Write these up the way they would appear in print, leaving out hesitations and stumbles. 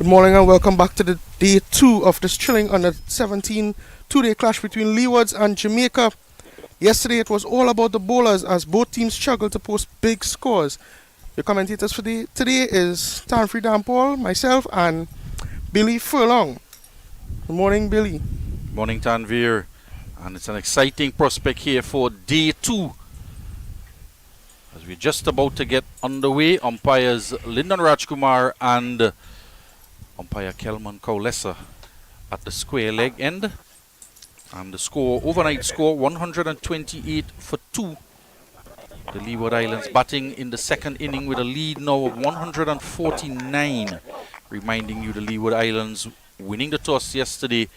Good morning and welcome back to the day 2 of this chilling under 17 two-day clash between Leewards and Jamaica. Yesterday it was all about the bowlers as both teams struggled to post big scores. Your commentators for today is Tanfree Dampol, myself and Billy Furlong. Good morning, Billy. Morning, Tanveer. And it's an exciting prospect here for day 2. As we're just about to get underway, umpires Lyndon Rajkumar and umpire Kelman Kaulesa at the square leg end. And the score, overnight score, 128 for 2. The Leeward Islands batting in the second inning with a lead now of 149. Reminding you the Leeward Islands winning the toss yesterday,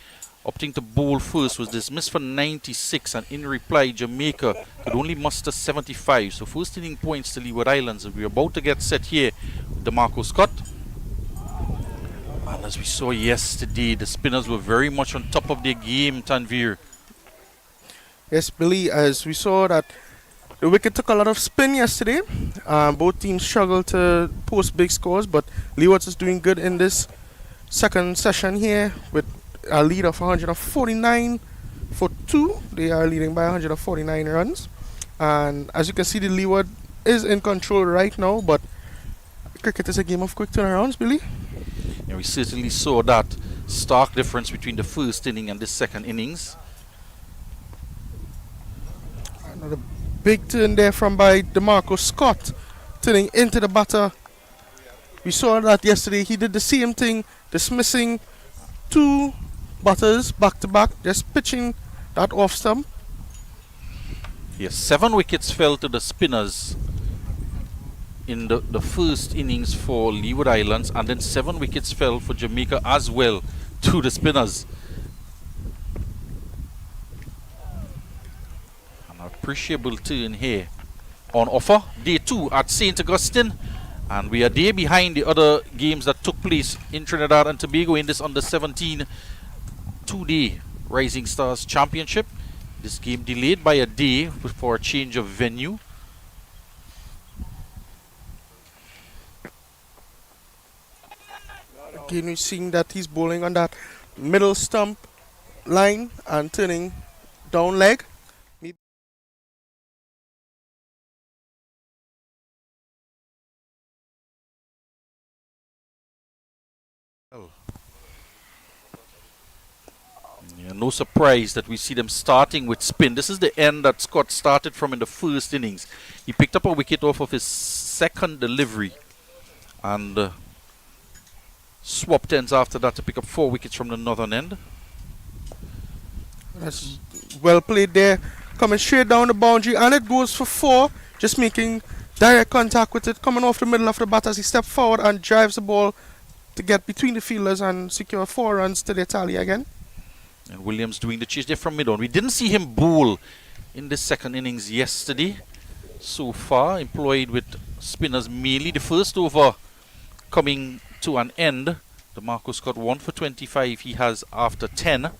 opting to bowl first, was dismissed for 96, and in reply Jamaica could only muster 75. So first inning points to Leeward Islands. We're about to get set here with DeMarco Scott. And as we saw yesterday, the spinners were very much on top of their game, Tanveer. Yes, Billy, as we saw that the wicket took a lot of spin yesterday. Both teams struggled to post big scores, but Leewards is doing good in this second session here with a lead of 149 for 2. They are leading by 149 runs. And as you can see, the Leeward is in control right now, but cricket is a game of quick turnarounds, Billy. And we certainly saw that stark difference between the first inning and the second innings. Another big turn there from by DeMarco Scott, turning into the batter. We saw that yesterday. He did the same thing, dismissing 2 batters back to back, just pitching that off stump. Yes, 7 wickets fell to the spinners in the first innings for Leeward Islands, and then 7 wickets fell for Jamaica as well to the spinners. An appreciable turn here on offer, day 2 at St. Augustine, and we are there behind the other games that took place in Trinidad and Tobago in this under 17 two-day Rising Stars Championship. This game delayed by a day for a change of venue. Again, we're seeing that he's bowling on that middle stump line and turning down leg. Yeah, no surprise that we see them starting with spin. This is the end that Scott started from in the first innings. He picked up a wicket off of his second delivery and swapped ends after that to pick up 4 wickets from the northern end. That's well played there, coming straight down the boundary, and it goes for 4, just making direct contact with it, coming off the middle of the bat as he steps forward and drives the ball to get between the fielders and secure 4 runs to their tally again. And Williams doing the chase there from mid-on. We didn't see him bowl in the second innings yesterday. So far, employed with spinners mainly. The first over coming to an end. DeMarco Scott 1 for 25 he has after 10.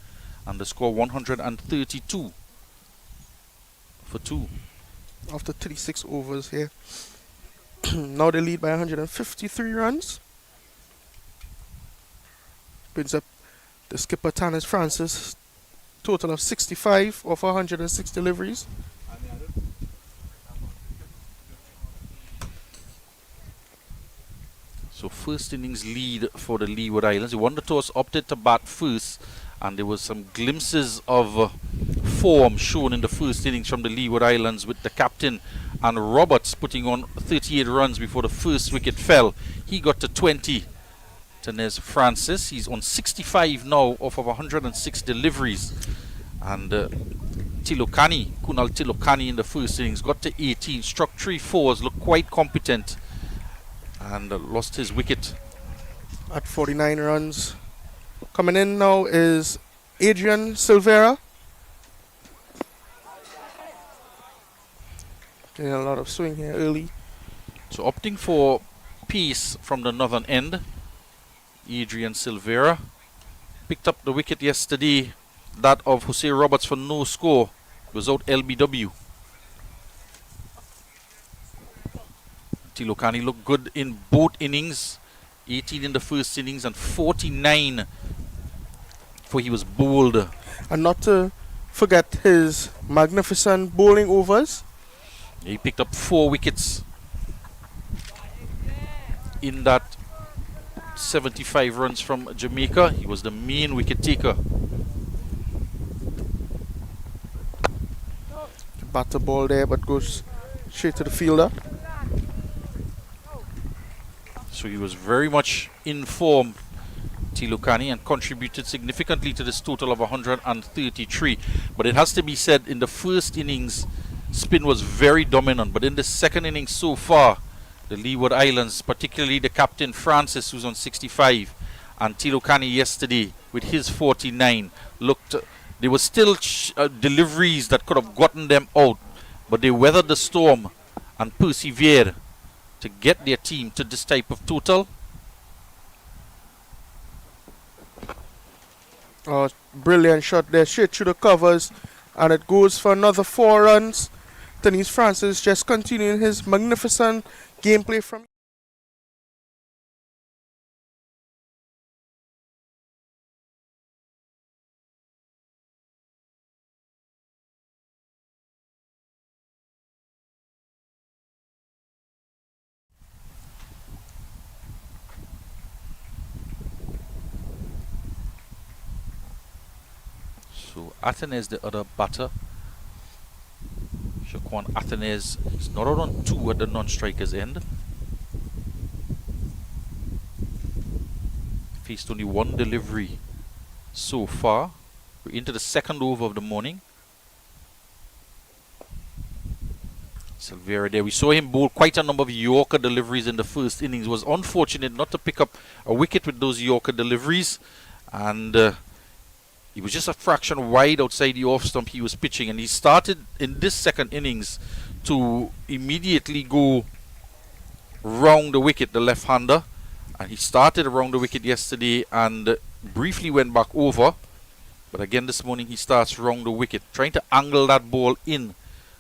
And the score 132 for 2. After 36 overs here. Now they lead by 153 runs. Brings up the skipper Tanis Francis, total of 65 of 106 deliveries. So first innings lead for the Leeward Islands. The won the toss, opted to bat first, and there was some glimpses of form shown in the first innings from the Leeward Islands, with the captain and Roberts putting on 38 runs before the first wicket fell. He got to 20. Tanis Francis, he's on 65 now off of 106 deliveries. And Kunal Tilokani in the first innings got to 18, struck 3 fours, looked quite competent, and lost his wicket at 49 runs. Coming in now is Adrian Silvera. Getting a lot of swing here early. So opting for pace from the northern end. Adrian Silvera picked up the wicket yesterday, that of Jose Roberts, for no score. Was out LBW. Tilokani looked good in both innings. 18 in the first innings and 49 for he was bowled. And not to forget his magnificent bowling overs. He picked up 4 wickets in that 75 runs from Jamaica. He was the main wicket taker. Batter ball there, but goes straight to the fielder. So he was very much in form, Tilokani, and contributed significantly to this total of 133. But it has to be said, in the first innings, spin was very dominant. But in the second innings so far, the Leeward Islands, particularly the captain Francis, who's on 65, and Tilokani yesterday with his 49, looked. There were still deliveries that could have gotten them out, but they weathered the storm and persevered to get their team to this type of total. Brilliant shot there, straight through the covers, and it goes for another 4 runs. Denise Francis just continuing his magnificent gameplay from. So Athens, the other batter. Shaquan Athens is not out on 2 at the non-striker's end. Faced only 1 delivery so far. We're into the second over of the morning. Silvera there. We saw him bowl quite a number of Yorker deliveries in the first innings. Was unfortunate not to pick up a wicket with those Yorker deliveries. And he was just a fraction wide outside the off stump he was pitching. And he started in this second innings to immediately go round the wicket, the left-hander. And he started around the wicket yesterday and briefly went back over. But again this morning he starts round the wicket, trying to angle that ball in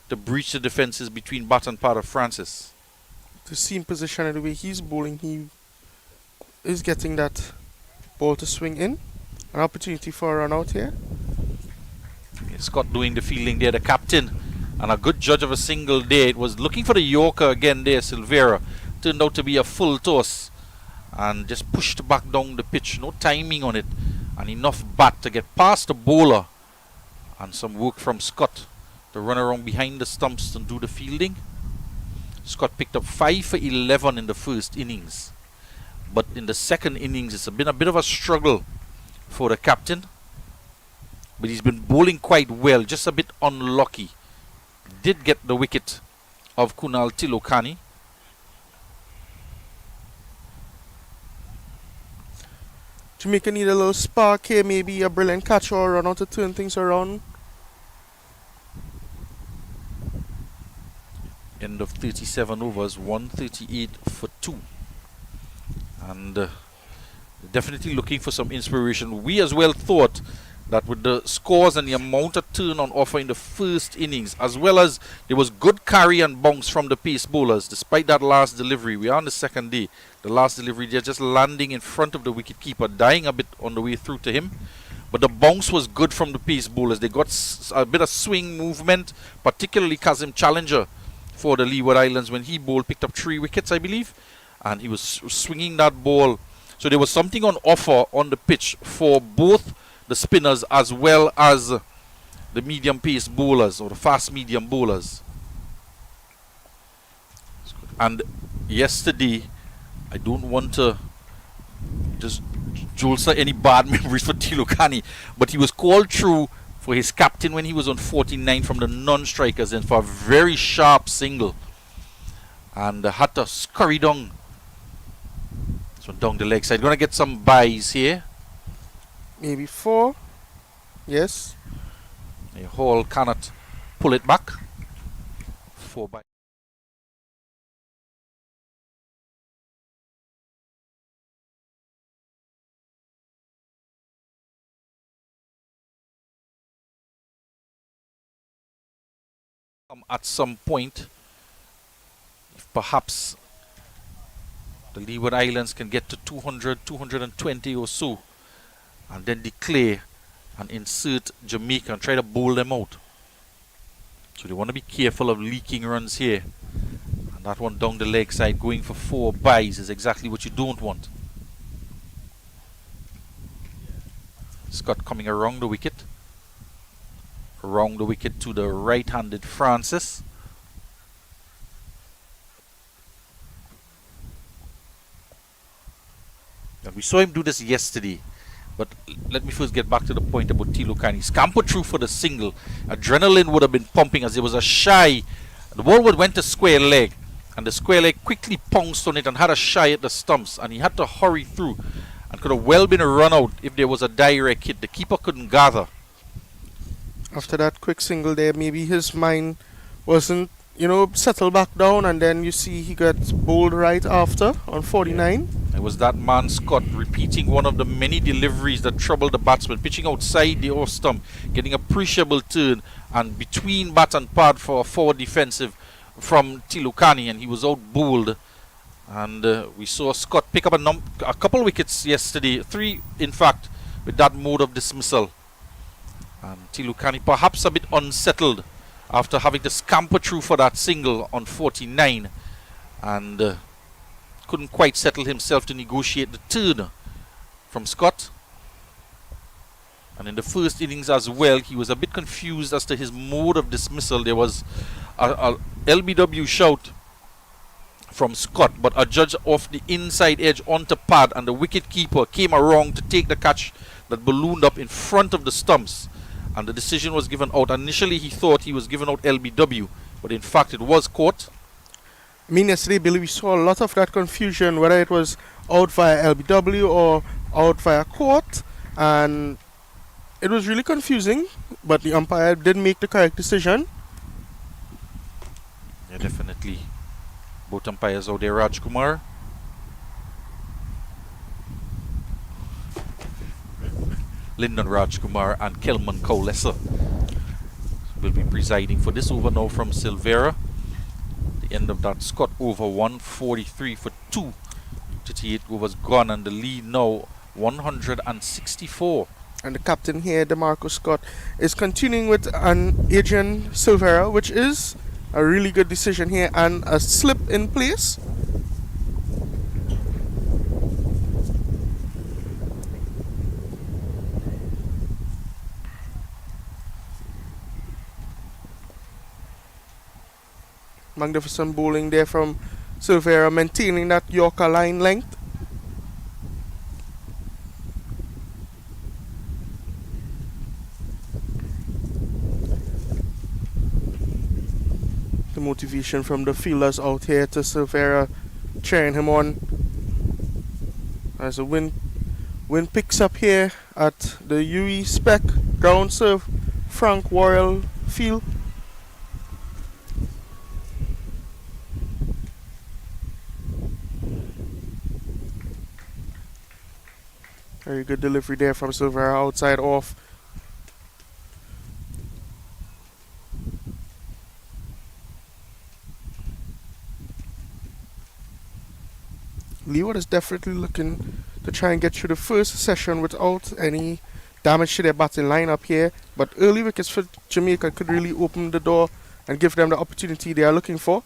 to breach the defenses between bat and pad of Francis. The seam position and the way he's bowling, he is getting that ball to swing in. An opportunity for a run out here. Scott doing the fielding there, the captain, and a good judge of a single there. It was looking for the Yorker again there, Silvera. Turned out to be a full toss and just pushed back down the pitch. No timing on it and enough bat to get past the bowler, and some work from Scott to run around behind the stumps and do the fielding. Scott picked up 5 for 11 in the first innings, but in the second innings it's been a bit of a struggle for the captain, but he's been bowling quite well, just a bit unlucky. Did get the wicket of Kunal Tilokani. Jamaica need a little spark here, maybe a brilliant catch or a run out to turn things around. End of 37 overs, 138 for 2. And definitely looking for some inspiration. We as well thought that with the scores and the amount of turn on offer in the first innings, as well as there was good carry and bounce from the pace bowlers, despite that last delivery. We are on the second day. The last delivery, they're just landing in front of the wicketkeeper, dying a bit on the way through to him. But the bounce was good from the pace bowlers. They got a bit of swing movement, particularly Kazim Challenger for the Leeward Islands when he bowled, picked up 3 wickets, I believe. And he was swinging that ball. So there was something on offer on the pitch for both the spinners as well as the medium pace bowlers or the fast medium bowlers. And yesterday, I don't want to just jolster any bad memories for Tilokani, but he was called through for his captain when he was on 49 from the non-strikers and for a very sharp single, and had to scurry down. So down the leg side. Gonna get some buys here. Maybe 4. Yes. Hall cannot pull it back. 4 buys. At some point, if perhaps the Leeward Islands can get to 200, 220 or so, and then declare and insert Jamaica and try to bowl them out. So they want to be careful of leaking runs here. And that one down the leg side going for 4 byes is exactly what you don't want. Scott coming around the wicket. Around the wicket to the right-handed Francis. And we saw him do this yesterday. But let me first get back to the point about Tilukani. Scampered through for the single. Adrenaline would have been pumping as there was a shy. The ball went to square leg. And the square leg quickly pounced on it and had a shy at the stumps. And he had to hurry through. And could have well been a run out if there was a direct hit. The keeper couldn't gather. After that quick single there, maybe his mind wasn't, settled back down. And then you see he got bowled right after on 49. It was that man Scott repeating one of the many deliveries that troubled the batsman, pitching outside the off stump, getting appreciable turn, and between bat and pad for a forward defensive from Tilukani, and he was out bowled. And we saw Scott pick up a couple wickets yesterday, 3 in fact, with that mode of dismissal. And Tilukani perhaps a bit unsettled after having to scamper through for that single on 49, and couldn't quite settle himself to negotiate the turn from Scott. And in the first innings as well, he was a bit confused as to his mode of dismissal. There was a LBW shout from Scott, but a judge off the inside edge onto pad, and the wicket keeper came around to take the catch that ballooned up in front of the stumps, and the decision was given out. Initially he thought he was given out LBW, but in fact it was caught. I mean, yesterday, Billy, we saw a lot of that confusion, whether it was out via LBW or out via court, and it was really confusing, but the umpire did make the correct decision. Yeah, definitely. Both umpires out there, Rajkumar. Lyndon Rajkumar and Kelman Cowlesser will be presiding for this over now from Silvera. The end of that Scott over 143 for 2. 38 overs gone, and the lead now 164. And the captain here, DeMarco Scott, is continuing with an Adrian Silvera, which is a really good decision here, and a slip in place. Magnificent bowling there from Silvera, maintaining that Yorker line length. The motivation from the fielders out here to Silvera, cheering him on. As the wind picks up here at the UE Spec ground serve Frank Worrell Field. Very good delivery there from Silvera, outside off. Leeward is definitely looking to try and get through the first session without any damage to their batting lineup here. But early wickets for Jamaica could really open the door and give them the opportunity they are looking for.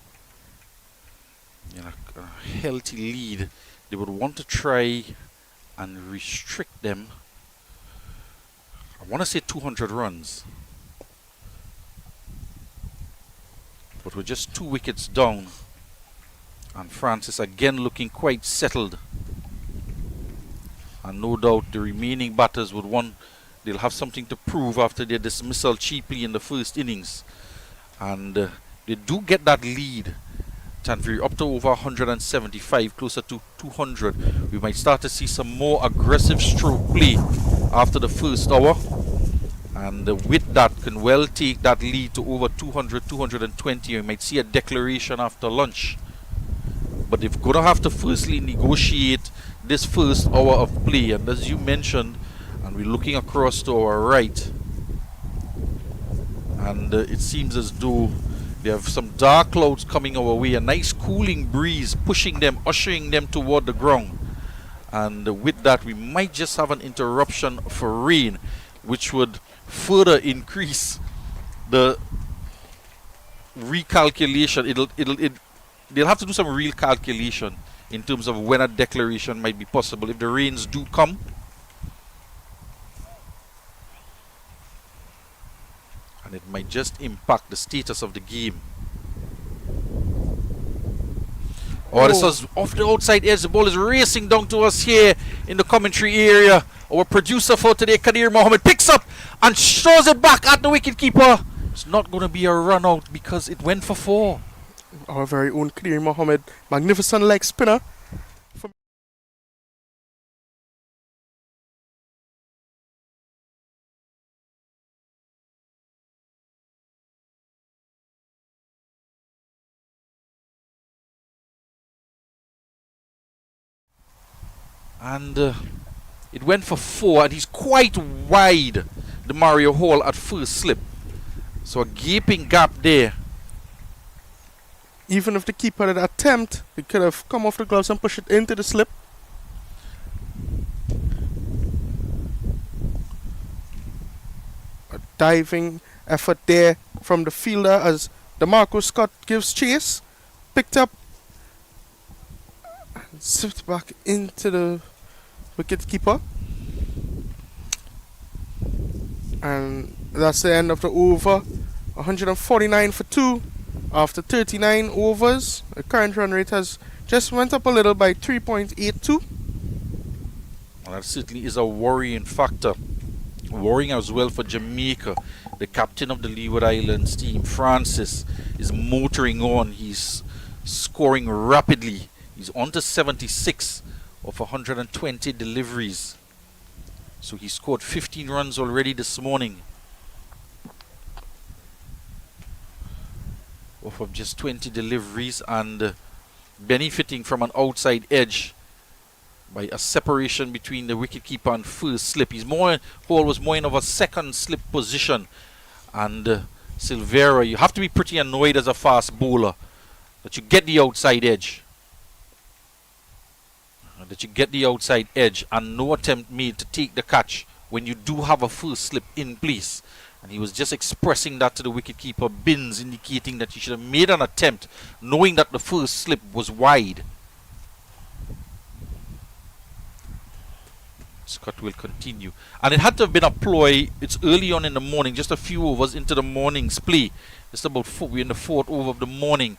A healthy lead. They would want to try and restrict them. I want to say 200 runs. But we're just 2 wickets down. And Francis again looking quite settled. And no doubt the remaining batters would they'll have something to prove after their dismissal cheaply in the first innings. And they do get that lead. Tanvir up to over 175, closer to 200. We might start to see some more aggressive stroke play after the first hour. And with that can well take that lead to over 200, 220. We might see a declaration after lunch. But they're going to have to firstly negotiate this first hour of play. And as you mentioned, and we're looking across to our right, and it seems as though They have some dark clouds coming our way, a nice cooling breeze pushing them, ushering them toward the ground. And with that, we might just have an interruption for rain, which would further increase the recalculation. They'll have to do some real calculation in terms of when a declaration might be possible if the rains do come. And it might just impact the status of the game. Oh, this was off the outside edge. The ball is racing down to us here in the commentary area. Our producer for today, Kadir Mohammed, picks up and throws it back at the wicketkeeper. It's not going to be a run out because it went for 4. Our very own Kadir Mohammed, magnificent leg spinner. And it went for 4, and he's quite wide, the Mario Hall, at first slip. So a gaping gap there. Even if the keeper had attempt, he could have come off the gloves and pushed it into the slip. A diving effort there from the fielder as DeMarco Scott gives chase. Picked up and zipped back into the wicketkeeper. And that's the end of the over. 149 for 2 after 39 overs. The current run rate has just went up a little by 3.82. Well, that certainly is a worrying factor. Worrying as well for Jamaica. The captain of the Leeward Islands team, Francis, is motoring on. He's scoring rapidly. He's on to 76 of 120 deliveries. So he scored 15 runs already this morning off of just 20 deliveries, and benefiting from an outside edge by a separation between the wicketkeeper and first slip. Hall was more in of a second slip position, and Silvera, you have to be pretty annoyed as a fast bowler that you get the outside edge. And no attempt made to take the catch when you do have a first slip in place. And he was just expressing that to the wicketkeeper, Binns, indicating that he should have made an attempt, knowing that the first slip was wide. Scott will continue. And it had to have been a ploy. It's early on in the morning, just a few overs into the morning's play. It's about 4, we're in the 4th over of the morning.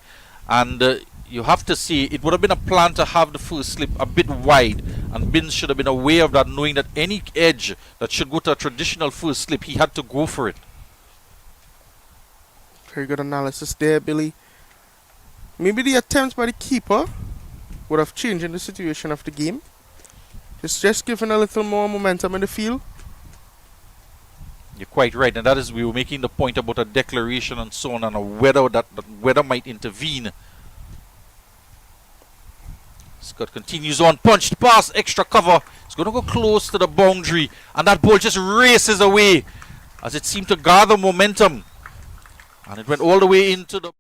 And you have to say it would have been a plan to have the first slip a bit wide, and Binns should have been aware of that, knowing that any edge that should go to a traditional first slip, he had to go for it. Very good analysis there, Billy. Maybe the attempt by the keeper would have changed in the situation of the game. It's just giving a little more momentum in the field. You're quite right, and that is, we were making the point about a declaration and so on, and a weather that weather might intervene. Scott continues on, punched past, extra cover. It's going to go close to the boundary, and that ball just races away as it seemed to gather momentum, and it went all the way into the...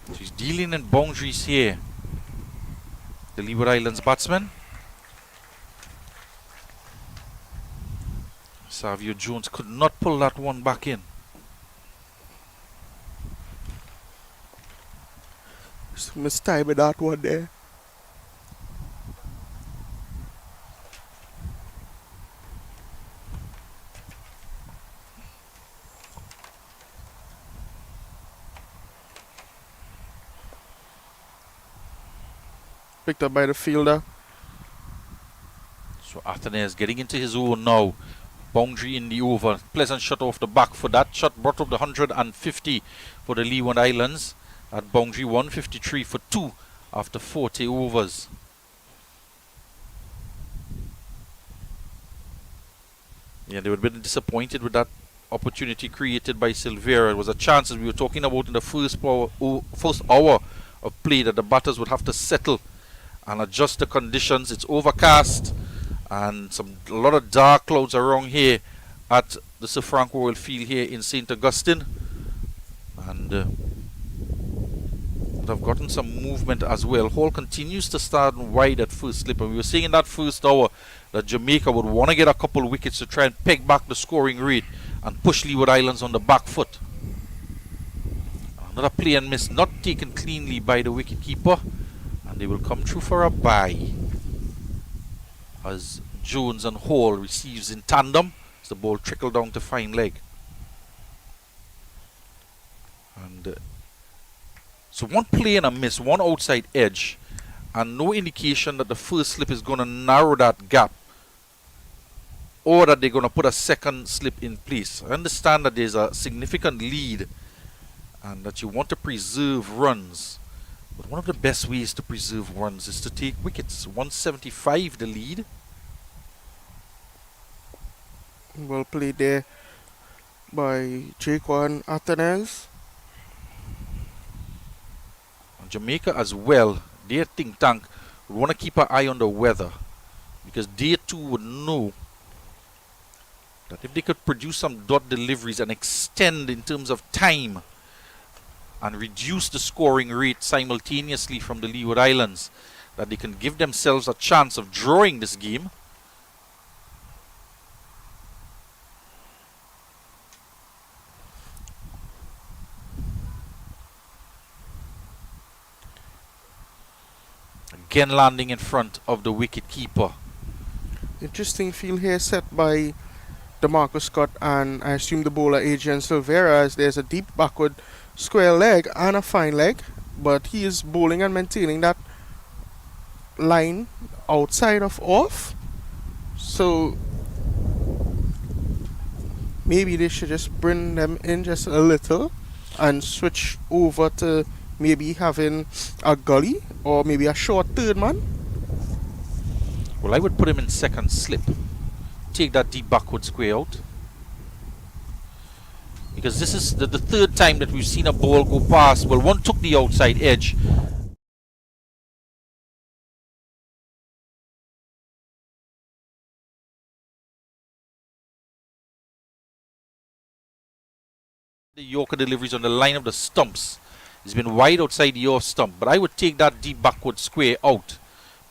So he's dealing in boundaries here, the Leeward Islands batsman. Savio Jones could not pull that one back in. Mistime with that one there. Picked up by the fielder. So Athanair is getting into his own now. Boundary in the over. Pleasant shot off the back for that. Shot brought up the 150 for the Leeward Islands. At boundary 153 for 2 after 40 overs. Yeah, they would have been disappointed with that opportunity created by Silvera. It was a chance, as we were talking about in the first hour of play, that the batters would have to settle and adjust the conditions. It's overcast and a lot of dark clouds around here at the Sir Frank Royal Field here in St. Augustine, and have gotten some movement as well. Hall continues to start wide at first slip, and we were saying in that first hour that Jamaica would want to get a couple of wickets to try and peg back the scoring rate and push Leeward Islands on the back foot. Another play and miss, not taken cleanly by the wicketkeeper, and they will come through for a bye as Jones and Hall receives in tandem as the ball trickled down to fine leg. And so one play and a miss, one outside edge, and no indication that the first slip is going to narrow that gap or that they're going to put a second slip in place. I understand that there's a significant lead and that you want to preserve runs, but one of the best ways to preserve runs is to take wickets. 175 the lead. Well played there by Jaquan Atenez. Jamaica as well, their think tank would want to keep an eye on the weather, because they too would know that if they could produce some dot deliveries and extend in terms of time and reduce the scoring rate simultaneously from the Leeward Islands, that they can give themselves a chance of drawing this game. Again landing in front of the wicket keeper. Interesting field here set by DeMarcus Scott and I assume the bowler Adrian Silvera, as there's a deep backward square leg and a fine leg, but he is bowling and maintaining that line outside of off. So maybe they should just bring them in just a little and switch over to maybe having a gully or maybe a short third man. Well, I would put him in second slip. Take that deep backward square out. Because this is the third time that we've seen a ball go past. Well, one took the outside edge. The Yorker deliveries on the line of the stumps. He's been wide outside the off stump, but I would take that deep backward square out.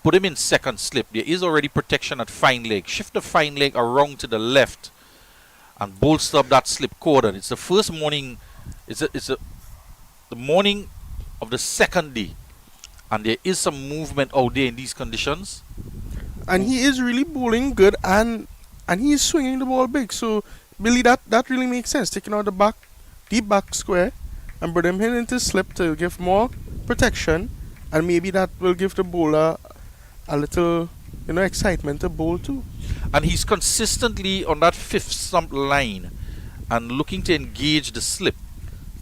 Put him in second slip. There is already protection at fine leg. Shift the fine leg around to the left and bolster up that slip cordon. It's the first morning. The morning of the second day, and there is some movement out there in these conditions. And he is really bowling good, and he is swinging the ball big. So Billy, that really makes sense. Taking out the deep back square and bring him into slip to give more protection, and maybe that will give the bowler a little, excitement to bowl too. And he's consistently on that fifth stump line and looking to engage the slip,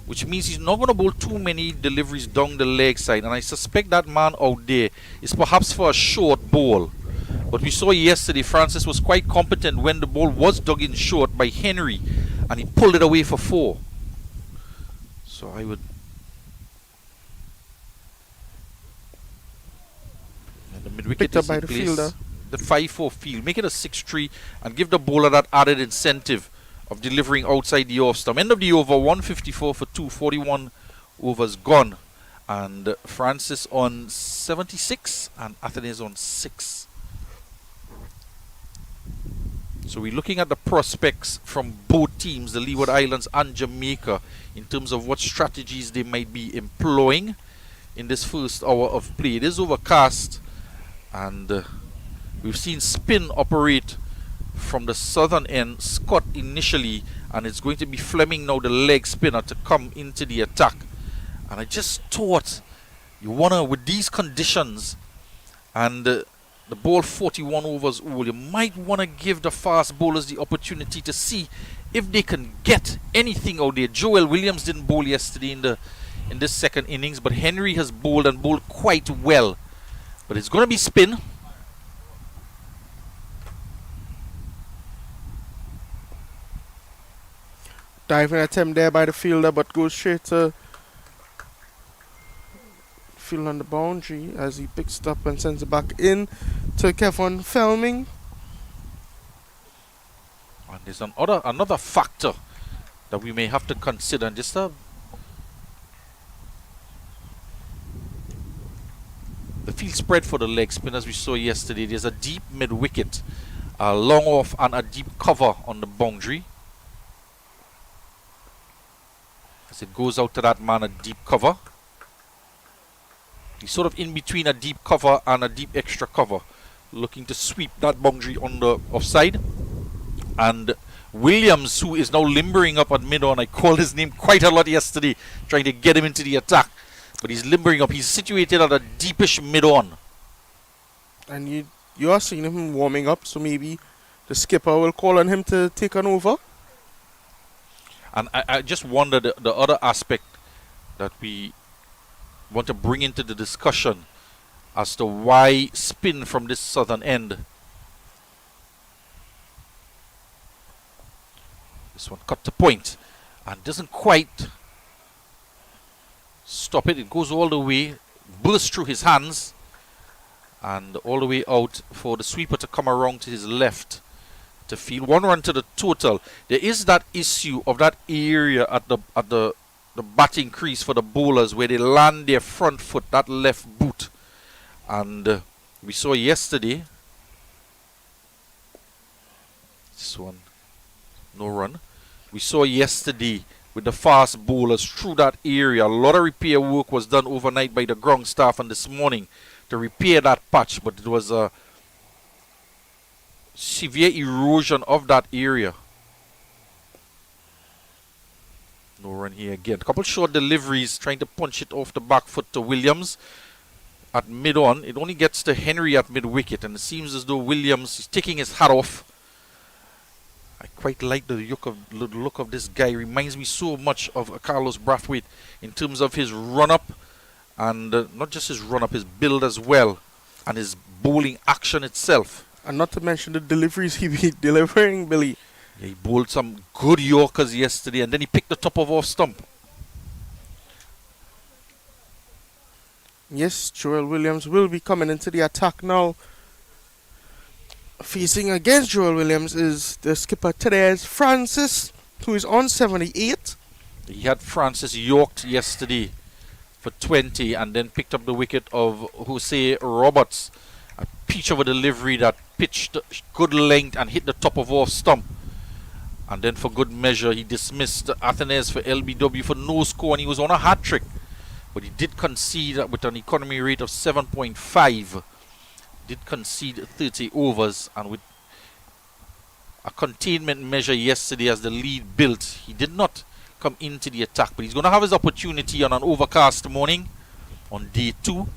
which means he's not going to bowl too many deliveries down the leg side. And I suspect that man out there is perhaps for a short ball. But we saw yesterday Francis was quite competent when the ball was dug in short by Henry, and he pulled it away for 4. So I would... And the mid-wicket is by in the place. fielder. The 5-4 field. Make it a 6-3 and give the bowler that added incentive of delivering outside the off stump. End of the over, 154 for 2, 41 overs gone. And Francis on 76 and Athens on 6. So we're looking at the prospects from both teams, the Leeward Islands and Jamaica, in terms of what strategies they might be employing in this first hour of play. It is overcast, and we've seen spin operate from the southern end, Scott initially, and it's going to be Fleming now, the leg spinner, to come into the attack. And I just thought, you want to, with these conditions, and the ball 41 overs old, you might want to give the fast bowlers the opportunity to see if they can get anything out there. Joel Williams didn't bowl yesterday in this second innings, but Henry has bowled and bowled quite well. But it's going to be spin. Diving attempt there by the fielder, but goes straight to field on the boundary as he picks it up and sends it back in to Kevin Felming. And there's another factor that we may have to consider, and just the field spread for the leg spin as we saw yesterday. There's a deep mid wicket, a long off and a deep cover on the boundary. As it goes out to that man, a deep cover. He's sort of in between a deep cover and a deep extra cover, looking to sweep that boundary on the offside. And Williams, who is now limbering up at mid-on, I called his name quite a lot yesterday, trying to get him into the attack. But he's limbering up. He's situated at a deepish mid-on. And you are seeing him warming up, so maybe the skipper will call on him to take an over. And I just wonder the other aspect that we want to bring into the discussion as to why spin from this southern end. This one cut to point and doesn't quite stop it. It goes all the way, bursts through his hands, and all the way out for the sweeper to come around to his left to field. 1 run to the total. There is that issue of that area at the batting crease for the bowlers where they land their front foot, that left boot. And we saw yesterday, this one, no run. We saw yesterday with the fast bowlers through that area, a lot of repair work was done overnight by the ground staff and this morning to repair that patch, but it was a severe erosion of that area. No run here again. A couple short deliveries trying to punch it off the back foot to Williams at mid-on. It only gets to Henry at mid-wicket, and it seems as though Williams is taking his hat off. I quite like the look of this guy. Reminds me so much of Carlos Brathwaite in terms of his run-up, and not just his run-up, his build as well, and his bowling action itself. And not to mention the deliveries he be delivering, Billy. Yeah, he bowled some good Yorkers yesterday, and then he picked the top of off stump. Yes, Joel Williams will be coming into the attack now. Facing against Joel Williams is the skipper today's Francis, who is on 78. He had Francis yorked yesterday for 20 and then picked up the wicket of Jose Roberts. A peach of a delivery that pitched good length and hit the top of off stump. And then for good measure, he dismissed Athens for LBW for no score, and he was on a hat-trick. But he did concede with an economy rate of 7.5. Did concede 30 overs, and with a containment measure yesterday as the lead built, he did not come into the attack. But he's going to have his opportunity on an overcast morning on day 2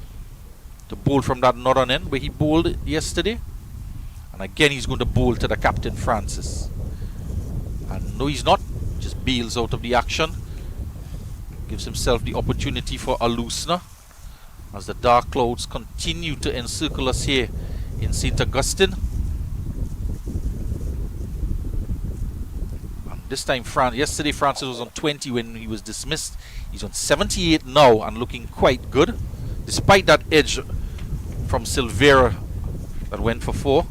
to bowl from that northern end where he bowled yesterday. And again, he's going to bowl to the captain, Francis. And no, he's not. Just bails out of the action. Gives himself the opportunity for a loosener as the dark clouds continue to encircle us here in St. Augustine. And this time, yesterday Francis was on 20 when he was dismissed. He's on 78 now and looking quite good, despite that edge from Silvera that went for 4.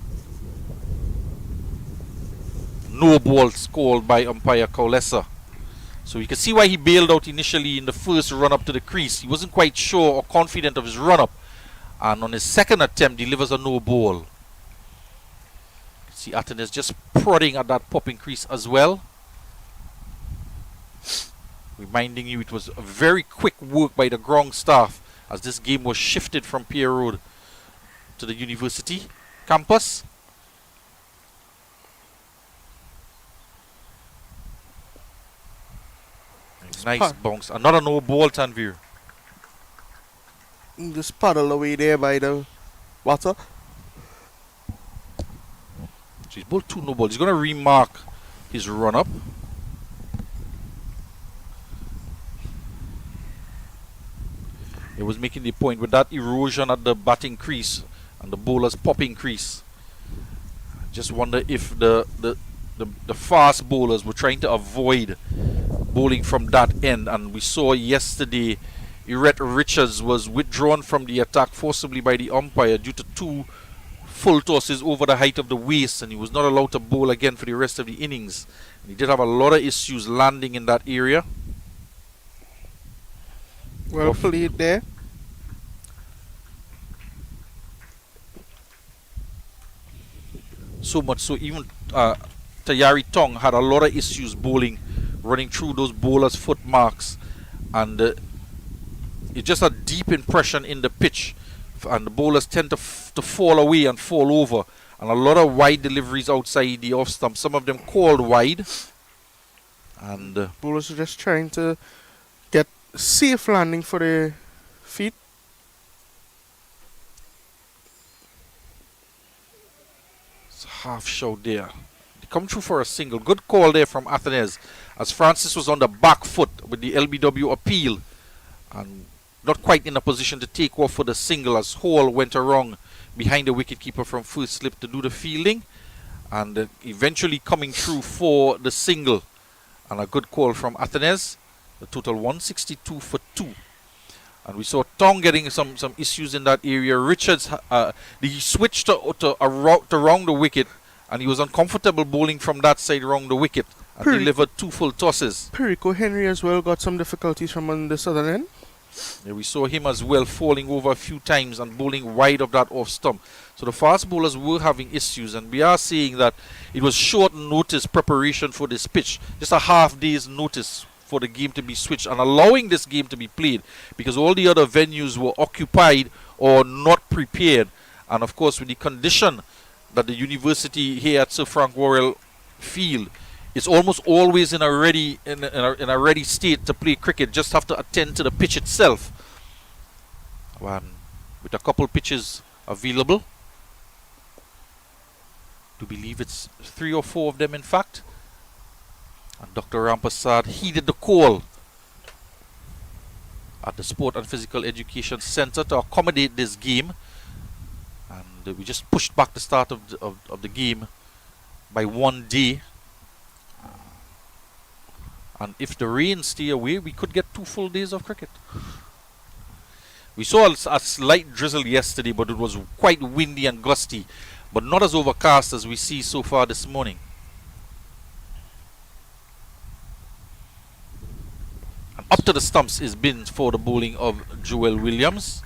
No ball scored by umpire Kaulesa. So you can see why he bailed out initially in the first run-up to the crease. He wasn't quite sure or confident of his run-up. And on his second attempt, delivers a no ball. See Athens just prodding at that popping crease as well. Reminding you it was a very quick work by the ground staff as this game was shifted from Pier Road to the university campus. Nice bounce. Another no ball, Tanvir. Just paddle away there by the water. So he's bowled 2 no balls. He's going to remark his run-up. He was making the point with that erosion at the batting crease and the bowler's popping crease. I just wonder if the the fast bowlers were trying to avoid bowling from that end, and we saw yesterday Errett Richards was withdrawn from the attack forcibly by the umpire due to 2 full tosses over the height of the waist, and he was not allowed to bowl again for the rest of the innings. And he did have a lot of issues landing in that area. Well played there. So much so even Tayari Tong had a lot of issues bowling, running through those bowlers' foot marks, and it's just a deep impression in the pitch, and the bowlers tend to fall away and fall over, and a lot of wide deliveries outside the off stump, some of them called wide, and Bowlers are just trying to get safe landing for their feet. it's a half show there. They come through for a single. Good call there from Athenes, as Francis was on the back foot with the LBW appeal, and not quite in a position to take off for the single, as Hall went around behind the wicketkeeper from first slip to do the fielding, and eventually coming through for the single, and a good call from Athenes. The total 162 for 2. And we saw Tong getting some issues in that area. Richards, he switched to around the wicket, and he was uncomfortable bowling from that side around the wicket, and delivered 2 full tosses. Perico Henry as well got some difficulties from on the southern end. Yeah, we saw him as well falling over a few times and bowling wide of that off stump. So the fast bowlers were having issues, and we are seeing that it was short notice preparation for this pitch, just a half day's notice for the game to be switched and allowing this game to be played, because all the other venues were occupied or not prepared. And of course, with the condition that the university here at Sir Frank Worrell Field, it's almost always in a ready state to play cricket. Just have to attend to the pitch itself. With a couple pitches available, to believe it's 3 or 4 of them in fact. And Dr. Rampasad heeded the call at the Sport and Physical Education Center to accommodate this game, and we just pushed back the start of the game by 1 day. And if the rain stay away, we could get 2 full days of cricket. We saw a slight drizzle yesterday, but it was quite windy and gusty, but not as overcast as we see so far this morning. And up to the stumps is been for the bowling of Joel Williams.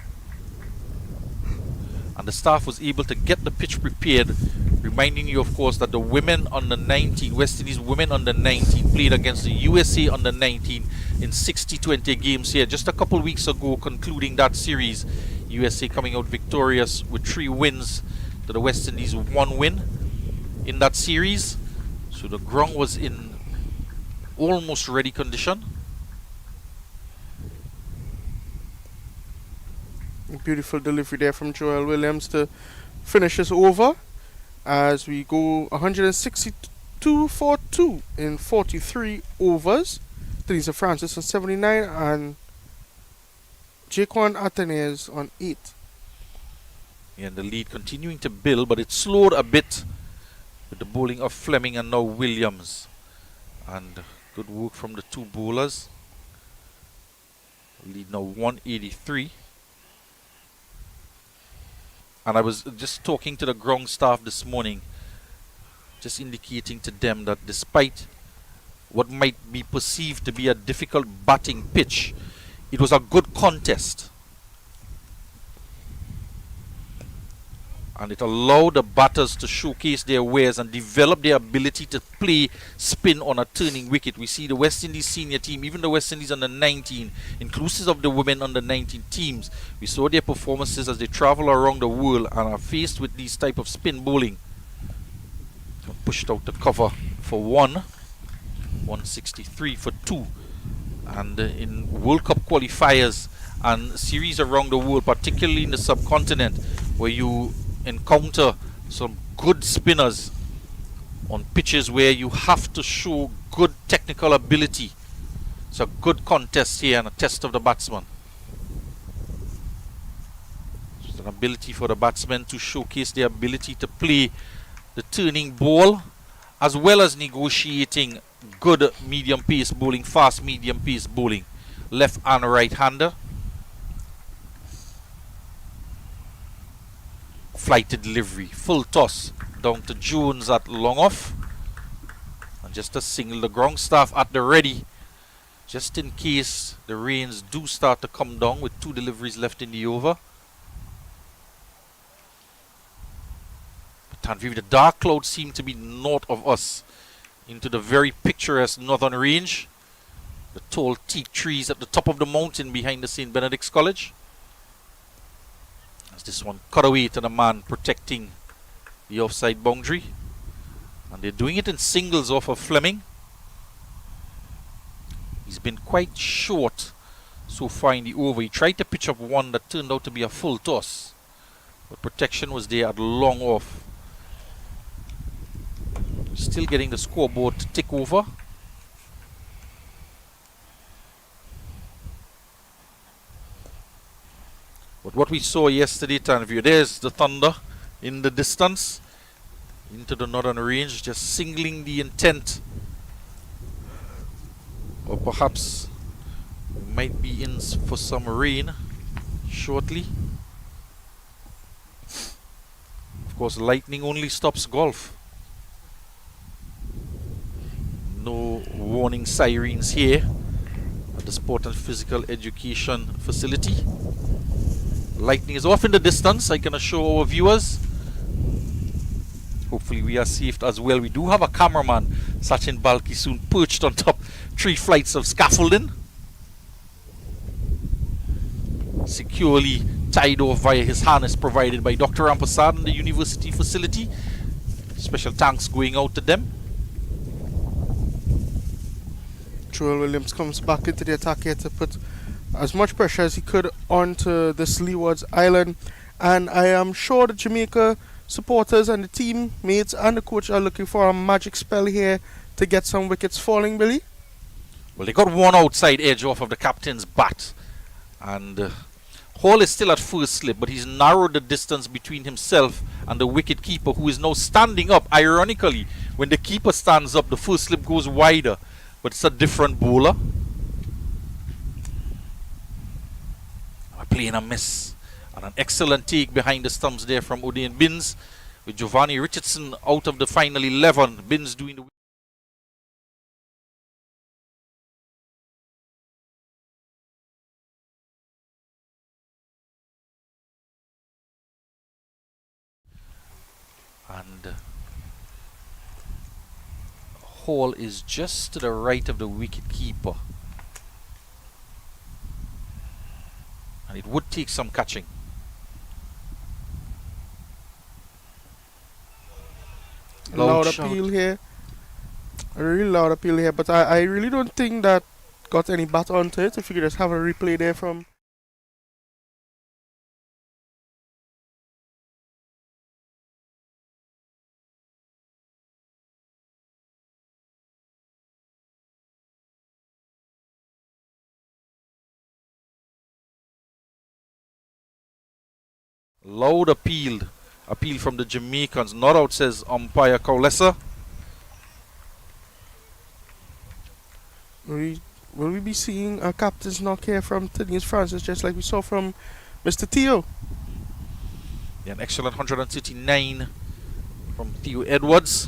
And the staff was able to get the pitch prepared, reminding you of course that the women under 19, West Indies women under 19 played against the USA under 19 in 60-20 games here just a couple weeks ago, concluding that series. USA coming out victorious with 3 wins to the West Indies 1 win in that series. So the ground was in almost ready condition. Beautiful delivery there from Joel Williams to finish us over as we go 162 for 2 in 43 overs. Teresa Francis on 79 and Jaquan Athenes on 8. And the lead continuing to build, but it slowed a bit with the bowling of Fleming and now Williams. And good work from the 2 bowlers. Lead now 183. And I was just talking to the ground staff this morning, just indicating to them that despite what might be perceived to be a difficult batting pitch, it was a good contest. And it allowed the batters to showcase their wares and develop their ability to play spin on a turning wicket. We see the West Indies senior team, even the West Indies under 19, inclusive of the women under 19 teams. We saw their performances as they travel around the world and are faced with these type of spin bowling. Pushed out the cover for 163 for 2. And in World Cup qualifiers and series around the world, particularly in the subcontinent, where you encounter some good spinners on pitches where you have to show good technical ability. It's a good contest here and a test of the batsman. It's an ability for the batsmen to showcase their ability to play the turning ball as well as negotiating good medium pace bowling, fast medium pace bowling, left and right hander. Flighted delivery, full toss down to Jones at long off, and just a single, the ground staff at the ready, just in case the rains do start to come down with 2 deliveries left in the over. But Tanvir, the dark clouds seem to be north of us into the very picturesque northern range, the tall teak trees at the top of the mountain behind the St. Benedict's College. As this one cut away to the man protecting the offside boundary, and they're doing it in singles off of Fleming. He's been quite short so far in the over. He tried to pitch up one that turned out to be a full toss, but protection was there at long off. Still getting the scoreboard to tick over. But what we saw yesterday, Tanvir, there's the Thunder in the distance into the northern range, just singling the intent, or perhaps we might be in for some rain shortly. Of course, lightning only stops golf. No warning sirens here at the Sport and Physical Education Facility. Lightning is off in the distance, I can assure our viewers. Hopefully we are safe as well. We do have a cameraman, Sachin Balki, soon perched on top 3 flights of scaffolding, securely tied off via his harness provided by Dr. Rampasad in the university facility. Special thanks going out to them. Joel Williams comes back into the attack here to put as much pressure as he could onto this Leeward Island, and I am sure the Jamaica supporters and the teammates and the coach are looking for a magic spell here to get some wickets falling, Billy. Well, they got one outside edge off of the captain's bat, and Hall is still at first slip, but he's narrowed the distance between himself and the wicket keeper, who is now standing up. Ironically, when the keeper stands up, the first slip goes wider, but it's a different bowler. Playing a miss, and an excellent take behind the stumps there from Odean Binns, with Giovanni Richardson out of the final 11. Binns doing the and Hall is just to the right of the wicket keeper, and it would take some catching. Loud appeal here. A really loud appeal here, but I really don't think that got any bat onto it. If you could just have a replay there from... Loud appeal from the Jamaicans. Not out, says umpire Kaulesa. Will we be seeing a captain's knock here from Teniers Francis, just like we saw from Mr. Theo? Yeah, an excellent 139 from Theo Edwards.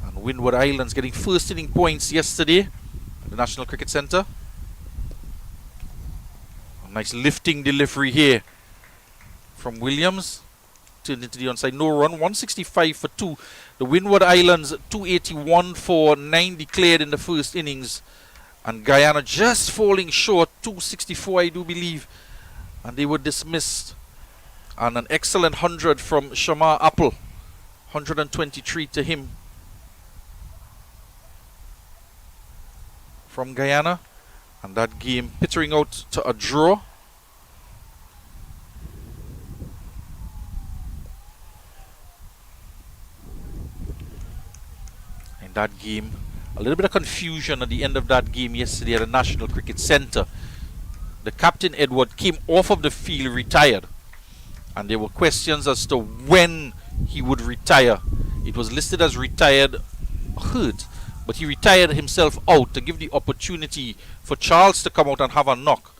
And Leeward Islands getting first inning points yesterday at the National Cricket Centre. A nice lifting delivery here from Williams. Turned into the onside. No run. 165 for 2. The Leeward Islands 281 for 9 declared in the first innings. And Guyana just falling short. 264, I do believe. And they were dismissed. And an excellent 100 from Shamar Apple. 123 to him from Guyana. And that game pittering out to a draw. That game, a little bit of confusion at the end of that game yesterday at the National Cricket Centre. The captain, Edward, came off of the field, retired, and there were questions as to when he would retire. It was listed as retired hurt, but he retired himself out to give the opportunity for Charles to come out and have a knock.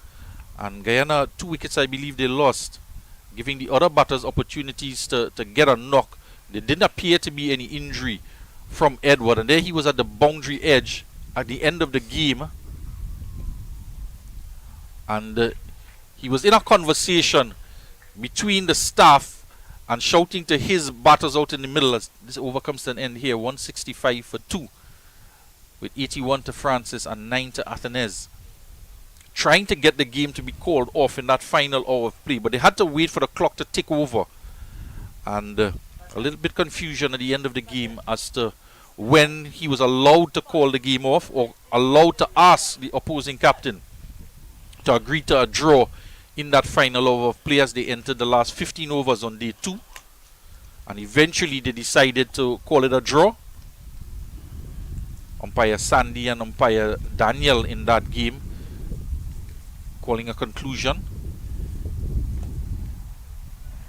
And Guyana, 2 wickets I believe they lost, giving the other batters opportunities to get a knock. There didn't appear to be any injury from Edward, and there he was at the boundary edge at the end of the game, and he was in a conversation between the staff and shouting to his batters out in the middle as this over comes to an end here. 165 for 2 with 81 to Francis and 9 to Athanase, trying to get the game to be called off in that final hour of play, but they had to wait for the clock to tick over, and a little bit confusion at the end of the game as to when he was allowed to call the game off or allowed to ask the opposing captain to agree to a draw in that final over of play as they entered the last 15 overs on day 2. And eventually they decided to call it a draw. Umpire Sandy and umpire Daniel in that game calling a conclusion.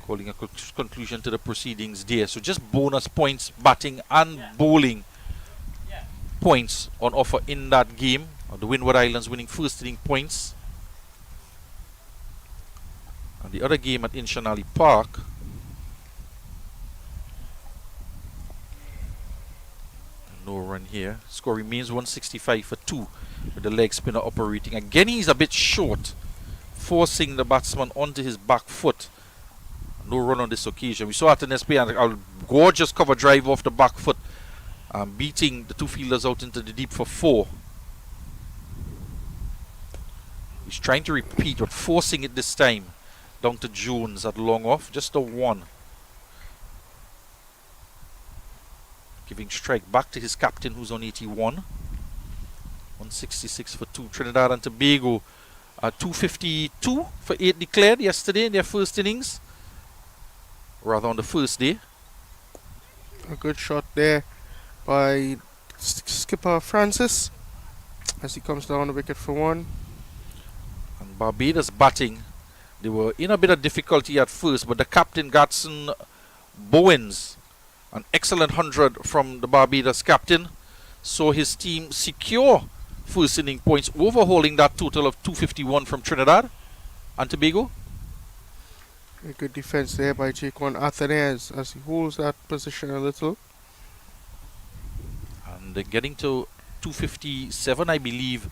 Calling a conclusion to the proceedings there. So just bonus points, batting and bowling points on offer in that game. The Leeward Islands winning first inning points. And the other game at Inshanali Park, no run here. Score remains 165 for 2 with the leg spinner operating. Again, he's a bit short, forcing the batsman onto his back foot. No run on this occasion. We saw Athanase play a gorgeous cover drive off the back foot, beating the 2 fielders out into the deep for 4. He's trying to repeat, but forcing it this time. Down to Jones at long off, just a 1. Giving strike back to his captain who's on 81. 166 for 2. Trinidad and Tobago 252 for 8 declared yesterday in their first innings. Rather on the first day. A good shot there by skipper Francis as he comes down the wicket for 1. And Barbados batting, they were in a bit of difficulty at first, but the captain Gatson Bowens, an excellent 100 from the Barbados captain, saw his team secure first inning points, overhauling that total of 251 from Trinidad and Tobago. A good defense there by Jaquan Athanase as he holds that position a little. And they're getting to 257, I believe,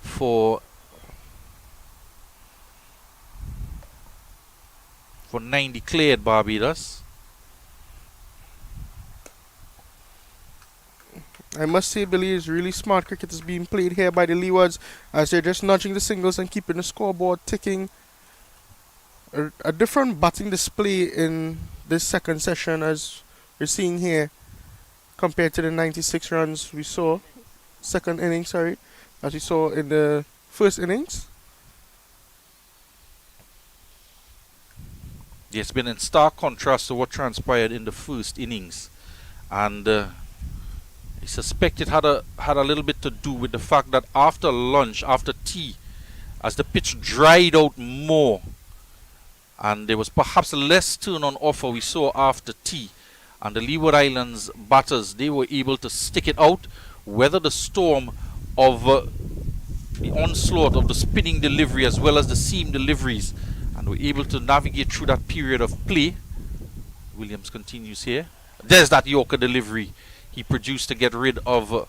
for 9 declared Barbados. I must say, Billy, is really smart cricket is being played here by the Leewards as they're just nudging the singles and keeping the scoreboard ticking. A different batting display in this second session as we're seeing here compared to the 96 runs we saw, second inning, sorry, as we saw in the first innings. It's been in stark contrast to what transpired in the first innings, and I suspect it had a little bit to do with the fact that after lunch, after tea, as the pitch dried out more, and there was perhaps less turn on offer we saw after tea, and the Leeward Islands batters, they were able to stick it out, weather the storm of the onslaught of the spinning delivery as well as the seam deliveries, and were able to navigate through that period of play. Williams continues here. There's that Yorker delivery he produced to get rid of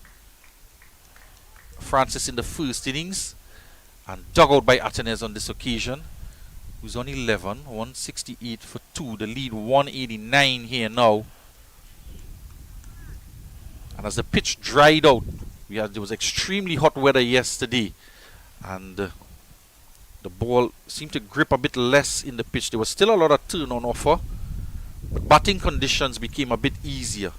Francis in the first innings, and dug out by Athanase on this occasion, who's on 11, 168 for 2. The lead 189 here now. And as the pitch dried out, there was extremely hot weather yesterday, and the ball seemed to grip a bit less in the pitch. There was still a lot of turn on offer, but batting conditions became a bit easier.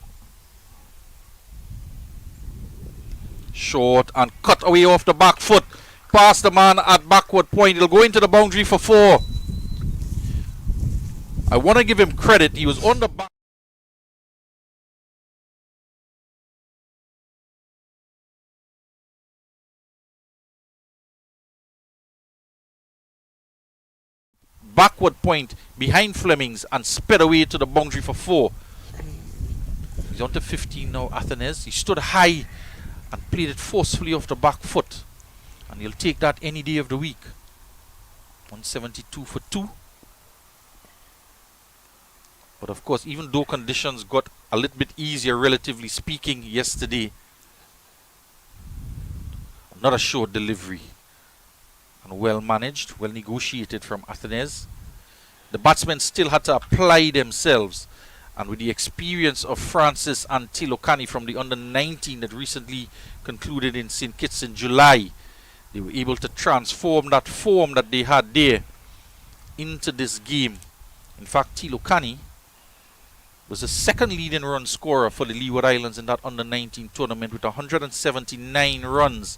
Short and cut away off the back foot, past the man at backward point. He'll go into the boundary for 4. I want to give him credit. He was on the back. Backward point behind Flemings and sped away to the boundary for 4. He's on to 15 now, Athenes. He stood high and played it forcefully off the back foot. And he'll take that any day of the week. 172 for 2. But of course, even though conditions got a little bit easier, relatively speaking, yesterday, another short delivery. And well managed, well negotiated from Athenes. The batsmen still had to apply themselves. And with the experience of Francis and Tilokani from the under-19 that recently concluded in St. Kitts in July, they were able to transform that form that they had there into this game. In fact, Tilokani was the second leading run scorer for the Leeward Islands in that under-19 tournament with 179 runs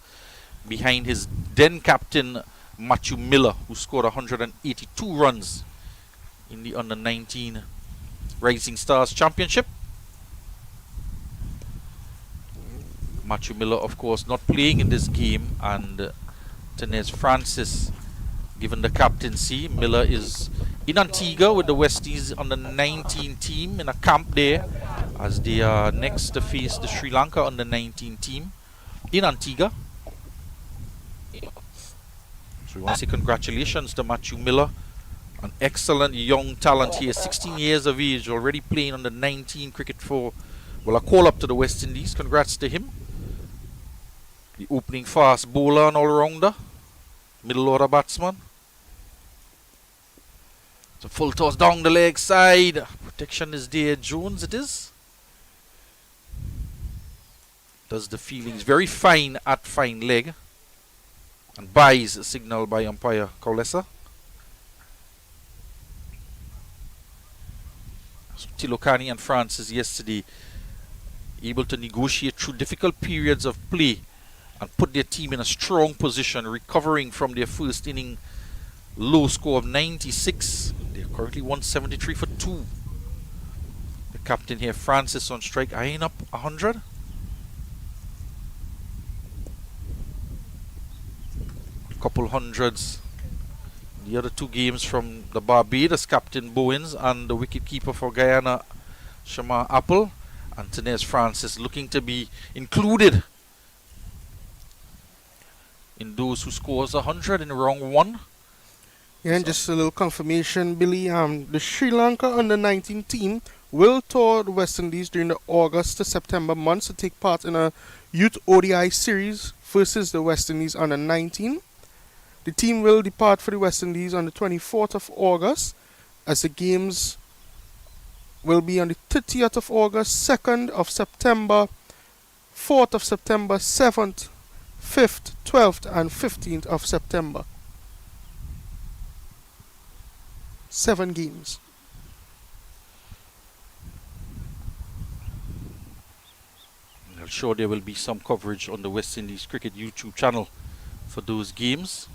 behind his then captain Matthew Miller, who scored 182 runs in the under-19 Rising Stars Championship. Matthew Miller, of course, not playing in this game, and Tenez Francis given the captaincy. Miller is in Antigua with the Westies under-19 team in a camp there, as they are next to face the Sri Lanka under-19 team in Antigua. So we want to say congratulations to Matthew Miller, an excellent young talent here, 16 years of age, already playing under 19 cricket for, well, a call up to the West Indies. Congrats to him. The opening fast bowler and all-rounder, middle order batsman. It's a full toss down the leg side. Protection is there. Jones it is. Does the feelings very fine at fine leg. And buys a signal by umpire Kaulesa. So Tilokani and Francis yesterday able to negotiate through difficult periods of play and put their team in a strong position, recovering from their first inning low score of 96. They're currently 173 for 2. The captain here, Francis, on strike, eyeing up 100. Couple hundreds. The other two games from the Barbados captain Bowens and the wicketkeeper for Guyana, Shamar Apple, and Tenez Francis looking to be included in those who scores 100 in round 1. Yeah, and just a little confirmation, Billy. The Sri Lanka under-19 team will tour the West Indies during the August to September months to take part in a Youth ODI series versus the West Indies under-19. The team will depart for the West Indies on the 24th of August, as the games will be on the 30th of August, 2nd of September, 4th of September, 7th, 5th, 12th, and 15th of September. 7 games. I'm sure there will be some coverage on the West Indies Cricket YouTube channel for those games.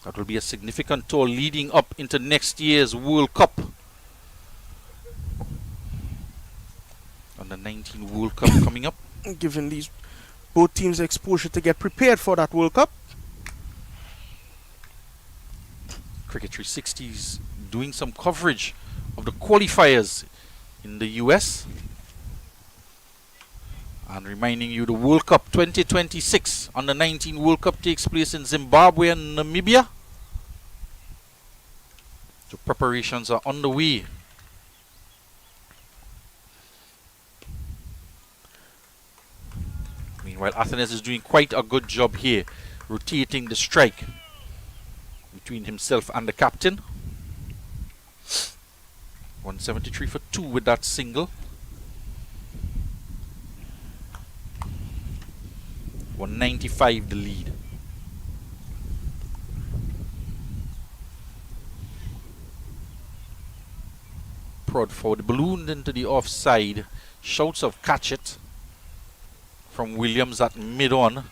That will be a significant tour leading up into next year's World Cup. Under-19 World Cup coming up. Giving these both teams exposure to get prepared for that World Cup. Cricket 360's doing some coverage of the qualifiers in the US. And reminding you, the World Cup 2026 under-19 World Cup takes place in Zimbabwe and Namibia. The preparations are underway. Meanwhile, Athenes is doing quite a good job here, rotating the strike between himself and the captain. 173 for 2 with that single. 195 the lead. Prod forward, ballooned into the offside. Shouts of catch it from Williams at mid-on.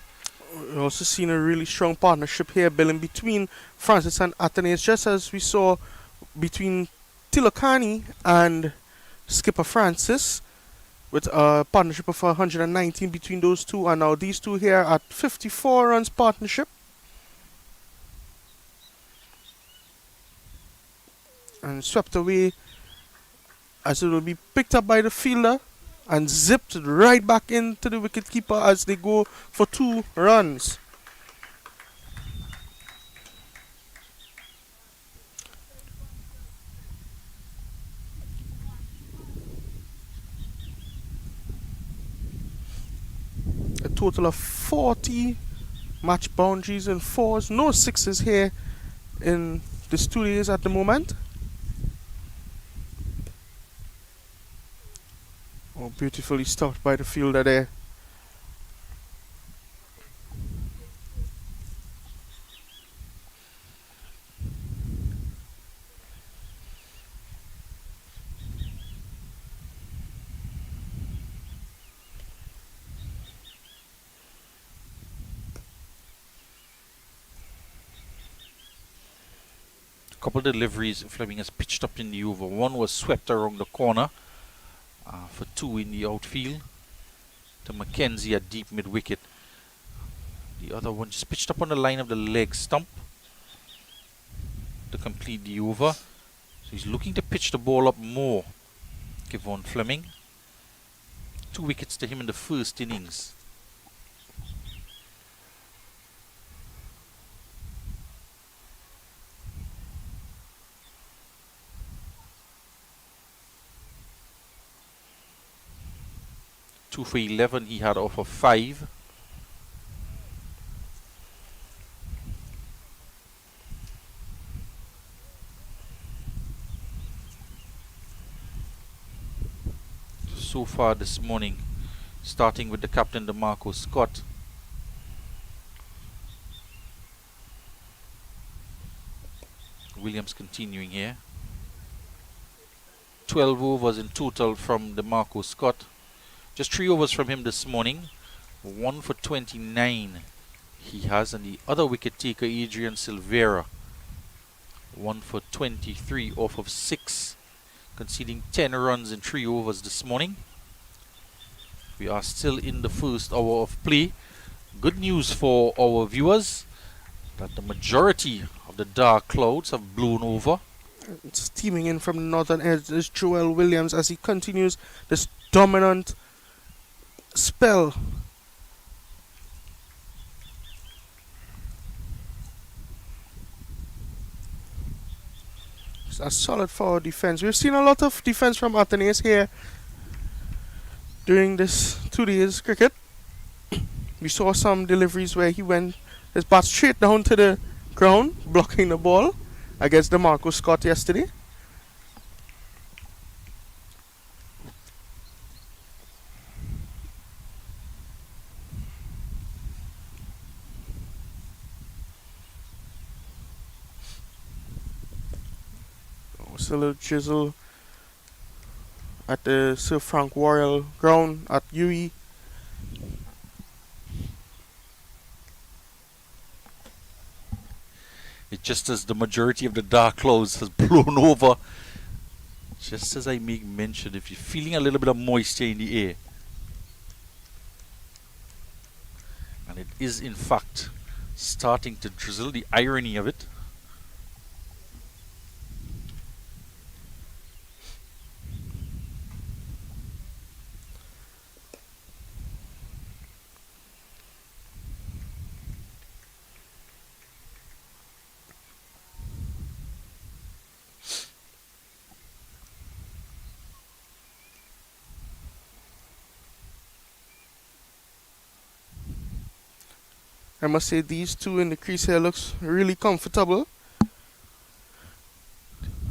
We've also seen a really strong partnership here building between Francis and Athenes, just as we saw between Tilokani and skipper Francis, with a partnership of 119 between those two, and now these two here at 54 runs partnership. And swept away as it will be picked up by the fielder and zipped right back into the wicketkeeper as they go for 2 runs. A total of 40 match boundaries and 4s, no 6s here in the studios at the moment. Oh, beautifully stopped by the fielder there. Couple of deliveries Fleming has pitched up in the over. One was swept around the corner for 2 in the outfield to Mackenzie at deep mid wicket. The other one just pitched up on the line of the leg stump to complete the over. So he's looking to pitch the ball up more. Kevon Fleming. 2 wickets to him in the first innings. Two for 11 he had off of 5. So far this morning, starting with the captain DeMarco Scott. Williams continuing here. 12 overs in total from DeMarco Scott. Just 3 overs from him this morning. 1 for 29 he has, and the other wicket taker Adrian Silvera. 1 for 23 off of 6, conceding 10 runs in 3 overs this morning. We are still in the first hour of play. Good news for our viewers that the majority of the dark clouds have blown over. Steaming in from the northern edge is Joel Williams as he continues this dominant spell. It's a solid forward defense. We've seen a lot of defense from Athenaeus here during this 2 days cricket. We saw some deliveries where he went his bat straight down to the ground, blocking the ball against DeMarco Scott yesterday. It's a little chisel at the Sir Frank Royal ground at UE. It's just as the majority of the dark clouds has blown over. Just as I make mention, if you're feeling a little bit of moisture in the air, and it is in fact starting to drizzle, the irony of it. I must say these two in the crease here looks really comfortable.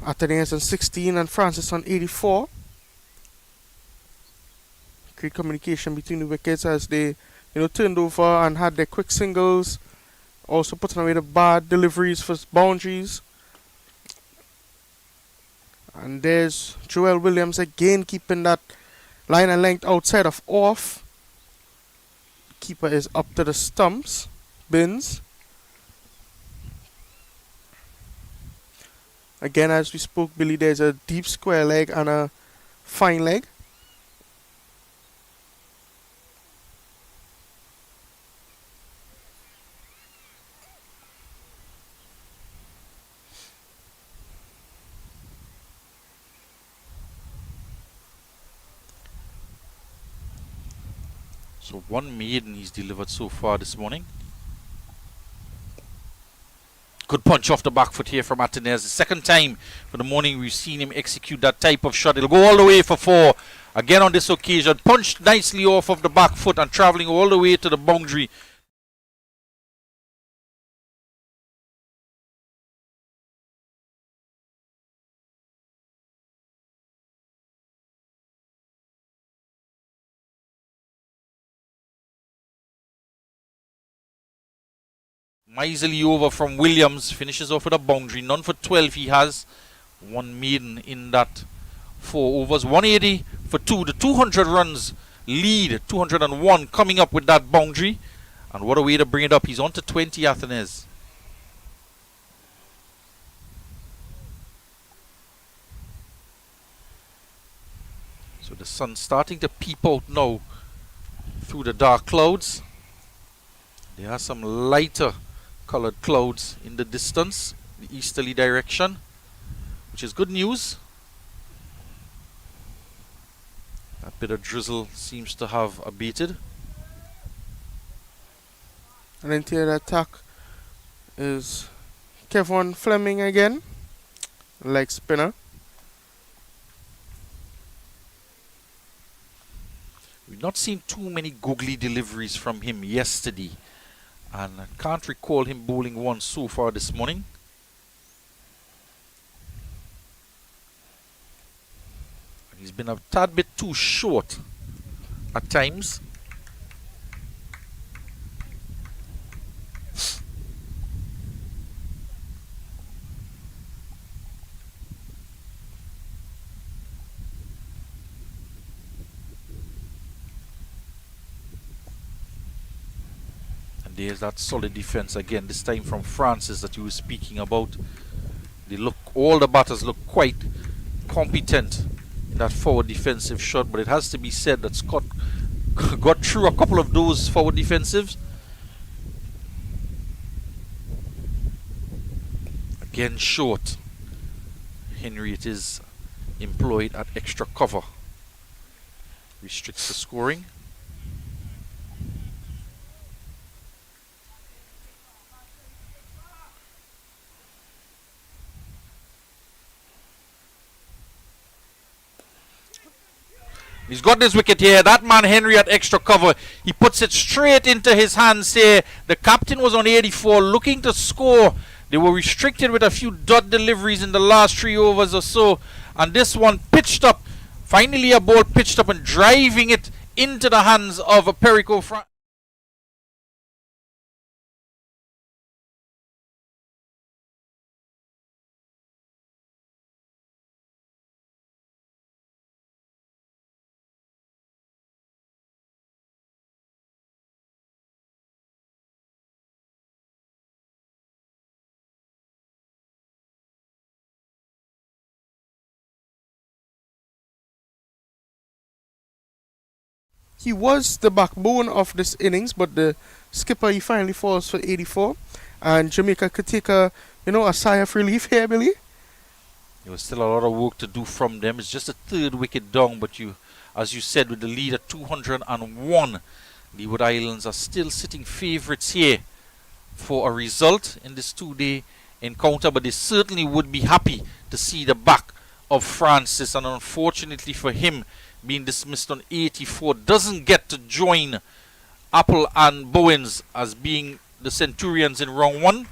Athenaeus on 16 and Francis on 84. Great communication between the wickets as they turned over and had their quick singles. Also putting away the bad deliveries for boundaries. And there's Joel Williams again keeping that line and length outside of off. Keeper is up to the stumps. Bins. Again, as we spoke, Billy, there's a deep square leg and a fine leg. So 1 maiden he's delivered so far this morning. Good punch off the back foot here from Martinez. The second time for the morning we've seen him execute that type of shot. It'll go all the way for 4. Again on this occasion, punched nicely off of the back foot and traveling all the way to the boundary. Miserly over from Williams, finishes off with a boundary. None for 12 he has. 1 maiden in that 4 overs. 180 for 2. The 200 runs lead. 201 coming up with that boundary. And what a way to bring it up. He's on to 20, Athens. So the sun's starting to peep out now through the dark clouds. There are some lighter colored clouds in the distance, the easterly direction, which is good news. That bit of drizzle seems to have abated. And into the attack is Kevin Fleming again, leg spinner. We've not seen too many googly deliveries from him yesterday, and I can't recall him bowling one so far this morning. He's been a tad bit too short at times. There's that solid defense again, this time from Francis that you were speaking about. All the batters look quite competent in that forward defensive shot, but it has to be said that Scott got through a couple of those forward defensives. Again short. Henry, it is employed at extra cover. Restricts the scoring. He's got this wicket here. That man Henry at extra cover. He puts it straight into his hands here. The captain was on 84 looking to score. They were restricted with a few dot deliveries in the last 3 overs or so. And this one pitched up. Finally a ball pitched up and driving it into the hands of Perico Francis. He was the backbone of this innings, but the skipper, he finally falls for 84, and Jamaica could take a sigh of relief here, Billy. There was still a lot of work to do from them. It's just a 3rd wicket down, but as you said, with the lead at 201, Leeward Islands are still sitting favourites here for a result in this 2-day encounter, but they certainly would be happy to see the back of Francis, and unfortunately for him, being dismissed on 84, doesn't get to join Apple and Bowens as being the Centurions in round 1.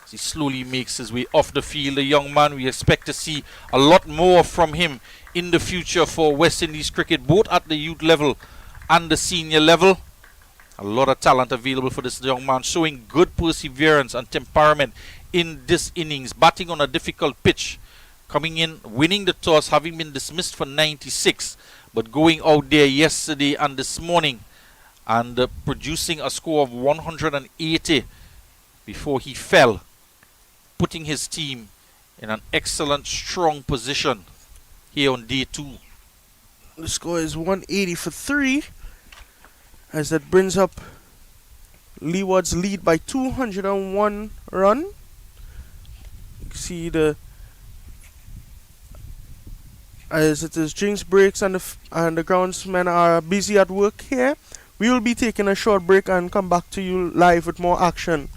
As he slowly makes his way off the field, the young man, we expect to see a lot more from him in the future for West Indies cricket, both at the youth level and the senior level. A lot of talent available for this young man, showing good perseverance and temperament in this innings, batting on a difficult pitch. Coming in, winning the toss, having been dismissed for 96, but going out there yesterday and this morning and producing a score of 180 before he fell, putting his team in an excellent, strong position here on day 2. The score is 180 for 3, as that brings up Leeward's lead by 201 run. You can see the as it is drinks breaks and the groundsmen are busy at work here. We will be taking a short break and come back to you live with more action.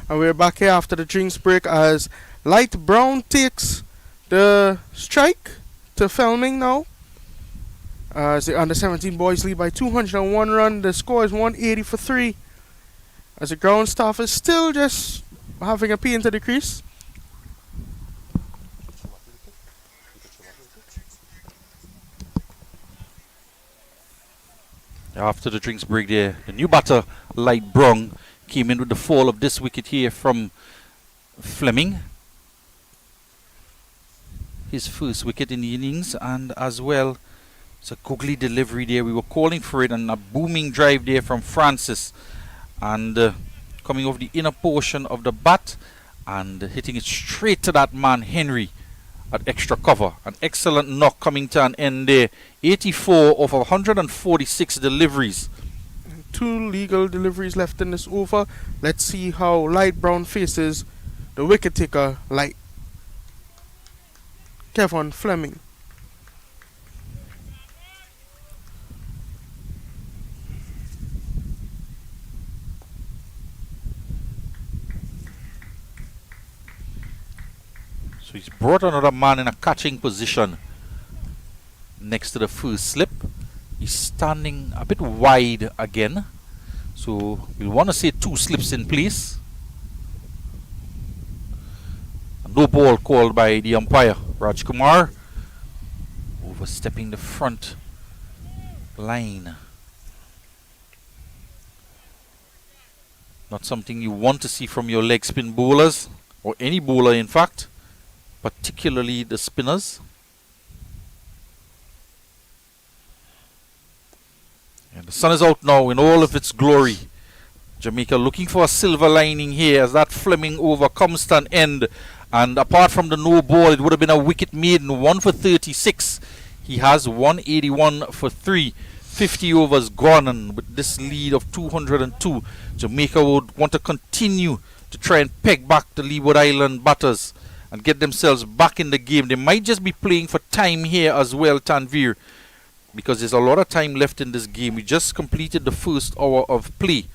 And we're back here after the drinks break as Light Brown takes the strike to filming now. As the under 17 boys lead by 201 run. The score is 180 for 3. As the ground staff is still just having a pee into the crease. After the drinks break there, the new batter, Light Brown, came in with the fall of this wicket here from Fleming. His first wicket in the innings, and as well, it's a googly delivery there. We were calling for it, and a booming drive there from Francis. And coming over the inner portion of the bat and hitting it straight to that man, Henry, at extra cover. An excellent knock coming to an end there. 84 of 146 deliveries. 2 legal deliveries left in this over. Let's see how Light Brown faces the wicket taker, Light Kevin Fleming. So he's brought another man in a catching position next to the first slip. He's standing a bit wide again, so we'll want to see 2 slips in place. And no ball called by the umpire, Rajkumar, overstepping the front line. Not something you want to see from your leg spin bowlers, or any bowler in fact, particularly the spinners. And the sun is out now in all of its glory. Jamaica looking for a silver lining here as that Fleming over comes to an end. And apart from the no ball, it would have been a wicket maiden, 1 for 36. He has 181 for 3. 50 overs gone, and with this lead of 202, Jamaica would want to continue to try and peg back the Leeward Island batters and get themselves back in the game. They might just be playing for time here as well, Tanvir, because there's a lot of time left in this game. We just completed the first hour of play,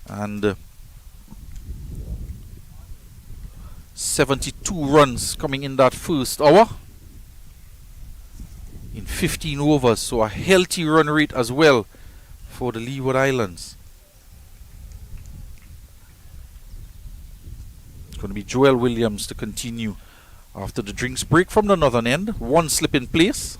and 72 runs coming in that first hour in 15 overs, so a healthy run rate as well for the Leeward Islands. It's going to be Joel Williams to continue after the drinks break from the northern end. 1 slip in place.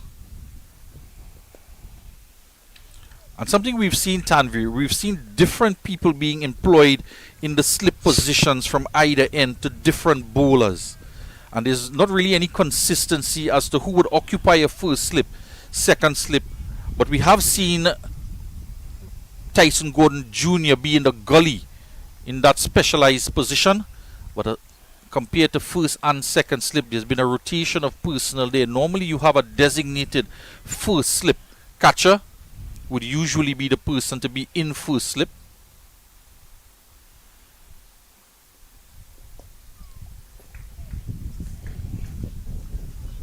And something we've seen, Tanvir, we've seen different people being employed in the slip positions from either end to different bowlers. And there's not really any consistency as to who would occupy a first slip, second slip. But we have seen Tyson Gordon Jr. be in the gully in that specialized position. But compared to first and second slip, there's been a rotation of personnel there. Normally you have a designated first slip catcher, would usually be the person to be in first slip.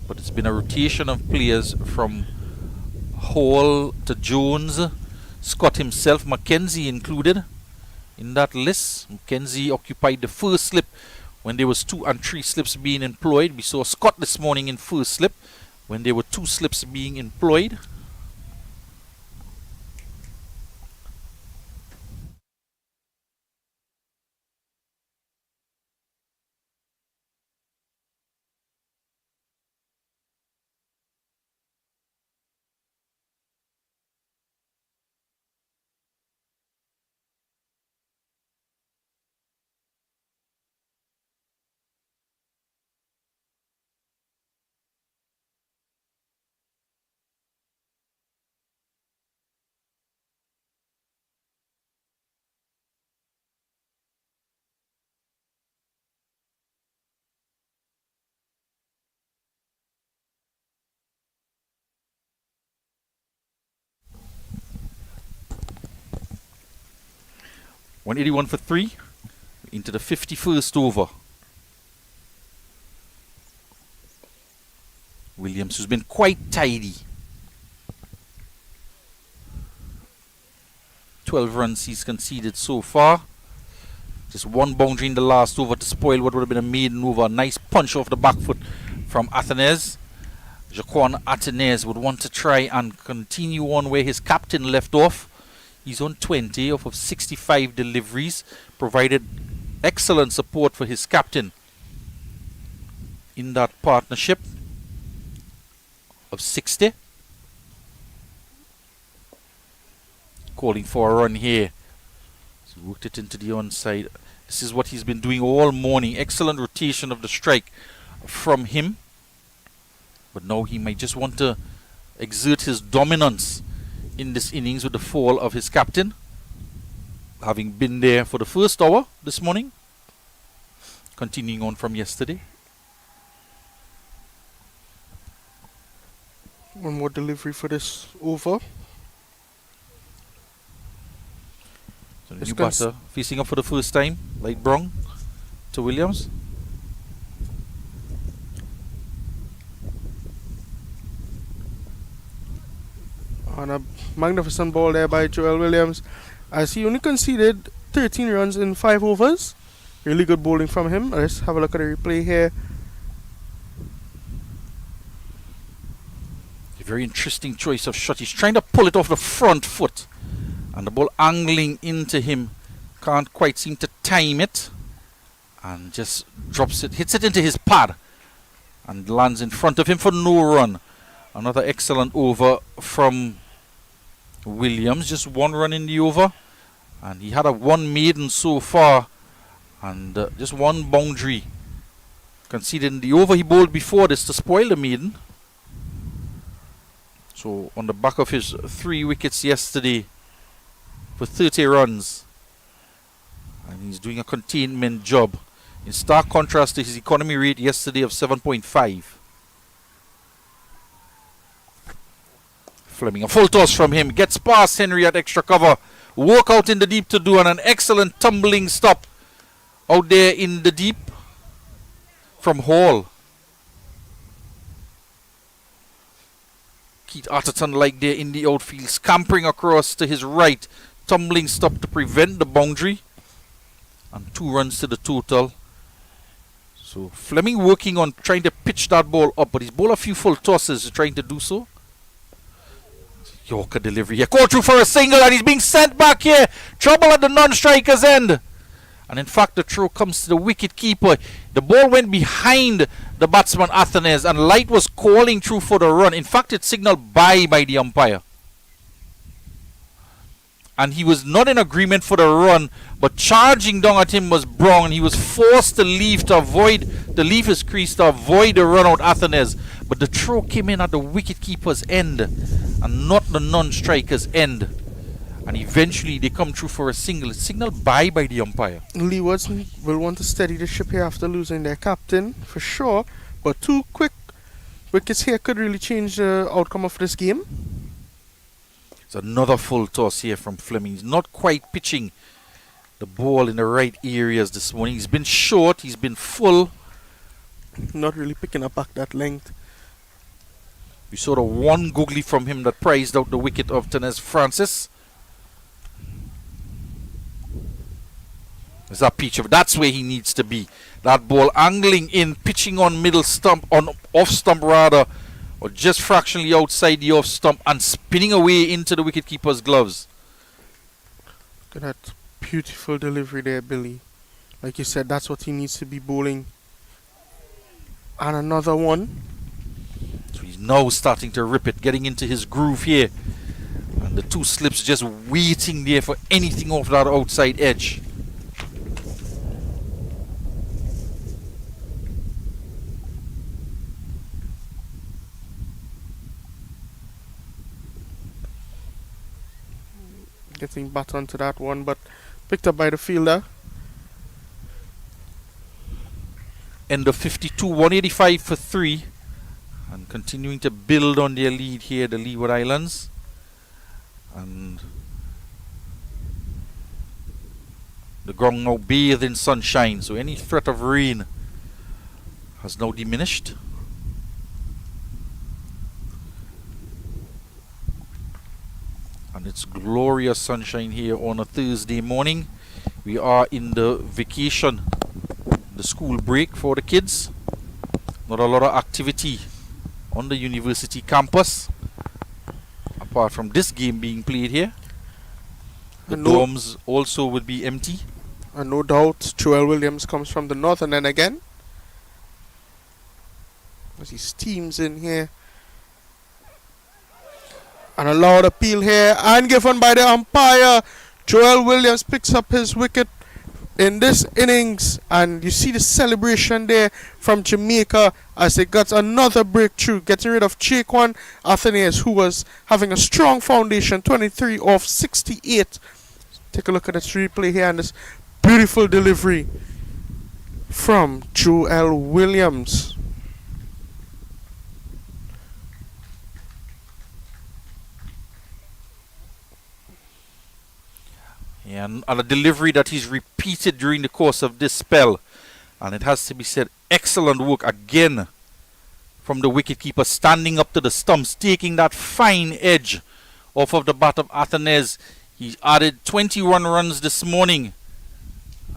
But it's been a rotation of players from Hall to Jones, Scott himself, Mackenzie included in that list. Mackenzie occupied the first slip when there was 2 and 3 slips being employed. We saw Scott this morning in first slip when there were 2 slips being employed. .181 for 3 into the 51st over. Williams, who's been quite tidy. 12 runs he's conceded so far. Just 1 boundary in the last over to spoil what would have been a maiden over. Nice punch off the back foot from Athanez. Jaquan Athanez would want to try and continue on where his captain left off. He's on 20 off of 65 deliveries, provided excellent support for his captain in that partnership of 60. Calling for a run here. So worked it into the onside. This is what he's been doing all morning. Excellent rotation of the strike from him. But now he might just want to exert his dominance in this innings with the fall of his captain, having been there for the first hour this morning, continuing on from yesterday. One more delivery for this over. So the new batter facing up for the first time, light brown to Williams. And a magnificent ball there by Joel Williams, as he only conceded 13 runs in 5 overs. Really good bowling from him. Let's have a look at the replay here. A very interesting choice of shot. He's trying to pull it off the front foot, and the ball angling into him. Can't quite seem to time it, and just drops it, hits it into his pad, and lands in front of him for no run. Another excellent over from Williams. Just 1 run in the over, and he had a 1 maiden so far, and just 1 boundary conceded in the over he bowled before this to spoil the maiden. So on the back of his 3 wickets yesterday for 30 runs, and he's doing a containment job in stark contrast to his economy rate yesterday of 7.5. Fleming, a full toss from him, gets past Henry at extra cover, walk out in the deep to do, and an excellent tumbling stop out there in the deep from Hall. Keith Atherton like there in the outfield, scampering across to his right, tumbling stop to prevent the boundary, and 2 runs to the total. So Fleming working on trying to pitch that ball up, but he's bowled a few full tosses trying to do so. Yorker delivery here. Call through for a single, and he's being sent back here. Trouble at the non-striker's end. And in fact, the throw comes to the wicket keeper. The ball went behind the batsman Athanez, and Light was calling through for the run. In fact, it signaled by the umpire. And he was not in agreement for the run, but charging down at him was Brown. He was forced to leave his crease to avoid the run out Athanez. But the throw came in at the wicket keeper's end and not the non-striker's end. and eventually they come through for a signal bye by the umpire. Leewards will want to steady the ship here after losing their captain, for sure. But 2 quick wickets here could really change the outcome of this game. It's another full toss here from Fleming. He's not quite pitching the ball in the right areas this morning. He's been short, he's been full. Not really picking up back that length. We saw the one googly from him that prized out the wicket of Tenez Francis. There's that pitch of that's where he needs to be. That ball angling in, pitching on middle stump, on off stump rather, or just fractionally outside the off stump and spinning away into the wicketkeeper's gloves. Look at that beautiful delivery there, Billy. Like you said, that's what he needs to be bowling. And another one. So he's now starting to rip it, getting into his groove here. And the 2 slips just waiting there for anything off that outside edge. Getting back onto that one, but picked up by the fielder. End of 52, 185 for 3. And continuing to build on their lead here, the Leeward Islands. And the ground now bathed in sunshine, so any threat of rain has now diminished. And it's glorious sunshine here on a Thursday morning. We are in the vacation, the school break for the kids. Not a lot of activity on the university campus, apart from this game being played here. The dorms also would be empty. And no doubt Joel Williams comes from the northern end again, as he steams in here. And a loud appeal here, and given by the umpire. Joel Williams picks up his wicket in this innings, and you see the celebration there from Jamaica as they got another breakthrough, getting rid of Jaquan Athanasis, who was having a strong foundation, 23 off 68. Take a look at this replay here and this beautiful delivery from Joel Williams. Yeah, and a delivery that he's repeated during the course of this spell. And it has to be said, excellent work again from the wicketkeeper, standing up to the stumps, taking that fine edge off of the bat of Athanasis. He added 21 runs this morning.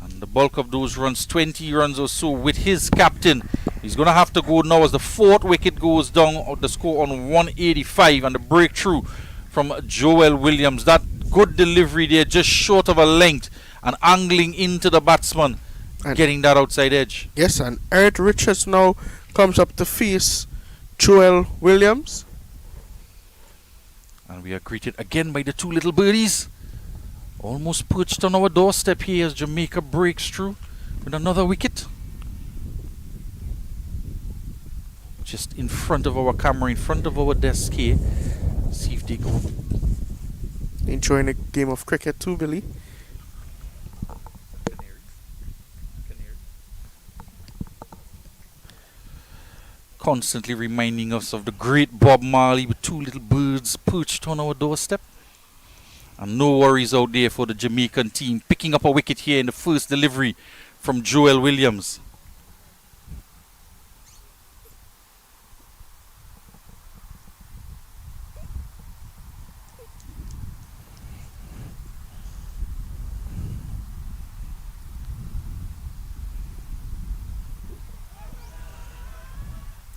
And the bulk of those runs, 20 runs or so with his captain. He's going to have to go now as the 4th wicket goes down, the score on 185, and the breakthrough from Joel Williams. That good delivery there, just short of a length, and angling into the batsman, and getting that outside edge. Yes, and Eric Richards now comes up to face Joel Williams. And we are greeted again by the 2 little birdies. Almost perched on our doorstep here as Jamaica breaks through with another wicket. Just in front of our camera, in front of our desk here. See if they go. Enjoying a game of cricket too, Billy. Constantly reminding us of the great Bob Marley with 2 little birds perched on our doorstep. And no worries out there for the Jamaican team, picking up a wicket here in the first delivery from Joel Williams.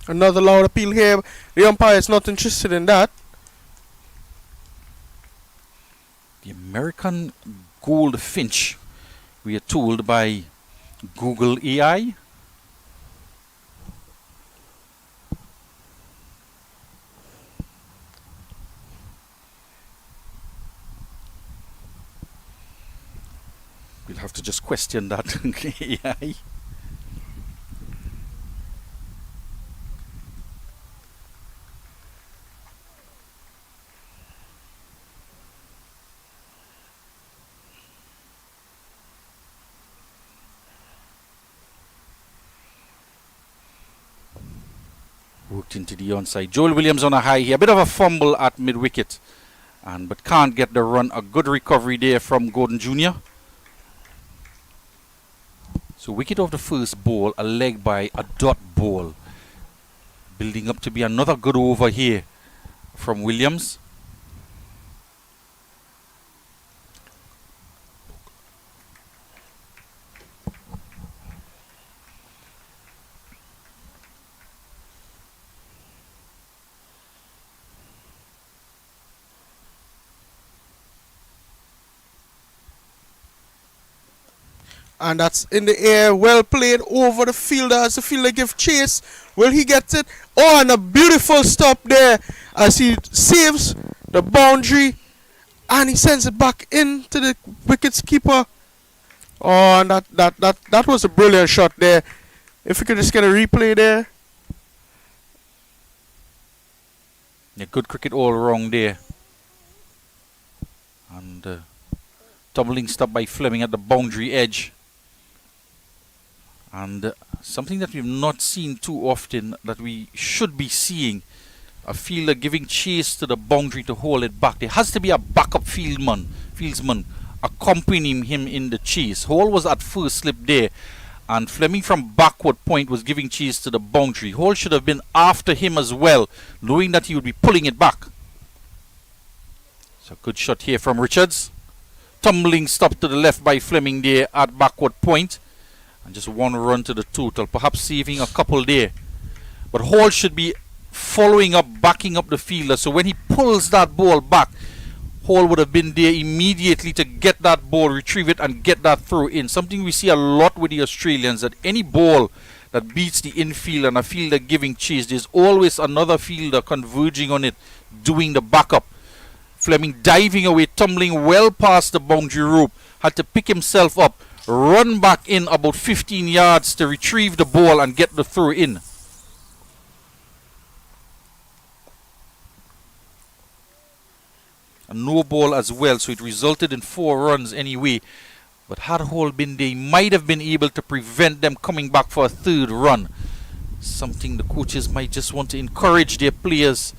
Another loud appeal here. The umpire is not interested in that. The American goldfinch, we are told by Google AI. We'll have to just question that AI. Worked into the onside. Joel Williams on a high here. A bit of a fumble at mid-wicket. But can't get the run. A good recovery there from Gordon Jr. So wicket off the first ball. A leg by a dot ball. Building up to be another good over here from Williams. And that's in the air, well played over the fielder as the fielder gives chase. Will he get it? Oh, and a beautiful stop there as he saves the boundary and he sends it back into the wicket's keeper. Oh, and that was a brilliant shot there. If we could just get a replay there. Yeah, good cricket all wrong there. And tumbling stop by Fleming at the boundary edge. And something that we've not seen too often that we should be seeing, a fielder giving chase to the boundary to hold it back. There has to be a backup fieldsman accompanying him in the chase. Hall was at first slip there, and Fleming from backward point was giving chase to the boundary. Hall should have been after him as well, knowing that he would be pulling it back. So good shot here from Richards. Tumbling stop to the left by Fleming there at backward point. And just one run to the total, perhaps saving a couple there. But Hall should be following up, backing up the fielder. So when he pulls that ball back, Hall would have been there immediately to get that ball, retrieve it, and get that throw in. Something we see a lot with the Australians, that any ball that beats the infield and a fielder giving chase, there's always another fielder converging on it, doing the backup. Fleming diving away, tumbling well past the boundary rope, had to pick himself up, run back in about 15 yards to retrieve the ball and get the throw in. A no ball as well, so it resulted in 4 runs anyway. But had Hall been there, he might have been able to prevent them coming back for a 3rd run. Something the coaches might just want to encourage their players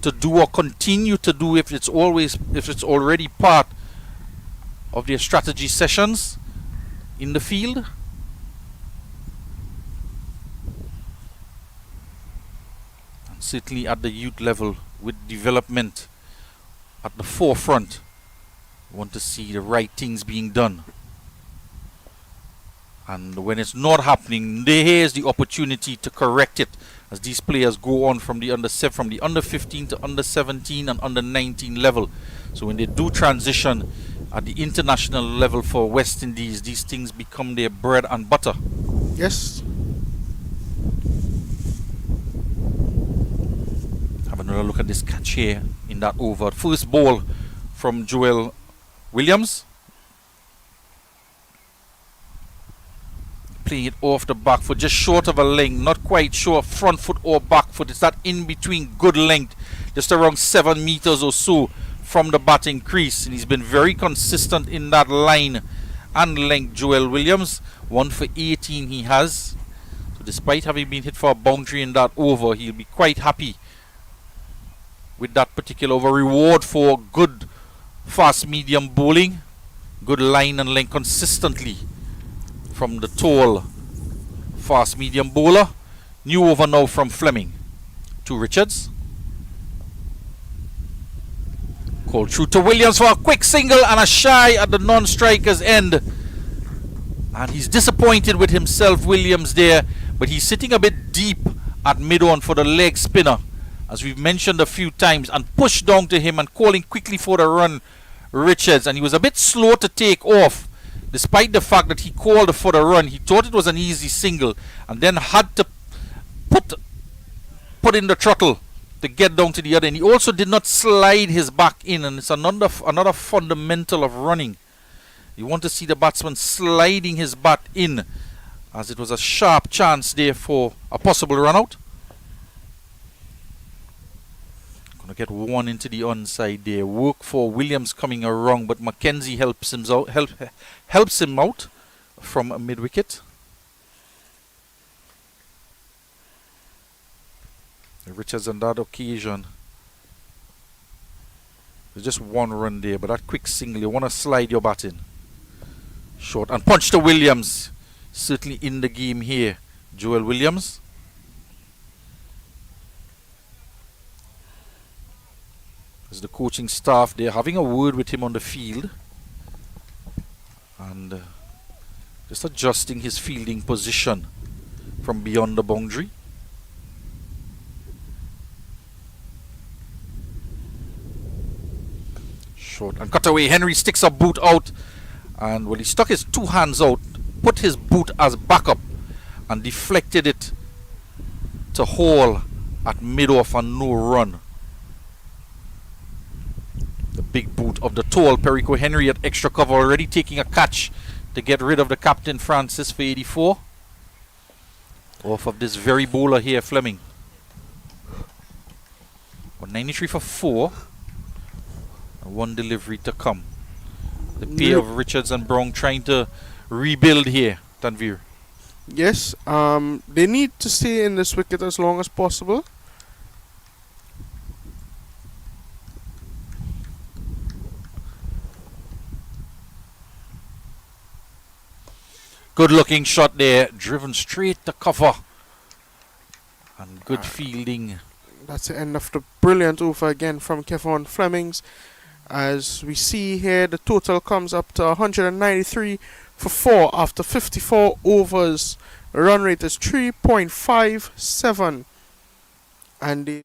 to do or continue to do if it's already part of their strategy sessions in the field. And certainly at the youth level, with development at the forefront, we want to see the right things being done. And when it's not happening, here's the opportunity to correct it as these players go on from the under 15 to under 17 and under 19 level. So when they do transition at the international level for West Indies, these things become their bread and butter. Yes. Have another look at this catch here in that over. First ball from Joel Williams. Playing it off the back foot, just short of a length, not quite sure front foot or back foot. It's that in between good length, just around 7 meters or so from the batting crease, and he's been very consistent in that line and length. Joel Williams, 1 for 18 he has. So despite having been hit for a boundary in that over, he'll be quite happy with that particular over. Reward for good fast medium bowling, good line and length consistently from the tall fast medium bowler. New over now from Fleming to Richards. Called through to Williams for a quick single and a shy at the non-striker's end. And he's disappointed with himself, Williams, there. But he's sitting a bit deep at mid-on for the leg spinner, as we've mentioned a few times, and pushed down to him and calling quickly for the run, Richards. And he was a bit slow to take off. Despite the fact that he called for the run, he thought it was an easy single and then had to put in the throttle to get down to the other end. He also did not slide his back in, and it's another fundamental of running. You want to see the batsman sliding his bat in, as it was a sharp chance there for a possible run out. Gonna get one into the onside there. Work for Williams coming around, but Mackenzie helps him out from a mid wicket. Richards on that occasion. There's just one run there, but that quick single, you want to slide your bat in. Short and punch to Williams. Certainly in the game here. Joel Williams. As the coaching staff, they're having a word with him on the field. And just adjusting his fielding position from beyond the boundary. Short and cut away. Henry sticks a boot out, and well, he stuck his two hands out, put his boot as backup, and deflected it to Hall at mid-off and no run. The big boot of the tall Perico Henry at extra cover, already taking a catch to get rid of the captain Francis for 84. Off of this very bowler here, Fleming. 193 for 4. And one delivery to come. The pair of Richards and Brown trying to rebuild here, Tanvir. Yes, they need to stay in this wicket as long as possible. Good looking shot there, driven straight to cover. And good fielding. That's the end of the brilliant over again from Kevon Flemings. As we see here, the total comes up to 193 for 4 after 54 overs. The run rate is 3.57. And the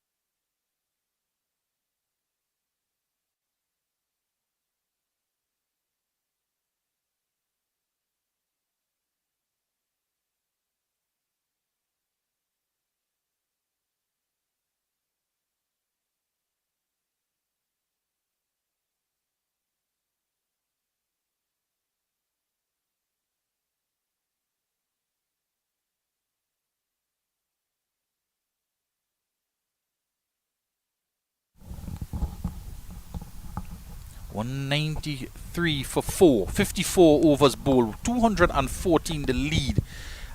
$193 for 4, 54 overs bowled, 214 the lead,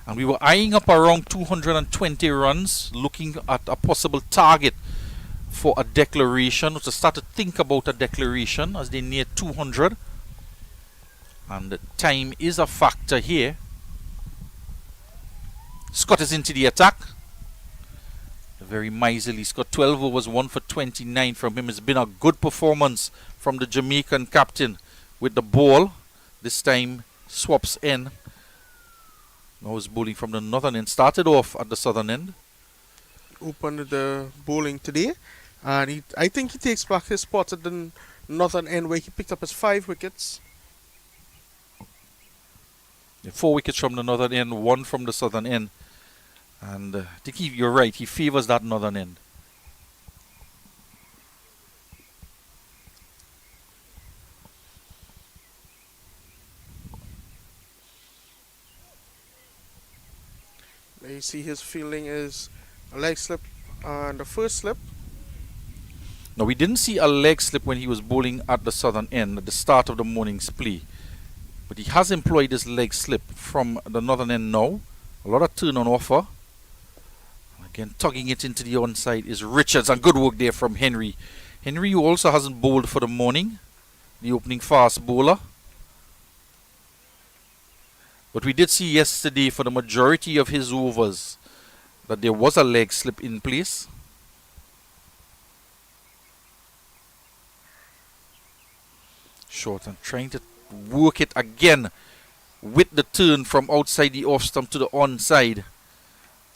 and we were eyeing up around 220 runs, looking at a possible target for a declaration, to start to think about a declaration as they near 200, and the time is a factor here. Scott is into the attack. Very miserly Scott. 12 overs, 1 for 29 from him. It's been a good performance from the Jamaican captain with the ball. This time swaps in. Now he's bowling from the northern end. Started off at the southern end. opened the bowling today, and I think he takes back his spot at the northern end where he picked up his 5 wickets. 4 wickets from the northern end, 1 from the southern end. And I think you're right, he favours that northern end. There you see his fielding is a leg slip and the first slip. Now we didn't see a leg slip when he was bowling at the southern end at the start of the morning's play. But he has employed his leg slip from the northern end now. A lot of turn on offer. Again, tugging it into the onside is Richards, and good work there from Henry. Henry, who also hasn't bowled for the morning, the opening fast bowler. But we did see yesterday for the majority of his overs that there was a leg slip in place. Short and trying to work it again with the turn from outside the off stump to the onside.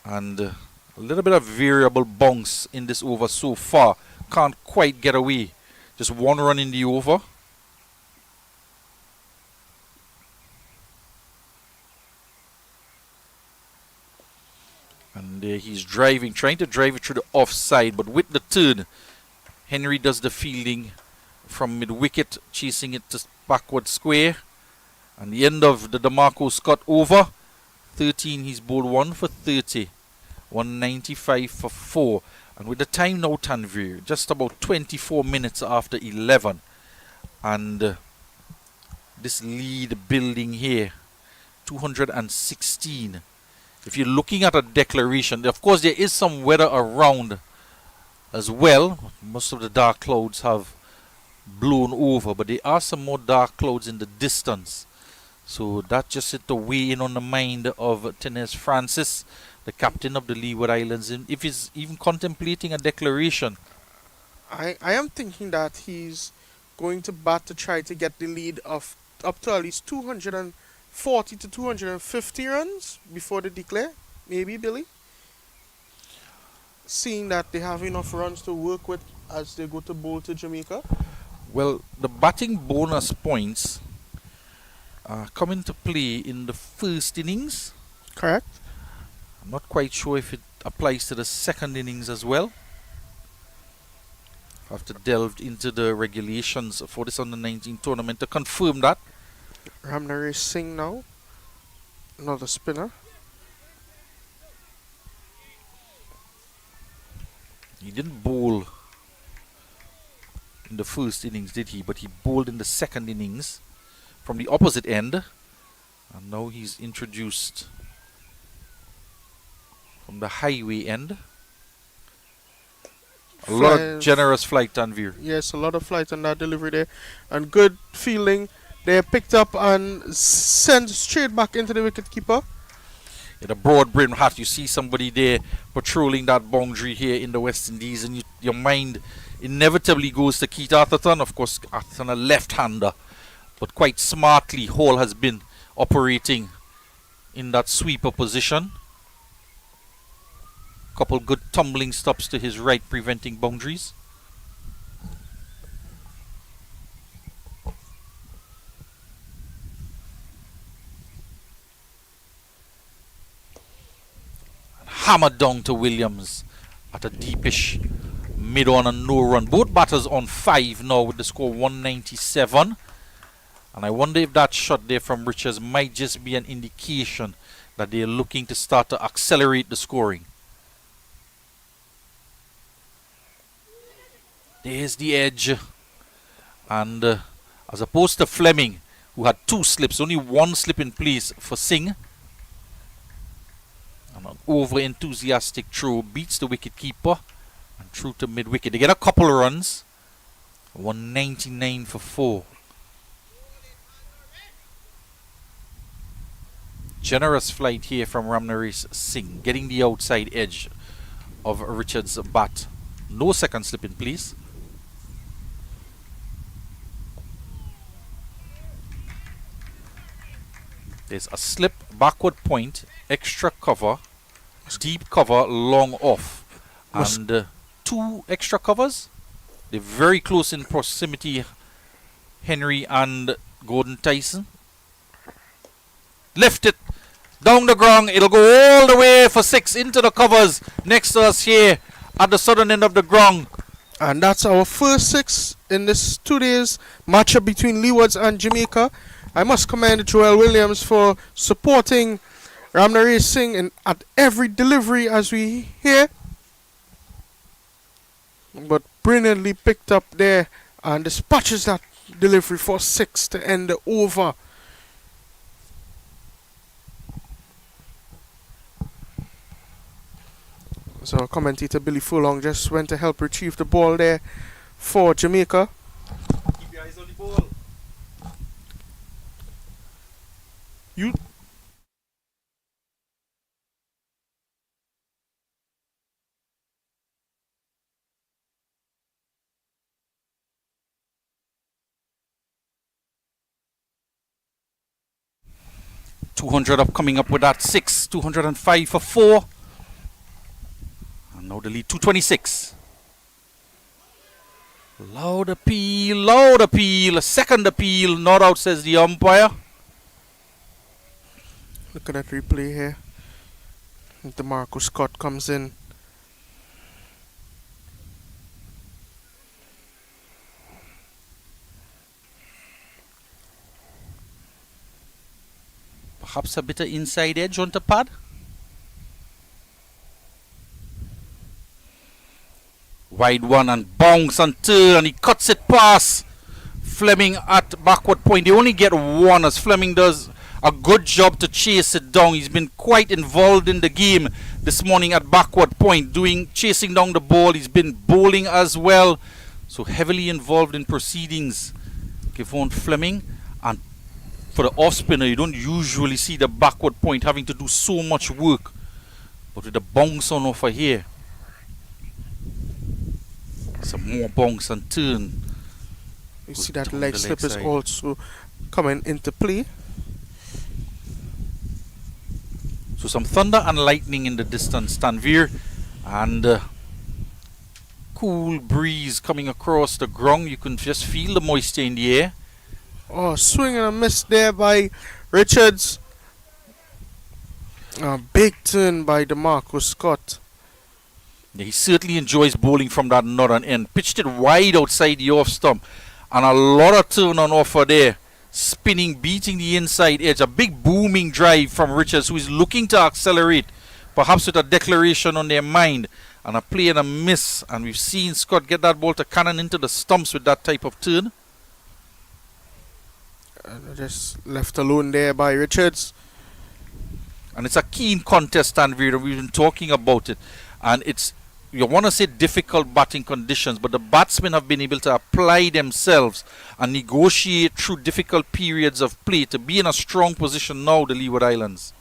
And a little bit of variable bounce in this over so far. Can't quite get away. Just one run in the over. And he's driving, trying to drive it through the offside. But with the turn, Henry does the fielding from mid-wicket, chasing it to backward square. And the end of the DeMarco Scott over. 13, he's bowled 1 for 30. 195 for 4. And with the time now, Tanvir, just about 24 minutes after 11. And this lead building here, 216. If you're looking at a declaration, of course there is some weather around as well. Most of the dark clouds have blown over, but there are some more dark clouds in the distance. So that just hit the weigh in on the mind of Tenez Francis, the captain of the Leeward Islands, if he's even contemplating a declaration. I am thinking that he's going to bat to try to get the lead of up to at least 240 to 250 runs before they declare. Maybe, Billy? Seeing that they have enough runs to work with as they go to bowl to Jamaica. Well, the batting bonus points come into play in the first innings. Correct. I'm not quite sure if it applies to the second innings as well. I have to delve into the regulations for this under-19 tournament to confirm that. Ramnaresh Singh now. Another spinner. He didn't bowl in the first innings, did he? But he bowled in the second innings from the opposite end. And now he's introduced from the highway end. A lot of generous flight, Tanvir. Yes, a lot of flight on that delivery there. And good fielding. They picked up and sent straight back into the wicketkeeper. In a broad brim hat, you see somebody there patrolling that boundary here in the West Indies, and your mind inevitably goes to Keith Atherton. Of course, Atherton a left-hander, but quite smartly Hall has been operating in that sweeper position. Couple good tumbling stops to his right, preventing boundaries. Hammered down to Williams at a deepish mid-on and no run. Both batters on 5 now with the score 197. And I wonder if that shot there from Richards might just be an indication that they're looking to start to accelerate the scoring. There's the edge. And as opposed to Fleming, who had 2 slips, only 1 slip in place for Singh. And an over-enthusiastic throw beats the wicket-keeper and through to mid-wicket. They get a couple of runs. 199 for 4. Generous flight here from Ramnaresh Singh, getting the outside edge of Richards' bat. No second slip in place. There's a slip, backward point, extra cover, deep cover, long off. And 2 extra covers. They're very close in proximity, Henry and Gordon Tyson. Lift it down the ground. It'll go all the way for 6 into the covers next to us here at the southern end of the ground. And that's our first 6 in this 2 days matchup between Leewards and Jamaica. I must commend Joel Williams for supporting Ramnaresh Singh at every delivery as we hear. But brilliantly picked up there and dispatches that delivery for 6 to end the over. So commentator Billy Furlong just went to help retrieve the ball there for Jamaica. Keep your eyes on the ball. You .200 up, coming up with that 6. 205 for 4. And now the lead 226. Loud appeal, loud appeal. A second appeal, not out, says the umpire. Look at that replay here. DeMarco Scott comes in. Perhaps a bit of inside edge on the pad. Wide one and bounce and turn, and he cuts it past Fleming at backward point. They only get 1 as Fleming does a good job to chase it down. He's been quite involved in the game this morning at backward point, chasing down the ball. He's been bowling as well, so heavily involved in proceedings. Kevon Fleming. And for the off spinner, you don't usually see the backward point having to do so much work, but with the bounce on offer here, some more bounce and turn. You Goes see that down leg the slip leg is side. also coming into play. So some thunder and lightning in the distance, Tanvir, and cool breeze coming across the ground. You can just feel the moisture in the air. Oh, swing and a miss there by Richards. A big turn by DeMarco Scott. Yeah, he certainly enjoys bowling from that northern end. Pitched it wide outside the off stump, and a lot of turn on offer there. Spinning, beating the inside edge. A big booming drive from Richards, who is looking to accelerate, perhaps with a declaration on their mind, and a play and a miss. And we've seen Scott get that ball to cannon into the stumps with that type of turn. Just left alone there by Richards. And it's a keen contest, Tanvir. We've been talking about it. And it's, you want to say difficult batting conditions, but the batsmen have been able to apply themselves and negotiate through difficult periods of play to be in a strong position now, the Leeward Islands.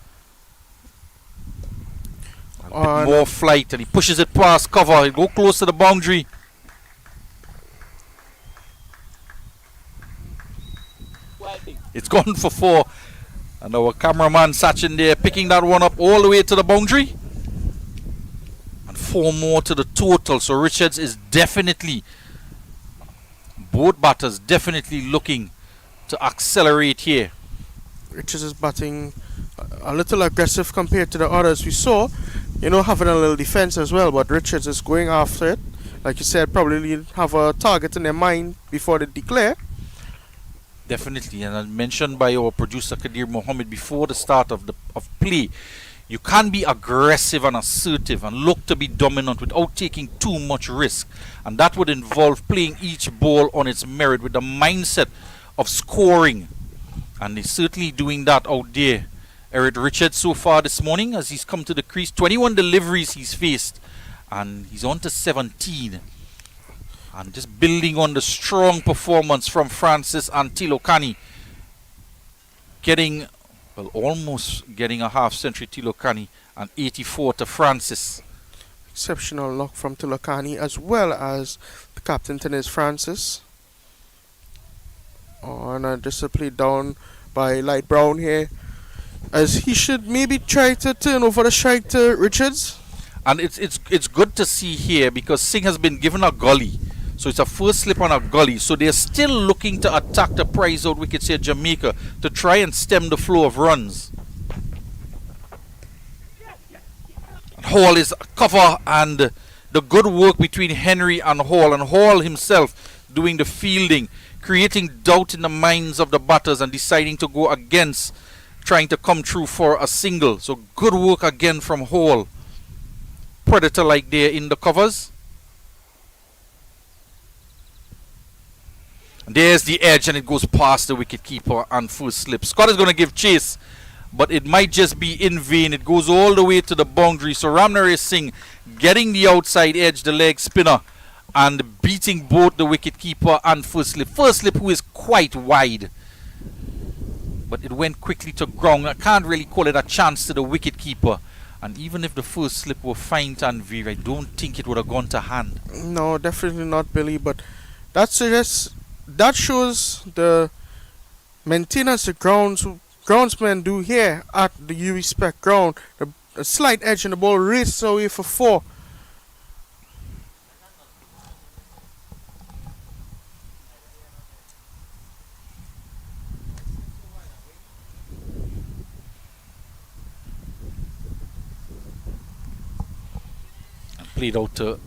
A bit more flight, and he pushes it past cover. He'll go close to the boundary. It's gone for 4. And our cameraman Sachin there picking that one up all the way to the boundary. And 4 more to the total. So Richards is definitely, both batters definitely looking to accelerate here. Richards is batting a little aggressive compared to the others we saw. You know, having a little defense as well, but Richards is going after it. Like you said, probably have a target in their mind before they declare. Definitely, and as mentioned by our producer Kadir Mohammed before the start of play, you can be aggressive and assertive and look to be dominant without taking too much risk, and that would involve playing each ball on its merit with the mindset of scoring, and he's certainly doing that out there. Eric Richards so far this morning, as he's come to the crease, 21 deliveries he's faced, and he's on to 17. And just building on the strong performance from Francis and Tilokani. Almost getting a half century, Tilokani, and 84 to Francis. Exceptional luck from Tilokani as well as the captain is Francis. Oh, and a discipline down by Light Brown here, as he should maybe try to turn over the strike to Richards. And it's good to see here because Singh has been given a gully. So it's a first slip on a gully. So they're still looking to attack the prize out wickets here, Jamaica, to try and stem the flow of runs. Hall is cover, and the good work between Henry and Hall himself doing the fielding, creating doubt in the minds of the batters and deciding to go against trying to come through for a single. So good work again from Hall. Predator like there in the covers. And there's the edge, and it goes past the wicketkeeper and first slip. Scott is going to give chase, but it might just be in vain. It goes all the way to the boundary. So Ramnaresh Singh getting the outside edge, the leg spinner, and beating both the wicketkeeper and first slip. First slip, who is quite wide, but it went quickly to ground. I can't really call it a chance to the wicketkeeper. And even if the first slip were fine, Tanvir, I don't think it would have gone to hand. No, definitely not, Billy. But that shows the maintenance the groundsmen do here at the UV Spec ground. The slight edge and the ball races away for 4. Played out to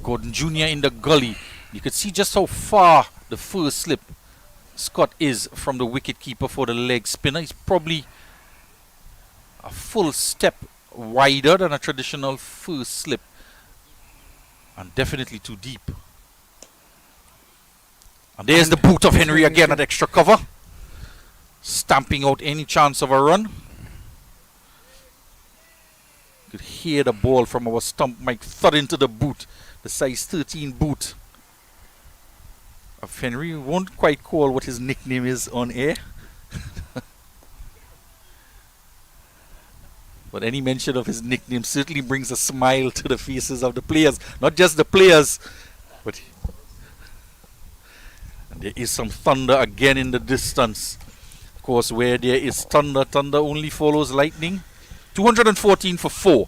Gordon Jr. in the gully. You could see just how far the first slip Scott is from the wicketkeeper for the leg spinner. He's probably a full step wider than a traditional first slip, and definitely too deep. And there's the boot of Henry again at extra cover. stamping out any chance of a run. You could hear the ball from our stump might thud into the boot, the size 13 boot of Henry. We won't quite call what his nickname is on air. But any mention of his nickname certainly brings a smile to the faces of the players. Not just the players, but there is some thunder again in the distance. Of course, where there is thunder, thunder only follows lightning. 214 for 4.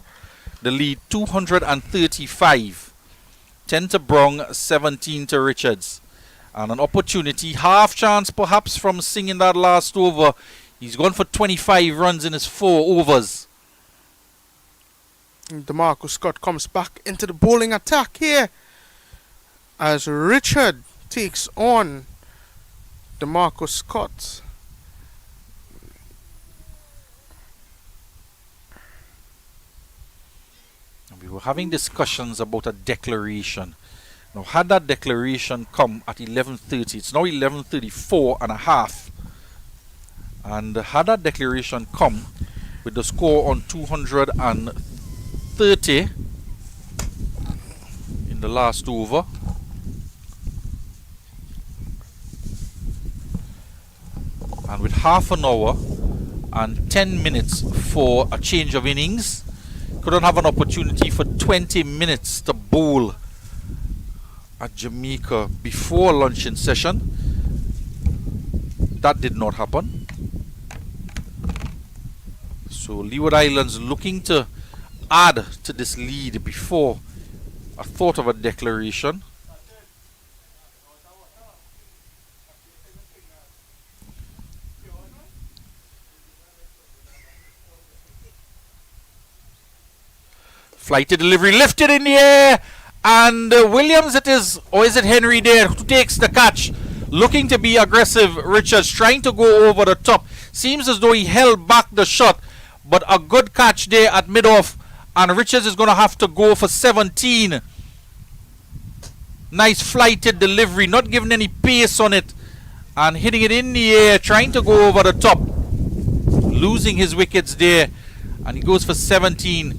The lead 235. 10 to Brong, 17 to Richards. And an opportunity, half chance perhaps from singing that last over. He's gone for 25 runs in his 4 overs. DeMarco Scott comes back into the bowling attack here as Richard takes on DeMarco Scott. We were having discussions about a declaration. Now, had that declaration come at 11:30, it's now 11:34 and a half. And had that declaration come with the score on 230 in the last over, and with half an hour and 10 minutes for a change of innings, couldn't have an opportunity for 20 minutes to bowl at Jamaica before luncheon session. That did not happen. So Leeward Islands looking to add to this lead before a thought of a declaration. Flighted delivery lifted in the air, and Williams it is, or is it Henry there who takes the catch? Looking to be aggressive, Richards trying to go over the top. Seems as though he held back the shot, but a good catch there at mid-off, and Richards is going to have to go for 17. Nice flighted delivery, not giving any pace on it, and hitting it in the air, trying to go over the top. Losing his wickets there, and he goes for 17.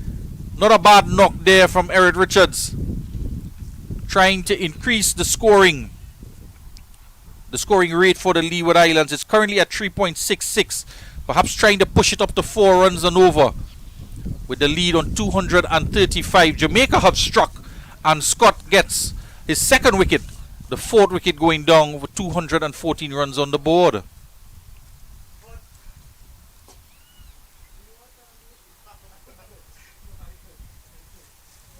Not a bad knock there from Eric Richards. Trying to increase the scoring. The scoring rate for the Leeward Islands is currently at 3.66. Perhaps trying to push it up to 4 runs and over. With the lead on 235. Jamaica have struck, and Scott gets his second wicket. The 4th wicket going down with 214 runs on the board.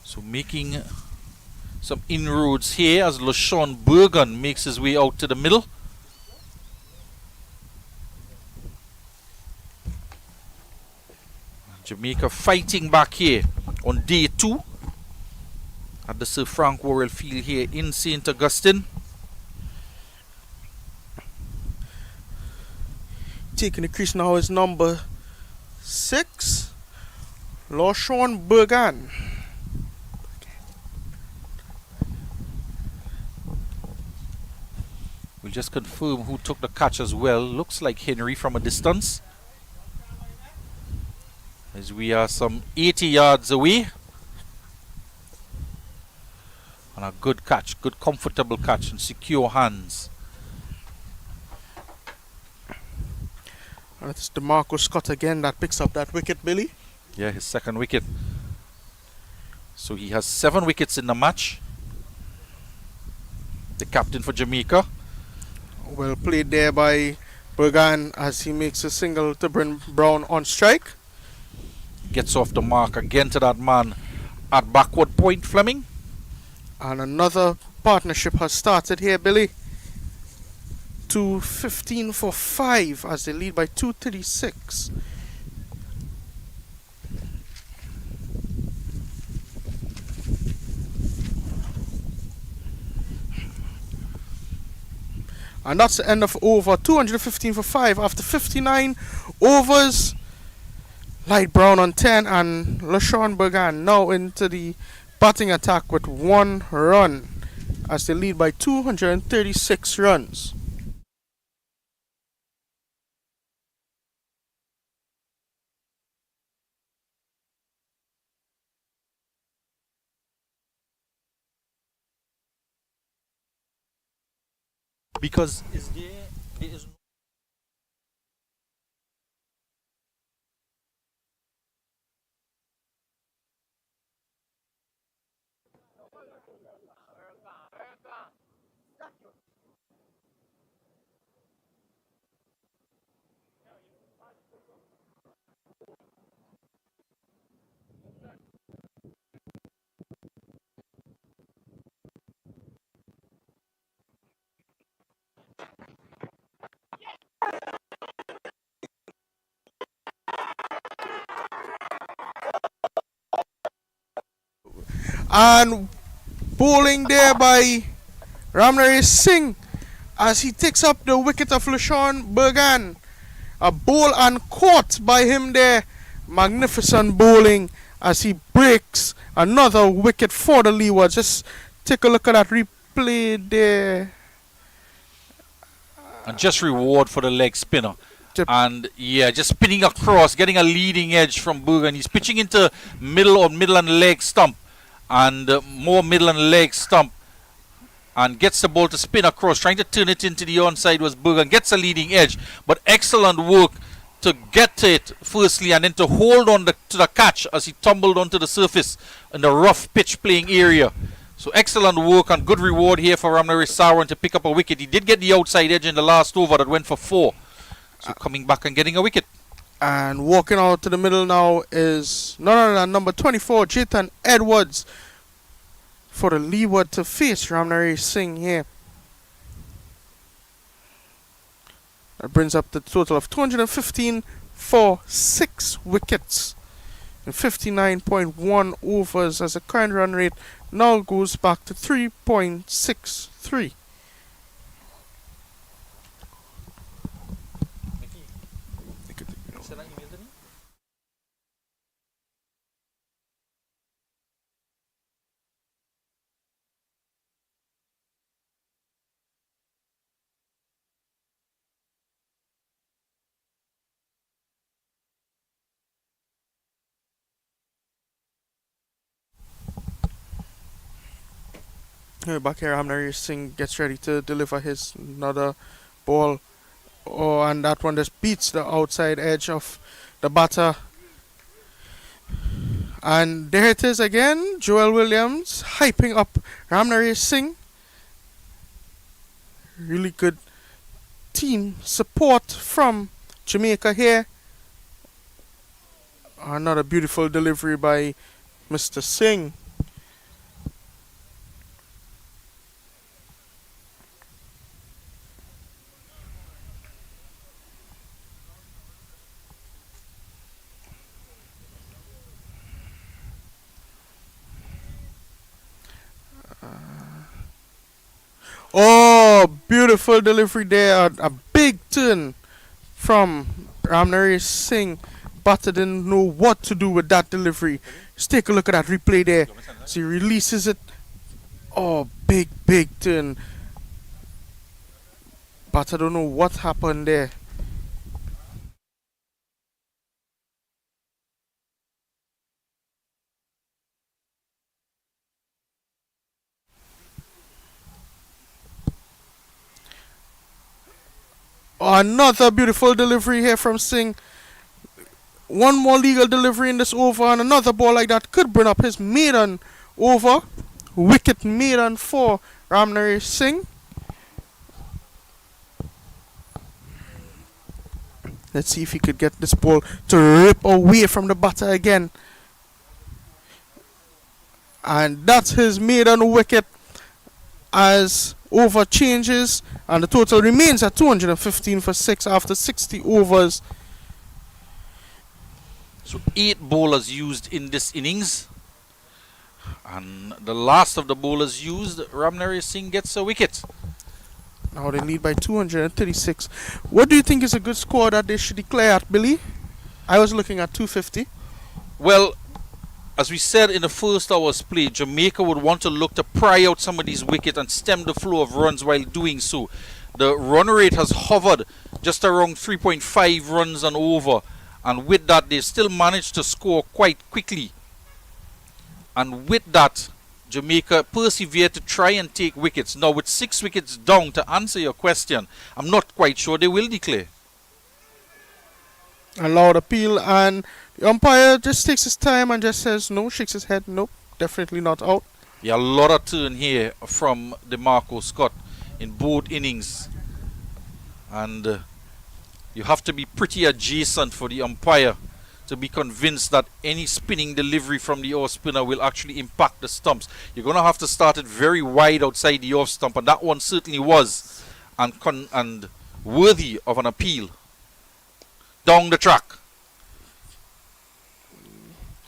So making some inroads here as LaShawn Bergen makes his way out to the middle. Jamaica fighting back here on day 2 at the Sir Frank Worrell Field here in St. Augustine. Taking the crease now is number 6, LaShawn Bergen. We'll just confirm who took the catch as well. Looks like Henry from a distance, as we are some 80 yards away. And a good catch, good comfortable catch and secure hands. And it's DeMarco Scott again that picks up that wicket, Billy. Yeah, his second wicket. So he has 7 wickets in the match. The captain for Jamaica. Well played there by Bergan as he makes a single to Bryn Brown on strike. Gets off the mark again to that man at backward point, Fleming. And another partnership has started here, Billy. 2:15 for 5 as they lead by 2:36. And that's the end of over. 215 for 5 after 59 overs. Light Brown on 10 and LaShawn Bergan now into the batting attack with 1 run as they lead by 236 runs. Because there is And bowling there by Ramnari Singh as he takes up the wicket of LaShawn Bergan. A bowl and caught by him there. Magnificent bowling as he breaks another wicket for the Leewards. Just take a look at that replay there. and just reward for the leg spinner. Yep. And yeah, just spinning across, getting a leading edge from Bergan. He's pitching into middle and leg stump, and more middle and leg stump, and gets the ball to spin across, trying to turn it into the onside was Bergan. Gets a leading edge, but excellent work to get to it firstly, and then to hold on to the catch as he tumbled onto the surface in the rough pitch playing area. So excellent work and good reward here for Ramnari Sawan to pick up a wicket. He did get the outside edge in the last over that went for 4. So coming back and getting a wicket. And walking out to the middle now is none other than number 24, Jaitan Edwards, for the Leeward to face Ramnari Singh here. That brings up the total of 215 for 6 wickets in 59.1 overs, as the current run rate now goes back to 3.63. Back here, Ramnari Singh gets ready to deliver his another ball. Oh, and that one just beats the outside edge of the batter. And there it is again, Joel Williams hyping up Ramnari Singh. Really good team support from Jamaica here. Another beautiful delivery by Mr. Singh. Oh, beautiful delivery there. A big turn from Ramnari Singh. Batter didn't know what to do with that delivery. Just take a look at that replay there. So he releases it. Oh, big turn. Batter don't know what happened there. Another beautiful delivery here from Singh. One more legal delivery in this over, and another ball like that could bring up his maiden over. Wicket maiden for Ramnari Singh. Let's see if he could get this ball to rip away from the batter again. And that's his maiden wicket as over changes, and the total remains at 215 for 6 after 60 overs. So 8 bowlers used in this innings, and the last of the bowlers used, Ramnari Singh gets a wicket. Now they lead by 236. What do you think is a good score that they should declare at, Billy? I was looking at 250. Well, as we said in the first hour's play, Jamaica would want to look to pry out some of these wickets and stem the flow of runs while doing so. The run rate has hovered just around 3.5 runs and over, and with that they still managed to score quite quickly. And with that, Jamaica persevere to try and take wickets. Now with 6 wickets down, to answer your question, I'm not quite sure they will declare. A loud appeal, and the umpire just takes his time and just says no, shakes his head, nope, definitely not out. Yeah, a lot of turn here from DeMarco Scott in both innings. And you have to be pretty adjacent for the umpire to be convinced that any spinning delivery from the off spinner will actually impact the stumps. You're going to have to start it very wide outside the off stump, and that one certainly was, and worthy of an appeal. Down the track.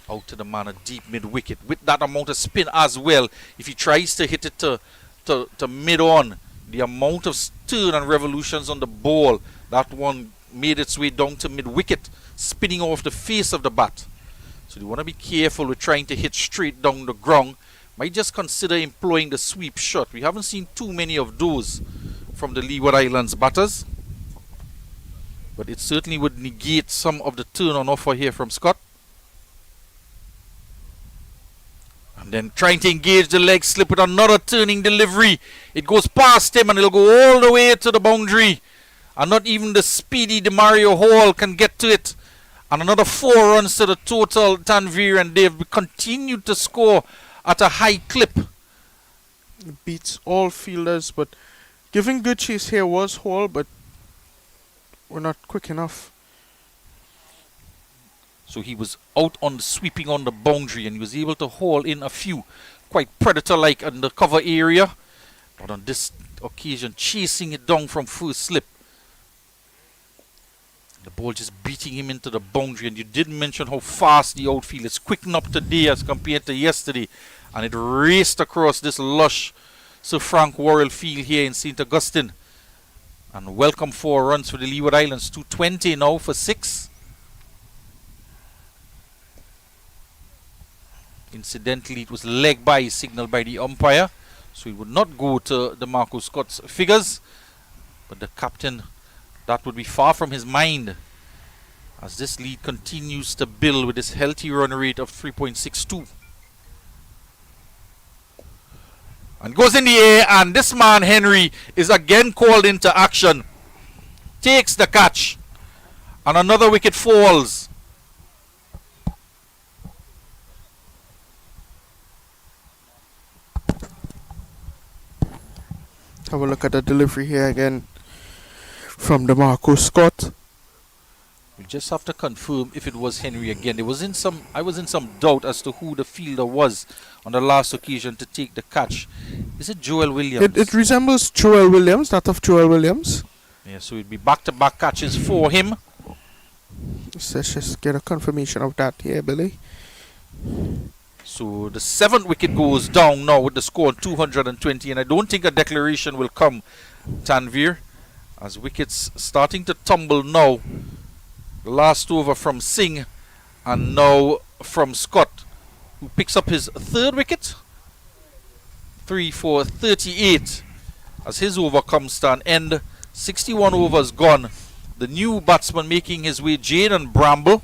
Out to the man, a deep mid wicket with that amount of spin as well. If he tries to hit it to mid on, the amount of turn and revolutions on the ball, that one made its way down to mid wicket, spinning off the face of the bat. So you want to be careful with trying to hit straight down the ground. Might just consider employing the sweep shot. We haven't seen too many of those from the Leeward Islands batters, but it certainly would negate some of the turn on offer here from Scott. And then trying to engage the leg slip with another turning delivery. It goes past him and it'll go all the way to the boundary. And not even the speedy Demario Hall can get to it. And another 4 runs to the total, Tanvir, and they've continued to score at a high clip. Beats all fielders, but giving good chase here was Hall, but we're not quick enough. So he was out on sweeping on the boundary, and he was able to haul in a few, quite predator-like in the cover area. But on this occasion, chasing it down from first slip. The ball just beating him into the boundary, and you did mention how fast the outfield is quickened up today as compared to yesterday. And it raced across this lush Sir Frank Worrell field here in St. Augustine. And welcome 4 runs for the Leeward Islands, 220 now for 6. Incidentally, it was leg by signal by the umpire, so it would not go to DeMarco Scott's figures. But the captain, that would be far from his mind, as this lead continues to build with this healthy run rate of 3.62. And goes in the air, and this man Henry is again called into action. Takes the catch, and another wicket falls. Have a look at the delivery here again from DeMarco Scott. We just have to confirm if it was Henry again. I was in some doubt as to who the fielder was on the last occasion to take the catch. Is it Joel Williams? It resembles Joel Williams, that of Joel Williams. Yeah, so it'd be back-to-back catches for him. So let's just get a confirmation of that here, Billy. So the 7th wicket goes down now with the score 220, and I don't think a declaration will come, Tanvir, as wickets starting to tumble now. The last over from Singh, and now from Scott, who picks up his 3rd wicket. 3 for 38 as his over comes to an end. 61 overs gone. The new batsman making his way, Jaden Bramble,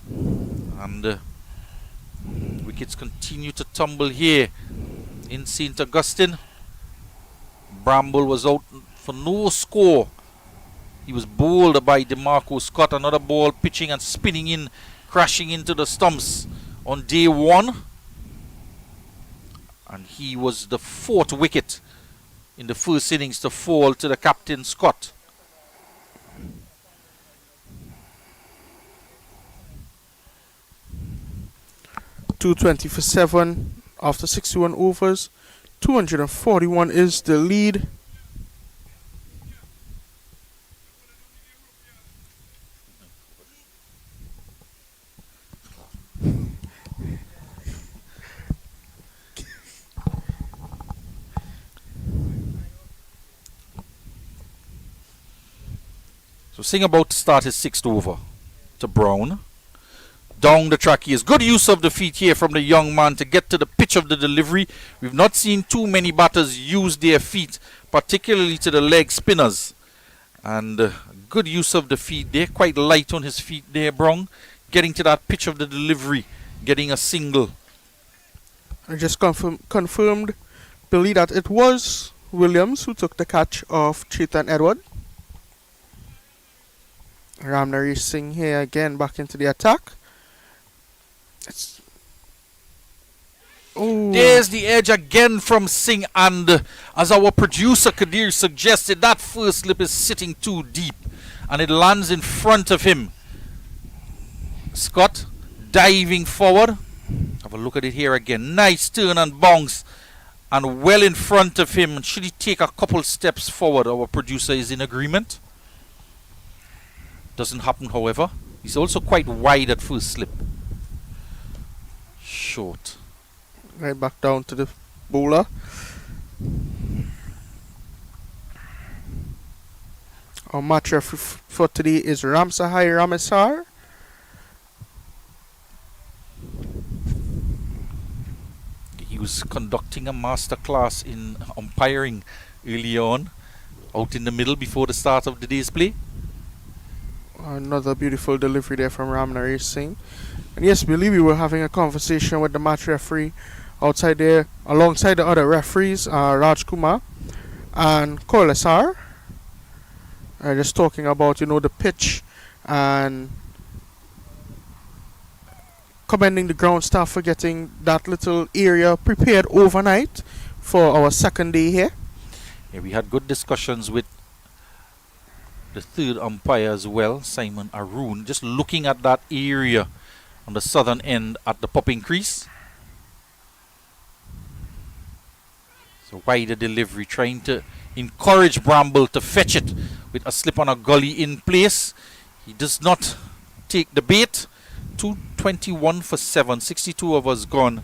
and wickets continue to tumble here in St. Augustine. Bramble was out for no score. He was bowled by DeMarco Scott. Another ball pitching and spinning in, crashing into the stumps on day 1. And he was the 4th wicket in the first innings to fall to the captain Scott. .220 for 7 after 61 overs. 241 is the lead. So Singh about to start his 6th over to Brown. Down the track he is. Good use of the feet here from the young man to get to the pitch of the delivery. We've not seen too many batters use their feet, particularly to the leg spinners. And good use of the feet. They're quite light on his feet there, Brown. Getting to that pitch of the delivery, getting a single. I just confirmed, Billy, that it was Williams who took the catch of Chetan Edward. Ramnari Singh here again back into the attack. There's the edge again from Singh, and as our producer Kadir suggested, that first slip is sitting too deep and it lands in front of him. Scott diving forward. Have a look at it here again. Nice turn and bounce, and well in front of him. Should he take a couple steps forward, our producer is in agreement. Doesn't happen, however. He's also quite wide at first slip. Short. Right back down to the bowler. Our match referee for today is Ramsahai Ramesar. He was conducting a master class in umpiring early on, out in the middle before the start of the day's play. Another beautiful delivery there from Ramnari Singh. And yes, Billy, we were having a conversation with the match referee outside there, alongside the other referees, Raj Kumar and Kolasar. Just talking about, the pitch and commending the ground staff for getting that little area prepared overnight for our second day here. Yeah, we had good discussions with the third umpire as well, Simon Arun, just looking at that area on the southern end at the popping crease. So wider delivery, trying to encourage Bramble to fetch it with a slip on a gully in place. He does not take the bait. 221 for 7, 62 overs gone,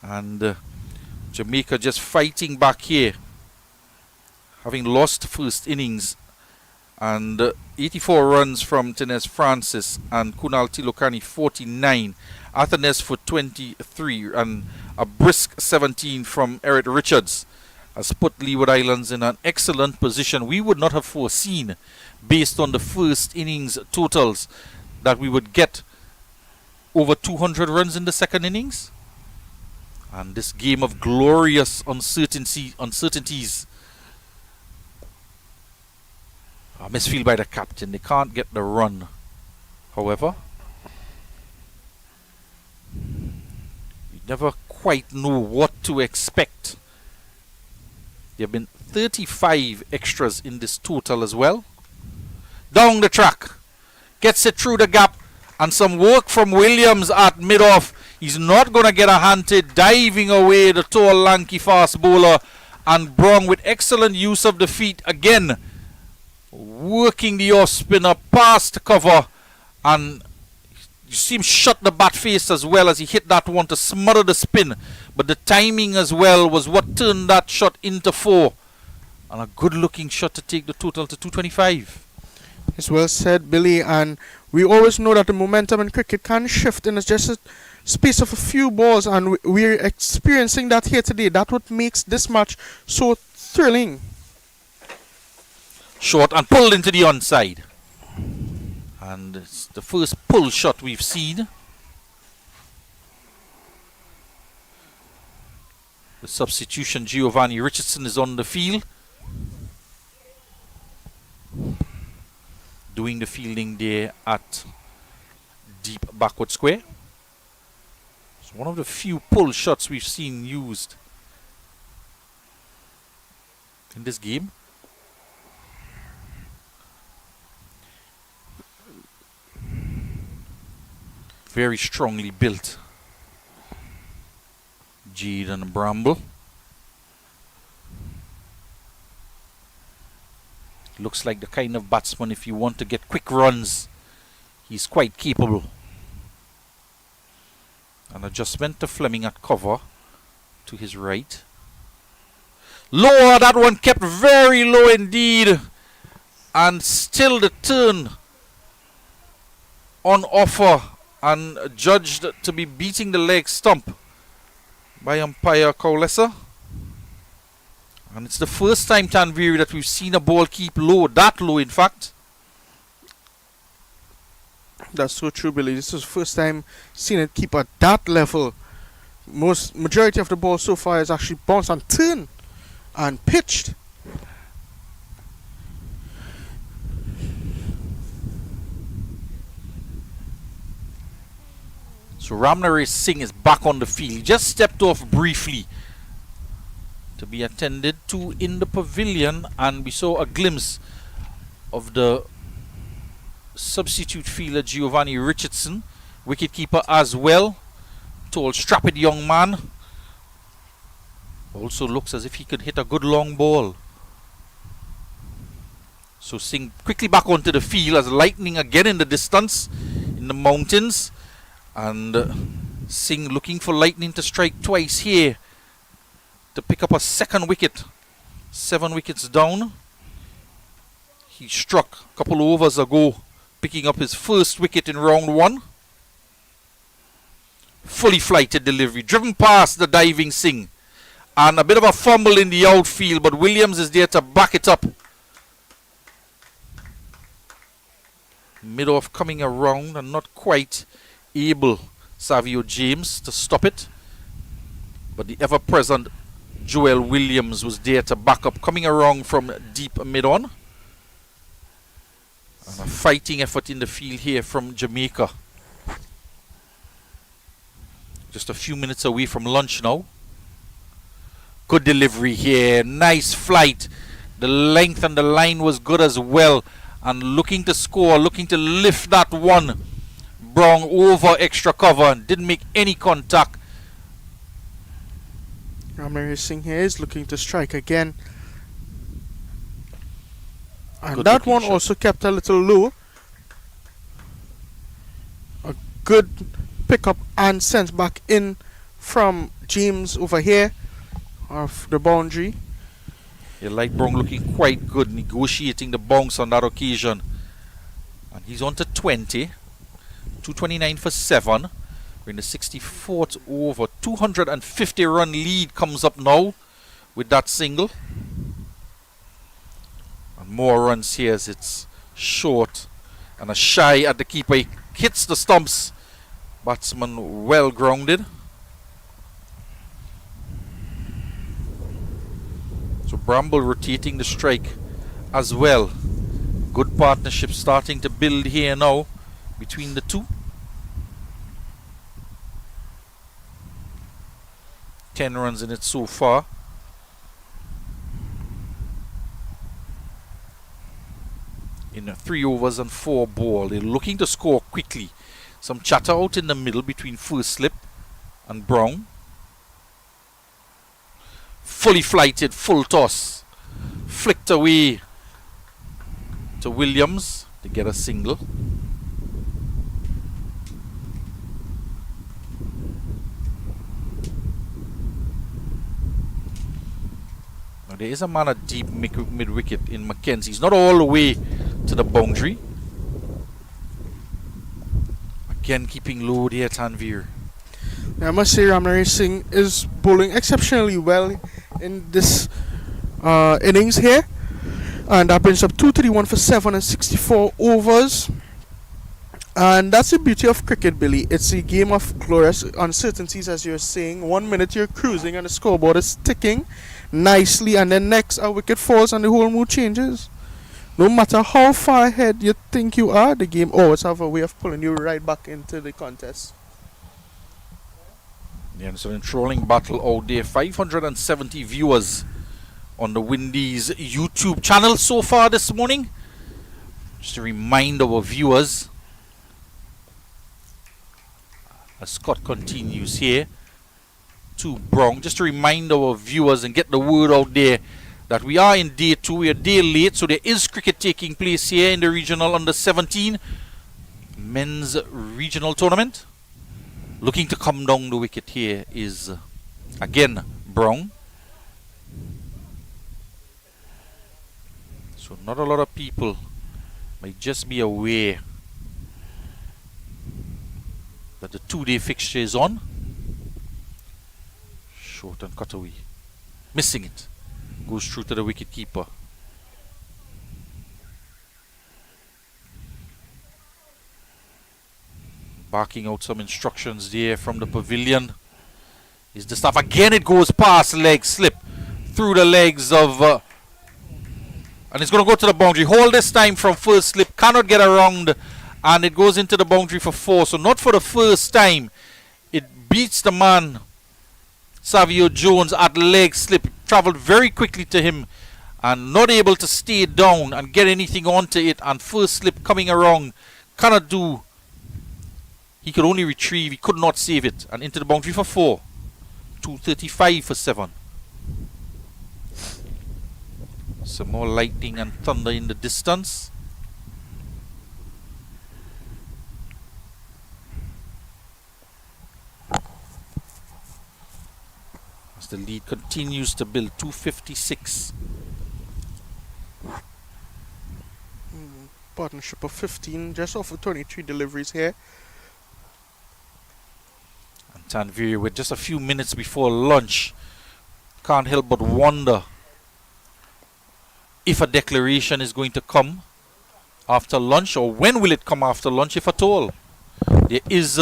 and Jamaica just fighting back here, having lost first innings, and 84 runs from Tenes Francis and Kunal Tilokani 49, Athanes for 23, and a brisk 17 from Eric Richards has put Leeward Islands in an excellent position. We would not have foreseen, based on the first innings totals, that we would get over 200 runs in the second innings. And this game of glorious uncertainties. A misfield by the captain. They can't get the run. However, you never quite know what to expect. There have been 35 extras in this total as well. Down the track. Gets it through the gap. And some work from Williams at mid-off. He's not going to get a handed, diving away the tall, lanky, fast bowler. And Brong with excellent use of the feet again, working the off spinner past cover. And you see him shut the bat face as well as he hit that one to smother the spin. But the timing as well was what turned that shot into 4. And a good-looking shot to take the total to 225. It's well said, Billy, and we always know that the momentum in cricket can shift in just a space of a few balls, and we're experiencing that here today. That's what makes this match so thrilling. Short and pulled into the onside. And it's the first pull shot we've seen. The substitution, Giovanni Richardson, is on the field, doing the fielding there at deep backward square. It's one of the few pull shots we've seen used in this game. Very strongly built Jade and Bramble. Looks like the kind of batsman, if you want to get quick runs, he's quite capable. An adjustment to Fleming at cover to his right. Lower, that one kept very low indeed. And still the turn on offer and judged to be beating the leg stump by umpire Kaulesa. And it's the first time, Tanvir, that we've seen a ball keep low, that low in fact. That's so true, Billy. This is the first time seeing it keep at that level Majority of the ball so far is actually bounced and turned and pitched. So Ramnaraj Singh is back on the field. He just stepped off briefly to be attended to in the pavilion, and we saw a glimpse of the substitute fielder Giovanni Richardson, wicketkeeper as well. Tall, strapped young man. Also looks as if he could hit a good long ball. So Singh quickly back onto the field as lightning again in the distance in the mountains. And Singh looking for lightning to strike twice here to pick up a second wicket. 7 wickets down. He struck a couple overs ago, picking up his first wicket in round 1. Fully flighted delivery, driven past the diving Singh. And a bit of a fumble in the outfield, but Williams is there to back it up. Mid-off coming around and not quite able Savio James to stop it, but the ever-present Joel Williams was there to back up, coming around from deep mid-on. And a fighting effort in the field here from Jamaica. Just a few minutes away from lunch now. Good delivery here, nice flight. The length and the line was good as well, and looking to score, looking to lift that one. Brown over extra cover and didn't make any contact. Ramnaraj Singh here is looking to strike again. And Good that one shot. also kept a little low. A good pickup and sent back in from James over here off the boundary. Yeah, Light Brown looking quite good, negotiating the bounce on that occasion. And he's on to 20. 229 for 7. We're in the 64th over. 250 run lead comes up now with that single. And more runs here as it's short and a shy at the keeper. He hits the stumps. Batsman well grounded. So Bramble rotating the strike as well. Good partnership starting to build here now between the two. 10 runs in it so far. In 3 overs and 4 ball. They're looking to score quickly. Some chatter out in the middle between first slip and Brown. Fully flighted, full toss. Flicked away to Williams to get a single. Now there is a man at deep mid wicket in Mackenzie. He's not all the way to the boundary. Again keeping low there, Tanvir. I must say Ramnaraj Singh is bowling exceptionally well in this innings here. And that brings up 231 for 7 and 64 overs. And that's the beauty of cricket, Billy. It's a game of glorious uncertainties, as you're saying. 1 minute you're cruising and the scoreboard is ticking nicely, and then next a wicket falls and the whole mood changes. No matter how far ahead you think you are, the game always have a way of pulling you right back into the contest. Yeah, so in trolling battle out there, 570 viewers on the Windies YouTube channel so far this morning. Just to remind our viewers, as Scott continues here to Brown, just to remind our viewers and get the word out there that we are in day 2, we are day late, so there is cricket taking place here in the regional under 17 men's regional tournament. Looking to come down the wicket here is again Brown. So not a lot of people might just be aware that the 2-day fixture is on. Short and cut away. Missing it. Goes through to the wicket keeper. Barking out some instructions there from the pavilion. Is the stuff again? It goes past leg slip through the legs of, and it's going to go to the boundary. Hold this time from first slip, cannot get around, and it goes into the boundary for 4. So not for the first time. It beats the man, Savio Jones, at leg slip. Traveled very quickly to him and not able to stay down and get anything onto it. And first slip coming around, cannot do. He could only retrieve, he could not save it. And into the boundary for 4. 235 for 7. Some more lightning and thunder in the distance. As the lead continues to build. 256. Partnership of 15, just off of 23 deliveries here. And Tanvir with just a few minutes before lunch. Can't help but wonder if a declaration is going to come after lunch, or when will it come after lunch, if at all. There is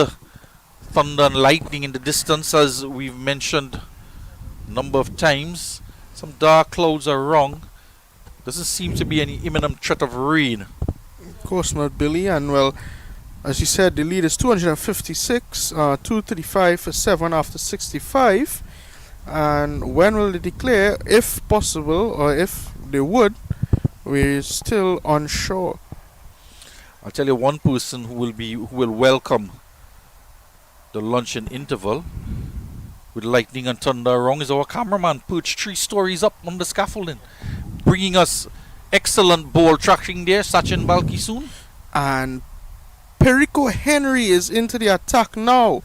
thunder and lightning in the distance, as we've mentioned a number of times. Some dark clouds are wrong. Doesn't seem to be any imminent threat of rain. Of course not, Billy. And well, as you said, the lead is 256, 235 for 7 after 65. And when will they declare, if possible, or if they would? We're still unsure. I'll tell you one person who will welcome the luncheon interval with lightning and thunder around is our cameraman, perched 3 stories up on the scaffolding, bringing us excellent ball tracking there, Sachin Balkisoon. And Perico Henry is into the attack now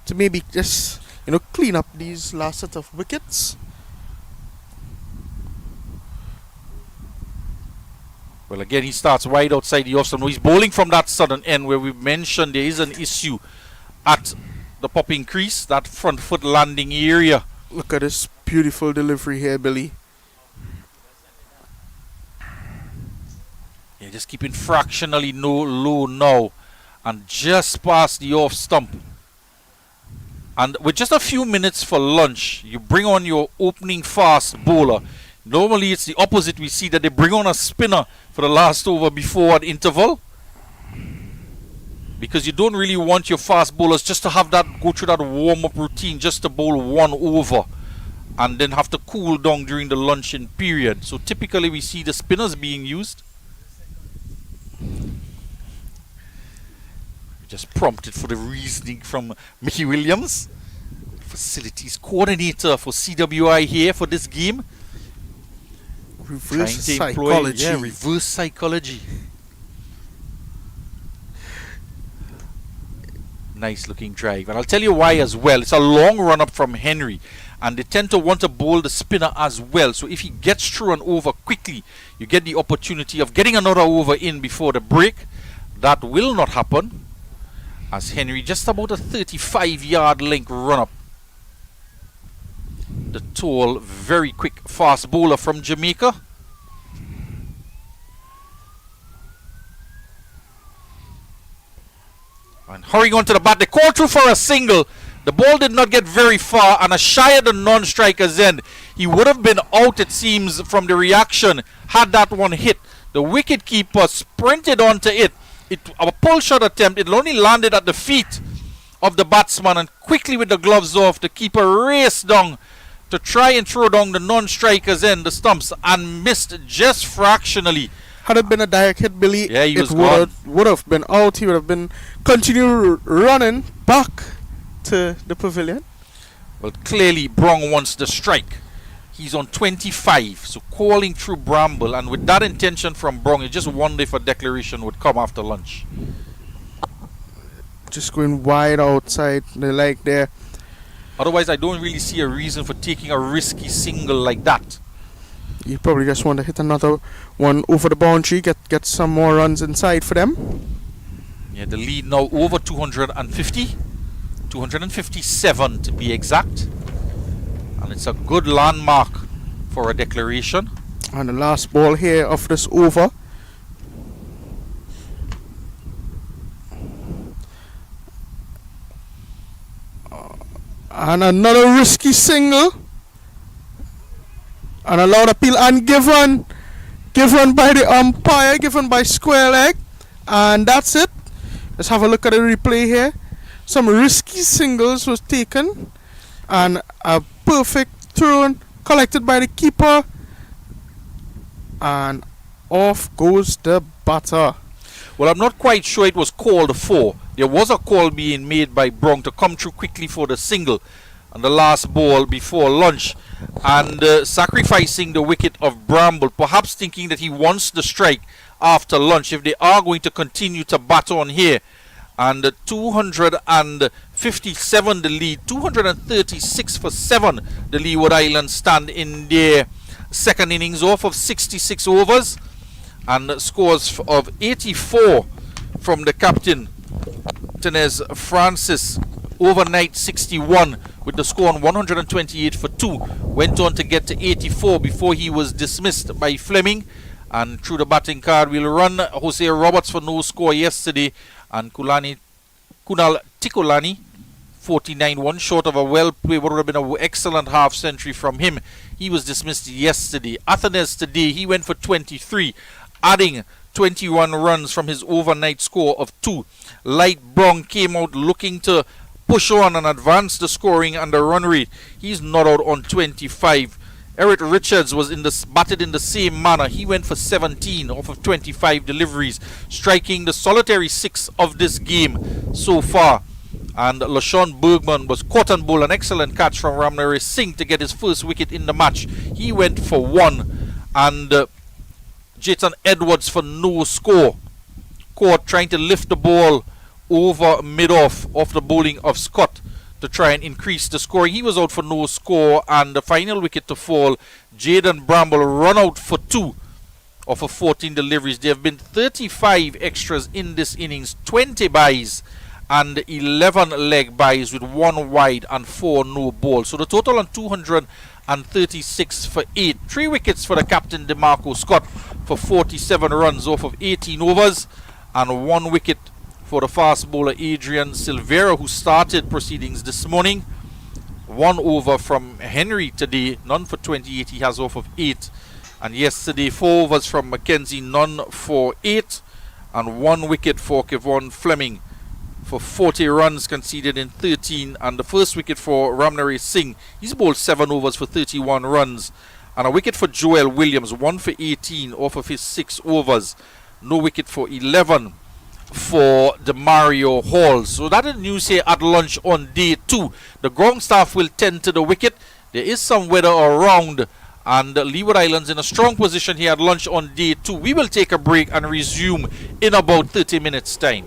to maybe just, clean up these last set of wickets. Well, again, he starts wide outside the off stump. He's bowling from that southern end where we've mentioned there is an issue at the popping crease, that front foot landing area. Look at this beautiful delivery here, Billy. Yeah, just keeping fractionally low now and just past the off stump. And with just a few minutes for lunch, you bring on your opening fast bowler. Normally it's the opposite. We see that they bring on a spinner for the last over before an interval, because you don't really want your fast bowlers just to have that, go through that warm-up routine just to bowl 1 over and then have to cool down during the luncheon period. So typically we see the spinners being used. Just prompted for the reasoning from Mickey Williams, facilities coordinator for CWI here for this game. Reverse psychology. Reverse psychology. Nice looking drive. And I'll tell you why as well. It's a long run up from Henry, and they tend to want to bowl the spinner as well. So if he gets through an over quickly, you get the opportunity of getting another over in before the break. That will not happen, as Henry just about a 35-yard length run up. The tall, very quick fast bowler from Jamaica. And hurrying on to the bat, they call through for a single. The ball did not get very far, and a shy of the non-striker's end. He would have been out, it seems, from the reaction had that one hit. The wicket-keeper sprinted onto it. A pull shot attempt. It only landed at the feet of the batsman, and quickly with the gloves off, the keeper raced down to try and throw down the non-striker's end, the stumps, and missed just fractionally. Had it been a direct hit, Billy, yeah, he it would have been out. He would have been continue running back to the pavilion. Well, clearly Brong wants the strike. He's on 25, so calling through Bramble, and with that intention from Brong, you just wonder if a declaration would come after lunch. Just going wide outside the leg there. Otherwise, I don't really see a reason for taking a risky single like that. You probably just want to hit another one over the boundary, get some more runs inside for them. Yeah, the lead now over 250, 257 to be exact. And it's a good landmark for a declaration. And the last ball here of this over. And another risky single. And a loud appeal and given by the umpire, given by square leg. And that's it. Let's have a look at the replay here. Some risky singles was taken. And a perfect throw collected by the keeper. And off goes the batter. Well, I'm not quite sure it was called for. There was a call being made by Brong to come through quickly for the single on the last ball before lunch, and sacrificing the wicket of Bramble, perhaps thinking that he wants the strike after lunch if they are going to continue to bat on here. And 257 the lead, 236 for 7 the Leeward Islands stand in their second innings off of 66 overs, and scores of 84 from the captain Tenez Francis, overnight 61 with the score on 128 for 2, went on to get to 84 before he was dismissed by Fleming. And through the batting card we'll run Jose Roberts for no score yesterday, and Kunal Tikolani 49, one short of a well play, what would have been an excellent half century from him. He was dismissed yesterday. Athens today, he went for 23, adding 21 runs from his overnight score of 2. Light Brong came out looking to push on and advance the scoring and the run rate. He's not out on 25. Eric Richards was batted in the same manner. He went for 17 off of 25 deliveries, striking the solitary 6 of this game so far. And LaShawn Bergman was caught and bowled, an excellent catch from Ramnari Singh to get his first wicket in the match. He went for 1. And Jayton Edwards for no score. Caught trying to lift the ball over mid-off off the bowling of Scott to try and increase the scoring. He was out for no score, and the final wicket to fall, Jaden Bramble run out for 2 off of 14 deliveries. There have been 35 extras in this innings, 20 byes and 11 leg byes with 1 wide and 4 no balls. So the total on 236 for 8. 3 wickets for the captain DeMarco Scott for 47 runs off of 18 overs, and 1 wicket for the fast bowler Adrian Silvera, who started proceedings this morning. 1 over from Henry today, none for 28, he has off of 8. And yesterday 4 overs from Mackenzie, none for 8. And 1 wicket for Kevon Fleming for 40 runs conceded in 13. And the first wicket for Ramnari Singh, he's bowled 7 overs for 31 runs. And a wicket for Joel Williams, 1 for 18 off of his 6 overs. No wicket for 11 for the Mario Hall. So that is news here at lunch on day 2. The ground staff will tend to the wicket. There is some weather around, and Leeward Islands in a strong position here at lunch on day 2. We will take a break and resume in about 30 minutes time.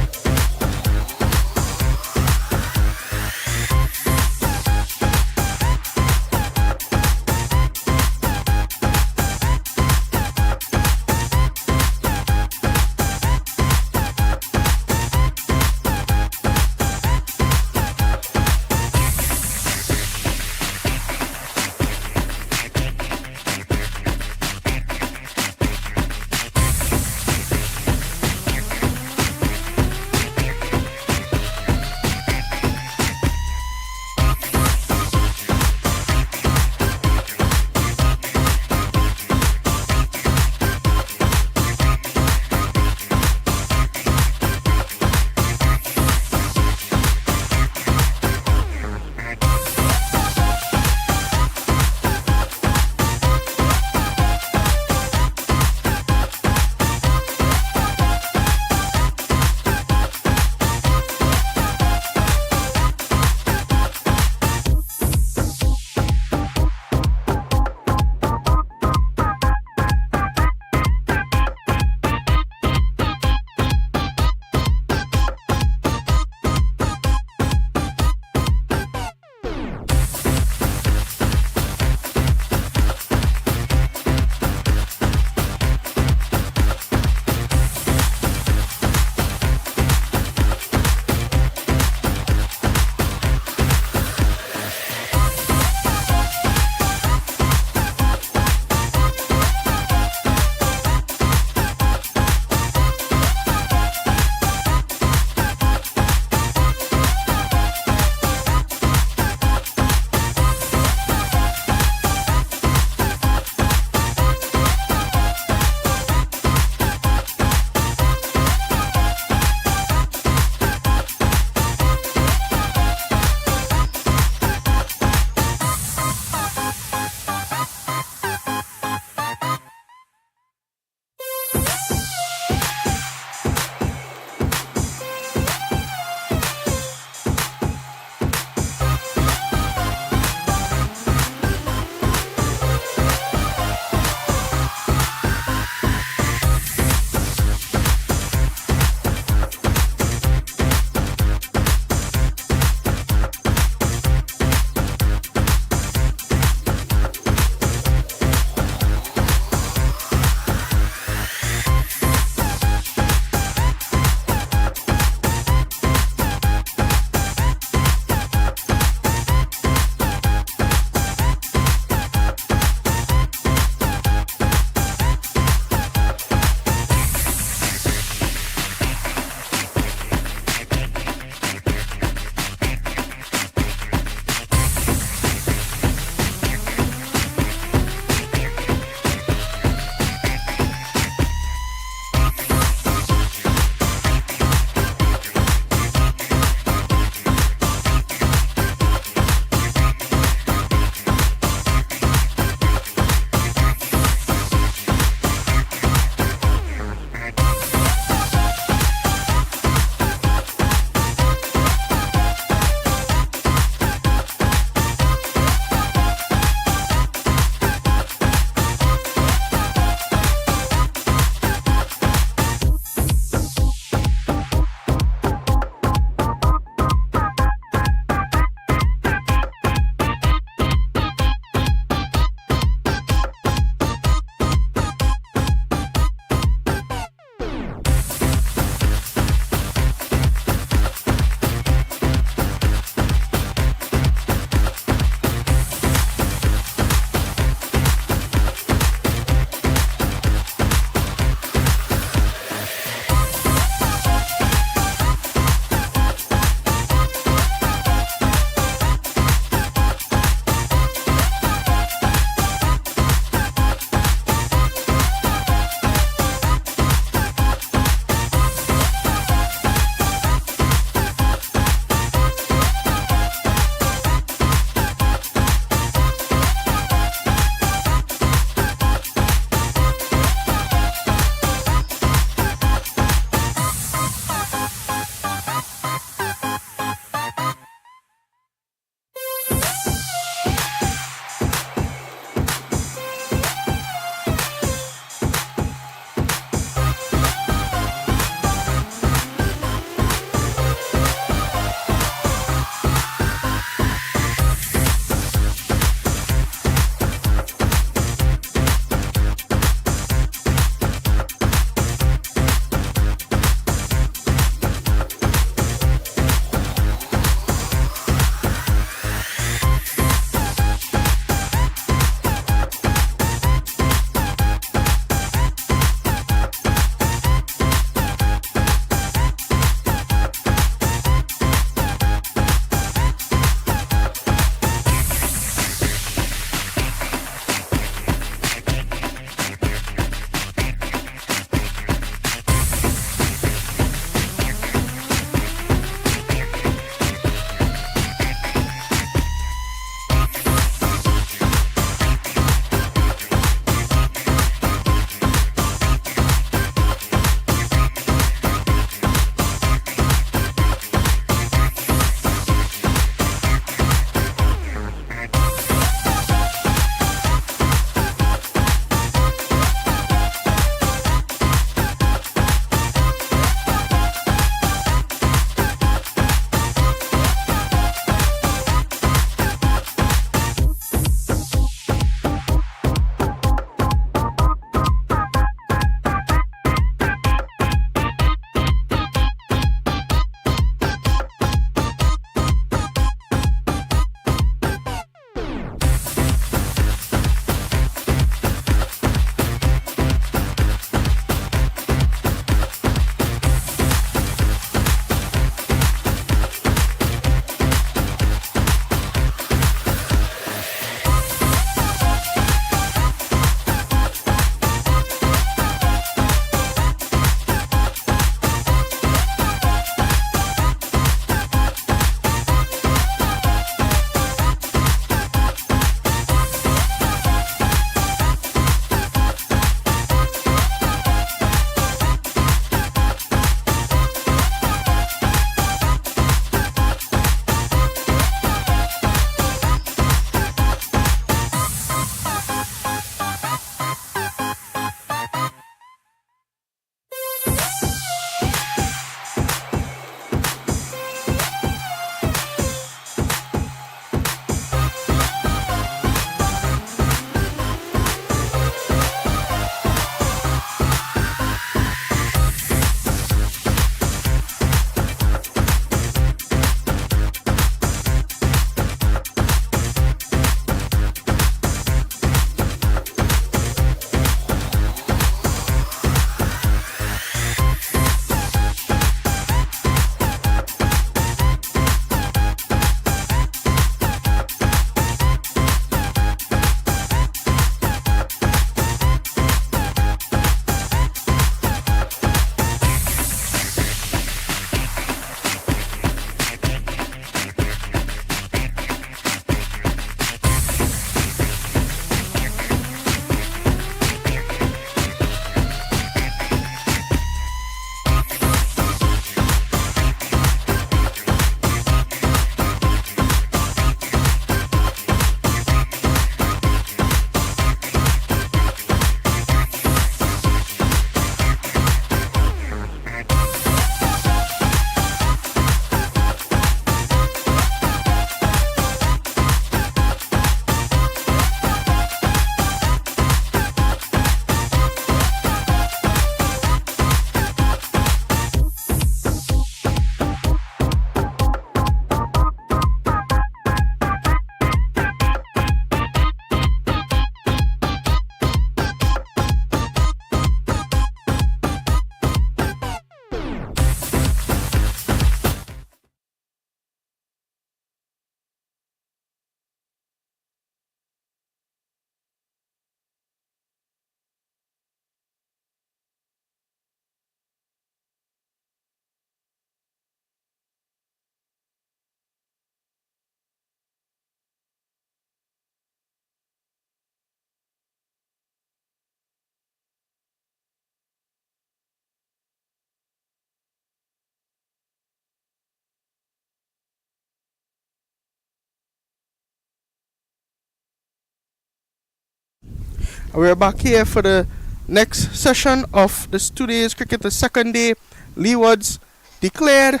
We're back here for the next session of this today's cricket, the second day. Leewards declared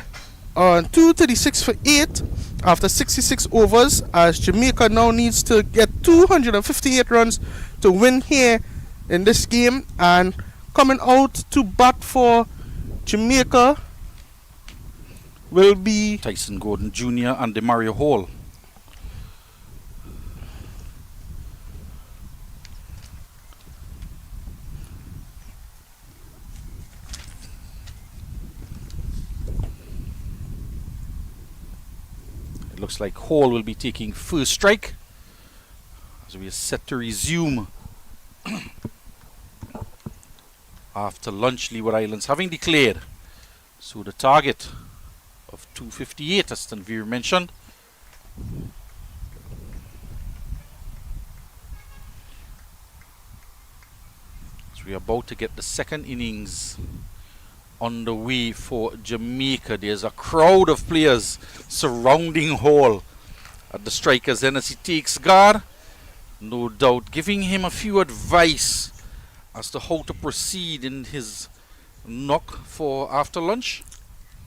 on 236 for 8 after 66 overs, as Jamaica now needs to get 258 runs to win here in this game. And coming out to bat for Jamaica will be Tyson Gordon Jr. and Demario Hall. It looks like Hall will be taking first strike as we are set to resume after lunch. Leeward Islands having declared. So the target of 258, as Tanvir mentioned. So we are about to get the second innings on the way for Jamaica. There's a crowd of players surrounding Hall at the striker's end as he takes guard, no doubt giving him a few advice as to how to proceed in his knock for after lunch.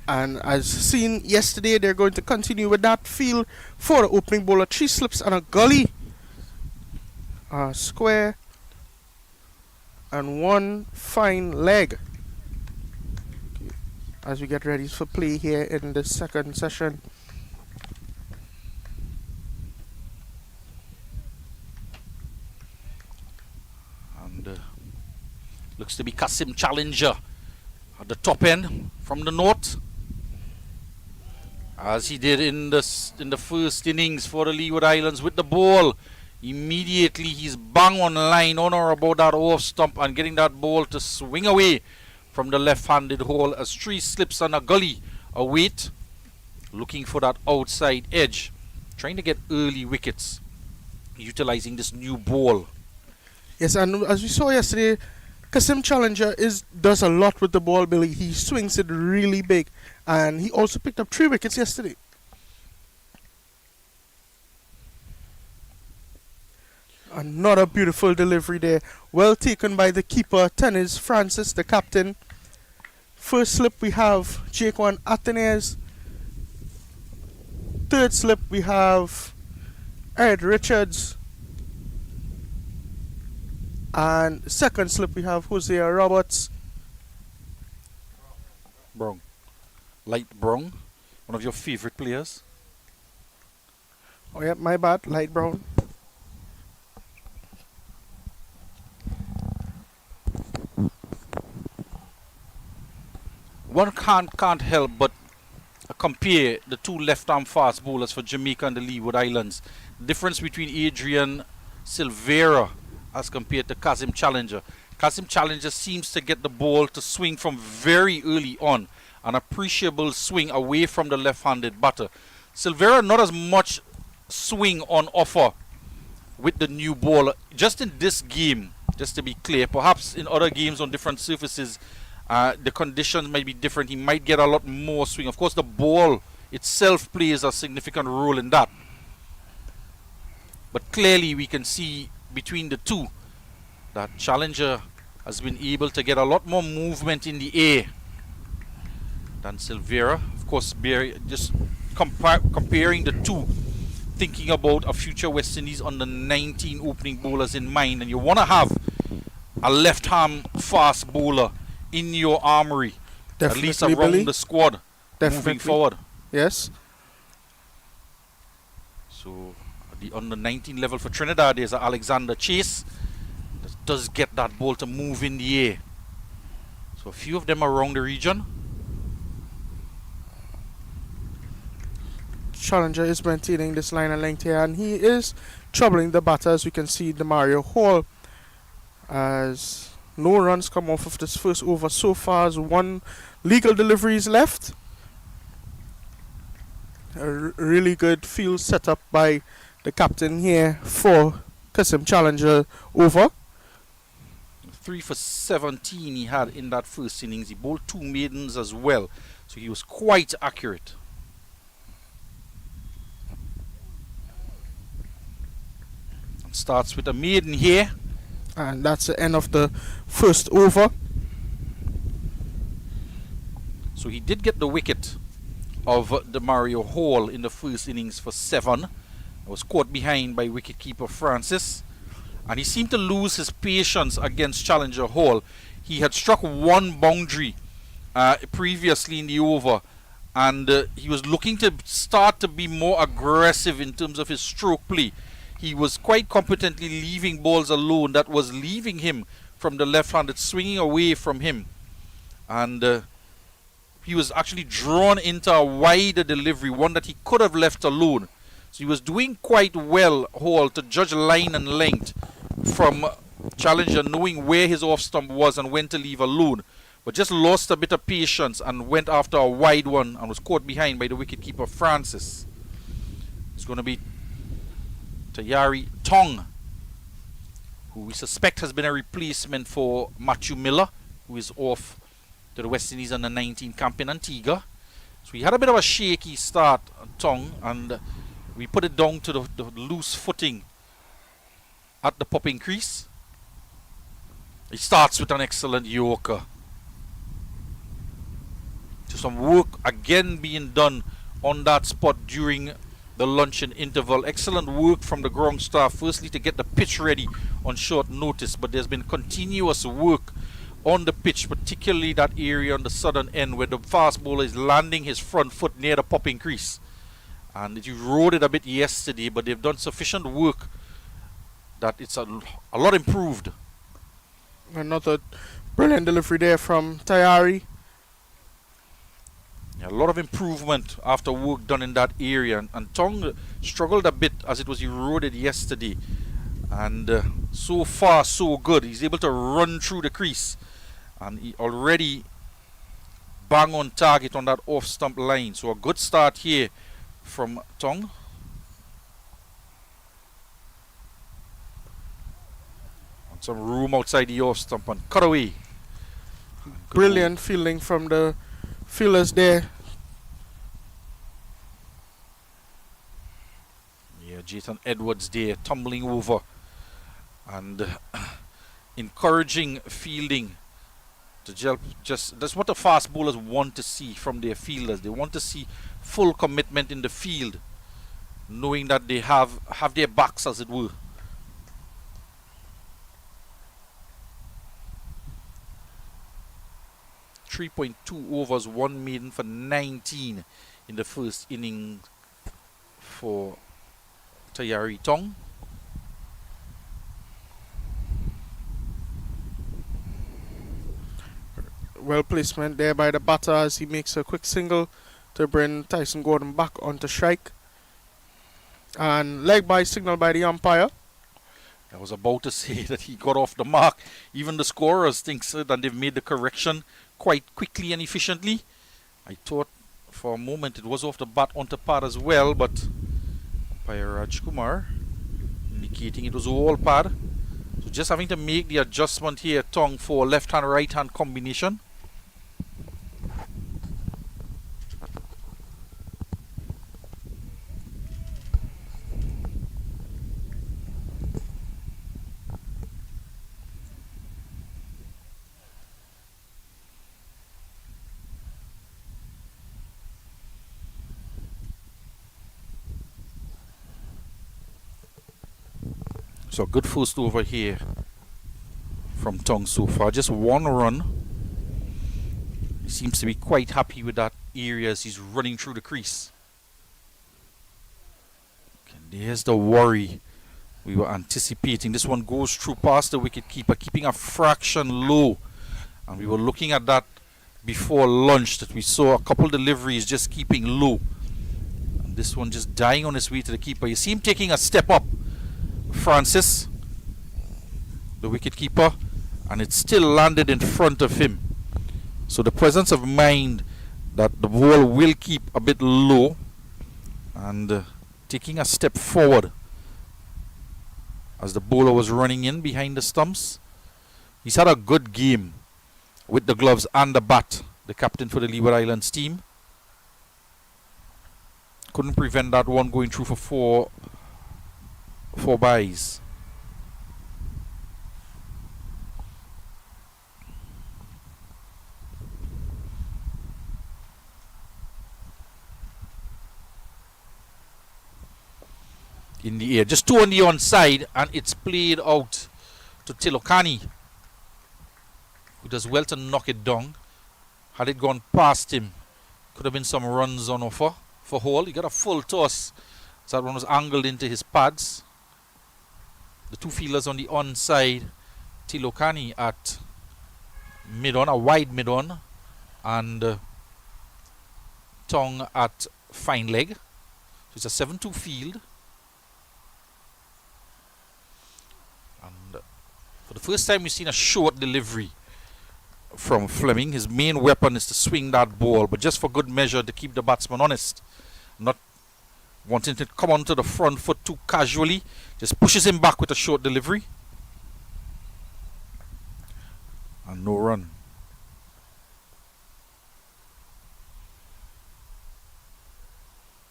And as seen yesterday, they're going to continue with that field for the opening bowler. 3 slips and a gully, square, and 1 fine leg. As we get ready for play here in the second session. And looks to be Kasim Challenger at the top end from the north, as he did in the first innings for the Leeward Islands with the ball. Immediately he's bang on line on or about that off stump and getting that ball to swing away from the left-handed hole as 3 slips and a gully await, looking for that outside edge, trying to get early wickets utilizing this new ball. Yes, and as we saw yesterday, Kasim Challenger does a lot with the ball, Billy. He swings it really big, and he also picked up 3 wickets yesterday. Another beautiful delivery there, well taken by the keeper, Tennis Francis, the captain. First slip we have Jaquan Atenes. Third slip we have Ed Richards. And second slip we have Hosea Roberts. Brown. Light brown. One of your favorite players. Oh yeah, my bad, light brown. One can't help but compare the 2 left-arm fast bowlers for Jamaica and the Leeward Islands. The difference between Adrian Silveira as compared to Kasim Challenger. Kasim Challenger seems to get the ball to swing from very early on, an appreciable swing away from the left-handed batter. Silveira not as much swing on offer with the new ball. Just in this game, just to be clear, perhaps in other games on different surfaces, the conditions might be different. He might get a lot more swing. Of course, the ball itself plays a significant role in that. But clearly we can see between the two that Challenger has been able to get a lot more movement in the air than Silveira. Of course, just comparing the two, thinking about a future West Indies under 19 opening bowlers in mind, and you want to have a left-arm fast bowler in your armory, Definitely, at least around the squad. Definitely. Moving forward. Yes. So at the under 19 level for Trinidad, there's Alexander Chase that does get that ball to move in the air. So a few of them around the region. Challenger is maintaining this line of length here, and he is troubling the batter, as we can see, Demario Hall, as no runs come off of this first over so far, as 1 legal delivery is left. A really good field setup by the captain here for Kasim Challenger over. 3 for 17 he had in that first innings. He bowled 2 maidens as well, so he was quite accurate. And starts with a maiden here. And that's the end of the first over. So he did get the wicket of the Mario Hall in the first innings for 7. Was caught behind by wicketkeeper Francis, and he seemed to lose his patience against challenger Hall. He had struck one boundary previously in the over, and he was looking to start to be more aggressive in terms of his stroke play. He was quite competently leaving balls alone that was leaving him from the left-handed, swinging away from him, and he was actually drawn into a wider delivery, one that he could have left alone. So he was doing quite well, Hall, to judge line and length from challenger, knowing where his off stump was and when to leave alone. But just lost a bit of patience and went after a wide one and was caught behind by the wicketkeeper Francis. It's going to be Tayari Tong, who we suspect has been a replacement for Matthew Miller, who is off to the West Indies under 19 camp in Antigua. So he had a bit of a shaky start, Tong, and we put it down to the loose footing at the popping crease. He starts with an excellent Yorker. So some work again being done on that spot during the luncheon interval. Excellent work from the ground staff, firstly to get the pitch ready on short notice, but there's been continuous work on the pitch, particularly that area on the southern end where the fast bowler is landing his front foot near the popping crease. And it eroded a bit yesterday, but they've done sufficient work that it's a lot improved. Another brilliant delivery there from Tayari. Yeah, a lot of improvement after work done in that area. And Tong struggled a bit as it was eroded yesterday. And so far, so good. He's able to run through the crease. And he already bang on target on that off-stump line. So a good start here from Tong. And some room outside the off stump and cut away. Brilliant fielding from the fielders there. Yeah, Jason Edwards there tumbling over and encouraging fielding to just that's what the fast bowlers want to see from their fielders. They want to see full commitment in the field, knowing that they have their backs, as it were. .2 overs, 1 maiden for 19 in the first inning for Tayari Tong. Well placement there by the batter as he makes a quick single to bring Tyson Gordon back onto strike. And leg by signal by the umpire. I was about to say that he got off the mark. Even the scorers think so, that they've made the correction quite quickly and efficiently. I thought for a moment it was off the bat onto pad as well, but umpire Rajkumar indicating it was all pad. So just having to make the adjustment here, Tong, for left hand right hand combination. So good first over here from Tong so far. Just one run. He seems to be quite happy with that area as he's running through the crease. And there's the worry we were anticipating. This one goes through past the wicket keeper, keeping a fraction low. And we were looking at that before lunch, that we saw a couple deliveries just keeping low. And this one just dying on his way to the keeper. You see him taking a step up, Francis, the wicket keeper, and it still landed in front of him. So the presence of mind that the ball will keep a bit low and taking a step forward as the bowler was running in behind the stumps. He's had a good game with the gloves and the bat, the captain for the Leeward Islands team. Couldn't prevent that one going through for four byes. in the air. Just 2 on the onside, and it's played out to Tilokani, who does well to knock it down. Had it gone past him, could have been some runs on offer for Hall. He got a full toss, so that one was angled into his pads. The two fielders on the onside, Tilokani at mid-on, a wide mid-on, and Tong at fine leg. So it's a 7-2 field. And for the first time we've seen a short delivery from Fleming. His main weapon is to swing that ball, but just for good measure to keep the batsman honest, not wanting to come onto the front foot too casually, just pushes him back with a short delivery. And no run.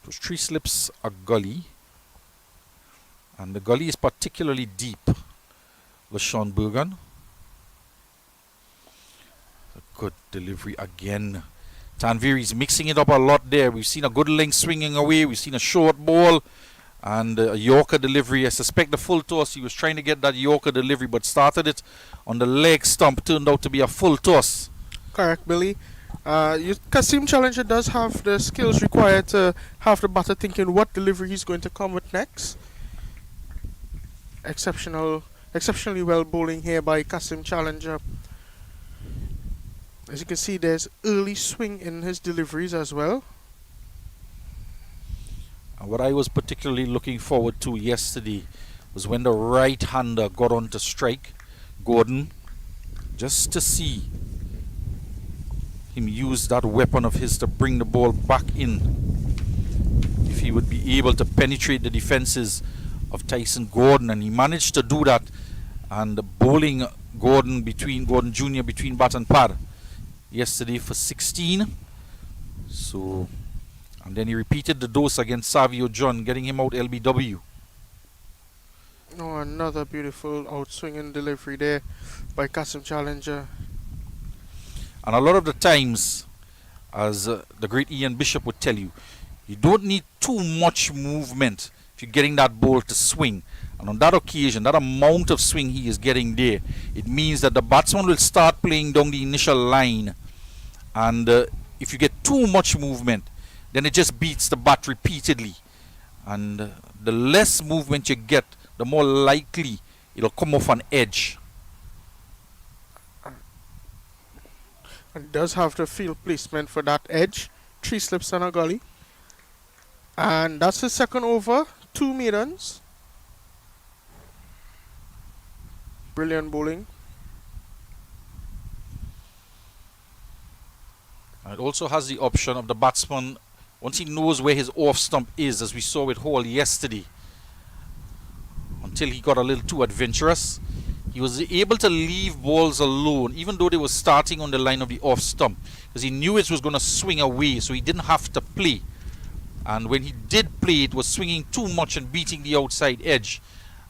It was 3 slips a gully, and the gully is particularly deep. LaShawn Bergen. A good delivery again. Tanviri's mixing it up a lot there. We've seen a good length swinging away. We've seen a short ball and a Yorker delivery. I suspect the full toss, he was trying to get that Yorker delivery, but started it on the leg stump. Turned out to be a full toss. Correct, Billy. Kasim Challenger does have the skills required to have the batter thinking what delivery he's going to come with next. Exceptionally well bowling here by Kasim Challenger. As you can see, there's early swing in his deliveries as well. And what I was particularly looking forward to yesterday was when the right-hander got on to strike Gordon, just to see him use that weapon of his to bring the ball back in. If he would be able to penetrate the defenses of Tyson Gordon, and he managed to do that, and bowling Gordon Jr. between bat and pad yesterday for 16. So, and then he repeated the dose against Savio John, getting him out LBW. Oh, another beautiful outswinging delivery there by Kasim Challenger. And a lot of the times, as the great Ian Bishop would tell you, you don't need too much movement if you're getting that ball to swing. And on that occasion, that amount of swing he is getting there, it means that the batsman will start playing down the initial line. And if you get too much movement, then it just beats the bat repeatedly. And the less movement you get, the more likely it'll come off an edge. And does have the field placement for that edge. 3 slips and a gully. And that's his second over. 2 maidens. Brilliant bowling. And it also has the option of the batsman, once he knows where his off stump is, as we saw with Hall yesterday, until he got a little too adventurous, he was able to leave balls alone, even though they were starting on the line of the off stump, because he knew it was going to swing away, so he didn't have to play. And when he did play, it was swinging too much and beating the outside edge,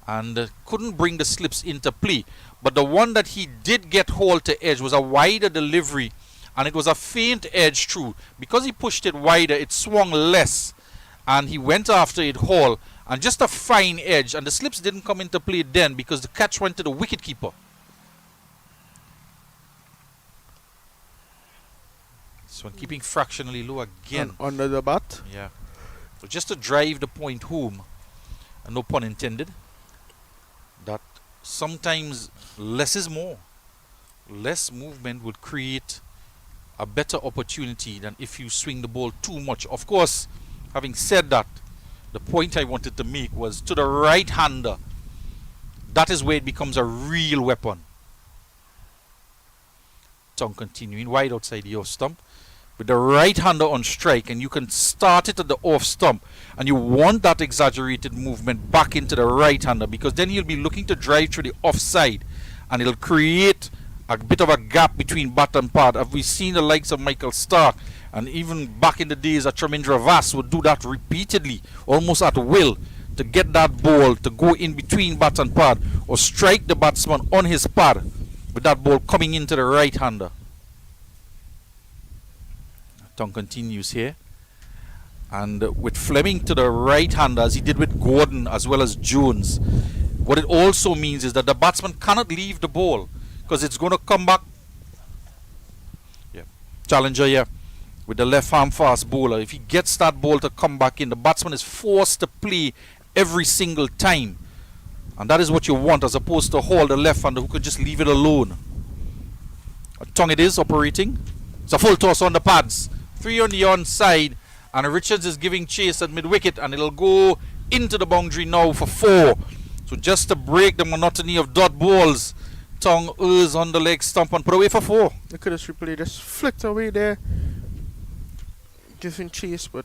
and couldn't bring the slips into play. But the one that he did get Hall to edge was a wider delivery, and it was a faint edge through. Because he pushed it wider, it swung less, and he went after it Hall, and just a fine edge, and the slips didn't come into play then because the catch went to the wicket keeper. This one keeping fractionally low again. And under the bat. Yeah. So just to drive the point home, and no pun intended, that sometimes less is more. Less movement would create a better opportunity than if you swing the ball too much. Of course, having said that, the point I wanted to make was to the right-hander. That is where it becomes a real weapon. Tongue continuing wide outside the off stump. With the right-hander on strike, and you can start it at the off stump, and you want that exaggerated movement back into the right-hander, because then he'll be looking to drive through the offside, and it'll create a bit of a gap between bat and pad. Have we seen the likes of Michael Stark, and even back in the days Tramindra Vas would do that repeatedly, almost at will, to get that ball to go in between bat and pad, or strike the batsman on his pad with that ball coming into the right-hander. Tongue continues here. And with Fleming to the right hand, as he did with Gordon as well as Jones, what it also means is that the batsman cannot leave the ball because it's going to come back. Yeah, challenger here with the left arm fast bowler. If he gets that ball to come back in, the batsman is forced to play every single time. And that is what you want, as opposed to Hall, the left-hander, who could just leave it alone. Tongue it is operating. It's a full toss on the pads. 3 on the onside. And Richards is giving chase at mid-wicket. And it'll go into the boundary now for 4. So just to break the monotony of dot balls, Tongue is on the leg stump and put away for 4. Look at this replay. Just flicked away there. Giving chase, but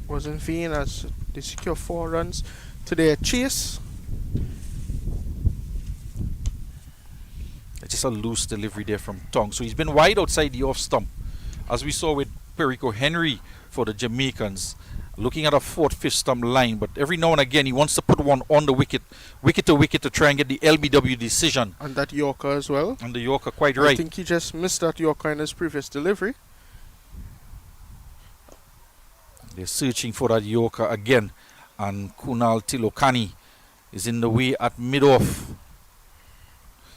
was in vain as they secure 4 runs to their chase. Just a loose delivery there from Tongue. So he's been wide outside the off stump, as we saw with Perico Henry for the Jamaicans, looking at a 4th, 5th stump line. But every now and again he wants to put one on the wicket to wicket, to try and get the LBW decision. And that Yorker as well. And the Yorker, quite right. I think he just missed that Yorker in his previous delivery. They're searching for that Yorker again. And Kunal Tilokani is in the way at mid-off.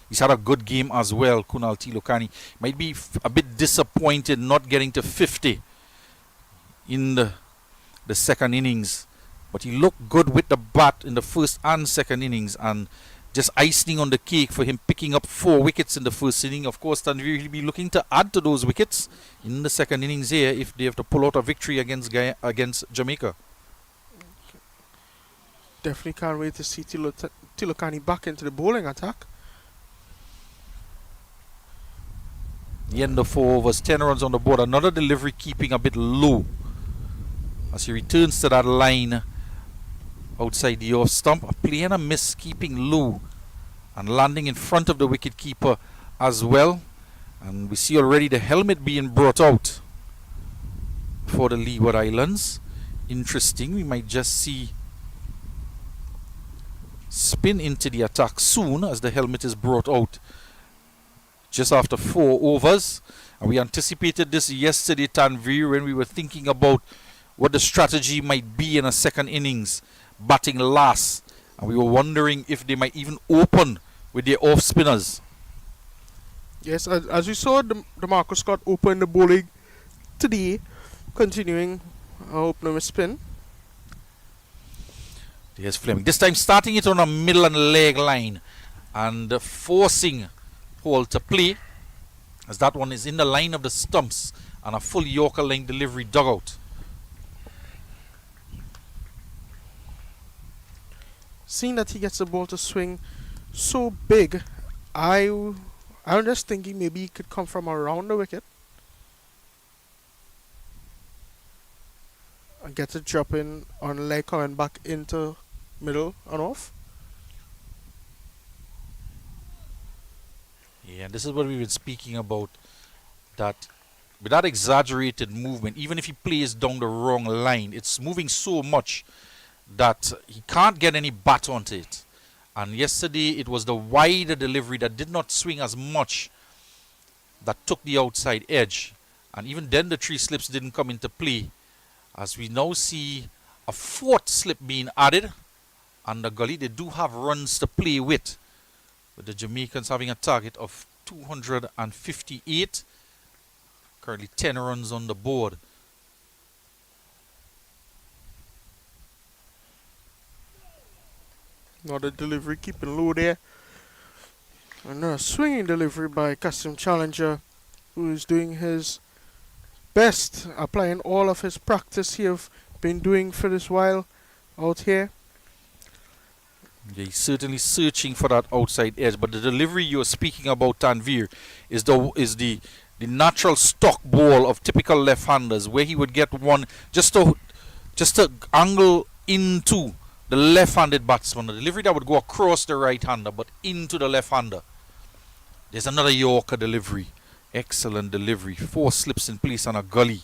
He's had a good game as well, Kunal Tilokani. Might be a bit disappointed not getting to 50 in the second innings. But he looked good with the bat in the first and second innings. And just icing on the cake for him picking up 4 wickets in the first inning. Of course, Tanvir will be looking to add to those wickets in the second innings here if they have to pull out a victory against Jamaica. Definitely can't wait to see Tilokani back into the bowling attack. The end of 4 overs, 10 runs on the board. Another delivery keeping a bit low as he returns to that line outside the off stump. A play and a miss, keeping low and landing in front of the wicket keeper as well. And we see already the helmet being brought out for the Leeward Islands. Interesting. We might just see spin into the attack soon as the helmet is brought out. Just after 4 overs, and we anticipated this yesterday, Tanvir, when we were thinking about what the strategy might be in a second innings, batting last, and we were wondering if they might even open with their off spinners. Yes, as we saw, the Marcus Scott open the bowling today, continuing opener with spin. There's Fleming. This time starting it on a middle and leg line and forcing Hall to play, as that one is in the line of the stumps and a full Yorker length delivery dugout. Seeing that he gets the ball to swing so big, I'm just thinking maybe he could come from around the wicket and get a drop in on leg coming back into middle and off. Yeah, and this is what we've been speaking about, that with that exaggerated movement, even if he plays down the wrong line, it's moving so much that he can't get any bat onto it. And yesterday it was the wider delivery that did not swing as much that took the outside edge. And even then the 3 slips didn't come into play, as we now see a 4th slip being added. And the gully, they do have runs to play with the Jamaicans having a target of 258. Currently 10 runs on the board. Another delivery keeping low there. Another swinging delivery by Custom Challenger, who is doing his best, applying all of his practice he have been doing for this while out here. Yeah, he's certainly searching for that outside edge, but the delivery you're speaking about, Tanvir, is the natural stock ball of typical left-handers, where he would get one just to angle into the left-handed batsman. The delivery that would go across the right-hander, but into the left-hander. There's another Yorker delivery. Excellent delivery. 4 slips in place on a gully.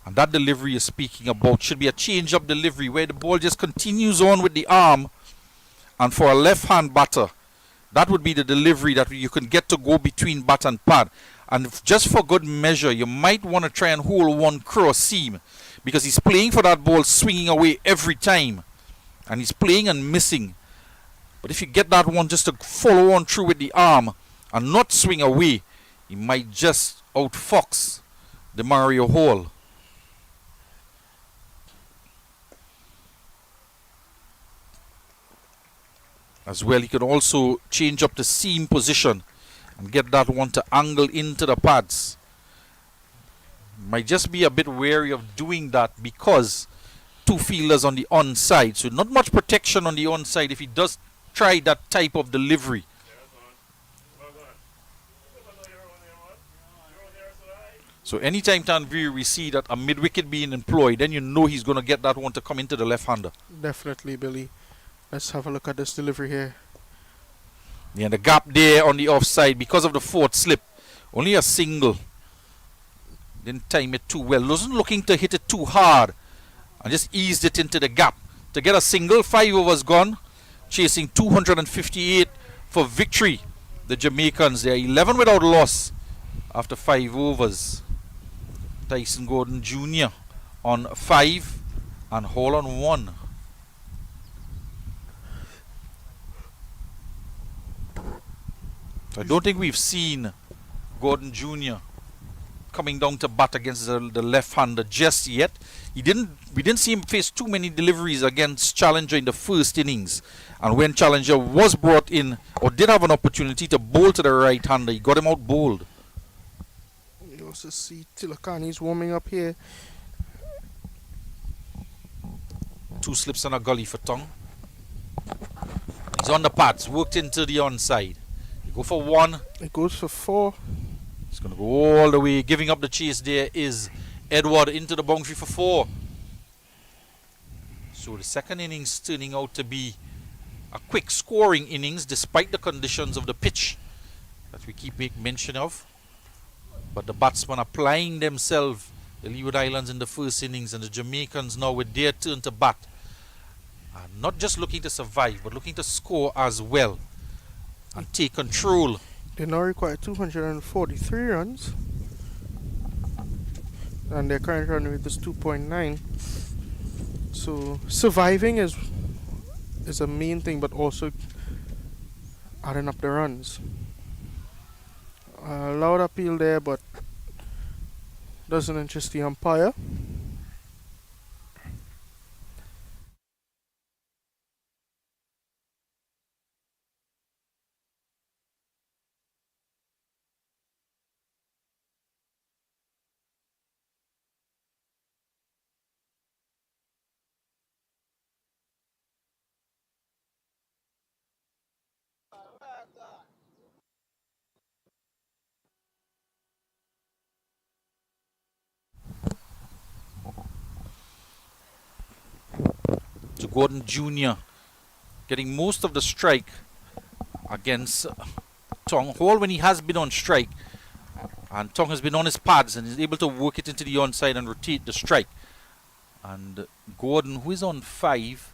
And that delivery you're speaking about should be a change-up delivery where the ball just continues on with the arm. And for a left-hand batter, that would be the delivery that you can get to go between bat and pad. And just for good measure, you might want to try and hold one cross seam, because he's playing for that ball swinging away every time. And he's playing and missing. But if you get that one just to follow on through with the arm and not swing away, he might just outfox the Mario Hall. As well, he can also change up the seam position and get that one to angle into the pads. Might just be a bit wary of doing that because two fielders on the onside, so not much protection on the onside if he does try that type of delivery. So anytime Tanvir we see that a mid-wicket being employed, then you know he's going to get that one to come into the left-hander. Definitely, Billy. Let's have a look at this delivery here. Yeah, the gap there on the offside because of the fourth slip. Only a single. Didn't time it too well. Wasn't looking to hit it too hard. And just eased it into the gap. To get a single, 5 overs gone. Chasing 258 for victory. The Jamaicans, they're 11 without loss after 5 overs. Tyson Gordon Jr. on 5 and Hall on 1. I don't think we've seen Gordon Jr. coming down to bat against the left-hander just yet. We didn't see him face too many deliveries against Challenger in the first innings. And when Challenger was brought in, or did have an opportunity to bowl to the right-hander, he got him out bowled. You also see Tilakani's warming up here. 2 slips and a gully for Tong. He's on the pads, worked into the onside. Go for 1. It goes for 4. He's going to go all the way. Giving up the chase there is Edward into the boundary for 4. So the second innings turning out to be a quick scoring innings despite the conditions of the pitch that we keep making mention of. But the batsmen applying themselves, the Leeward Islands in the first innings, and the Jamaicans now with their turn to bat. Not just looking to survive, but looking to score as well. And take control. They now require 243 runs. And their current run rate is 2.9. So surviving is a main thing, but also adding up the runs. Loud appeal there, but doesn't interest the umpire. To Gordon Jr. getting most of the strike against Tong. Hall when he has been on strike, and Tong has been on his pads and is able to work it into the onside and rotate the strike. And Gordon, who is on 5,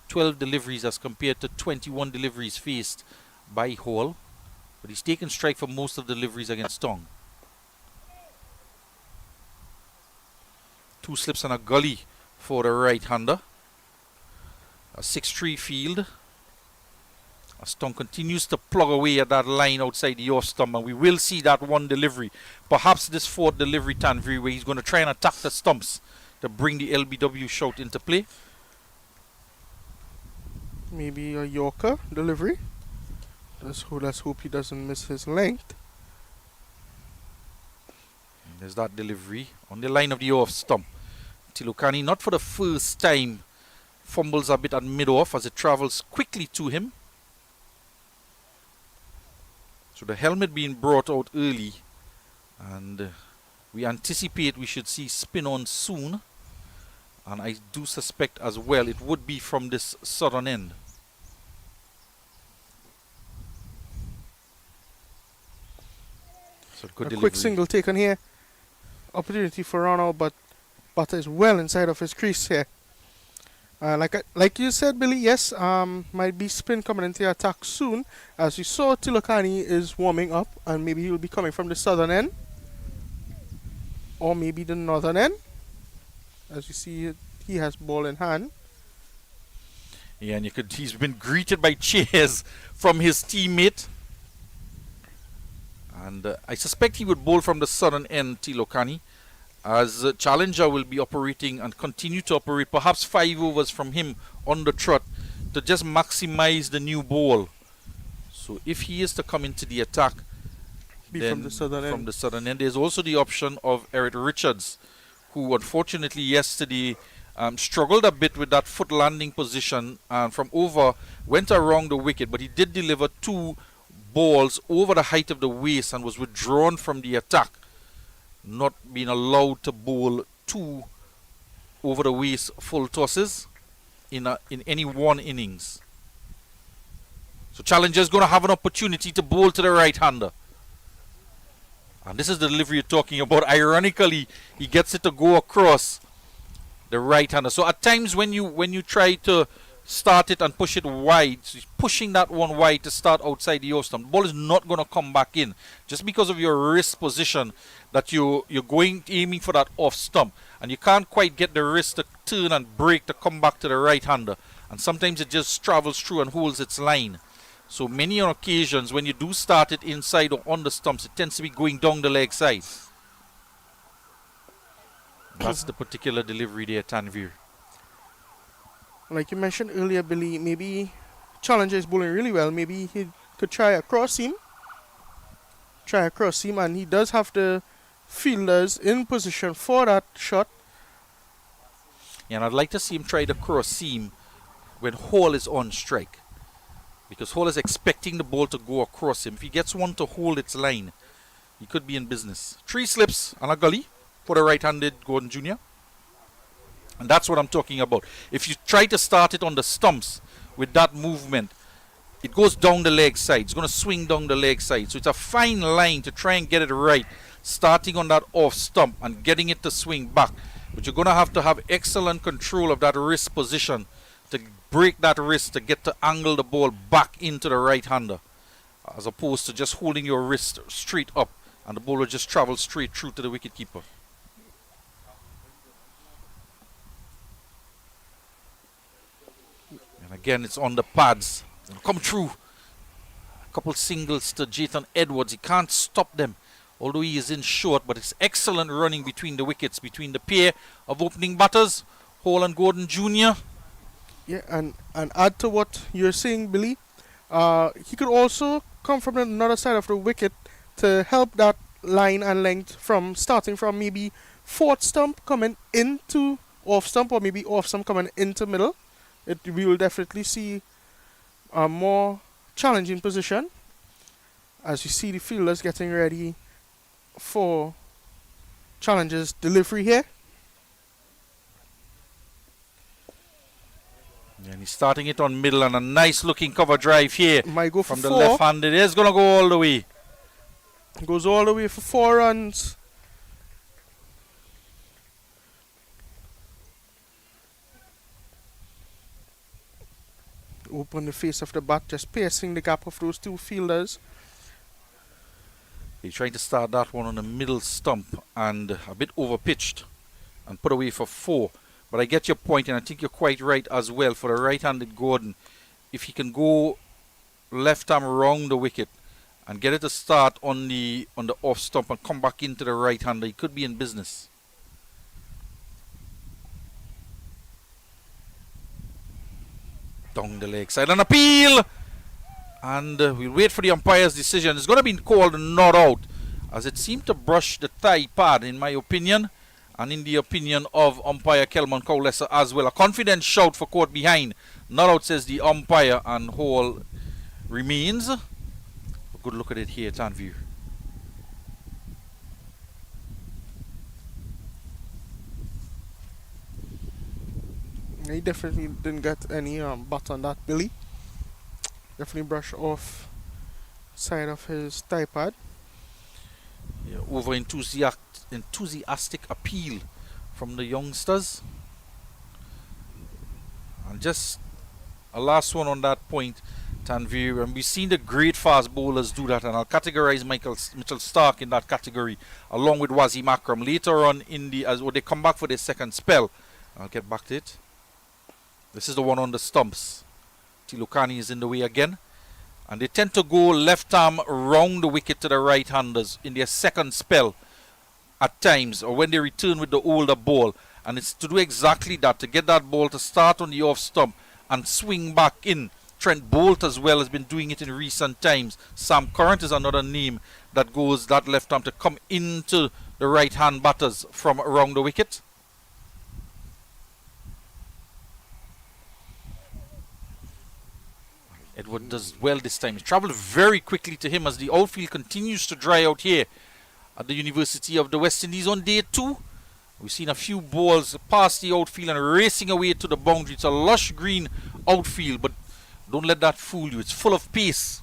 12 deliveries as compared to 21 deliveries faced by Hall, but he's taken strike for most of the deliveries against Tong. 2 slips and a gully for the right-hander. A 6-3 field. As Tong continues to plug away at that line outside the off stump, and we will see that one delivery. Perhaps this 4th delivery, Tanvir, where he's going to try and attack the stumps to bring the LBW shout into play. Maybe a Yorker delivery. Let's hope he doesn't miss his length. And there's that delivery on the line of the off stump. Tilukani, not for the first time, fumbles a bit at mid-off as it travels quickly to him. So the helmet being brought out early, and we anticipate we should see spin on soon. And I do suspect as well it would be from this southern end. So good A delivery. quick single taken here. Opportunity for run out, but Butter is well inside of his crease here. Like you said, Billy, yes, might be spin coming into the attack soon. As you saw, Tilakani is warming up, and maybe he will be coming from the southern end. or maybe the northern end. As you see, he has ball in hand. Yeah, and he's been greeted by cheers from his teammate. And I suspect he would bowl from the southern end, Tilokani, as Challenger will be operating and continue to operate perhaps 5 overs from him on the trot to just maximize the new ball. So if he is to come into the attack, then From the southern end. There's also the option of Eric Richards, who unfortunately yesterday struggled a bit with that foot landing position and from over went around the wicket, but he did deliver 2 balls over the height of the waist and was withdrawn from the attack, not being allowed to bowl 2 over the waist full tosses in any one innings. So Challenger is going to have an opportunity to bowl to the right-hander. And this is the delivery you're talking about. Ironically, he gets it to go across the right-hander. So at times when you try to start it and push it wide, so he's pushing that one wide to start outside the off stump. The ball is not going to come back in just because of your wrist position that you're aiming for that off stump, and you can't quite get the wrist to turn and break to come back to the right-hander, and sometimes it just travels through and holds its line. So many on occasions when you do start it inside or on the stumps, it tends to be going down the leg side. That's the particular delivery there, Tanvir. Like you mentioned earlier, Billy, maybe Challenger is bowling really well. Maybe he could try a cross seam. And he does have the fielders in position for that shot. Yeah, and I'd like to see him try the cross seam when Hall is on strike, because Hall is expecting the ball to go across him. If he gets one to hold its line, he could be in business. 3 slips and a gully for the right-handed Gordon Jr. And that's what I'm talking about. If you try to start it on the stumps with that movement, it goes down the leg side. It's going to swing down the leg side. So it's a fine line to try and get it right, starting on that off stump and getting it to swing back. But you're going to have excellent control of that wrist position to break that wrist to get to angle the ball back into the right-hander, as opposed to just holding your wrist straight up and the ball will just travel straight through to the wicketkeeper. And again, it's on the pads. It'll come through. A couple singles to Jathan Edwards. He can't stop them, although he is in short. But it's excellent running between the wickets, between the pair of opening batters, Hall and Gordon Jr. Yeah, and add to what you're saying, Billy, he could also come from another side of the wicket to help that line and length from starting from maybe 4th stump coming into off stump, or maybe off stump coming into middle. We will definitely see a more challenging position as you see the fielders getting ready for Challenger's delivery here. And he's starting it on middle, and a nice looking cover drive here Might go for from the 4. left-handed. It's going to go all the way. Goes all the way for 4 runs. Open the face of the bat, just piercing the gap of those 2 fielders. He's trying to start that one on the middle stump and a bit over pitched and put away for 4. But I get your point, and I think you're quite right as well. For the right-handed Gordon, if he can go left arm around the wicket and get it to start on the off stump and come back into the right-hander, he could be in business. Down the leg side, an appeal, and we'll wait for the umpire's decision. It's going to be called not out, as it seemed to brush the thigh pad, in my opinion, and in the opinion of umpire Kelman Cowlesser as well. A confident shout for court behind. Not out, says the umpire, and Hall remains. A good look at it here, Tanvir. He definitely didn't get any butt on that, Billy. Definitely brushed off side of his thigh pad. Yeah, over enthusiastic appeal from the youngsters. And just a last one on that point. Tanvir, and we've seen the great fast bowlers do that, and I'll categorize Mitchell Stark in that category, along with Wazim Akram. Later on in the, as when they come back for their second spell, I'll get back to it. This is the one on the stumps. Tilokani is in the way again, and they tend to go left arm round the wicket to the right-handers in their second spell at times, or when they return with the older ball, and it's to do exactly that, to get that ball to start on the off stump and swing back in. Trent Bolt as well has been doing it in recent times. Sam Current is another name that goes that left arm to come into the right hand batters from around the wicket. Edward does well this time. He's travelled very quickly to him as the outfield continues to dry out here at the University of the West Indies on day 2. We've seen a few balls past the outfield and racing away to the boundary. It's a lush green outfield, but don't let that fool you. It's full of pace.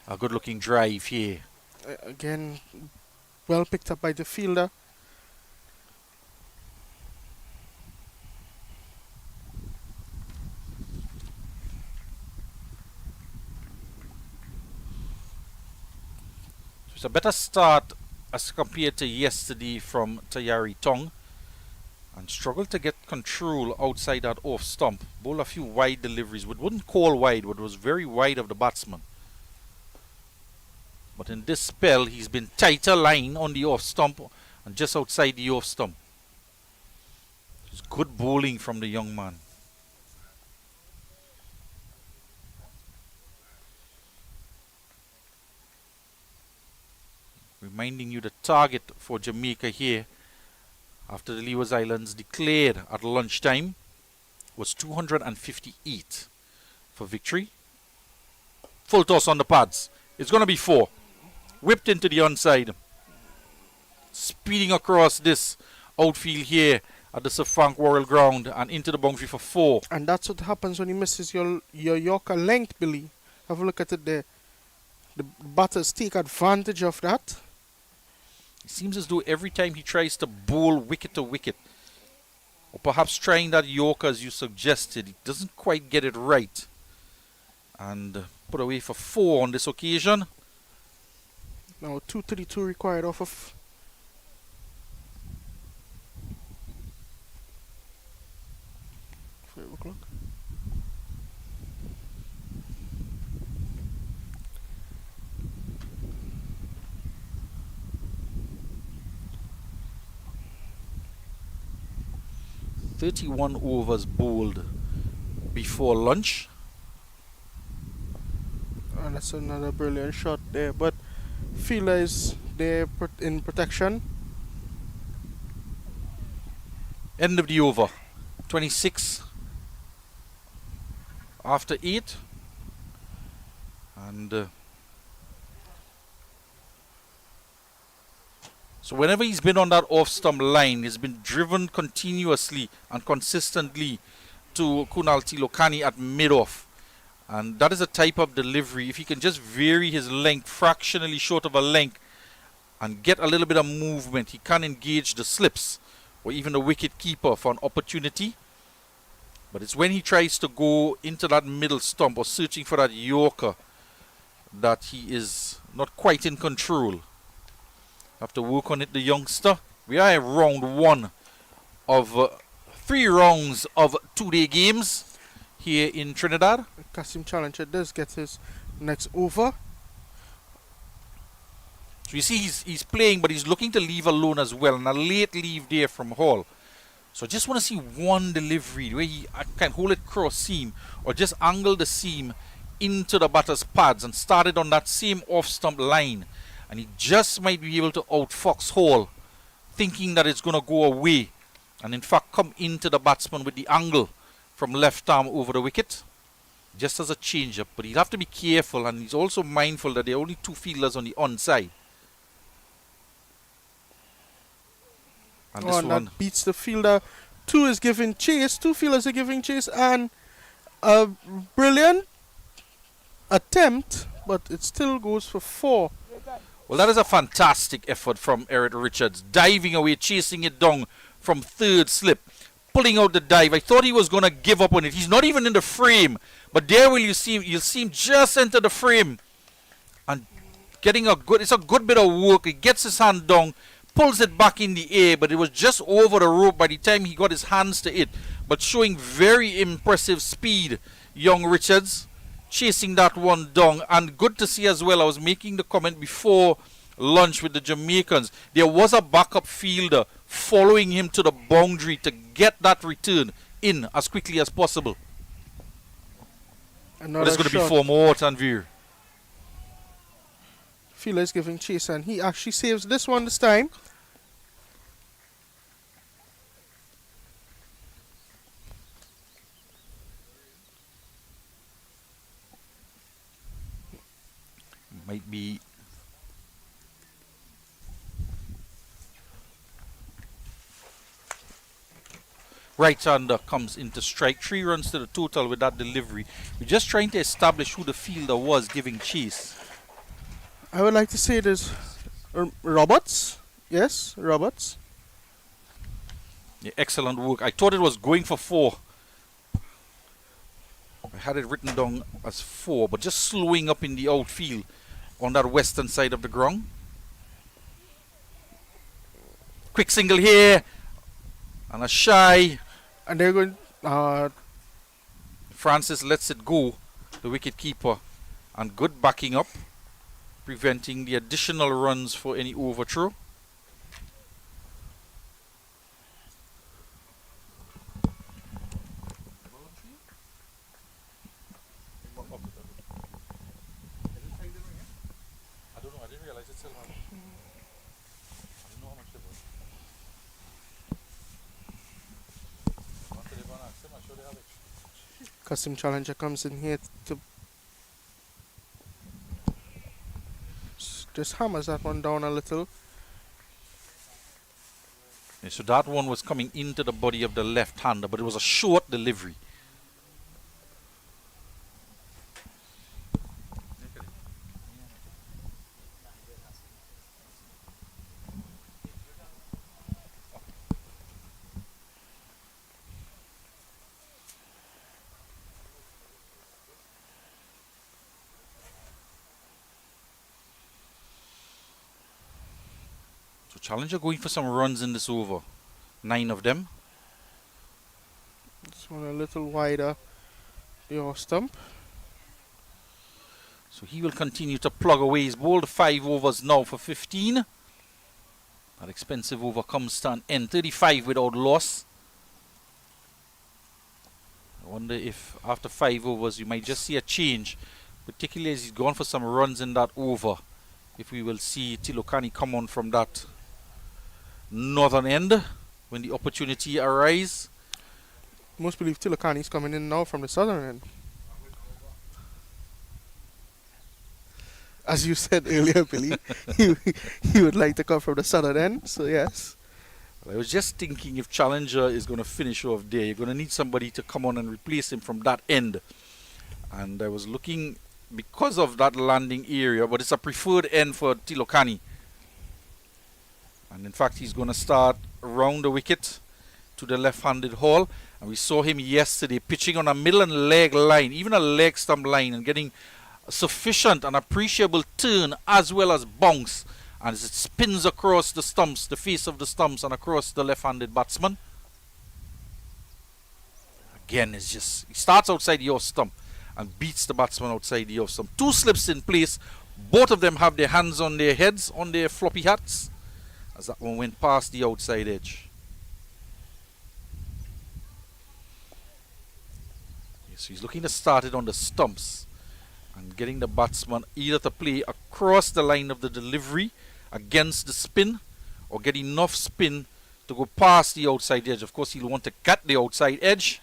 A good looking drive here. Again, well picked up by the fielder. So it's a better start as compared to yesterday from Tayari Tong, and struggled to get control outside that off stump. Bowled a few wide deliveries, but wouldn't call wide, but was very wide of the batsman. But in this spell, he's been tighter line on the off stump and just outside the off stump. It's good bowling from the young man. Reminding you the target for Jamaica here after the Leeward Islands declared at lunchtime was 258 for victory. Full toss on the pads. It's going to be 4. Whipped into the onside. Speeding across this outfield here at the Sir Frank Worrell ground and into the boundary for 4. And that's what happens when he misses your Yorker length, Billy. Have a look at it there. The batters take advantage of that. It seems as though every time he tries to bowl wicket to wicket, or perhaps trying that Yorker as you suggested, he doesn't quite get it right. And put away for 4 on this occasion. Now 232 required off of 5 o'clock. .31 overs bowled before lunch. And that's another brilliant shot there. But fielder is there in protection. End of the over. 26 after 8. And so whenever he's been on that off-stump line, he's been driven continuously and consistently to Kunal Tilokani at mid-off. And that is a type of delivery. If he can just vary his length fractionally short of a length and get a little bit of movement, he can engage the slips or even the wicket keeper for an opportunity. But it's when he tries to go into that middle stump or searching for that Yorker that he is not quite in control. Have to work on it, the youngster. We are at round 1 of 3 rounds of 2-day games here in Trinidad. Kasim Challenger does get his next over. So you see he's playing, but he's looking to leave alone as well. And a late leave there from Hall. So I just want to see one delivery where he can hold it cross seam or just angle the seam into the batter's pads and start it on that same off-stump line. And he just might be able to outfox Hall, thinking that it's going to go away. And in fact come into the batsman with the angle from left arm over the wicket. Just as a change-up. But he'll have to be careful, and he's also mindful that there are only 2 fielders on the onside. And this one that beats the fielder. 2 is giving chase. 2 fielders are giving chase. And a brilliant attempt, but it still goes for 4. Well, that is a fantastic effort from Eric Richards. Diving away, chasing it down from third slip. Pulling out the dive. I thought he was going to give up on it. He's not even in the frame. But there will you'll see him just enter the frame. And getting it's a good bit of work. He gets his hand down, pulls it back in the air, but it was just over the rope by the time he got his hands to it. But showing very impressive speed, young Richards, chasing that one down. And good to see as well, I was making the comment before lunch with the Jamaicans, there was a backup fielder following him to the boundary to get that return in as quickly as possible. But it's going to be 4 more, Tanvir. Fielder is giving chase, and he actually saves this one this time. Might be right-hander comes into strike. 3 runs to the total with that delivery. We're just trying to establish who the fielder was giving chase. I would like to say it is Roberts. Yes, Roberts. Yeah, excellent work. I thought it was going for 4. I had it written down as 4, but just slowing up in the outfield on that western side of the ground. Quick single here. And a shy. And they're going... Francis lets it go, the wicket keeper. And good backing up, preventing the additional runs for any overthrow. Custom challenger comes in here to just hammers that one down a little. Yeah, so that one was coming into the body of the left-hander, but it was a short delivery. Challenger going for some runs in this over. 9 of them. This one a little wider. The off stump. So he will continue to plug away. He's bowled 5 overs now for 15. That expensive over comes to an end. 35 without loss. I wonder if after 5 overs you might just see a change. Particularly as he's gone for some runs in that over. If we will see Tilokani come on from that northern end when the opportunity arises. Most believe Tilokani is coming in now from the southern end. As you said earlier, Billy, he would like to come from the southern end, so yes. Well, I was just thinking if Challenger is going to finish off there, you're going to need somebody to come on and replace him from that end. And I was looking because of that landing area, but it's a preferred end for Tilokani. And in fact, he's going to start around the wicket to the left-handed haul. And we saw him yesterday pitching on a middle and leg line, even a leg stump line, and getting sufficient and appreciable turn as well as bounce. And as it spins across the stumps, the face of the stumps, and across the left-handed batsman. Again, it's just, he starts outside the off stump and beats the batsman outside the off stump. 2 slips in place. Both of them have their hands on their heads, on their floppy hats, as that one went past the outside edge. So he's looking to start it on the stumps and getting the batsman either to play across the line of the delivery against the spin or get enough spin to go past the outside edge. Of course, he'll want to cut the outside edge.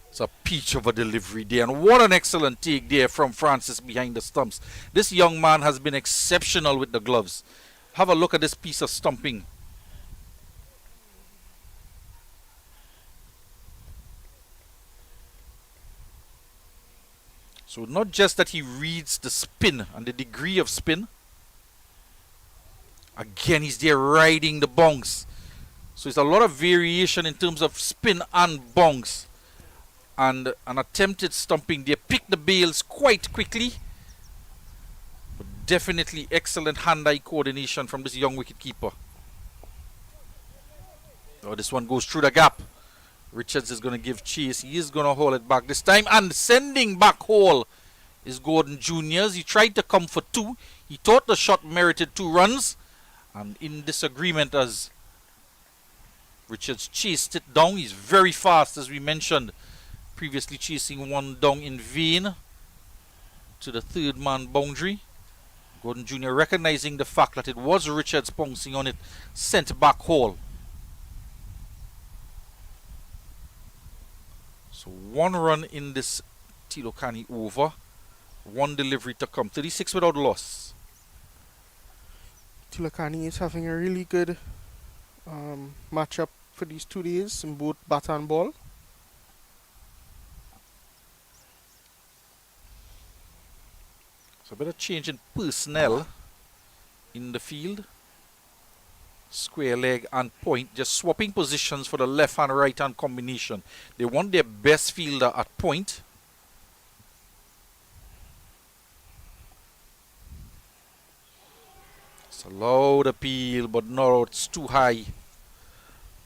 It's a peach of a delivery there, and what an excellent take there from Francis behind the stumps. This young man has been exceptional with the gloves. Have a look at this piece of stumping. So not just that he reads the spin and the degree of spin. Again, he's there riding the bounce. So it's a lot of variation in terms of spin and bounce. And an attempted stumping. They pick the bails quite quickly. But definitely excellent hand-eye coordination from this young wicketkeeper. Oh, this one goes through the gap. Richards is going to give chase. He is going to hold it back this time. And sending back hole is Gordon Jr.'s. He tried to come for 2. He thought the shot merited 2 runs. And in disagreement as Richards chased it down. He's very fast, as we mentioned. Previously chasing one down in vain to the 3rd man boundary. Gordon Jr. recognizing the fact that it was Richards pouncing on it, sent back hole. So 1 run in this Tilokani over. 1 delivery to come. 36 without loss. Tilakani is having a really good matchup for these 2 days in both bat and ball. So a bit of change in personnel in the field. Square leg and point, just swapping positions for the left and right hand combination. They want their best fielder at point. It's a loud appeal, but no, it's too high.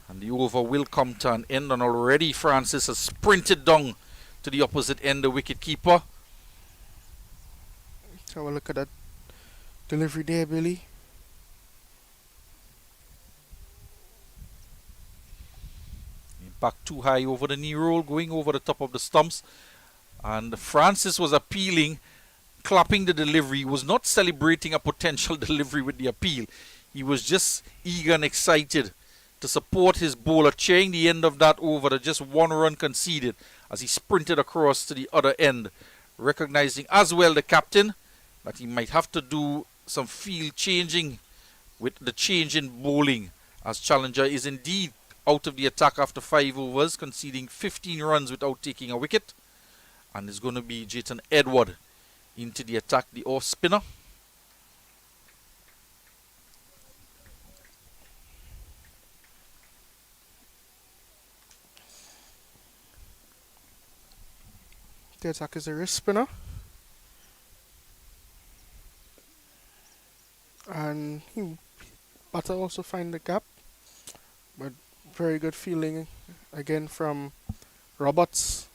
And the over will come to an end, and already Francis has sprinted down to the opposite end, the wicket keeper. Let's have a look at that delivery there, Billy. Back too high over the knee roll, going over the top of the stumps. And Francis was appealing, clapping the delivery. He was not celebrating a potential delivery with the appeal. He was just eager and excited to support his bowler, cheering the end of that over to just 1 run conceded as he sprinted across to the other end, recognizing as well the captain that he might have to do some field changing with the change in bowling, as Challenger is indeed out of the attack after 5 overs, conceding 15 runs without taking a wicket. And it's going to be Jayton Edward into the attack, the off spinner. The attack is a wrist spinner. And he better also find the gap. But very good feeling again from Roberts.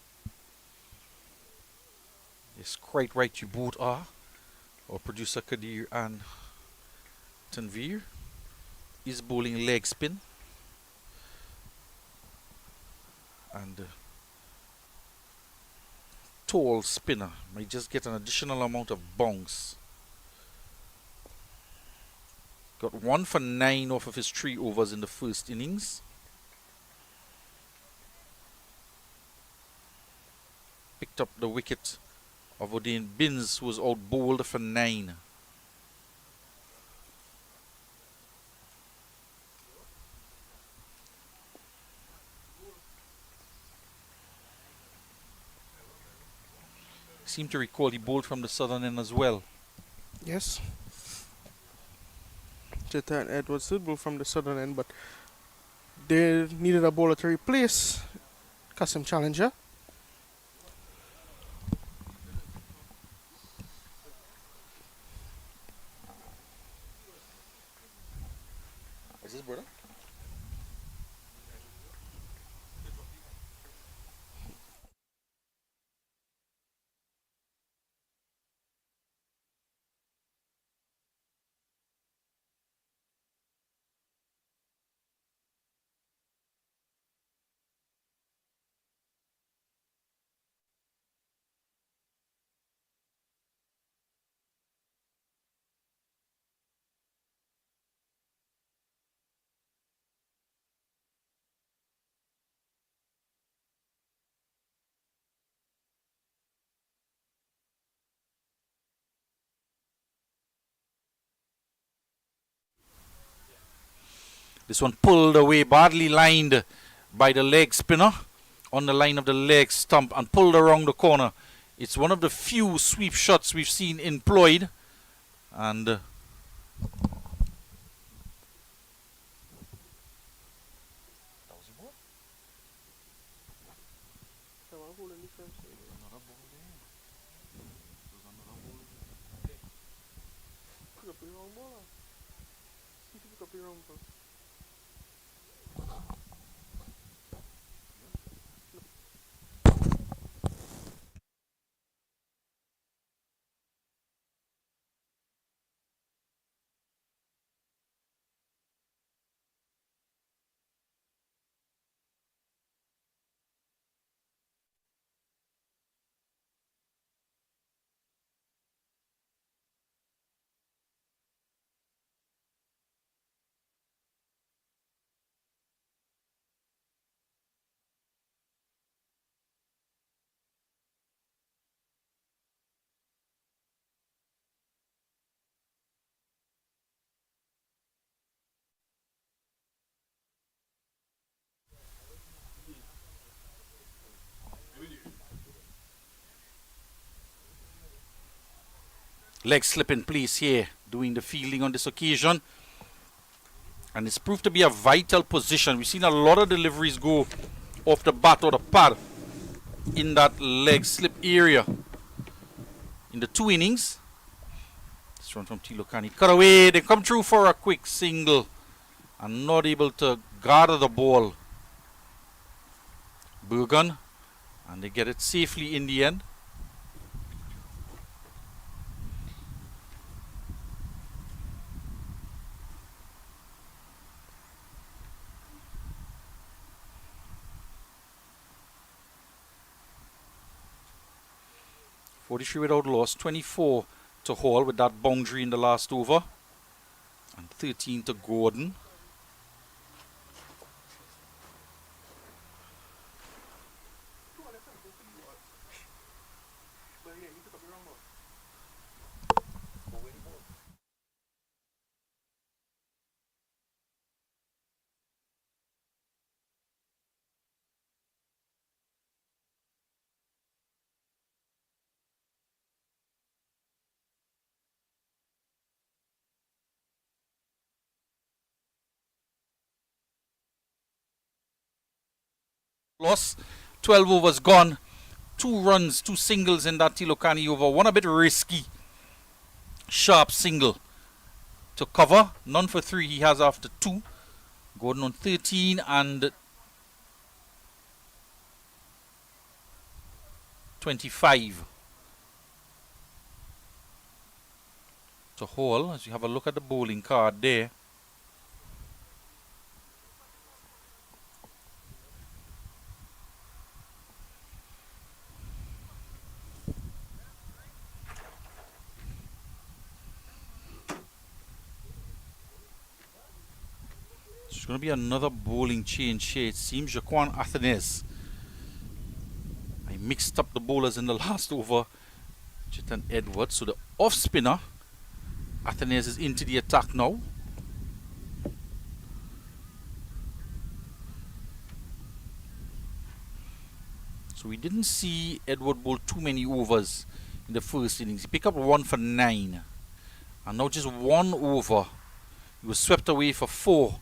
It's quite right, you both are. Our producer Kadir and Tanvir is bowling leg spin. And tall spinner might just get an additional amount of bounce. Got 1 for 9 off of his 3 overs in the first innings. Picked up the wicket of Odain Binns, who was out bowled for 9. Seem to recall he bowled from the southern end as well. Yes. Jetta and Edwards did bowl from the southern end, but they needed a bowler to replace Kasim Challenger. Is this brother? This one pulled away, badly lined by the leg spinner on the line of the leg stump and pulled around the corner. It's one of the few sweep shots we've seen employed, and leg slip in place here, doing the fielding on this occasion. And it's proved to be a vital position. We've seen a lot of deliveries go off the bat or the pad in that leg slip area in the 2 innings. This run from Tilokani. Cut away. They come through for a quick single and not able to gather the ball. Burgon. And they get it safely in the end. .43 without loss, 24 to Hall with that boundary in the last over, and 13 to Gordon. Loss, 12 overs gone, 2 runs, 2 singles in that Tilokani over, one a bit risky, sharp single to cover, none for 3 he has after 2, Gordon on 13 and 25 to Hall, as you have a look at the bowling card there. There's going to be another bowling change here. It seems Jaquan Athenes. I mixed up the bowlers in the last over. Chetan Edwards. So the off spinner, Athenes, is into the attack now. So we didn't see Edward bowl too many overs in the first innings. He picked up 1 for 9. And now just 1 over. He was swept away for 4.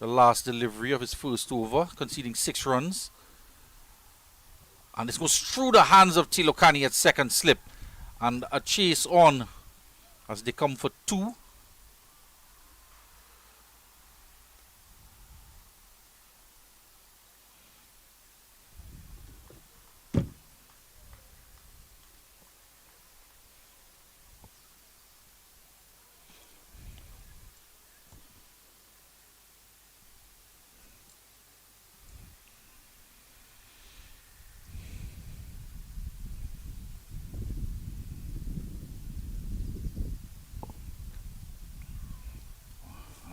The last delivery of his first over, conceding 6 runs. And this goes through the hands of Tilokani at second slip. And a chase on as they come for 2.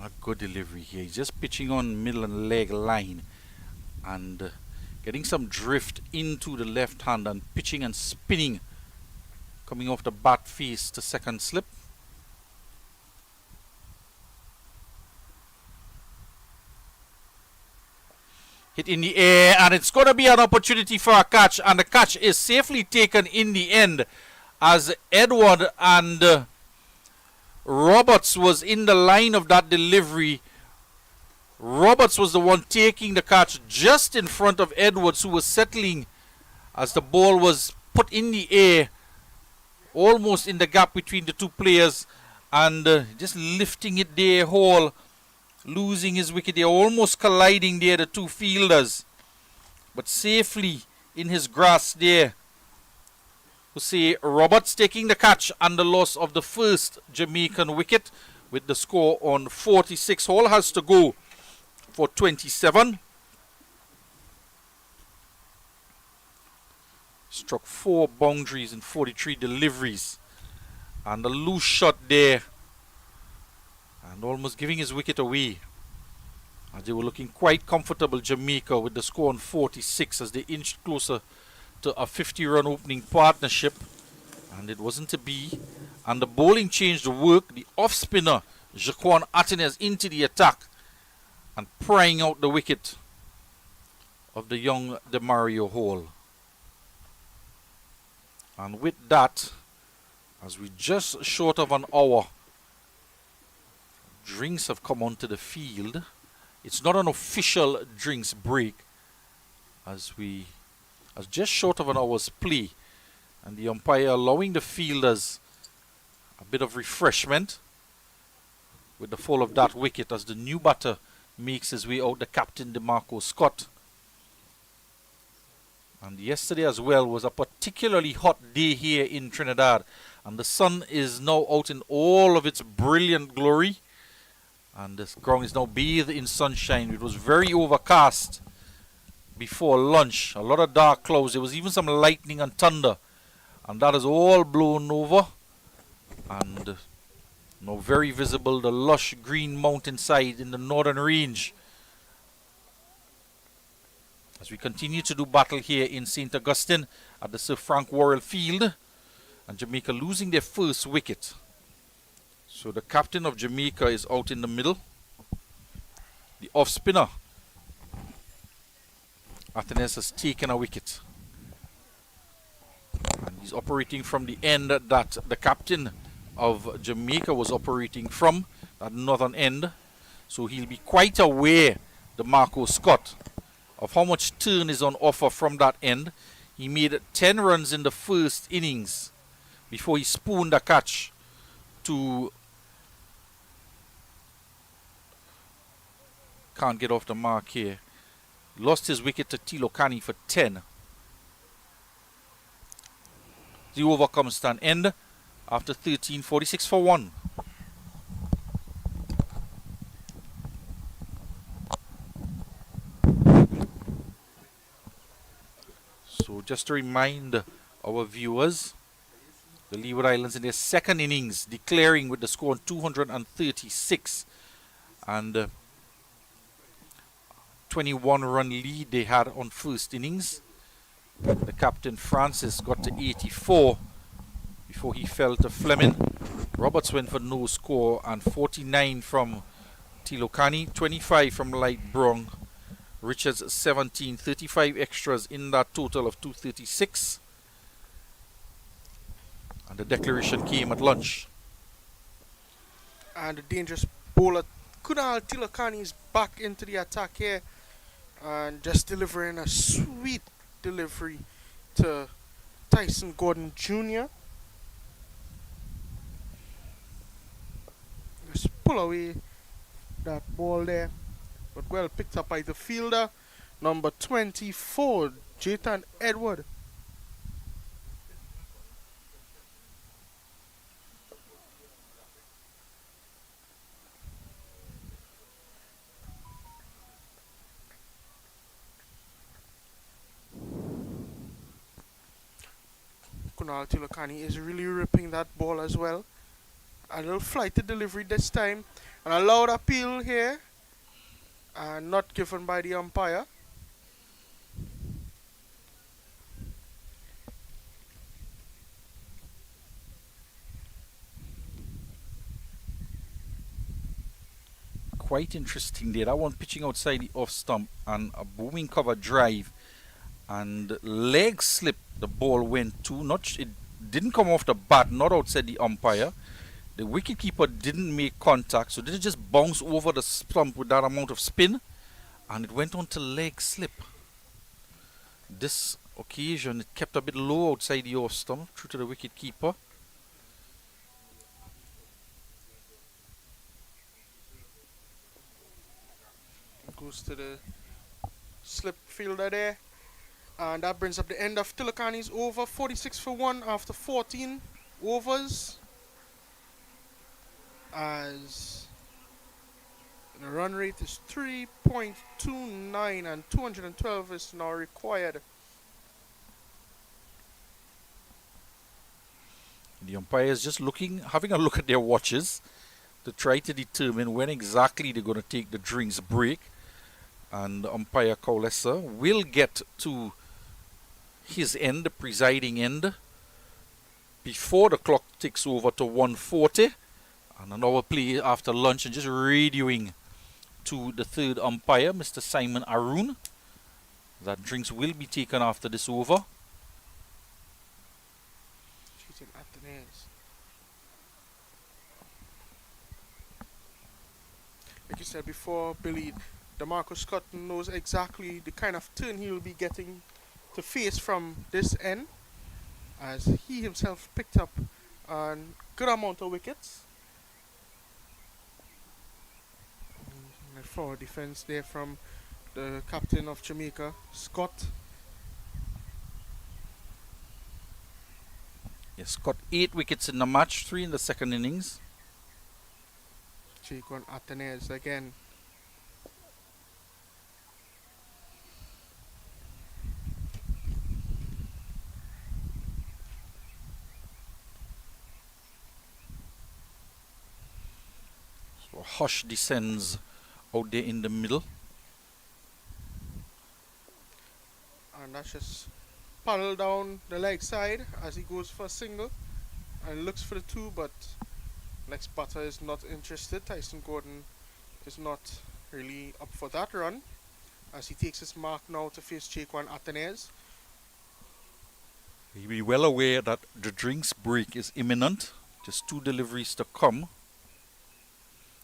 A good delivery here. He's just pitching on middle and leg line and getting some drift into the left hand and pitching and spinning, coming off the bat face to second slip. Hit in the air, and it's going to be an opportunity for a catch, and the catch is safely taken in the end as Edward and Roberts was in the line of that delivery. Roberts was the one taking the catch just in front of Edwards, who was settling as the ball was put in the air, almost in the gap between the two players, and just lifting it there, Hall losing his wicket there, almost colliding there, the two fielders, but safely in his grasp there. We'll see Roberts taking the catch and the loss of the first Jamaican wicket with the score on 46. Hall has to go for 27. Struck 4 boundaries in 43 deliveries, and a loose shot there, and almost giving his wicket away, as they were looking quite comfortable, Jamaica, with the score on 46 as they inched closer to a 50-run opening partnership, and it wasn't to be. And the bowling changed the work. The off-spinner Jaquan Atenes into the attack and prying out the wicket of the young Demario Hall. And with that, as we just short of an hour, drinks have come onto the field. It's not an official drinks break, as just short of an hour's play, and the umpire allowing the fielders a bit of refreshment with the fall of that wicket as the new batter makes his way out, the captain DeMarco Scott. And yesterday as well was a particularly hot day here in Trinidad, and the sun is now out in all of its brilliant glory, and this ground is now bathed in sunshine. It was very overcast before lunch, a lot of dark clouds. There was even some lightning and thunder, and that is all blown over, and now very visible the lush green mountainside in the northern range as we continue to do battle here in St. Augustine at the Sir Frank Worrell Field, and Jamaica losing their first wicket. So the captain of Jamaica is out in the middle. The off spinner Atenes has taken a wicket, and he's operating from the end that the captain of Jamaica was operating from, that northern end. So he'll be quite aware, the Marco Scott, of how much turn is on offer from that end. He made 10 runs in the first innings before he spooned a catch to, can't get off the mark here, lost his wicket to Tilokani for 10. The over comes to an end after 13, 46 for 1. So just to remind our viewers, the Leeward Islands in their second innings declaring with the score on 236, and 21 run lead they had on first innings. The captain Francis got to 84 before he fell to Fleming. Roberts went for no score, and 49 from Tilokani, 25 from Light Brong. Richards 17, 35 extras in that total of 236. And the declaration came at lunch. And the dangerous bowler Kunal Tilakani is back into the attack here, and just delivering a sweet delivery to Tyson Gordon Jr. Just pull away that ball there, but well picked up by the fielder, number 24, Jayton Edward. Kunal Tilakani is really ripping that ball as well. A little flighted delivery this time, and a loud appeal here, and not given by the umpire. quite interesting there. That one pitching outside the off stump and a booming cover drive. And leg slip, the ball went to. It didn't come off the bat, not outside the umpire. The wicketkeeper didn't make contact, so did it just bounce over the stump with that amount of spin, and it went on to leg slip. This occasion, it kept a bit low outside the off stump, through to the wicketkeeper. Goes to the slip fielder there. And that brings up the end of Tilakani's over. 46 for 1 after 14 overs. As the run rate is 3.29 and 212 is now required. The umpires just having a look at their watches to try to determine when exactly they're going to take the drinks break. And umpire Kaulesa will get to his end, the presiding end, before the clock ticks over to 1:40. And an hour play after lunch, and just radioing to the third umpire, Mr. Simon Arun, that drinks will be taken after this over. Like you said before, Billy, DeMarcus Scott knows exactly the kind of turn he will be getting to face from this end, as he himself picked up a good amount of wickets. And forward defense there from the captain of Jamaica, Scott. Yes, got 8 wickets in the match, 3 in the second innings. Chikon Atenez again. So Hush descends out there in the middle. And that's just paddle down the leg side as he goes for a single and looks for the 2, but Lex Butter is not interested. Tyson Gordon is not really up for that run as he takes his mark now to face Jaquan Atenez. He'll be well aware that the drinks break is imminent. Just 2 deliveries to come.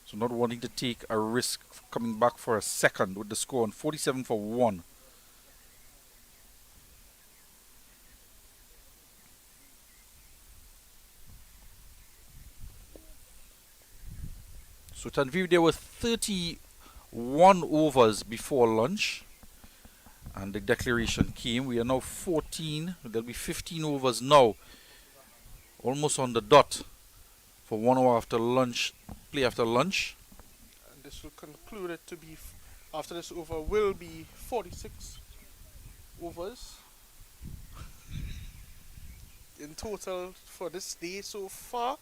So not wanting to take a risk coming back for a second with the score on 47 for 1. So Tanvir, there were 31 overs before lunch, and the declaration came. We are now 14. There'll be 15 overs now, almost on the dot for 1 hour after lunch, play after lunch. And this will conclude it to be, after this over will be 46 overs in total for this day so far.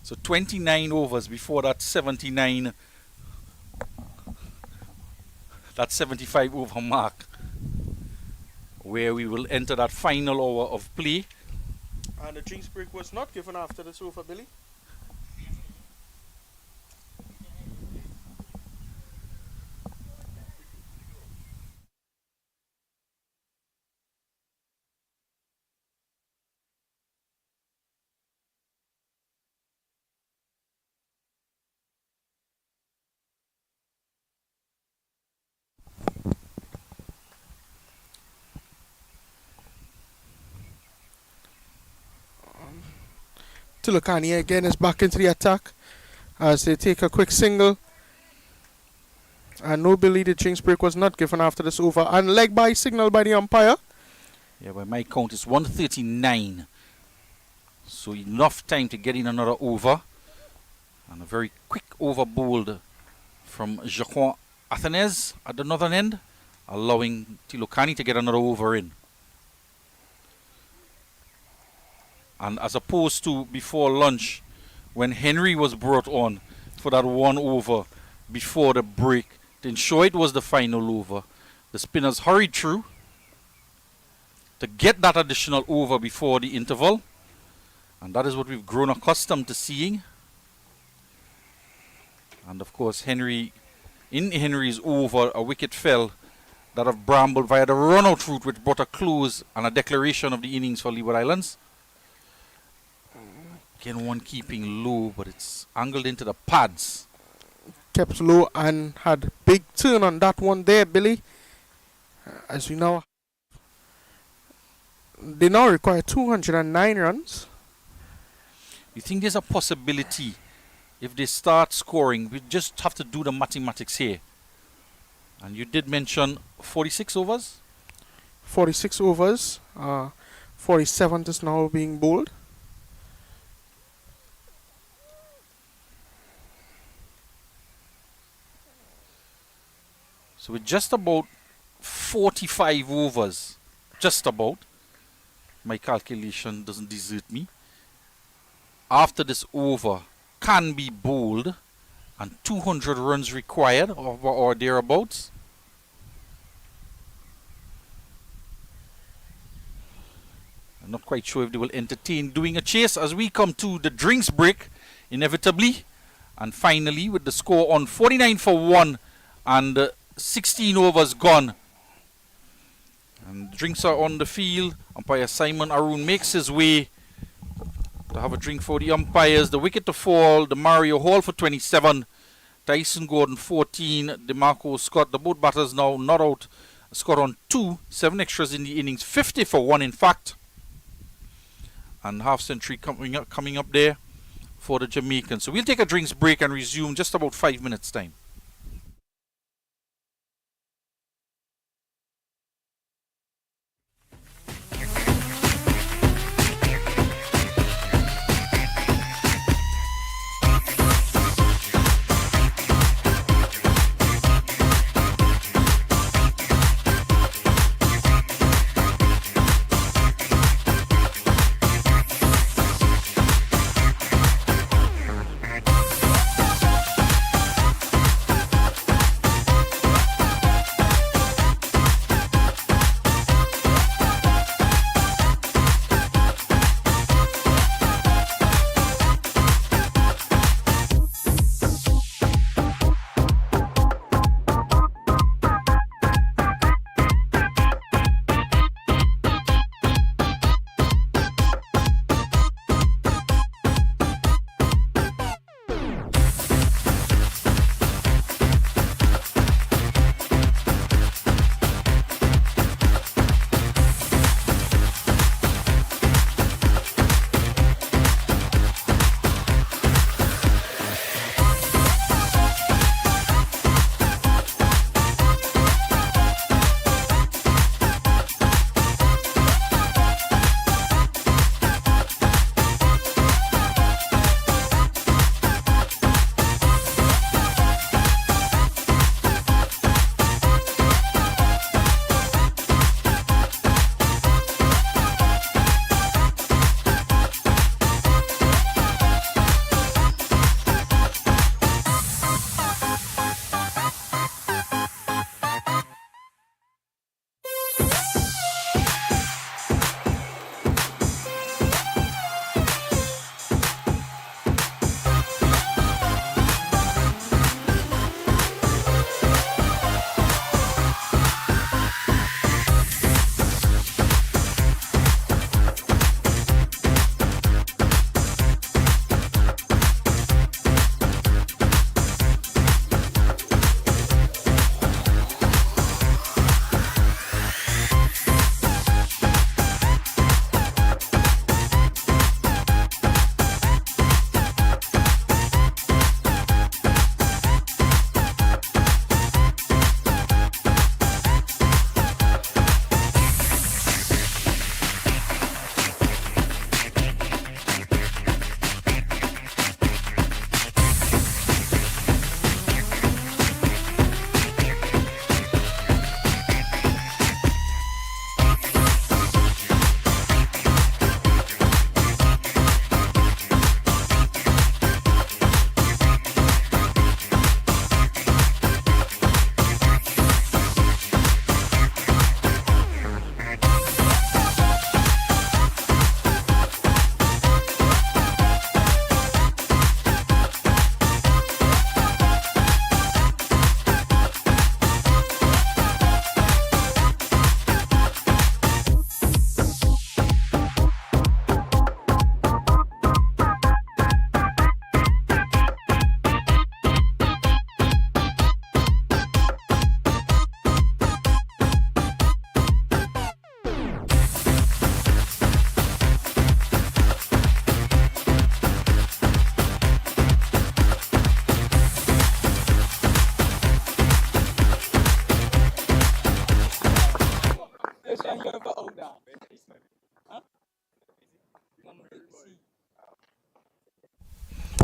So 29 overs before that 79, that 75 over mark, where we will enter that final hour of play. And the drinks break was not given after this over, Billy. Tulukani again is back into the attack as they take a quick single. And no, Billy, the drinks break was not given after this over. And leg by signal by the umpire. Yeah, by my count it's 139. So enough time to get in another over. And a very quick over bowled from Jaquan Atenez at the northern end, allowing Tilokani to get another over in. And as opposed to before lunch, when Henry was brought on for that 1 over before the break to ensure it was the final over, the spinners hurried through to get that additional over before the interval. And that is what we've grown accustomed to seeing. And of course, in Henry's over, a wicket fell that of Bramble via the run-out route, which brought a close and a declaration of the innings for Leeward Islands. Again, one keeping low, but it's angled into the pads. Kept low and had big turn on that one there, Billy. As we know, they now require 209 runs. You think there's a possibility if they start scoring? We just have to do the mathematics here. And you did mention 46 overs? 46 overs. 47 is now being bowled. So with just about 45 overs, just about, my calculation doesn't desert me, after this over can be bowled and 200 runs required or thereabouts. I'm not quite sure if they will entertain doing a chase as we come to the drinks break inevitably. And finally, with the score on 49 for 1 and 16 overs gone, and drinks are on the field. Umpire Simon Arun makes his way to have a drink for the umpires. The wicket to fall, the Mario Hall for 27, Tyson Gordon 14, DeMarco Scott, the both batters now not out. Scott on 2, 7 extras in the innings, 50 for 1 in fact. And half century coming up there for the Jamaicans. So we'll take a drinks break and resume just about 5 minutes time.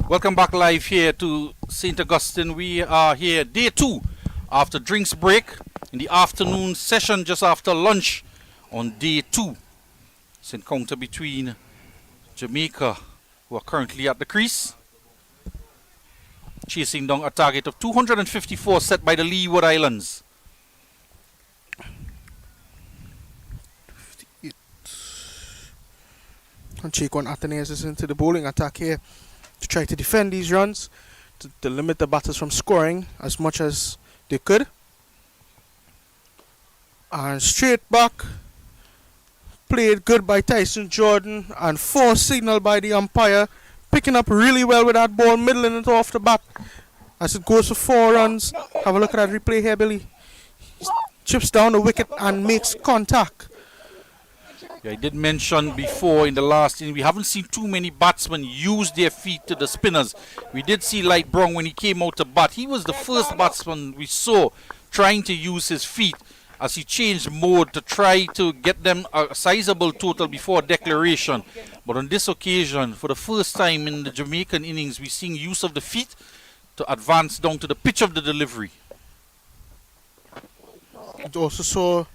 Welcome back live here to St. Augustine. We are here day 2 after drinks break in the afternoon session just after lunch on day 2. It's an encounter between Jamaica, who are currently at the crease, chasing down a target of 254 set by the Leeward Islands. And Chikon Athenaeus is into the bowling attack here to try to defend these runs, to limit the batters from scoring as much as they could. And straight back, played good by Tyson Jordan, and forced signal by the umpire, picking up really well with that ball, middling it off the bat as it goes for 4 runs. Have a look at that replay here, Billy. He chips down the wicket and makes contact. Yeah, I did mention before in the last inning, we haven't seen too many batsmen use their feet to the spinners. We did see Light Brown when he came out to bat. He was the first batsman we saw trying to use his feet as he changed mode to try to get them a sizable total before declaration. But on this occasion, for the first time in the Jamaican innings, we're seeing use of the feet to advance down to the pitch of the delivery. It also saw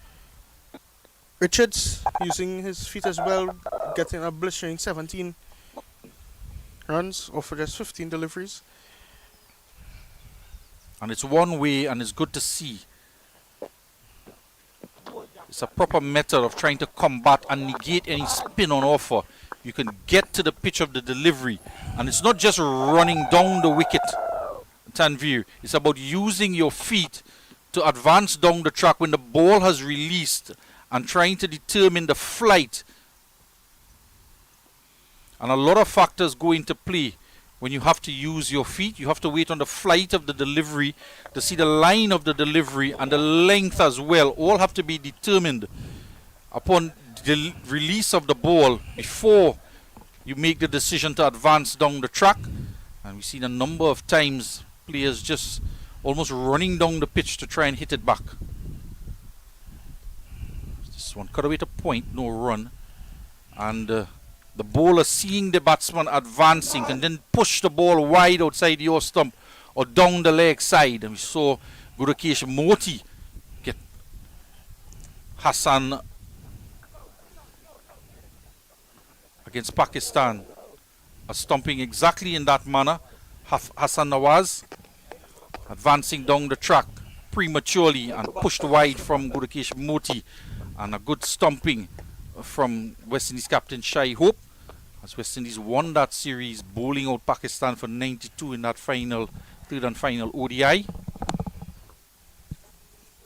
Richards using his feet as well, getting a blistering 17 runs off for just 15 deliveries. And it's one way, and it's good to see. It's a proper method of trying to combat and negate any spin on offer. You can get to the pitch of the delivery, and it's not just running down the wicket, Tanvir. It's about using your feet to advance down the track when the ball has released and trying to determine the flight. And a lot of factors go into play when you have to use your feet. You have to wait on the flight of the delivery to see the line of the delivery and the length as well. All have to be determined upon the release of the ball before you make the decision to advance down the track. And we've seen a number of times players just almost running down the pitch to try and hit it back. This one cut away to point, no run. And the bowler, seeing the batsman advancing, can then push the ball wide outside your stump or down the leg side. And we saw Gurukesh Moti get Hassan against Pakistan. A stumping exactly in that manner. Hassan Nawaz advancing down the track prematurely and pushed wide from Gurukesh Moti. And a good stumping from West Indies captain Shai Hope, as West Indies won that series, bowling out Pakistan for 92 in that final, third and final ODI.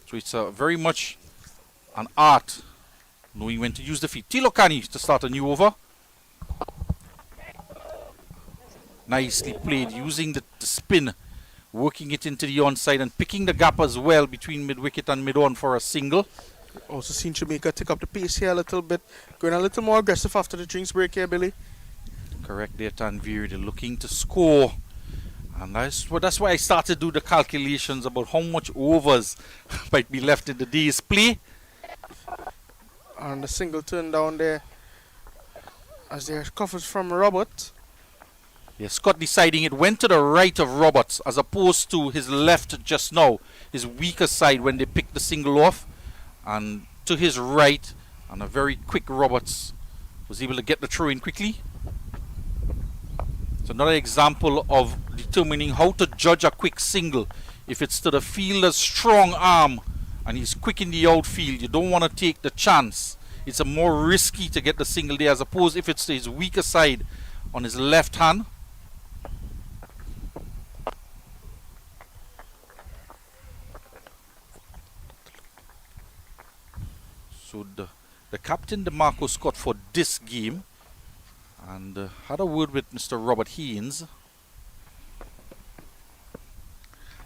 So it's very much an art knowing when to use the feet. Tilokani to start a new over. Nicely played, using the spin, working it into the onside and picking the gap as well between mid-wicket and mid-on for a single. Also seen Jamaica take up the pace here a little bit, going a little more aggressive after the drinks break here, Billy. Correct there, Tanvir. They're looking to score. And that's why I started to do the calculations about how much overs might be left in the day's play. And the single turn down there as they're covered from Robert. Yeah, Scott deciding it went to the right of Roberts as opposed to his left just now, his weaker side when they picked the single off. And to his right, and a very quick Roberts was able to get the throw in quickly. It's another example of determining how to judge a quick single. If it's to the fielder's strong arm and he's quick in the outfield, you don't want to take the chance. It's a more risky to get the single there as opposed if it's to his weaker side on his left hand. So the captain, DeMarco Scott, for this game, and had a word with Mr. Robert Haynes.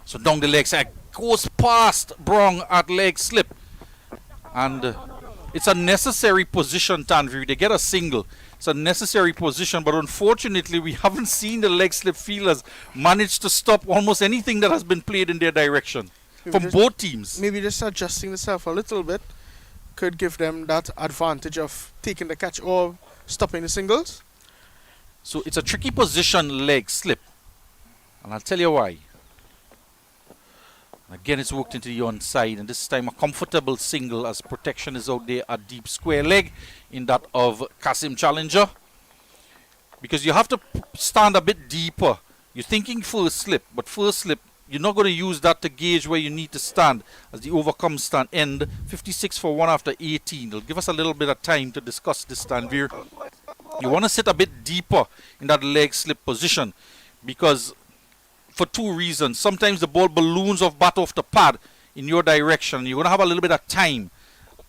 So down the leg side, goes past Brown at leg slip. And it's a necessary position, Tanvir. They get a single. It's a necessary position, but unfortunately we haven't seen the leg slip fielders manage to stop almost anything that has been played in their direction from both teams. Maybe just adjusting themselves a little bit could give them that advantage of taking the catch or stopping the singles. So it's a tricky position, leg slip. And I'll tell you why. Again, it's worked into the onside, and this time a comfortable single as protection is out there at deep square leg in that of Kasim Challenger. Because you have to stand a bit deeper. You're thinking first slip, but first slip, you're not going to use that to gauge where you need to stand as the overcome stand end. 56 for 1 after 18. It'll give us a little bit of time to discuss this Tanvir. You want to sit a bit deeper in that leg slip position because for two reasons. Sometimes the ball balloons off bat off the pad in your direction. You're going to have a little bit of time.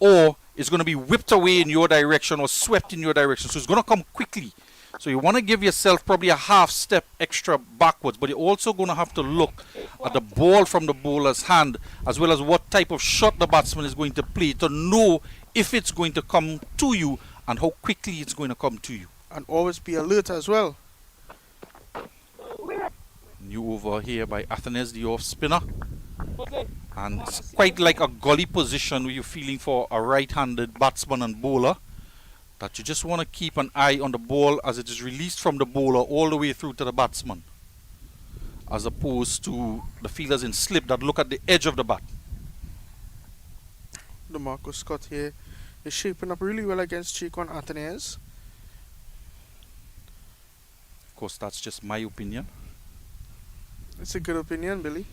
Or it's going to be whipped away in your direction or swept in your direction. So it's going to come quickly. So you want to give yourself probably a half step extra backwards. But you're also going to have to look at the ball from the bowler's hand as well as what type of shot the batsman is going to play to know if it's going to come to you and how quickly it's going to come to you. And always be alert as well. New over here by Athens, the off spinner. And it's quite like a gully position where you're feeling for a right-handed batsman and bowler. That you just want to keep an eye on the ball as it is released from the bowler all the way through to the batsman. As opposed to the fielders in slip that look at the edge of the bat. The Marcus Scott here is shaping up really well against Chicon Athens. Of course, that's just my opinion. It's a good opinion, Billy.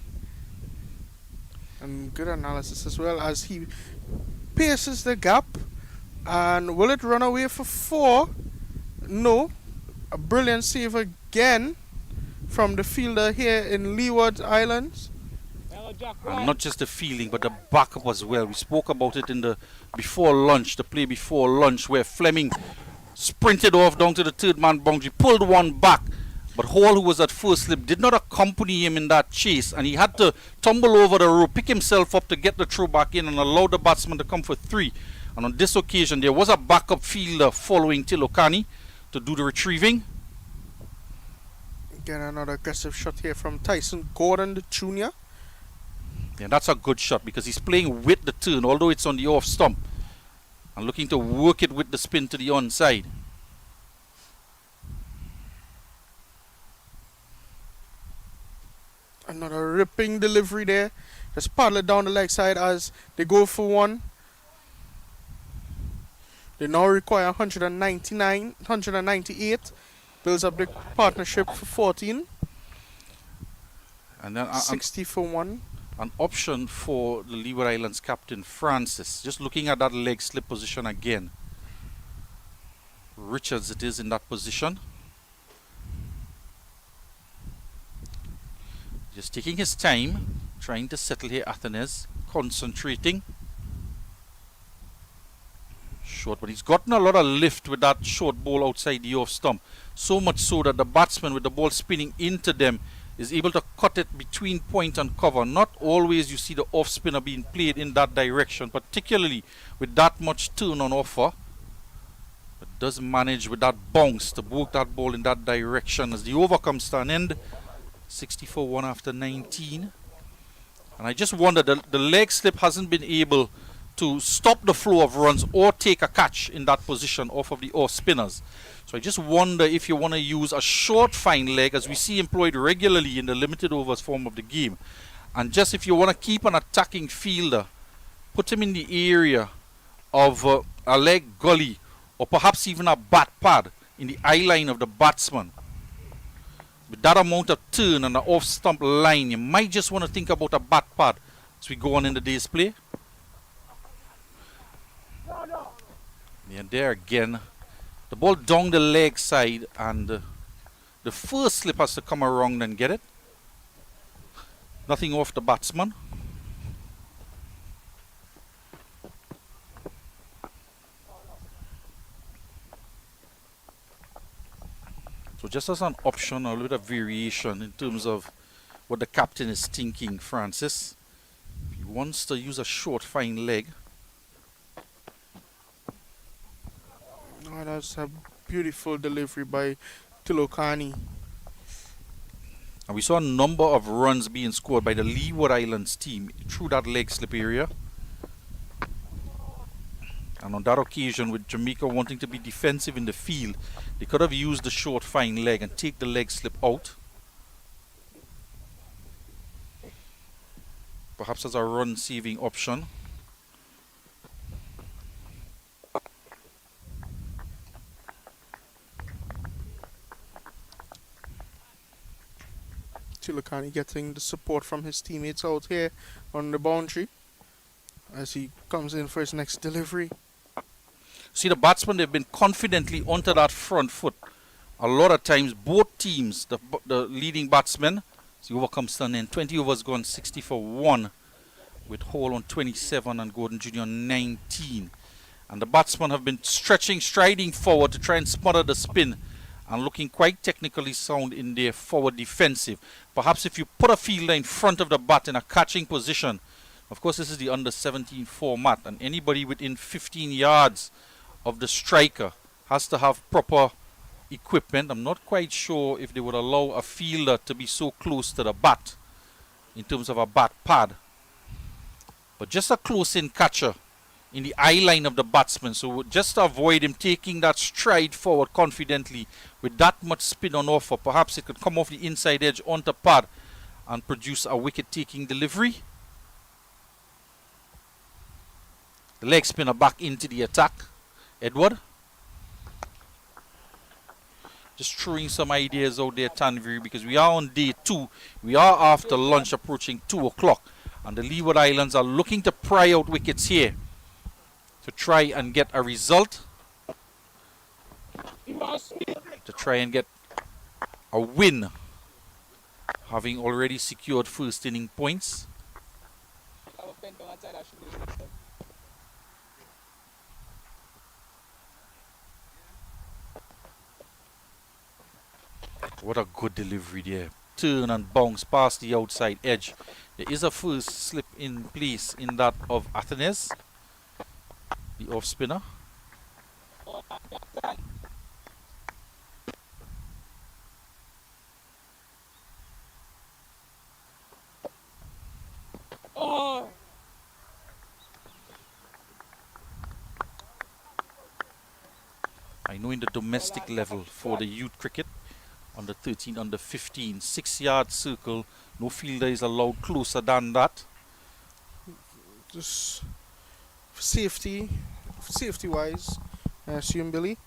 And good analysis as well as he pierces the gap. And will it run away for 4? No. A brilliant save again from the fielder here in Leeward Islands. And not just the fielding, but the backup as well. We spoke about it in the before lunch, the play before lunch, where Fleming sprinted off down to the third man boundary, pulled one back. But Hall, who was at first slip, did not accompany him in that chase, and he had to tumble over the rope, pick himself up to get the throw back in and allow the batsman to come for 3. And on this occasion, there was a backup fielder following Tilokani to do the retrieving. Again, another aggressive shot here from Tyson Gordon, the junior. Yeah, that's a good shot because he's playing with the turn, although it's on the off stump, and looking to work it with the spin to the onside. Another ripping delivery there. Just paddle it down the leg side as they go for 1. They now require 198. Builds up the partnership for 14. And then 60 for 1. An option for the Leeward Islands captain Francis. Just looking at that leg slip position again. Richards it is in that position. Just taking his time, trying to settle here Athens, concentrating. Short, but he's gotten a lot of lift with that short ball outside the off stump. So much so that the batsman with the ball spinning into them is able to cut it between point and cover. Not always you see the off spinner being played in that direction, particularly with that much turn on offer. But does manage with that bounce to work that ball in that direction as the over comes to an end. 64-1 after 19. And I just wonder, the leg slip hasn't been able to stop the flow of runs or take a catch in that position off of the off spinners. So I just wonder if you want to use a short fine leg, as we see employed regularly in the limited overs form of the game. And just if you want to keep an attacking fielder, put him in the area of a leg gully or perhaps even a bat pad in the eye line of the batsman. With that amount of turn and the off stump line, you might just want to think about a bat pad as we go on in the day's play. Yeah, there again, the ball down the leg side, and the first slip has to come around and get it. Nothing off the batsman. So just as an option, a little bit of variation in terms of what the captain is thinking, Francis. If he wants to use a short, fine leg. Oh, that's a beautiful delivery by Tilokani. And we saw a number of runs being scored by the Leeward Islands team through that leg slip area. And on that occasion, with Jamaica wanting to be defensive in the field, they could have used the short fine leg and take the leg slip out. perhaps as a run-saving option. Chilukani getting the support from his teammates out here on the boundary as he comes in for his next delivery. See, the batsmen, they've been confidently onto that front foot. A lot of times, both teams, the leading batsmen, see, over comes in 20 overs gone, 60 for 1, with Hall on 27 and Gordon Jr. on 19. And the batsmen have been striding forward to try and smother the spin, and looking quite technically sound in their forward defensive. Perhaps if you put a fielder in front of the bat in a catching position, of course this is the under 17 format, and anybody within 15 yards of the striker has to have proper equipment. I'm not quite sure if they would allow a fielder to be so close to the bat in terms of a bat pad, but just a close-in catcher in the eye line of the batsman, so just to avoid him taking that stride forward confidently with that much spin on offer. Perhaps it could come off the inside edge onto pad and produce a wicket-taking delivery. The leg spinner back into the attack. Edward. Just throwing some ideas out there, Tanvir, because we are on day 2. We are after lunch, approaching 2 o'clock. And the Leeward Islands are looking to pry out wickets here to try and get a result, to try and get a win, having already secured first inning points. What a good delivery there. Turn and bounce past the outside edge. There is a first slip in place in that of Athenes, the off spinner. I know in the domestic level for the youth cricket, under 13, under 15, 6-yard circle, no fielder is allowed closer than that. Just safety wise, I assume, Billy.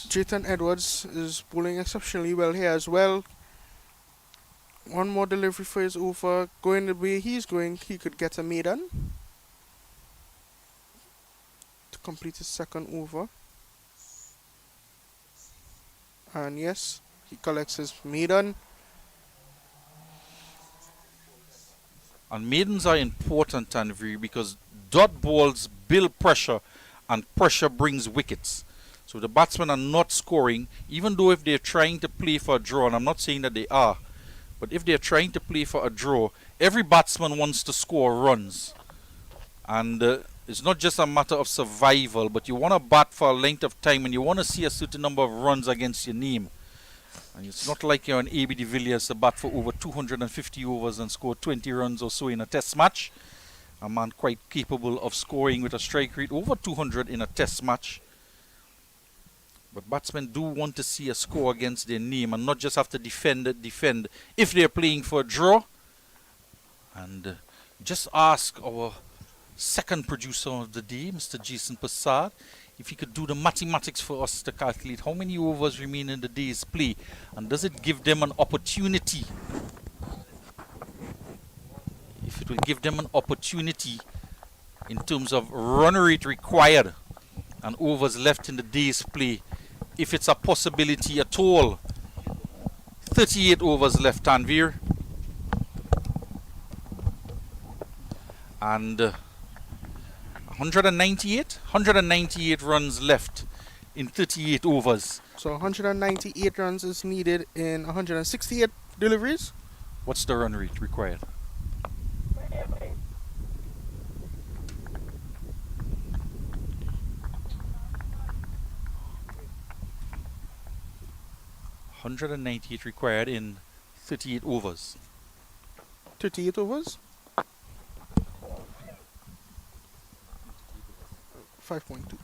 Jayton Edwards is bowling exceptionally well here as well. One more delivery for his over. Going the way he's going, he could get a maiden to complete his second over. And yes, he collects his maiden. And maidens are important, Tanvir, because dot balls build pressure, and pressure brings wickets. So the batsmen are not scoring, even though if they're trying to play for a draw, and I'm not saying that they are, but if they're trying to play for a draw, every batsman wants to score runs. And it's not just a matter of survival, but you want to bat for a length of time, and you want to see a certain number of runs against your name. And it's not like you're an A.B. de Villiers to bat for over 250 overs and score 20 runs or so in a test match. A man quite capable of scoring with a strike rate over 200 in a test match. But batsmen do want to see a score against their name and not just have to defend if they're playing for a draw. And just ask our second producer of the day, Mr. Jason Passad, if he could do the mathematics for us to calculate how many overs remain in the day's play, and does it give them an opportunity, if it will give them an opportunity in terms of run rate required and overs left in the day's play, if it's a possibility at all. 38 overs left, Tanvir, and 198 runs left in 38 overs. So 198 runs is needed in 168 deliveries. What's the run rate required? $198 required in 38 overs. 38 overs? 5.2.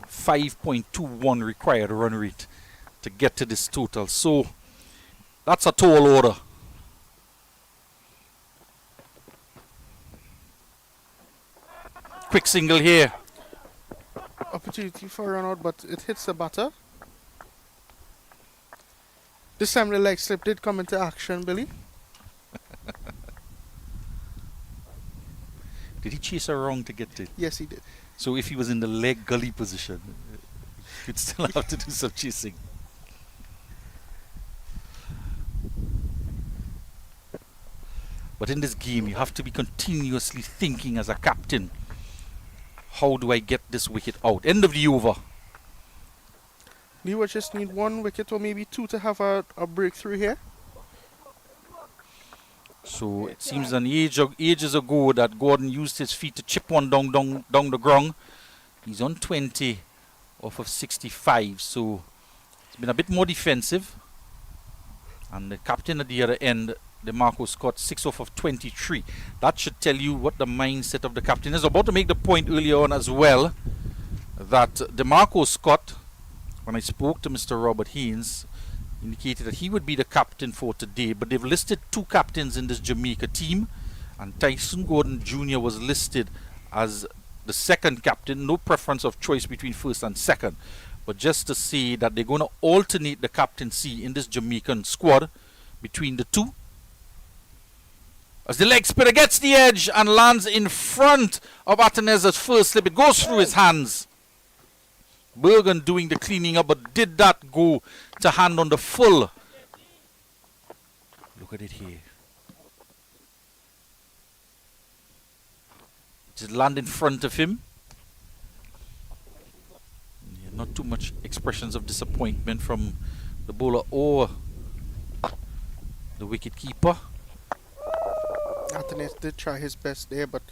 5.21 required run rate to get to this total. So that's a tall order. quick single here. Opportunity for a run out, but it hits the batter. This time the leg slip did come into action, Billy. Did he chase her wrong to get it? Yes, he did. So if he was in the leg gully position, he'd still have to do some chasing. But in this game, you have to be continuously thinking as a captain, how do I get this wicket out? End of the over. Leeward just need 1 wicket or maybe 2 to have a breakthrough here. So it seems ages ago that Gordon used his feet to chip one down the ground. He's on 20 off of 65, so it's been a bit more defensive. And the captain at the other end, DeMarco Scott, 6 off of 23. That should tell you what the mindset of the captain is. About to make the point earlier on as well that DeMarco Scott, when I spoke to Mr. Robert Haynes, indicated that he would be the captain for today, but they've listed 2 captains in this Jamaica team, and Tyson Gordon Jr. was listed as the second captain. No preference of choice between first and second, but just to say that they're going to alternate the captaincy in this Jamaican squad between the 2. As the leg spinner gets the edge and lands in front of Ateneza's first slip, it goes through his hands. Bergen doing the cleaning up, but did that go to hand on the full? Look at it here. Just land in front of him. Yeah, not too much expressions of disappointment from the bowler or the wicket keeper. Anthony did try his best there, but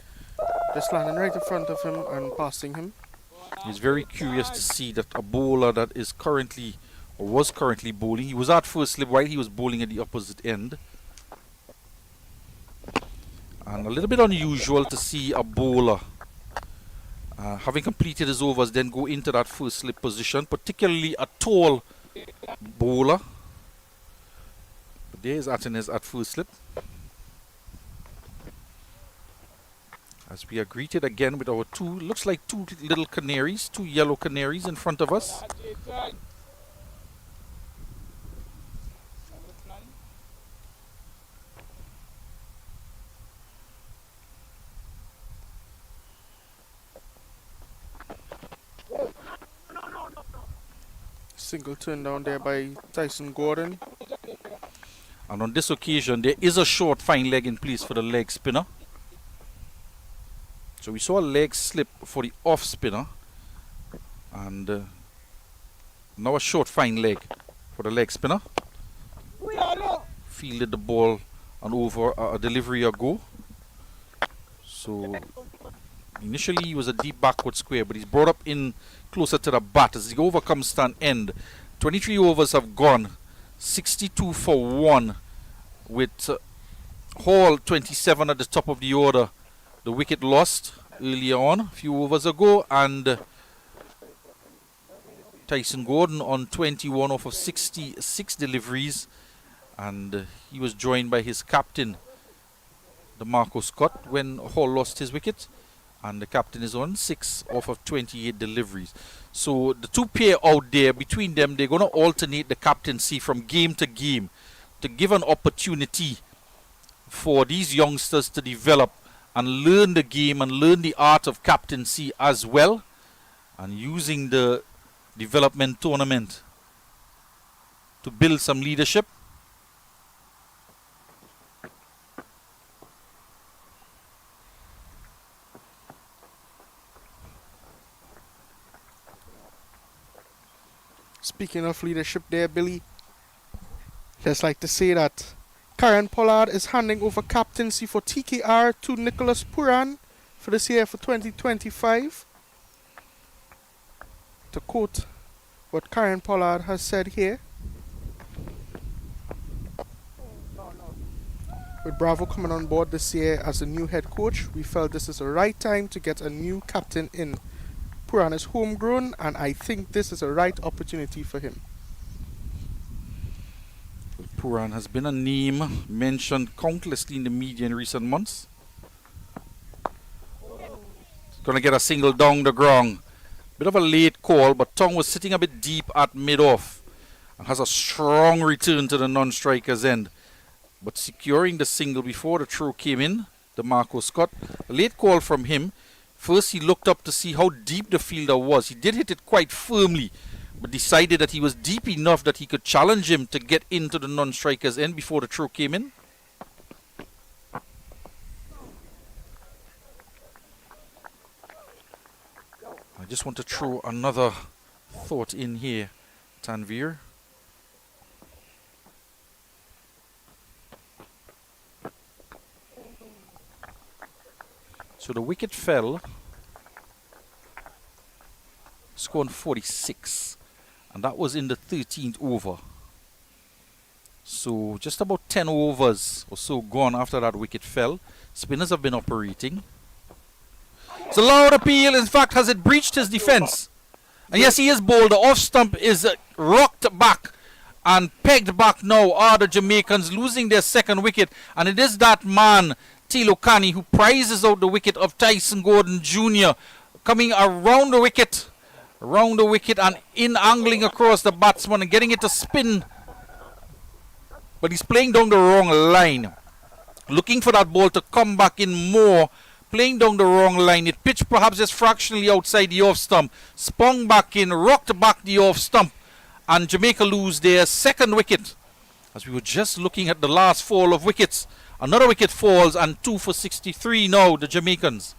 just landing right in front of him and passing him. He's very curious to see that a bowler that is currently, or was currently bowling, he was at first slip while he was bowling at the opposite end. And a little bit unusual to see a bowler having completed his overs then go into that first slip position, particularly a tall bowler. But there is Atenes at first slip. As we are greeted again with our 2, looks like 2 little canaries, 2 yellow canaries in front of us. Single turn down there by Tyson Gordon. And on this occasion, there is a short fine leg in place for the leg spinner. So we saw a leg slip for the off spinner, and now a short fine leg for the leg spinner. Fielded the ball and over a delivery ago. So initially he was a deep backward square, but he's brought up in closer to the bat as the over comes to an end. 23 overs have gone, 62 for 1, with Hall 27 at the top of the order. The wicket lost earlier on, a few overs ago, and Tyson Gordon on 21 off of 66 deliveries, and he was joined by his captain, DeMarco Scott, when Hall lost his wicket, and the captain is on 6 off of 28 deliveries. So the 2 pair out there, between them, they're going to alternate the captaincy from game to game to give an opportunity for these youngsters to develop and learn the game and learn the art of captaincy as well, and using the development tournament to build some leadership. Speaking of leadership there, Billy, just like to say that Karen Pollard is handing over captaincy for TKR to Nicholas Puran for this year for 2025. To quote what Karen Pollard has said here, with Bravo coming on board this year as a new head coach, we felt this is the right time to get a new captain in. Puran is homegrown, and I think this is a right opportunity for him. Puran has been a name mentioned countlessly in the media in recent months. Going to get a single down the ground. Bit of a late call, but Tong was sitting a bit deep at mid-off and has a strong return to the non-striker's end. But securing the single before the throw came in, the Marco Scott. A late call from him. First he looked up to see how deep the fielder was. He did hit it quite firmly, but decided that he was deep enough that he could challenge him to get into the non-striker's end before the throw came in. I just want to throw another thought in here, Tanvir. So the wicket fell, scored 46, and that was in the 13th over. So just about 10 overs or so gone after that wicket fell. Spinners have been operating. It's a loud appeal. In fact, has it breached his defense? And yes, he is bowled. The off stump is rocked back and pegged back now. Are the Jamaicans losing their second wicket? And it is that man, Tilokani, who prizes out the wicket of Tyson Gordon Jr. coming around the wicket and in angling across the batsman and getting it to spin. But he's playing down the wrong line. Looking for that ball to come back in more. Playing down the wrong line. It pitched perhaps just fractionally outside the off stump. Spun back in, rocked back the off stump. And Jamaica lose their second wicket. As we were just looking at the last fall of wickets. Another wicket falls and 2 for 63 now, the Jamaicans.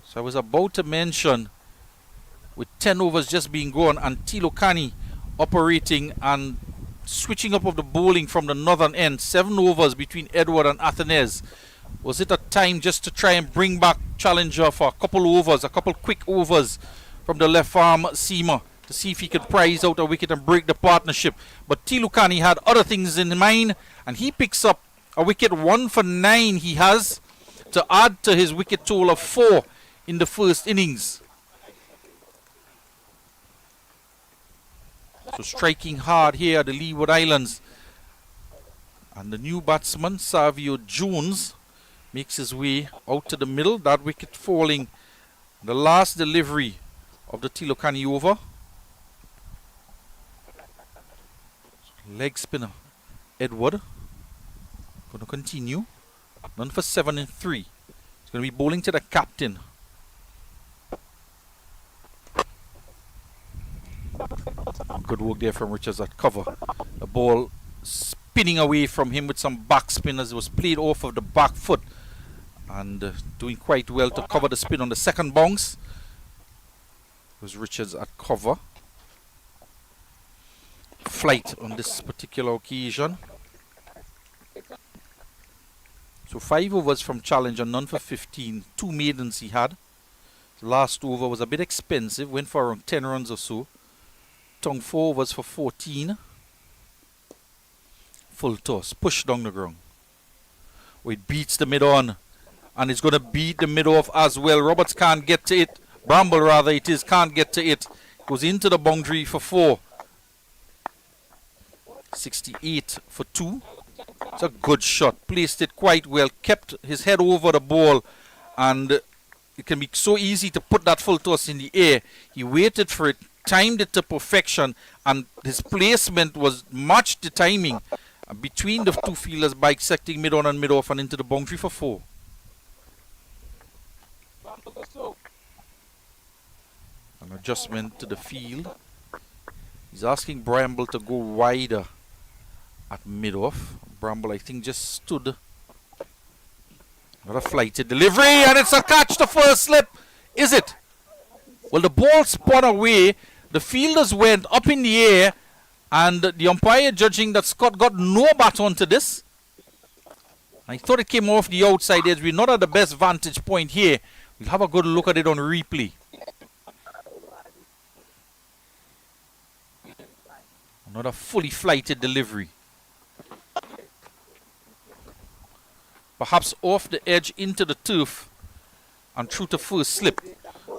So I was about to mention, with 10 overs just being gone and Tilokani operating and switching up of the bowling from the northern end, 7 overs between Edward and Athens. Was it a time just to try and bring back challenger for a couple overs, a couple quick overs from the left arm seamer to see if he could prize out a wicket and break the partnership? But Tilokani had other things in mind and he picks up a wicket. 1 for 9 he has to add to his wicket total of 4 in the first innings. So striking hard here, the Leeward Islands. And the new batsman, Savio Jones, makes his way out to the middle. That wicket falling. The last delivery of the Tilokani over. Leg spinner, Edward. Going to continue. None for 7 and 3. He's going to be bowling to the captain. Good work there from Richards at cover. The ball spinning away from him with some backspin as it was played off of the back foot. And doing quite well to cover the spin on the second bounce. It was Richards at cover. Flight on this particular occasion. So 5 overs from challenger, none for 15. 2 maidens he had. The last over was a bit expensive, went for around 10 runs or so. Tongue 4 overs for 14. Full toss, push down the ground. Oh, it beats the mid on. And it's going to beat the mid off as well. Roberts can't get to it. Bramble rather it is, can't get to it. Goes into the boundary for 4. 68 for 2. It's a good shot. Placed it quite well. Kept his head over the ball. And it can be so easy to put that full toss in the air. He waited for it. Timed it to perfection, and his placement was matched the timing between the two fielders, bisecting mid on and mid off and into the boundary for 4. An adjustment to the field. He's asking Bramble to go wider at mid off. Bramble, I think, just stood. Another flighted delivery, and it's a catch. The first slip. Is it? Well, the ball spun away. The fielders went up in the air, and the umpire judging that Scott got no bat onto this. I thought it came off the outside edge. We're not at the best vantage point here. We'll have a good look at it on replay. Another fully flighted delivery. Perhaps off the edge into the turf and through to first slip.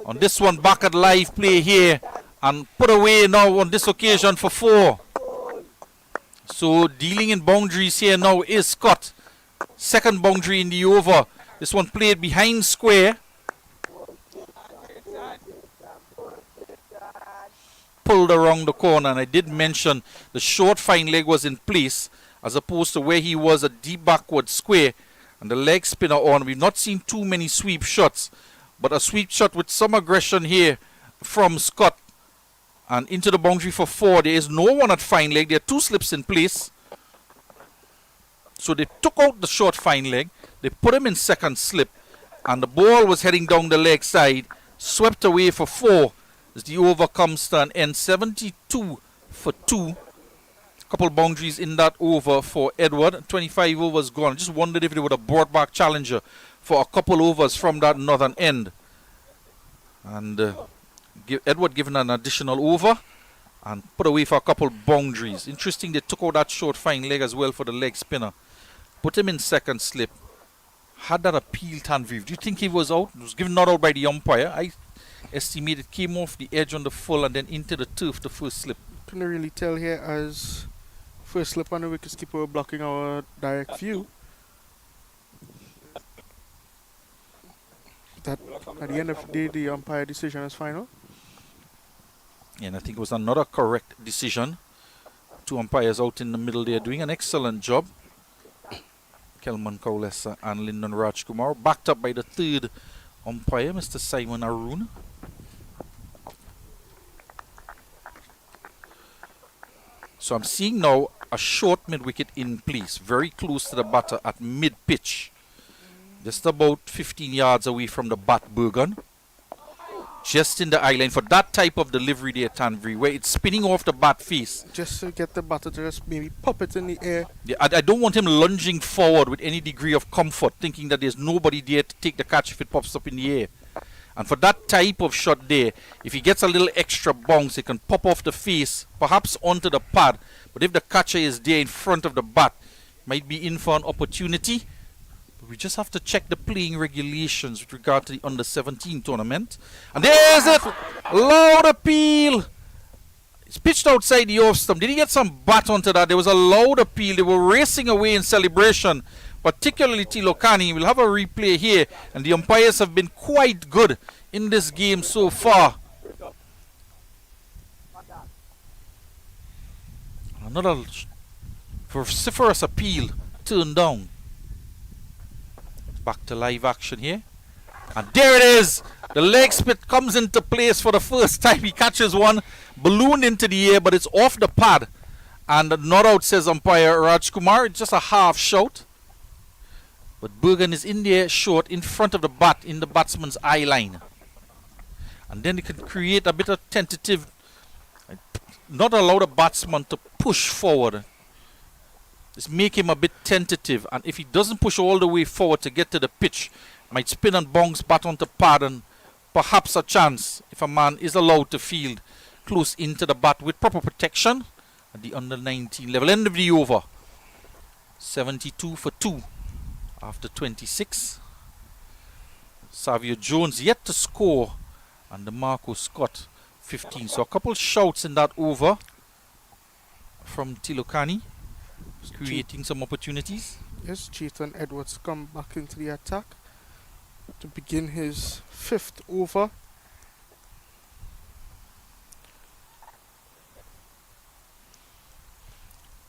On this one, back at live play here. And put away now on this occasion for 4. So dealing in boundaries here now is Scott. Second boundary in the over. This one played behind square. Pulled around the corner, and I did mention the short fine leg was in place as opposed to where he was a deep backward square and the leg spinner on. We've not seen too many sweep shots, but a sweep shot with some aggression here from Scott and into the boundary for 4. There is no one at fine leg. There are 2 slips in place. So they took out the short fine leg, they put him in second slip, and the ball was heading down the leg side, swept away for 4 as the over comes to an end. 72 for 2. Couple boundaries in that over for Edward. 25 overs gone. I just wondered if they would have brought back Challenger for a couple overs from that northern end. And Edward given an additional over and put away for a couple boundaries. Interesting, they took out that short fine leg as well for the leg spinner. Put him in second slip. Had that appeal, Tanvir. Do you think he was out? It was given not out by the umpire. I estimate it came off the edge on the full and then into the turf, the first slip. Couldn't really tell here as first slip on the wicketkeeper blocking our direct view. That at the end of the day, the umpire decision is final. And I think it was another correct decision. 2 umpires out in the middle there doing an excellent job. Kelman Kaulesa and Lyndon Rajkumar, backed up by the 3rd umpire, Mr. Simon Arun. So I'm seeing now a short mid-wicket in place, very close to the batter at mid-pitch. Just about 15 yards away from the bat, Bergen. Just in the eye line for that type of delivery there, Tanvir, where it's spinning off the bat face. Just to get the batter to just maybe pop it in the air. Yeah, I don't want him lunging forward with any degree of comfort, thinking that there's nobody there to take the catch if it pops up in the air. And for that type of shot there, if he gets a little extra bounce, it can pop off the face, perhaps onto the pad. But if the catcher is there in front of the bat, might be in for an opportunity. But we just have to check the playing regulations with regard to the under-17 tournament. And there's it! Loud appeal! It's pitched outside the off stump. Did he get some bat onto that? There was a loud appeal. They were racing away in celebration, particularly Tilokani. We'll have a replay here, and the umpires have been quite good in this game so far. Another vociferous appeal turned down. Back to live action here. And there it is! The leg split comes into place for the first time. He catches one, ballooned into the air, but it's off the pad. And not out, says umpire Rajkumar. It's just a half shout. But Bergen is in there short in front of the bat, in the batsman's eye line. And then he can create a bit of tentative, not allow the batsman to push forward. Just make him a bit tentative. And if he doesn't push all the way forward to get to the pitch, might spin and bounce bat onto pad, and perhaps a chance if a man is allowed to field close into the bat with proper protection at the under 19 level. End of the over. 72 for 2 after 26. Savio Jones yet to score, and the Marco Scott 15. So a couple shouts in that over from Tilokani, creating some opportunities. Yes, Chetan Edwards come back into the attack to begin his 5th over.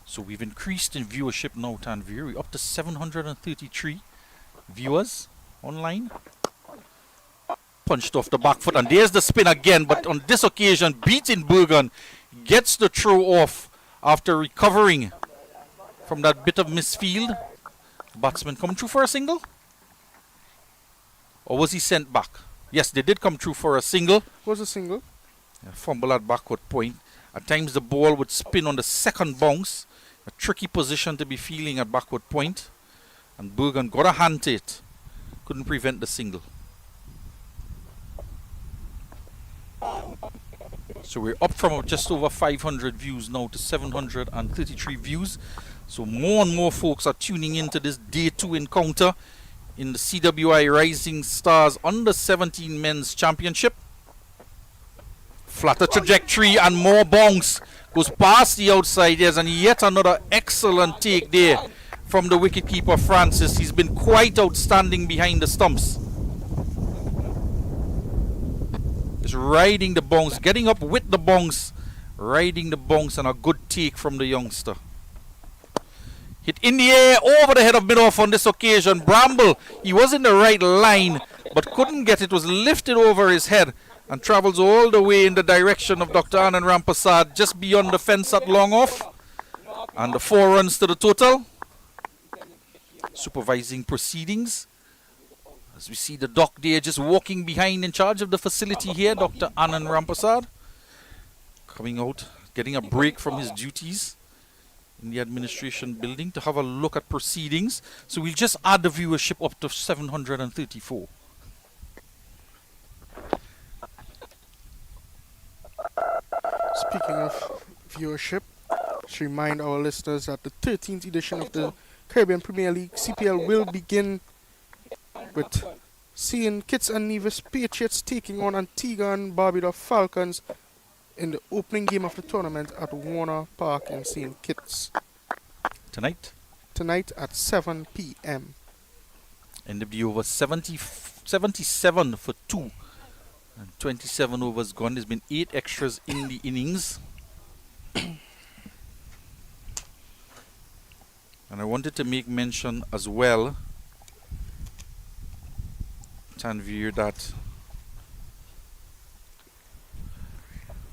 So we've increased in viewership now, Tanvir. We're up to 733 viewers online. Punched off the back foot, and there's the spin again, but on this occasion, beating Bergen, gets the throw off after recovering from that bit of misfield. Batsman coming through for a single? Or was he sent back? Yes, they did come through for a single. Was a single. Fumble at backward point. At times the ball would spin on the second bounce. A tricky position to be feeling at backward point. And Bergen got a hand to it. Couldn't prevent the single. So we're up from just over 500 views now to 733 views. So more and more folks are tuning into this day 2 encounter in the CWI Rising Stars Under 17 Men's Championship. Flatter trajectory and more bounce. Goes past the outside, yes, and yet another excellent take there from the wicketkeeper Francis. He's been quite outstanding behind the stumps. Just riding the bounce, getting up with the bounce, riding the bounce, and a good take from the youngster. Hit in the air over the head of mid-off on this occasion. Bramble, he was in the right line but couldn't get it. Was lifted over his head and travels all the way in the direction of Dr. Anand Rampasad, just beyond the fence at long off. And the 4 runs to the total. Supervising proceedings. As we see the doc there just walking behind in charge of the facility here, Dr. Anand Rampasad. Coming out, getting a break from his duties in the administration building to have a look at proceedings. So we'll just add the viewership up to 734. Speaking of viewership, to remind our listeners that the 13th edition of the Caribbean Premier League CPL will begin with seeing Kitts and Nevis Patriots taking on Antigua and Barbuda Falcons in the opening game of the tournament at Warner Park in St. Kitts. Tonight at 7 p.m. NW over 77 for 2. And 27 overs gone. There's been 8 extras in the innings. And I wanted to make mention as well, Tanvir, that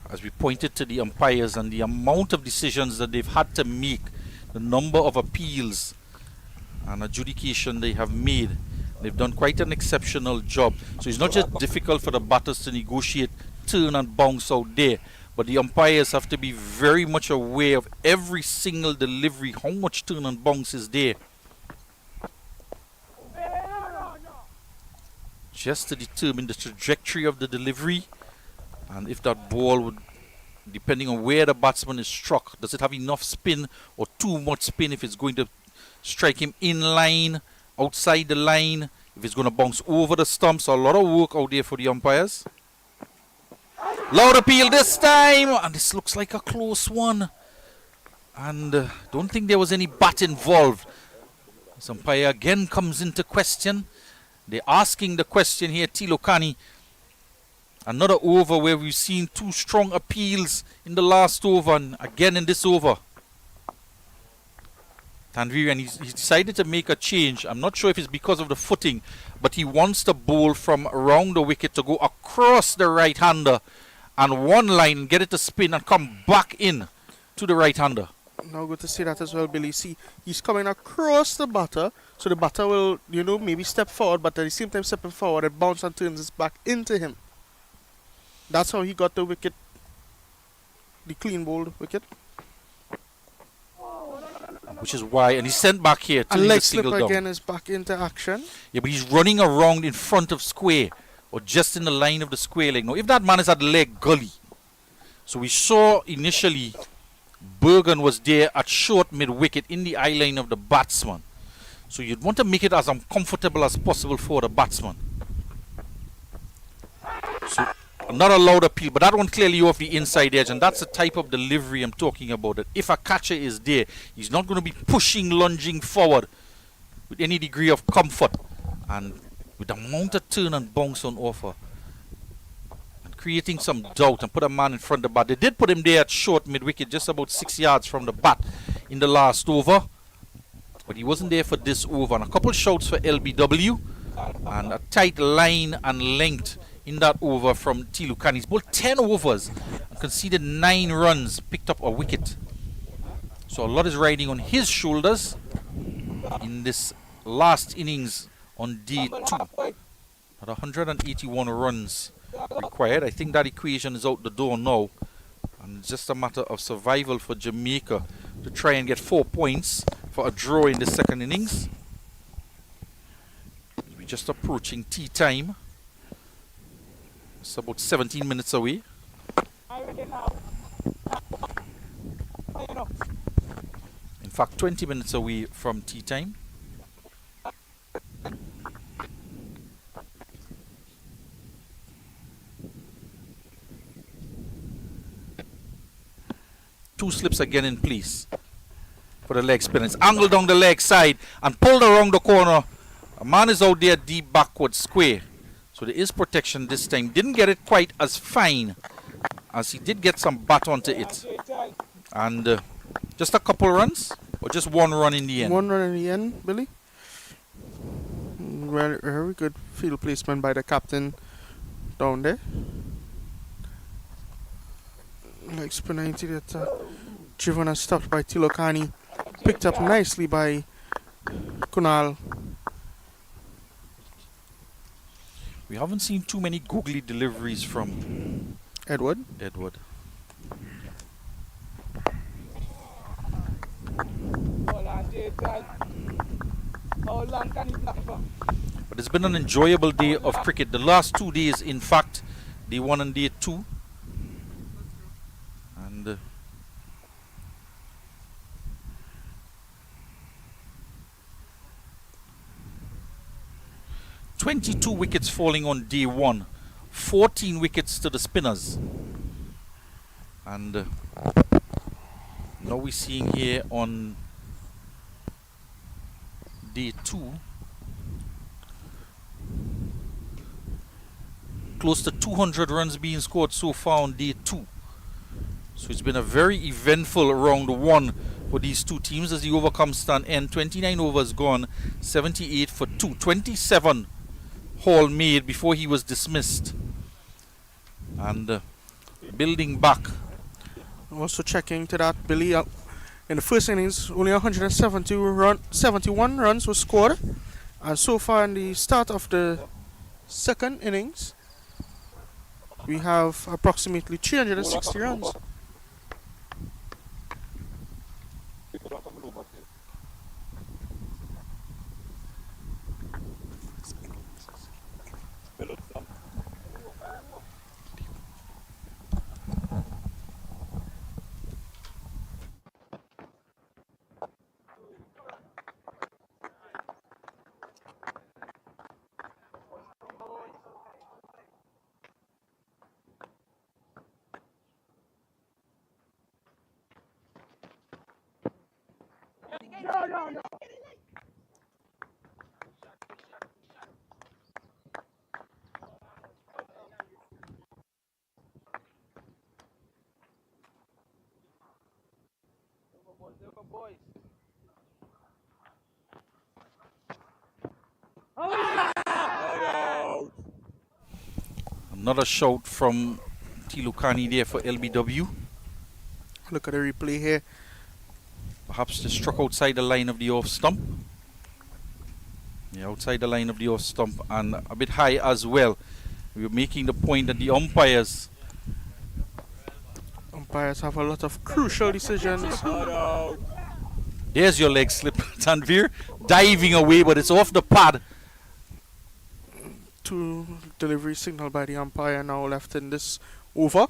as we pointed to the umpires and the amount of decisions that they've had to make, the number of appeals and adjudication they have made, they've done quite an exceptional job. So it's not just difficult for the batters to negotiate turn and bounce out there, but the umpires have to be very much aware of every single delivery, how much turn and bounce is there, just to determine the trajectory of the delivery, and if that ball would, depending on where the batsman is struck, does it have enough spin or too much spin if it's going to strike him in line, outside the line, if it's going to bounce over the stump. So a lot of work out there for the umpires. Loud appeal this time, and this looks like a close one, and don't think there was any bat involved. This umpire again comes into question. They're asking the question here, Tilokani. Another over where we've seen 2 strong appeals in the last over, and again in this over. Tanvir, and he's decided to make a change. I'm not sure if it's because of the footing, but he wants the ball from around the wicket to go across the right-hander and one line, get it to spin and come back in to the right-hander. Now good to see that as well, Billy. See, he's coming across the batter, so the batter will, maybe step forward, but at the same time stepping forward, it bounces and turns his back into him. That's how he got the wicket, the clean bowled wicket. Which is why, and he's sent back here to and leg the single slipper down. again is back into action. Yeah, but he's running around in front of square, or just in the line of the square leg. Now, if that man is at leg gully, so we saw initially Bergen was there at short mid-wicket in the eye line of the batsman. So you'd want to make it as uncomfortable as possible for the batsman. So not a loud appeal, but that one clearly off the inside edge, and that's the type of delivery I'm talking about. That if a catcher is there, he's not going to be pushing, lunging forward with any degree of comfort, and with the amount of turn and bounce on offer, and creating some doubt, and put a man in front of the bat. They did put him there at short mid-wicket, just about 6 yards from the bat in the last over, but he wasn't there for this over. And a couple shouts for LBW, and a tight line and length in that over from Tilukani. He's bowled 10 overs and conceded 9 runs, picked up a wicket. So a lot is riding on his shoulders in this last innings on day 2. At 181 runs required. I think that equation is out the door now. And it's just a matter of survival for Jamaica to try and get 4 points for a draw in the second innings. We're just approaching tea time. It's about 17 minutes away. In fact, 20 minutes away from tea time. Two slips again in place. for the leg spin. It's angled down the leg side and pulled around the corner. A man is out there deep backward square. So there is protection this time. Didn't get it quite as fine as he did get some bat onto it. And just a couple runs or just one run in the end? One run in the end, Billy. Very good field placement by the captain down there. Like spinner into the attack. Driven and stopped by Tilokani. Picked up nicely by Kunal. We haven't seen too many googly deliveries from Edward. But it's been an enjoyable day of cricket. The last 2 days, in fact, day 1 and day 2. And 22 wickets falling on day 1, 14 wickets to the spinners. And now we're seeing here on day 2 close to 200 runs being scored so far on day 2. So it's been a very eventful round 1 for these two teams as the over comes to an end. 29 overs gone, 78 for 2. 27 Hall made before he was dismissed. And building back. Also checking to that, Billy, in the first innings, only 71 runs were scored. And so far in the start of the second innings, we have approximately 360 runs. Another shout from Tilukani there for LBW. Look at the replay here. Perhaps just struck outside the line of the off stump. Yeah, outside the line of the off stump and a bit high as well. We were making the point that the umpires have a lot of crucial decisions. There's your leg slip, Tanvir. Diving away, but it's off the pad. Two delivery signal by the umpire now left in this over.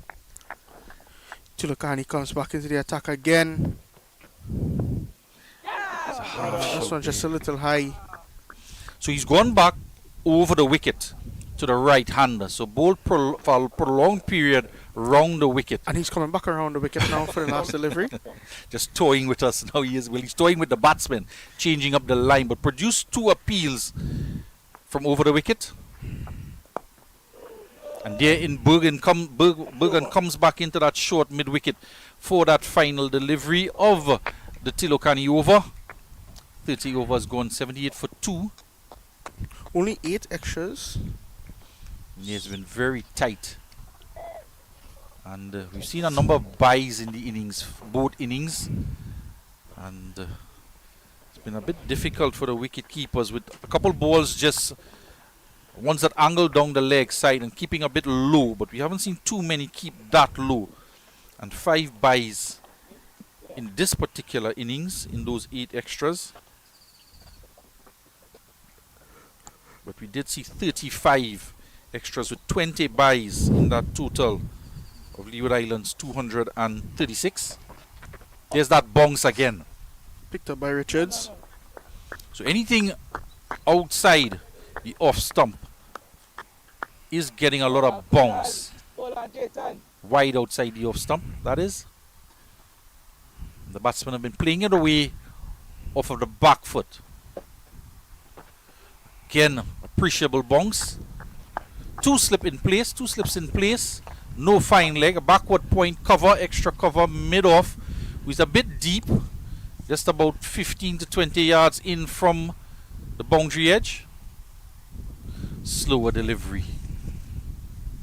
Tulakani comes back into the attack again. This one just a little high. So he's gone back over the wicket to the right hander. So bowled for a prolonged period round the wicket. And he's coming back around the wicket now for the last delivery. Just toying with us now. He is. Well, he's toying with the batsman, changing up the line, but produced 2 appeals from over the wicket. And there in Bergen comes back into that short mid-wicket for that final delivery of the Tilokani over. 30 overs gone, 78 for 2. Only 8 extras. It has been very tight. And we've seen a number of byes in the innings, both innings. And it's been a bit difficult for the wicket keepers with a couple balls just ones that angle down the leg side and keeping a bit low, but we haven't seen too many keep that low. And 5 byes in this particular innings, in those 8 extras. But we did see 35 extras with 20 byes in that total of Leeward Islands 236. There's that bounce again. Picked up by Richards. So anything outside the off stump is getting a lot of bounce. Wide outside the off stump, that is. The batsmen have been playing it away off of the back foot. Again, appreciable bounce. Two slips in place. No fine leg. A backward point cover, extra cover, mid-off. With a bit deep. Just about 15 to 20 yards in from the boundary edge. Slower delivery.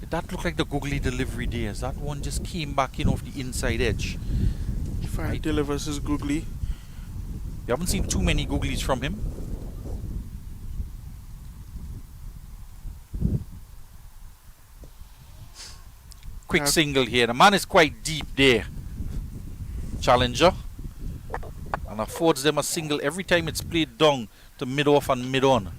Did that look like the googly delivery there? That one just came back in off the inside edge. Fine, delivers his googly. You haven't seen too many googlies from him. Quick single here. The man is quite deep there. Challenger. And affords them a single every time it's played down to mid-off and mid-on.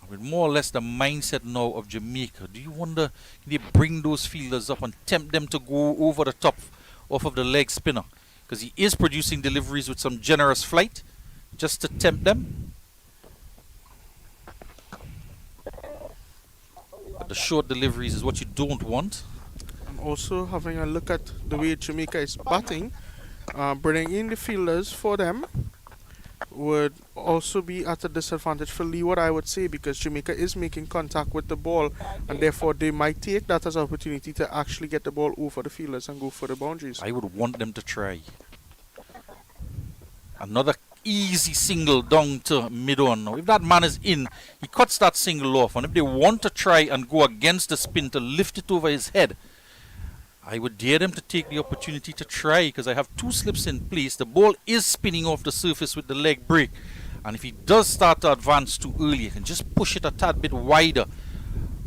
With more or less the mindset now of Jamaica, do you wonder, can they bring those fielders up and tempt them to go over the top off of the leg spinner? Because he is producing deliveries with some generous flight, just to tempt them. But the short deliveries is what you don't want. I'm also having a look at the way Jamaica is batting. Bringing in the fielders for them would also be at a disadvantage for Leeward, I would say, because Jamaica is making contact with the ball, and therefore they might take that as an opportunity to actually get the ball over the fielders and go for the boundaries. I would want them to try. Another easy single down to mid-on. Now, if that man is in, he cuts that single off, and if they want to try and go against the spin to lift it over his head, I would dare them to take the opportunity to try, because I have two slips in place. The ball is spinning off the surface with the leg break, and if he does start to advance too early, he can just push it a tad bit wider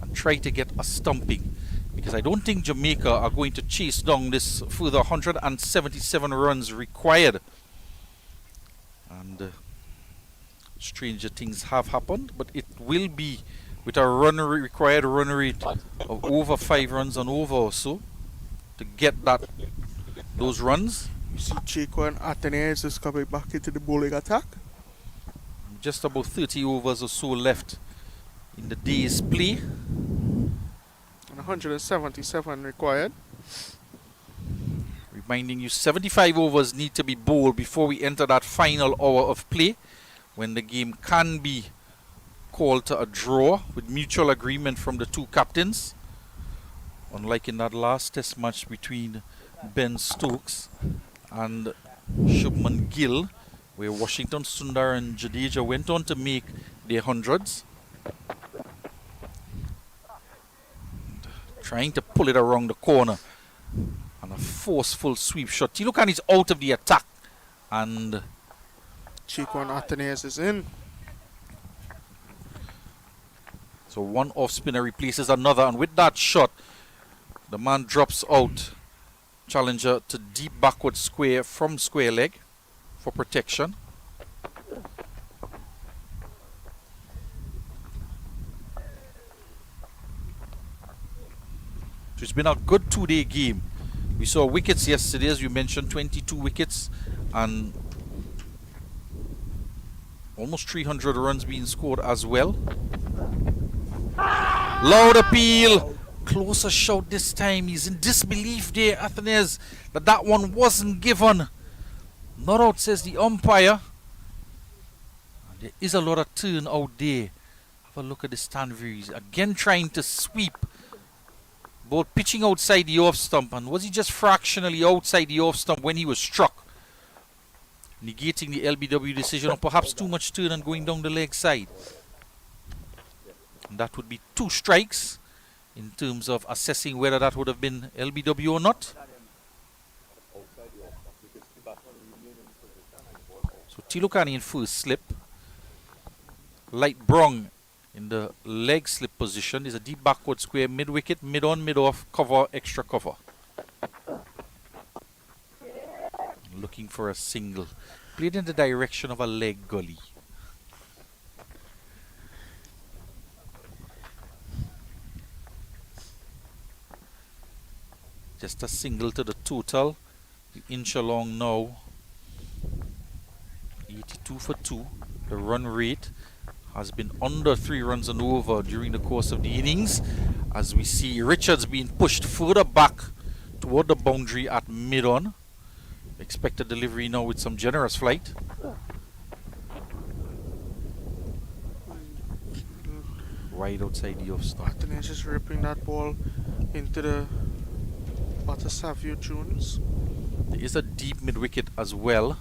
and try to get a stumping, because I don't think Jamaica are going to chase down this further 177 runs required. And stranger things have happened, but it will be with a required run rate of over 5 runs and over or so to get those runs. You see Chico and Athenaeus is coming back into the bowling attack. Just about 30 overs or so left in the day's play. And 177 required. Reminding you, 75 overs need to be bowled before we enter that final hour of play, when the game can be called to a draw with mutual agreement from the two captains. Unlike in that last test match between Ben Stokes and Shubman Gill, where Washington Sundar and Jadeja went on to make their hundreds. Trying to pull it around the corner. And a forceful sweep shot. Tilukan is out of the attack. And Chico and Athenaeus is in. so one off spinner replaces another. And with that shot, the man drops out. Challenger to deep backward square from square leg for protection. So it's been a good 2-day game. We saw wickets yesterday, as you mentioned, 22 wickets and almost 300 runs being scored as well. Loud appeal. Closer shout this time. He's in disbelief there, Athenaeus, that one wasn't given. Not out, says the umpire. And there is a lot of turn out there. Have a look at the Stanveries. Again trying to sweep. Ball pitching outside the off stump, and was he just fractionally outside the off stump when he was struck, negating the LBW decision, or perhaps too much turn and going down the leg side. And that would be 2 strikes in terms of assessing whether that would have been LBW or not. So Tilukani in first slip, light brown in the leg slip position. Is a deep backward square, mid wicket, mid on, mid off, cover, extra cover. Looking for a single. Played in the direction of a leg gully. Just a single to the total. The inch along now. 82 for 2. The run rate has been under 3 runs and over during the course of the innings, as we see Richards being pushed further back toward the boundary at mid-on. Expect a delivery now with some generous flight. Right outside the off stump. Athens just ripping that ball into the Butter Savio Jones. There is a deep mid wicket as well.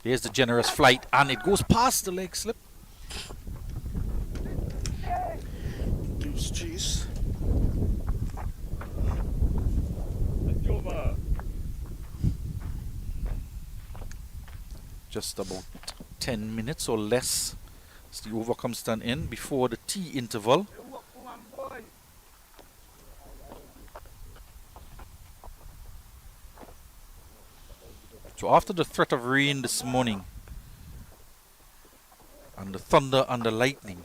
There's the generous flight, and it goes past the leg slip. Deuce cheese. Just about 10 minutes or less as the over comes to an end before the tea interval. So after the threat of rain this morning and the thunder and the lightning,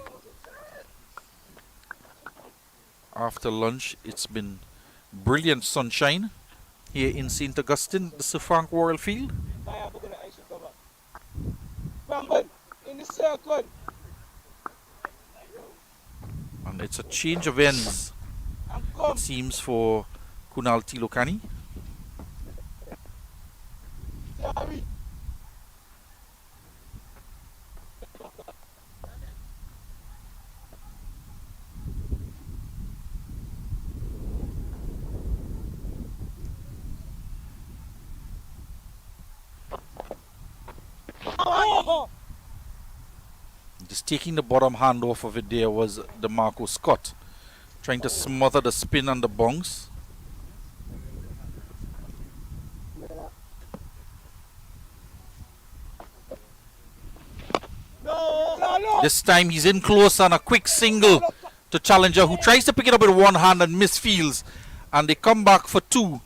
after lunch it's been brilliant sunshine here in St. Augustine, the Sir Frank Worrell Field. In the circle. And it's a change of ends, it seems, for Kunal Tilokani. Just taking the bottom hand off of it there was the Marco Scott, trying to smother the spin and the bounce. This time he's in close on a quick single to challenger, who tries to pick it up with one hand and misfields, and they come back for two.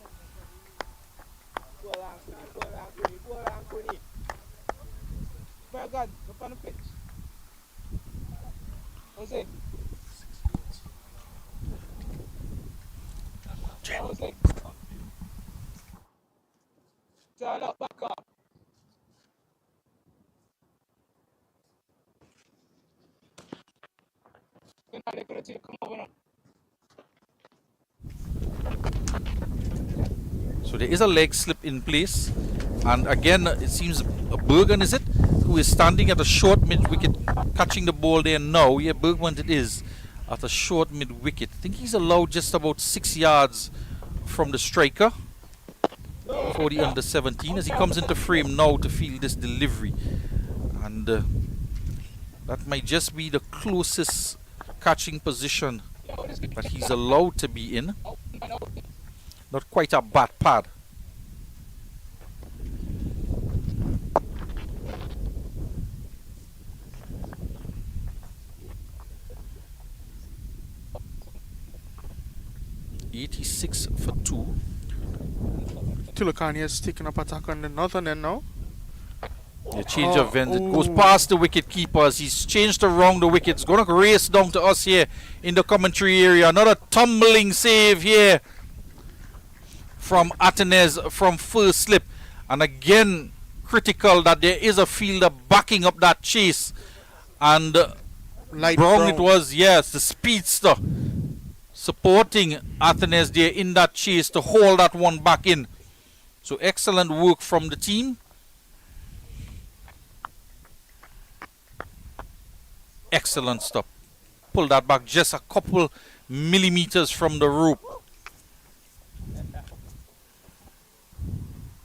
So there is a leg slip in place, and again it seems Bergen, is it, who is standing at a short mid wicket, catching the ball there now. Yeah, Bergman it is, at a short mid wicket. I think he's allowed just about 6 yards from the striker for the under 17 as he comes into frame now to field this delivery, and that might just be the closest catching position that he's allowed to be in. Not quite a bat pad. .86 for 2. Tilokani has taken up attack on the northern end now. The change of end, it goes past the wicket keepers. He's changed around the wicket. It's going to race down to us here in the commentary area. Another tumbling save here from Atenes from first slip. And again, critical that there is a fielder backing up that chase. And Brown it was, yes, the speedster supporting Atenes there in that chase to hold that one back in. So excellent work from the team. Excellent stop. Pull that back just a couple millimeters from the rope.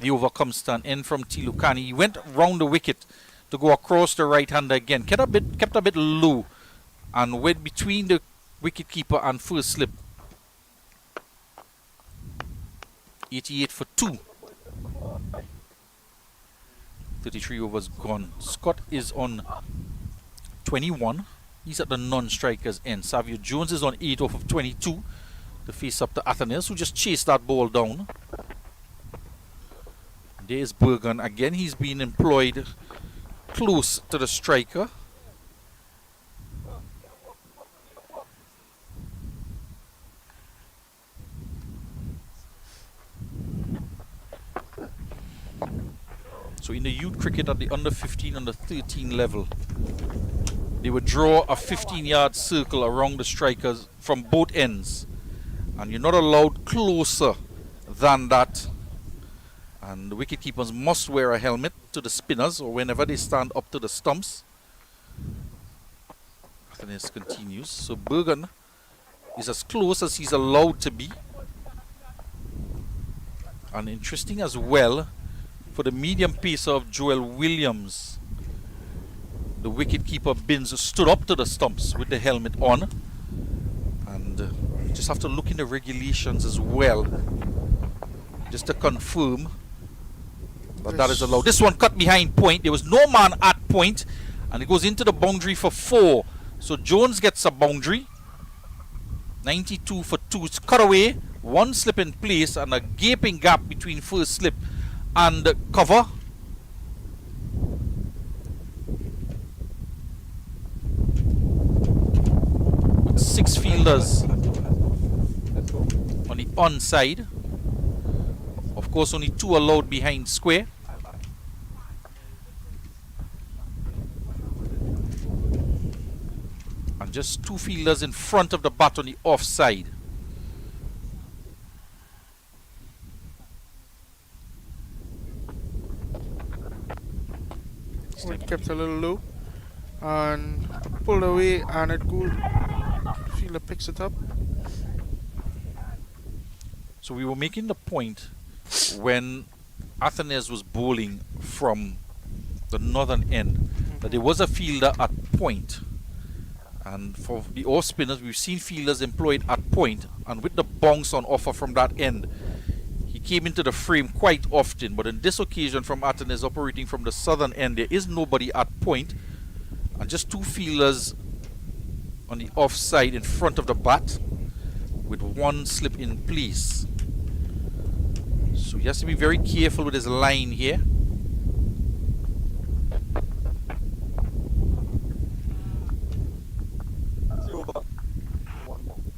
The over comes to an end from Tilokani. He went round the wicket to go across the right hander again. Kept a bit low and went between the wicket keeper and first slip. 88 for 2. 33 overs gone. Scott is on 21. He's at the non-strikers end. Savio Jones is on 8 off of 22 to face up to Athenaeus, who just chased that ball down. There's Bergen again. He's been employed close to the striker. So in the youth cricket at the under 15, under 13 level, they would draw a 15-yard circle around the strikers from both ends. And you're not allowed closer than that. And the wicket keepers must wear a helmet to the spinners or whenever they stand up to the stumps. Athens continues. So Bergen is as close as he's allowed to be. And interesting as well for the medium pacer of Joel Williams. The wicket-keeper Binns stood up to the stumps with the helmet on. And you just have to look in the regulations as well, just to confirm that that is allowed. This one cut behind point. There was no man at point, and it goes into the boundary for 4. So Jones gets a boundary. 92 for 2. It's cut away. 1 slip in place, and a gaping gap between first slip and cover. With 6 fielders on the onside. Of course, only 2 allowed behind square. And just 2 fielders in front of the bat on the offside. It kept a little low and pulled away, and it goes. Fielder picks it up. So we were making the point when Athens was bowling from the northern end that there was a fielder at point. And for the off spinners, we've seen fielders employed at point, and with the bounce on offer from that end, he came into the frame quite often. But in this occasion, from Athens operating from the southern end, there is nobody at point, and just 2 fielders on the offside in front of the bat, with 1 slip in place. So he has to be very careful with his line here.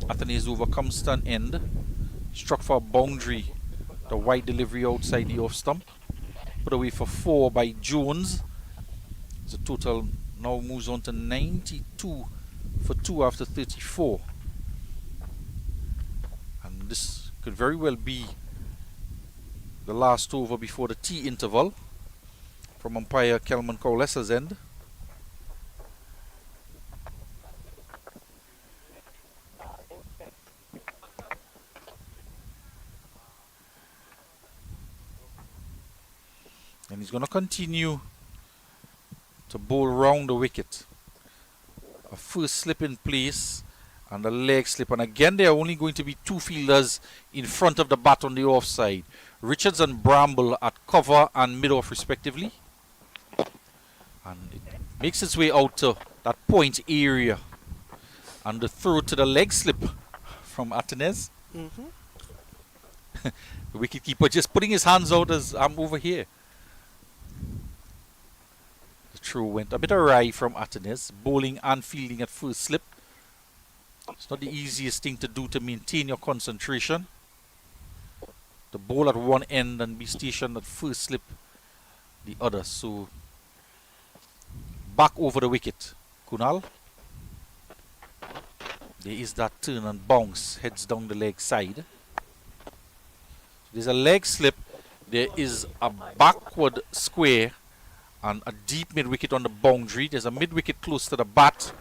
Athens over Comston end. Struck for a boundary. The wide delivery outside the off stump. Put away for 4 by Jones. The total now moves on to 92 for 2 after 34. And this could very well be the last over before the tea interval from umpire Kelman Cowlessa's end. And he's going to continue to bowl round the wicket. A first slip in place and a leg slip. And again, there are only going to be 2 fielders in front of the bat on the offside. Richards and Bramble at cover and mid-off respectively. And it makes its way out to that point area. And the throw to the leg slip from Athens. The wicketkeeper just putting his hands out as I'm over here. Throw went a bit awry from Athens, bowling and fielding at first slip. It's not the easiest thing to do to maintain your concentration. To bowl at one end and be stationed at first slip the other. So back over the wicket, Kunal. There is that turn and bounce, heads down the leg side. There's a leg slip, there is a backward square and a deep mid-wicket on the boundary. There's a mid-wicket close to the bat.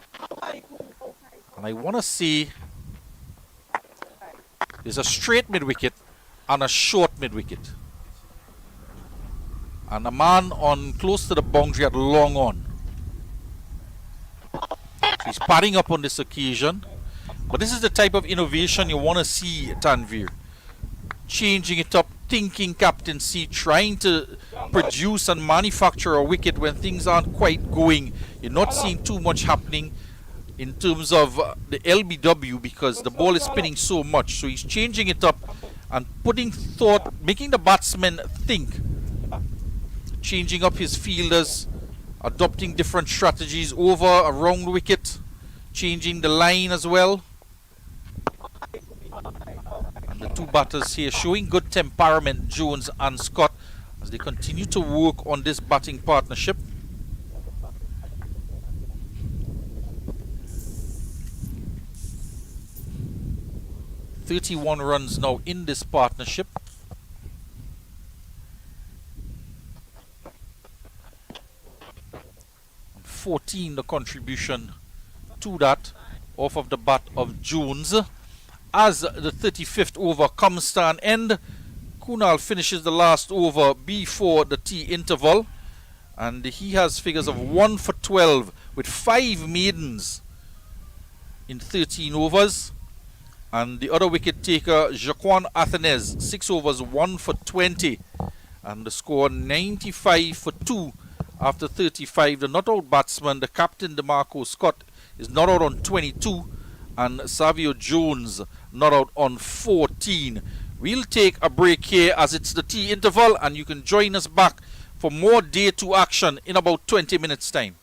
And I want to see there's a straight mid-wicket and a short mid-wicket. And a man on close to the boundary at long on. So he's padding up on this occasion. But this is the type of innovation you want to see, Tanvir. Changing it up, thinking captaincy, trying to produce and manufacture a wicket when things aren't quite going. You're not seeing too much happening in terms of the LBW because the ball is spinning so much. So he's changing it up and putting thought, making the batsmen think. Changing up his fielders, adopting different strategies over, around the wicket, changing the line as well. And the 2 batters here showing good temperament, Jones and Scott, as they continue to work on this batting partnership. .31 runs now in this partnership. 14 the contribution to that off of the bat of Jones. As the 35th over comes to an end, Kunal finishes the last over before the tea interval, and he has figures of 1 for 12 with 5 maidens in 13 overs. And the other wicket taker, Jaquan Athenes, 6 overs, 1 for 20, and the score 95 for 2 after 35. The not out batsman, the captain DeMarco Scott, is not out on 22, and Savio Jones not out on 14. We'll take a break here as it's the tea interval, and you can join us back for more day 2 action in about 20 minutes time.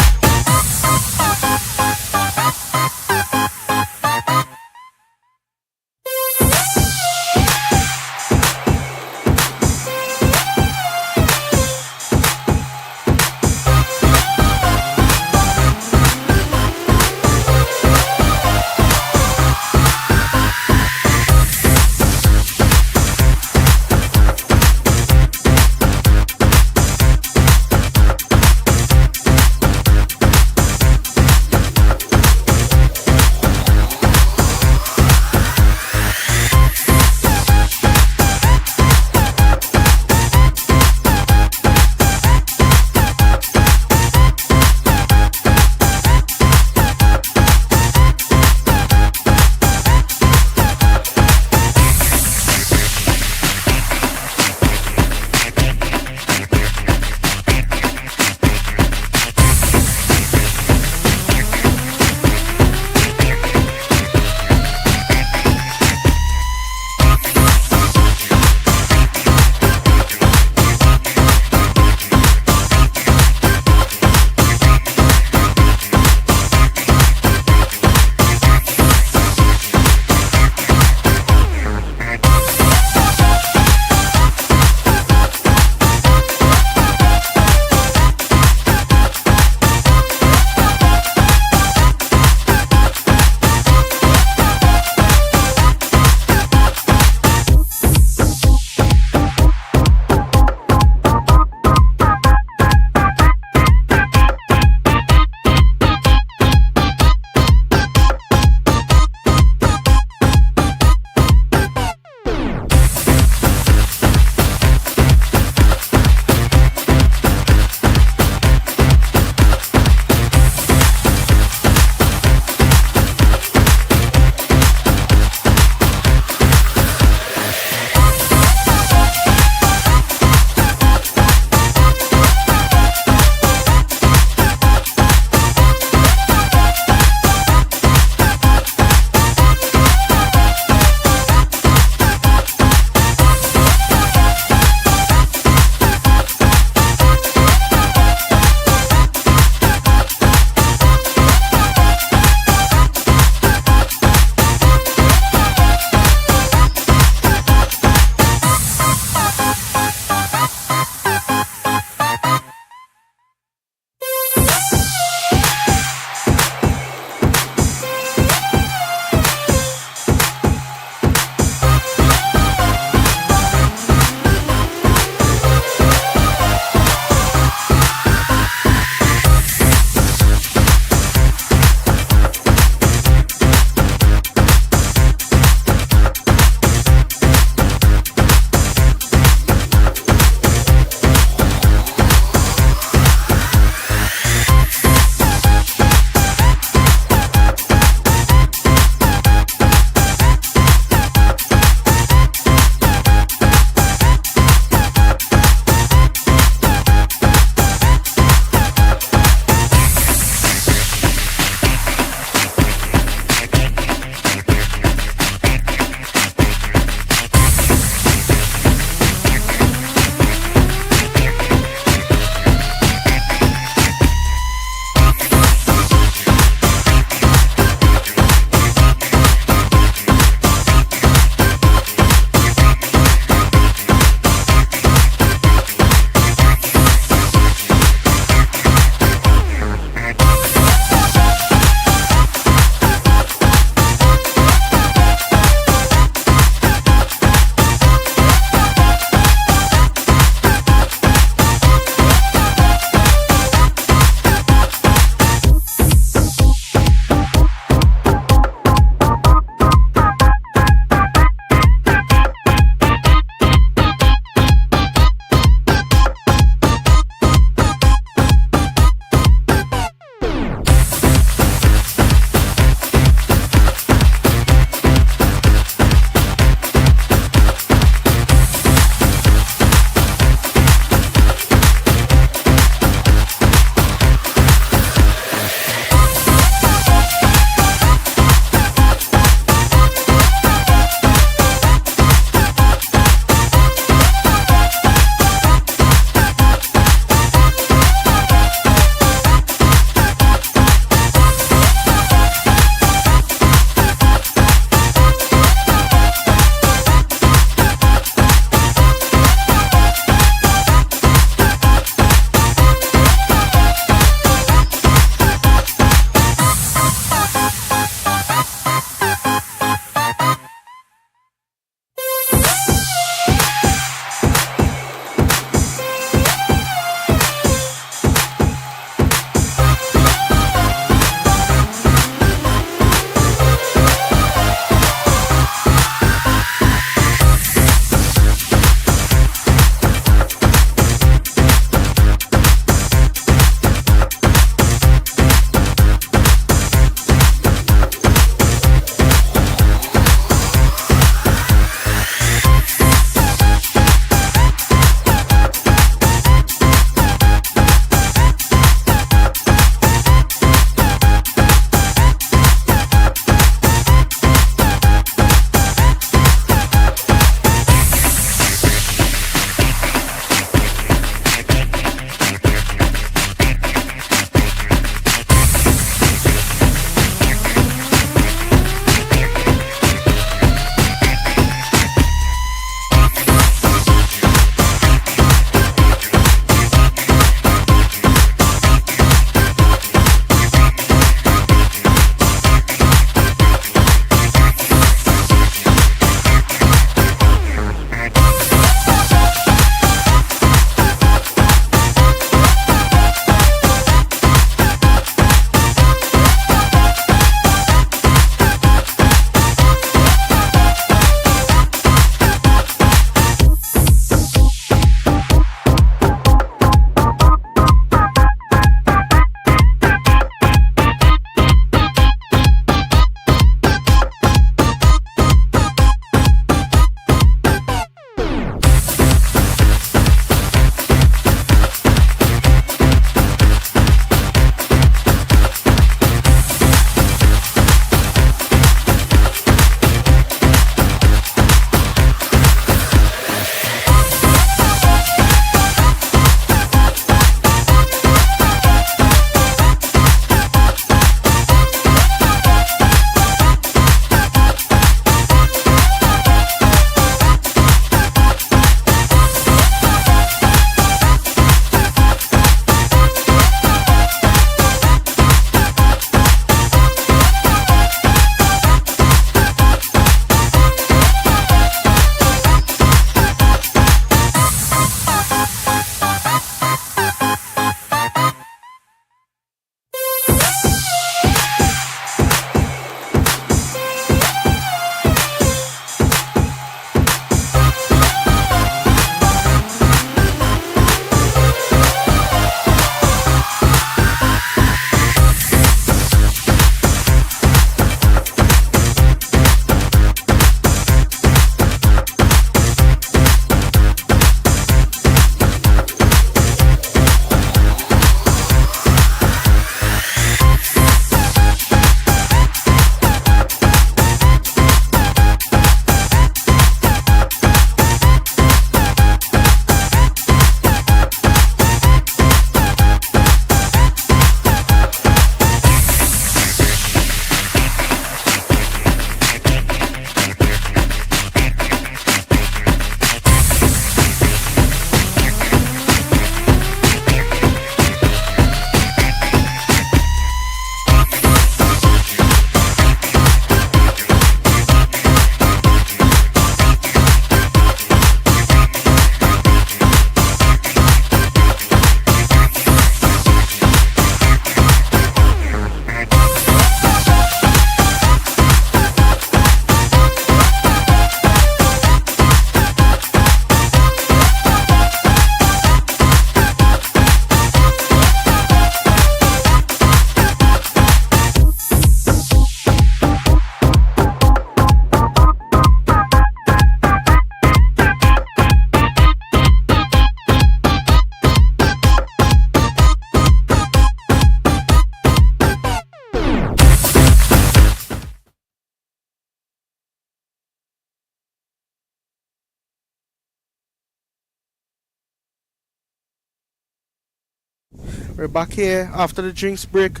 We're back here after the drinks break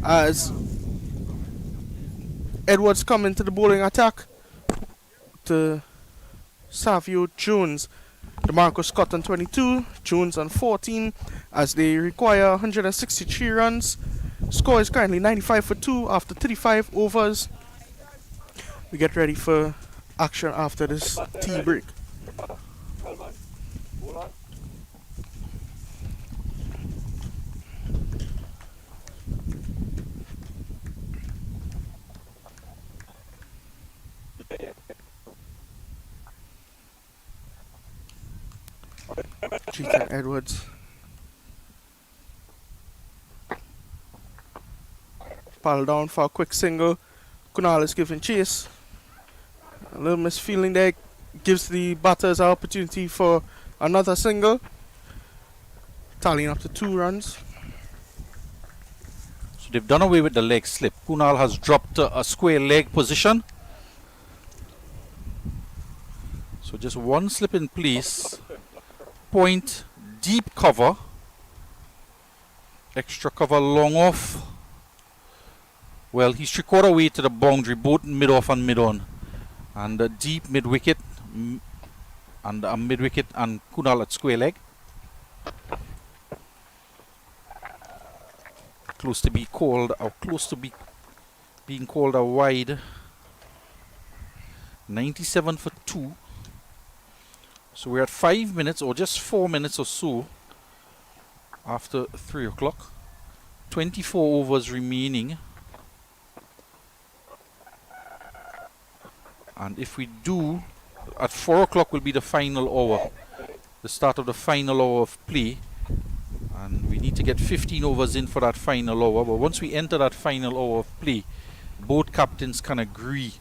as Edwards come into the bowling attack to Savio Jones. DeMarco Scott on 22, Jones on 14 as they require 163 runs. Score is currently 95 for 2 after 35 overs. We get ready for action after this tea break. Cheating Edwards. Paddle down for a quick single. Kunal is giving chase. A little misfeeling there gives the batters an opportunity for another single. Tallying up to 2 runs. So they've done away with the leg slip. Kunal has dropped a square leg position. So just one slip in place. Point, deep cover. Extra cover long off. Well, he's 3/4 way to the boundary, both mid off and mid on. And a deep mid wicket. And a mid wicket and Kunal at square leg. Close to be called, or close to being called a wide. 97 for 2. So we're at 5 minutes, or just 4 minutes or so after 3 o'clock. 24 overs remaining. And if we do, at 4 o'clock will be the final hour, the start of the final hour of play. And we need to get 15 overs in for that final hour. But once we enter that final hour of play, both captains can agree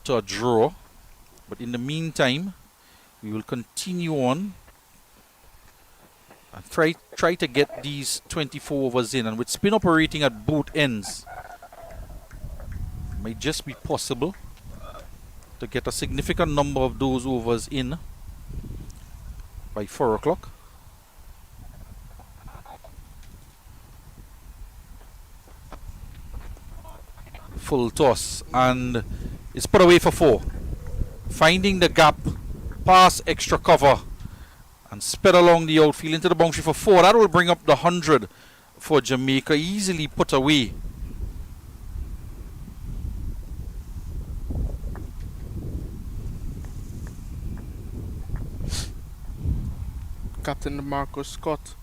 to a draw. But in the meantime, we will continue on and try to get these 24 overs in. And with spin operating at both ends, it might just be possible to get a significant number of those overs in by 4 o'clock. Full toss, and it's put away for 4. Finding the gap, pass extra cover, and sped along the outfield into the boundary for 4. That will bring up the 100 for Jamaica, easily put away. Captain DeMarco Scott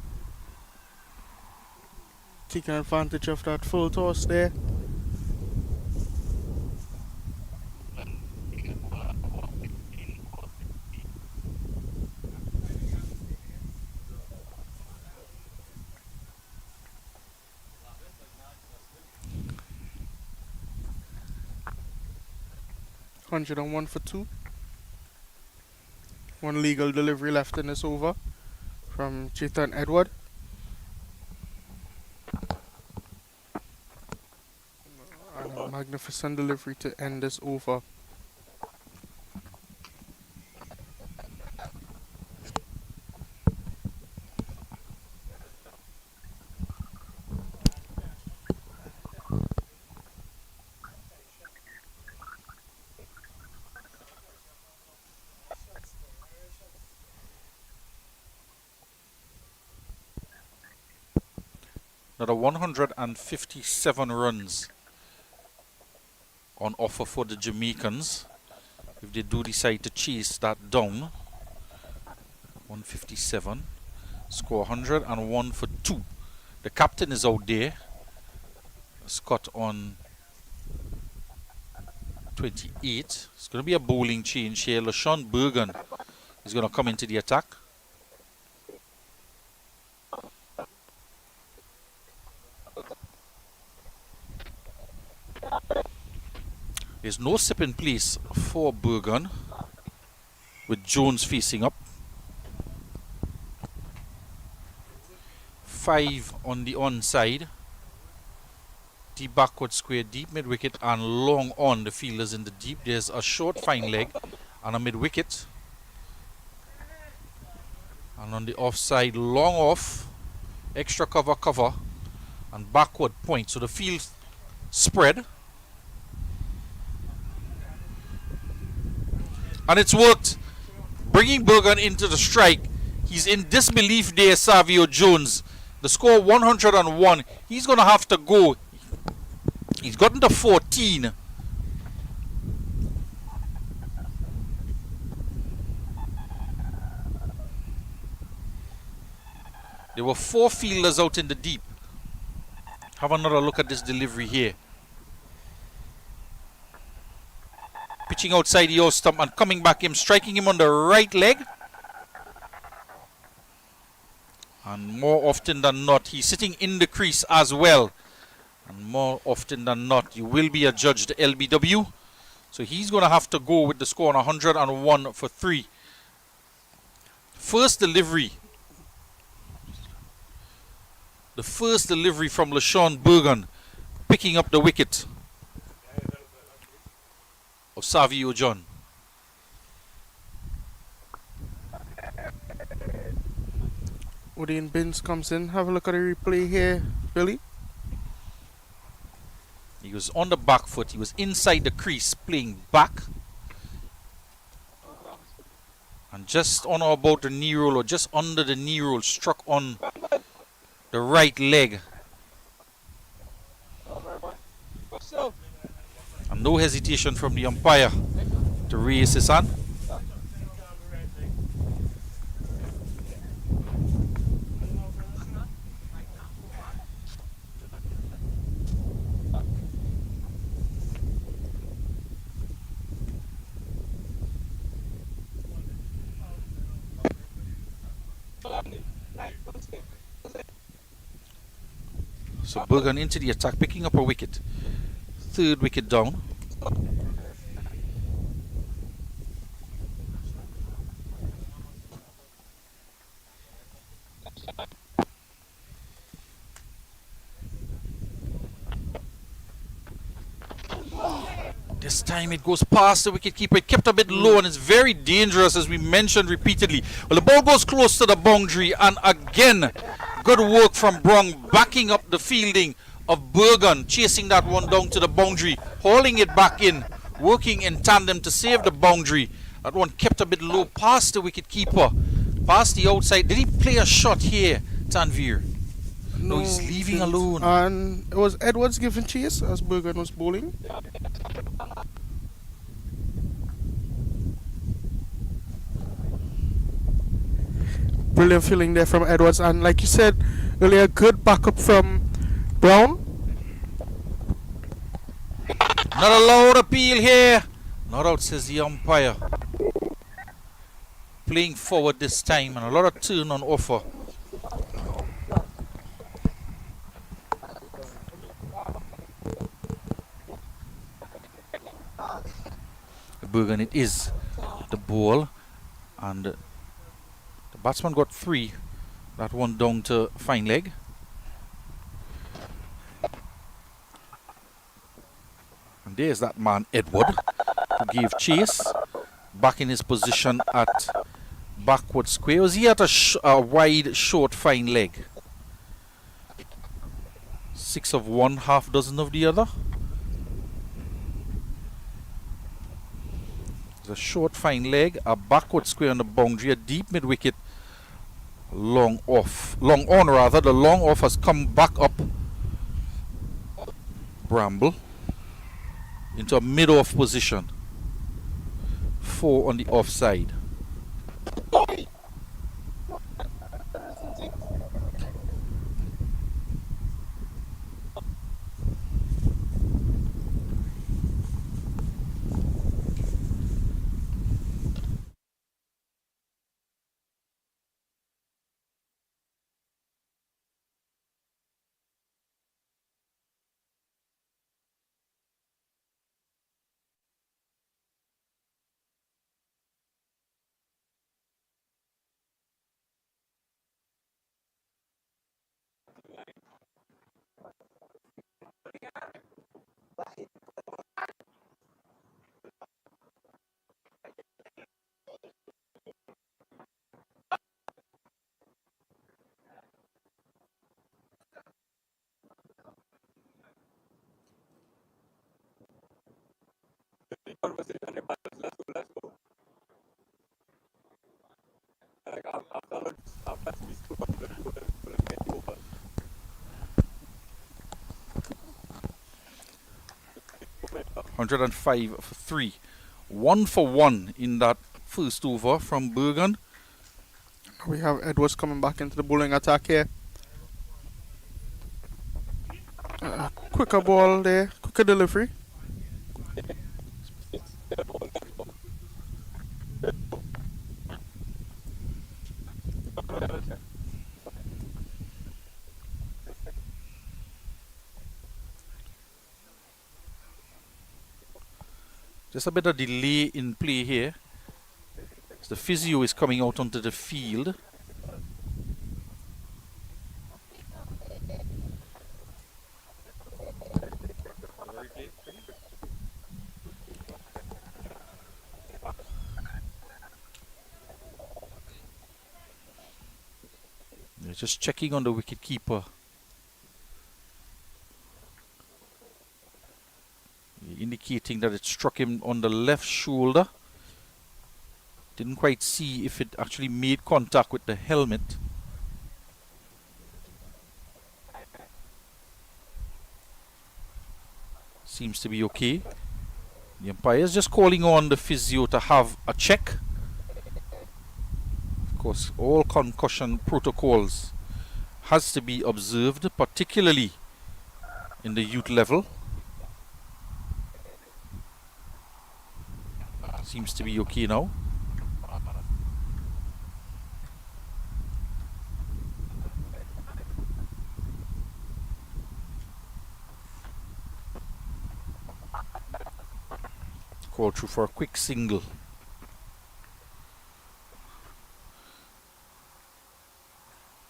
taking advantage of that full toss there. $101 for 2. One legal delivery left in this over from Chetan Edward. And a magnificent delivery to end this over. Another 157 runs on offer for the Jamaicans if they do decide to chase that down. 157. Score 101 for 2. The captain is out there. Scott on 28. It's going to be a bowling change here. LaShawn Bergen is going to come into the attack. There's no sip in place for Bergen, with Jones facing up. 5 on the onside. Deep backward square, deep mid wicket, and long on the fielders in the deep. There's a short fine leg and a mid wicket. And on the offside, long off extra cover, and backward point. So the field spread. And it's worked. Bringing Bergen into the strike. He's in disbelief there, Savio Jones. The score 101. He's going to have to go. He's gotten to 14. There were 4 fielders out in the deep. Have another look at this delivery here. Pitching outside the off stump and coming back him, striking him on the right leg. And more often than not, he's sitting in the crease as well. And more often than not, you will be adjudged LBW. So he's going to have to go with the score on 101 for 3. First delivery. The first delivery from LaShawn Bergen, picking up the wicket of Savio John. Odin Binns comes in. Have a look at the replay here, Billy. He was on the back foot. He was inside the crease playing back. And just on or about the knee roll, or just under the knee roll, struck on the right leg. And no hesitation from the umpire to raise his hand. So Bergen into the attack, picking up a wicket. 3rd wicket down. This time it goes past the wicketkeeper. It kept a bit low and it's very dangerous, as we mentioned repeatedly. Well, the ball goes close to the boundary, and again, good work from Brong, backing up the fielding of Bergen, chasing that one down to the boundary, hauling it back in, working in tandem to save the boundary. That one kept a bit low past the wicketkeeper, past the outside. Did he play a shot here, Tanvir? No, he's leaving alone. And it was Edwards giving chase as Bergen was bowling. Brilliant feeling there from Edwards, and like you said earlier, good backup from Brown. Not a loud appeal here. Not out, says the umpire. Playing forward this time, and a lot of turn on offer. Bergen, it is the ball, and the batsman got 3. That one down to fine leg. And there's that man Edward, who gave chase, back in his position at backward square. Was he at a wide, short, fine leg? 6 of one, half dozen of the other. There's a short, fine leg, a backward square on the boundary, a deep mid wicket, long on rather. The long off has come back up Bramble into a mid off position. 4 on the offside. 105 for 3. 1 for 1 in that first over from Bergen. We have Edwards coming back into the bowling attack here. Quicker ball there, quicker delivery. Just a bit of delay in play here. As the physio is coming out onto the field. They're just checking on the wicket keeper. Indicating that it struck him on the left shoulder. Didn't quite see if it actually made contact with the helmet. Seems to be okay. The umpire is just calling on the physio to have a check. Of course, all concussion protocols has to be observed, particularly in the youth level. Seems to be okay now. Call through for a quick single.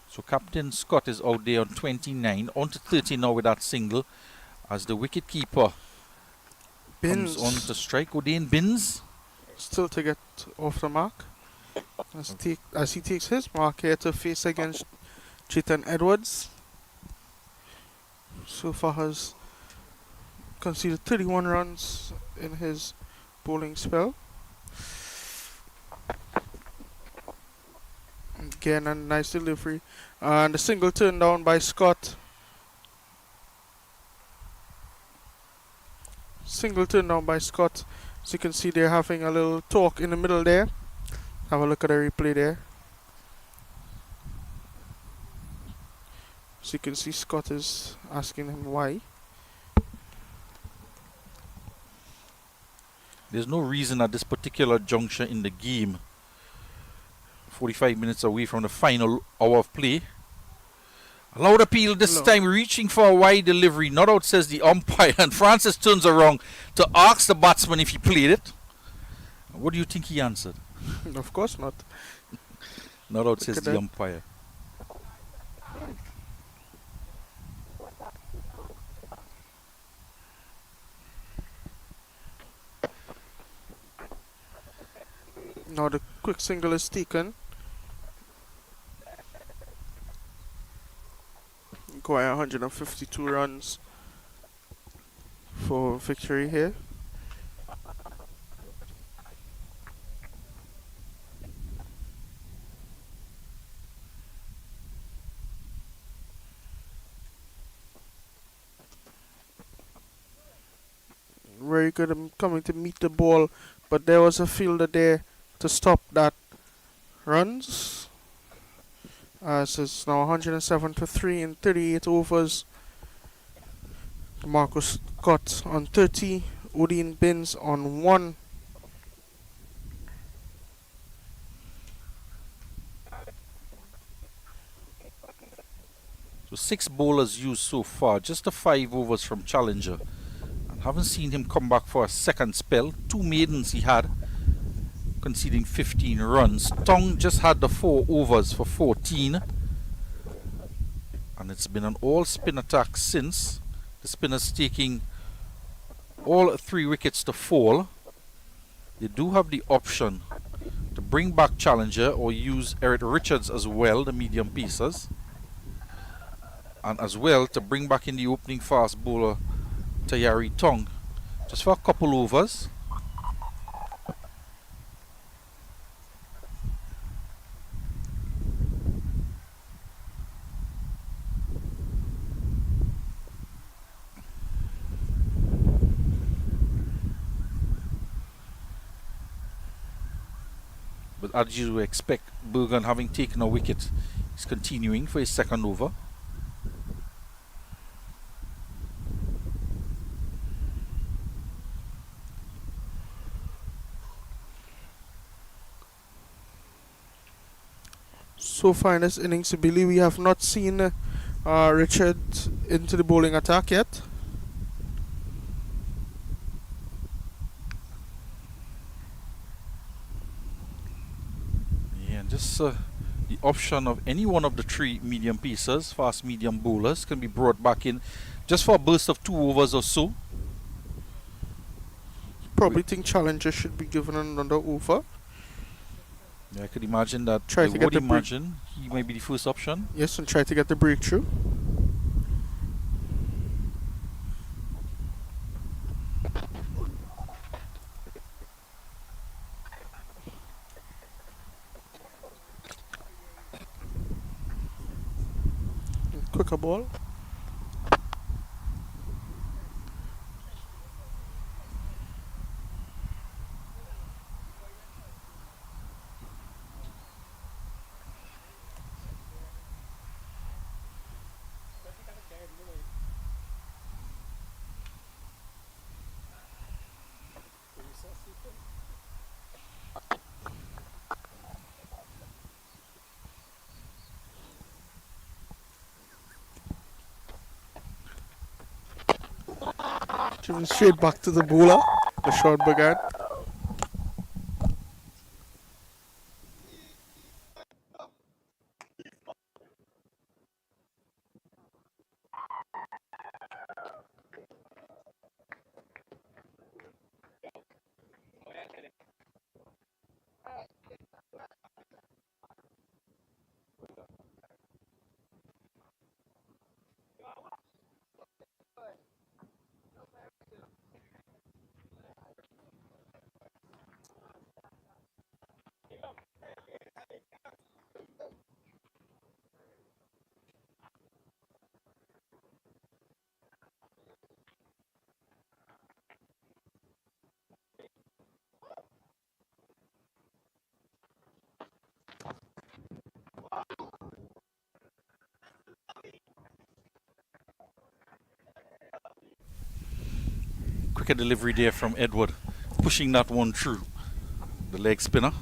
So Captain Scott is out there on 29, on to 30 now with that single, as the wicket keeper comes on to strike. Odain Binns still to get off the mark. As he takes his mark here to face against Chetan Edwards. So far has conceded 31 runs in his bowling spell. Again, a nice delivery. And a single turn down by Scott. Single turn down by Scott. As you can see, they're having a little talk in the middle there. Have a look at the replay there. As you can see, Scott is asking him why. There's no reason at this particular juncture in the game, 45 minutes away from the final hour of play. Allowed appeal this time, reaching for a wide delivery. Not out, says the umpire, and Francis turns around to ask the batsman if he played it. What do you think he answered? Of course not. Not out, says the umpire. Now the quick single is taken. Require 152 runs for victory here. Very good coming to meet the ball, but there was a fielder there to stop that runs. As it's now 107 for 3 in 38 overs. Marcus Scott on 30, Odain Binns on 1. So 6 bowlers used so far, just the 5 overs from Challenger. And haven't seen him come back for a second spell. 2 maidens he had, conceding 15 runs. Tong just had the 4 overs for 14. And it's been an all-spin attack since. The spinners taking all 3 wickets to fall. They do have the option to bring back Challenger or use Eric Richards as well, the medium pacers. And as well to bring back in the opening fast bowler Tayari Tong. Just for a couple overs. as you expect, Bergen having taken a wicket, is continuing for his second over. So far in this innings, Billy, we have not seen Richard into the bowling attack yet. Yeah, and just the option of any one of the three medium pacers, fast medium bowlers, can be brought back in just for a burst of 2 overs or so. Probably think challengers should be given another over. Yeah, I could imagine that. Try I to get would the break. imagine he might be the first option. Yes, and try to get the breakthrough. Quicker ball. Giving straight back to the bowler. The shot began. Quicker delivery there from Edward, pushing that one through. The leg spinner.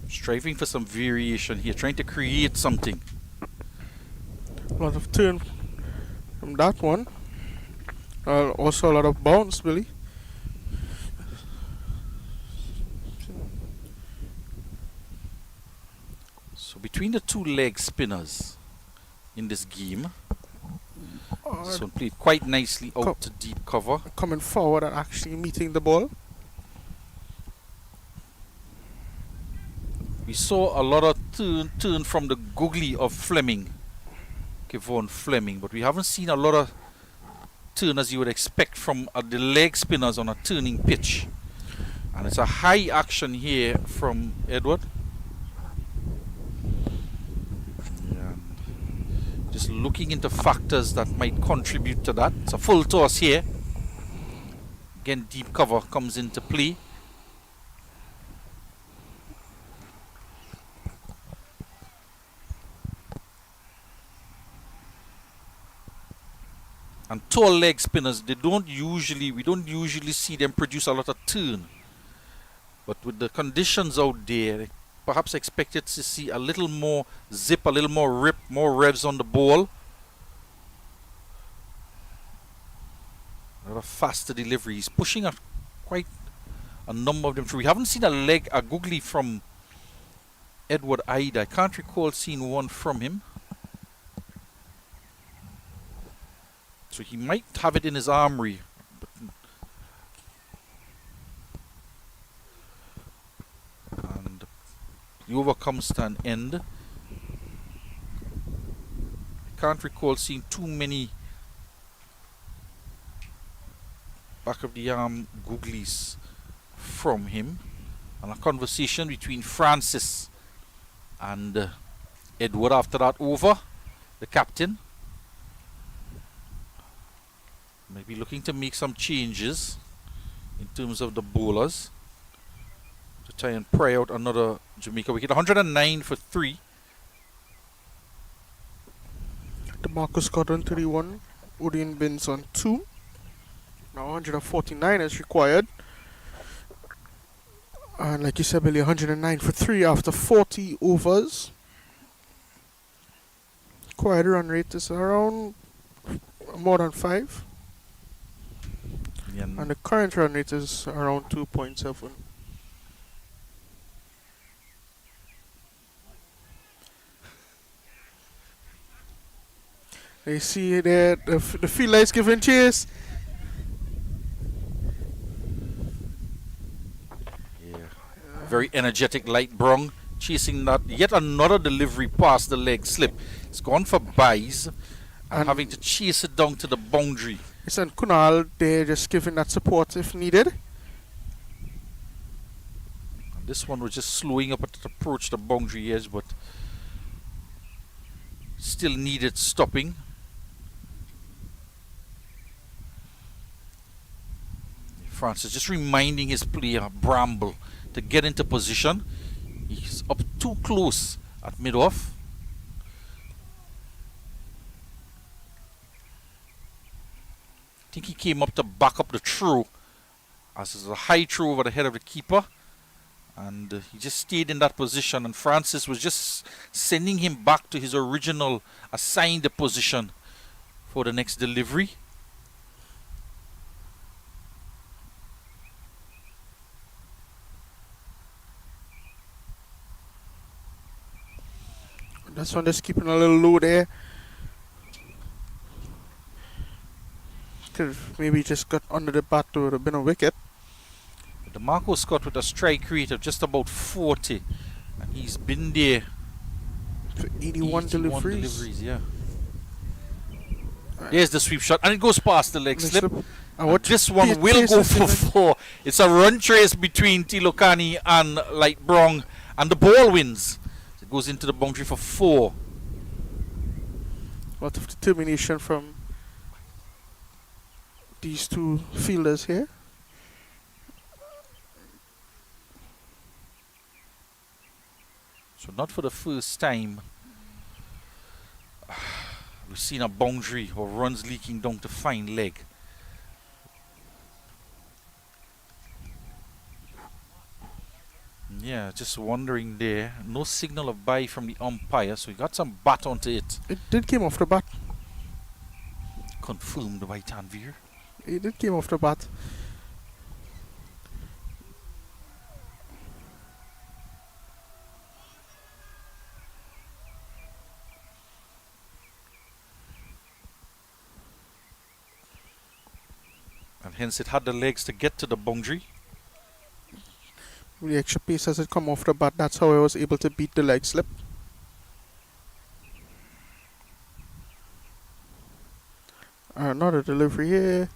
Striving for some variation here, trying to create something. A lot of turn from that one. Also a lot of bounce, Billy. So between the two leg spinners in this game, this one played quite nicely out to deep cover. Coming forward and actually meeting the ball. We saw a lot of turn from the googly of Fleming, Kevon Fleming, but we haven't seen a lot of turn as you would expect from the leg spinners on a turning pitch. And it's a high action here from Edward. Just looking into factors that might contribute to that. It's a full toss here. Again, deep cover comes into play. And tall leg spinners, we don't usually see them produce a lot of turn. But with the conditions out there, perhaps expected to see a little more zip, a little more rip, more revs on the ball. A lot of faster deliveries, pushing quite a number of them through. We haven't seen a googly from Edward either. I can't recall seeing one from him. So he might have it in his armory. And the over comes to an end. I can't recall seeing too many back of the arm googlies from him. And a conversation between Francis and Edward after that over. The captain. Maybe looking to make some changes. in terms of the bowlers to try and pry out another Jamaica wicket. 109 for 3. DeMarcus Scott on 31. Odin Binns on 2. Now 149 is required. And like you said, Billy, 109 for 3 after 40 overs. Required run rate is around more than 5. Yeah, And the current run rate is around 2.7. You see there, the fielder is giving chase. very energetic light brown, chasing that yet another delivery past the leg slip. It's gone for buys and having to chase it down to the boundary. It's on Kunal there, just giving that support if needed. And this one was just slowing up at the approach the boundary edge, but still needed stopping. Francis just reminding his player Bramble to get into position. He's up too close at mid-off. I think he came up to back up the throw, as it's a high throw over the head of the keeper, and he just stayed in that position, and Francis was just sending him back to his original assigned position for the next delivery. This one just keeping a little low there. Could have maybe just got under the bat to have been a wicket. DeMarco Scott with a strike rate of just about 40, and he's been there For 81 deliveries. Yeah. There's the sweep shot, and it goes past the leg slip. And this one will go for 4. It's a run trace between Tilokani and Light Brown, and the ball wins. It goes into the boundary for 4. A lot of determination from these two fielders here. So not for the first time we've seen a boundary or runs leaking down to fine leg. Yeah, just wondering there. No signal of bye from the umpire, so he got some bat onto it. It did came off the bat. Confirmed by Tanvir. It did came off the bat. And hence it had the legs to get to the boundary. With the extra pace as it come off the bat, that's how I was able to beat the leg slip. Another delivery here.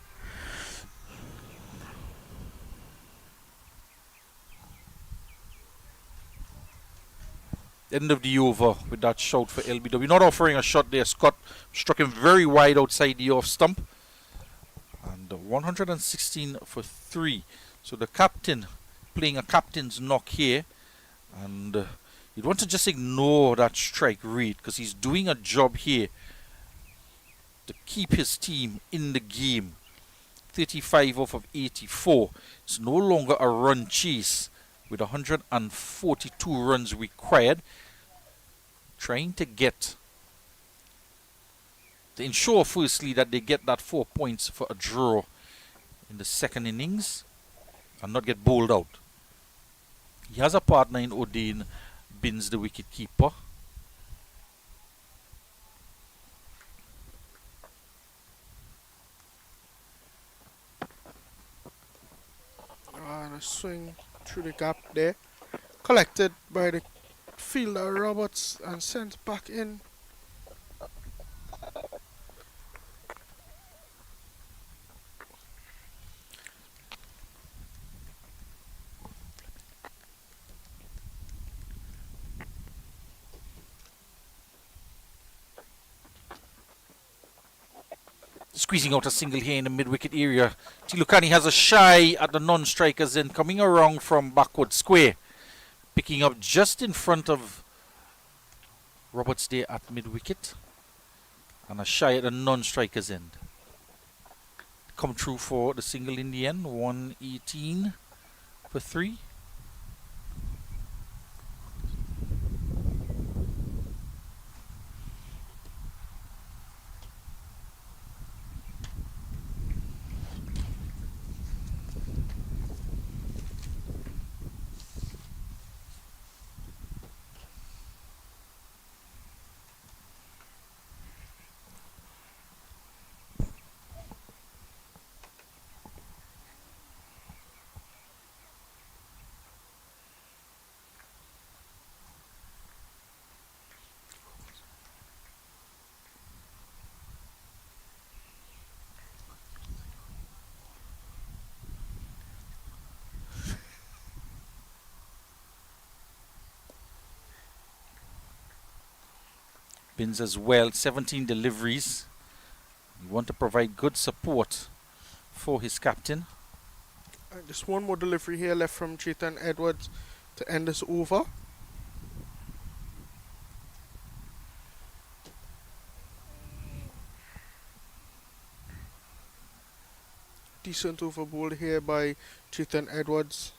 End of the over with that shout for LBW. Not offering a shot there. Scott struck him very wide outside the off stump. And 116 for 3. So the captain playing a captain's knock here, and you'd want to just ignore that strike rate because he's doing a job here to keep his team in the game. 35 off of 84. It's no longer a run chase with 142 runs required. Trying to ensure firstly that they get that 4 points for a draw in the second innings and not get bowled out. He has a partner in Odin Binns, the wicket keeper. And a swing through the gap there. Collected by the fielder Roberts and sent back in. squeezing out a single here in the mid-wicket area. Tilukani has a shy at the non-strikers end, coming around from backward square. Picking up just in front of Roberts there at mid-wicket. And a shy at the non-strikers end. Come through for the single in the end. 118 for 3. Bins as well, 17 deliveries. You want to provide good support for his captain. Just one more delivery here left from Chetan Edwards to end this over. Decent over bowled here by Chetan Edwards.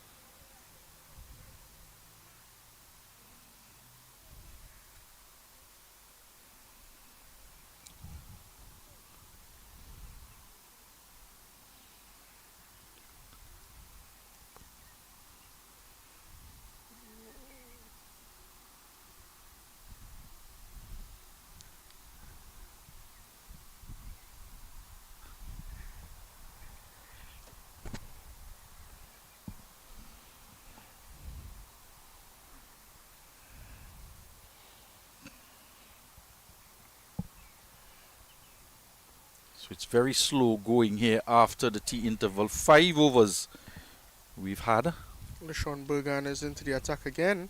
So it's very slow going here after the tea interval. 5 overs we've had. Sean Bergan is into the attack again.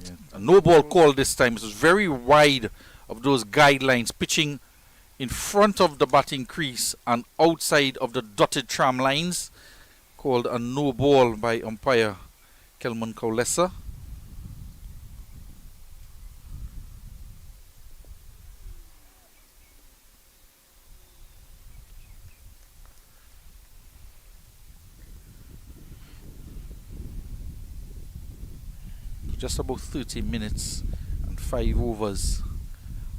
Yeah. A no ball call this time. It was very wide of those guidelines, pitching in front of the batting crease and outside of the dotted tram lines. Called a no ball by umpire Kelman Kaulesa. Just about 30 minutes and 5 overs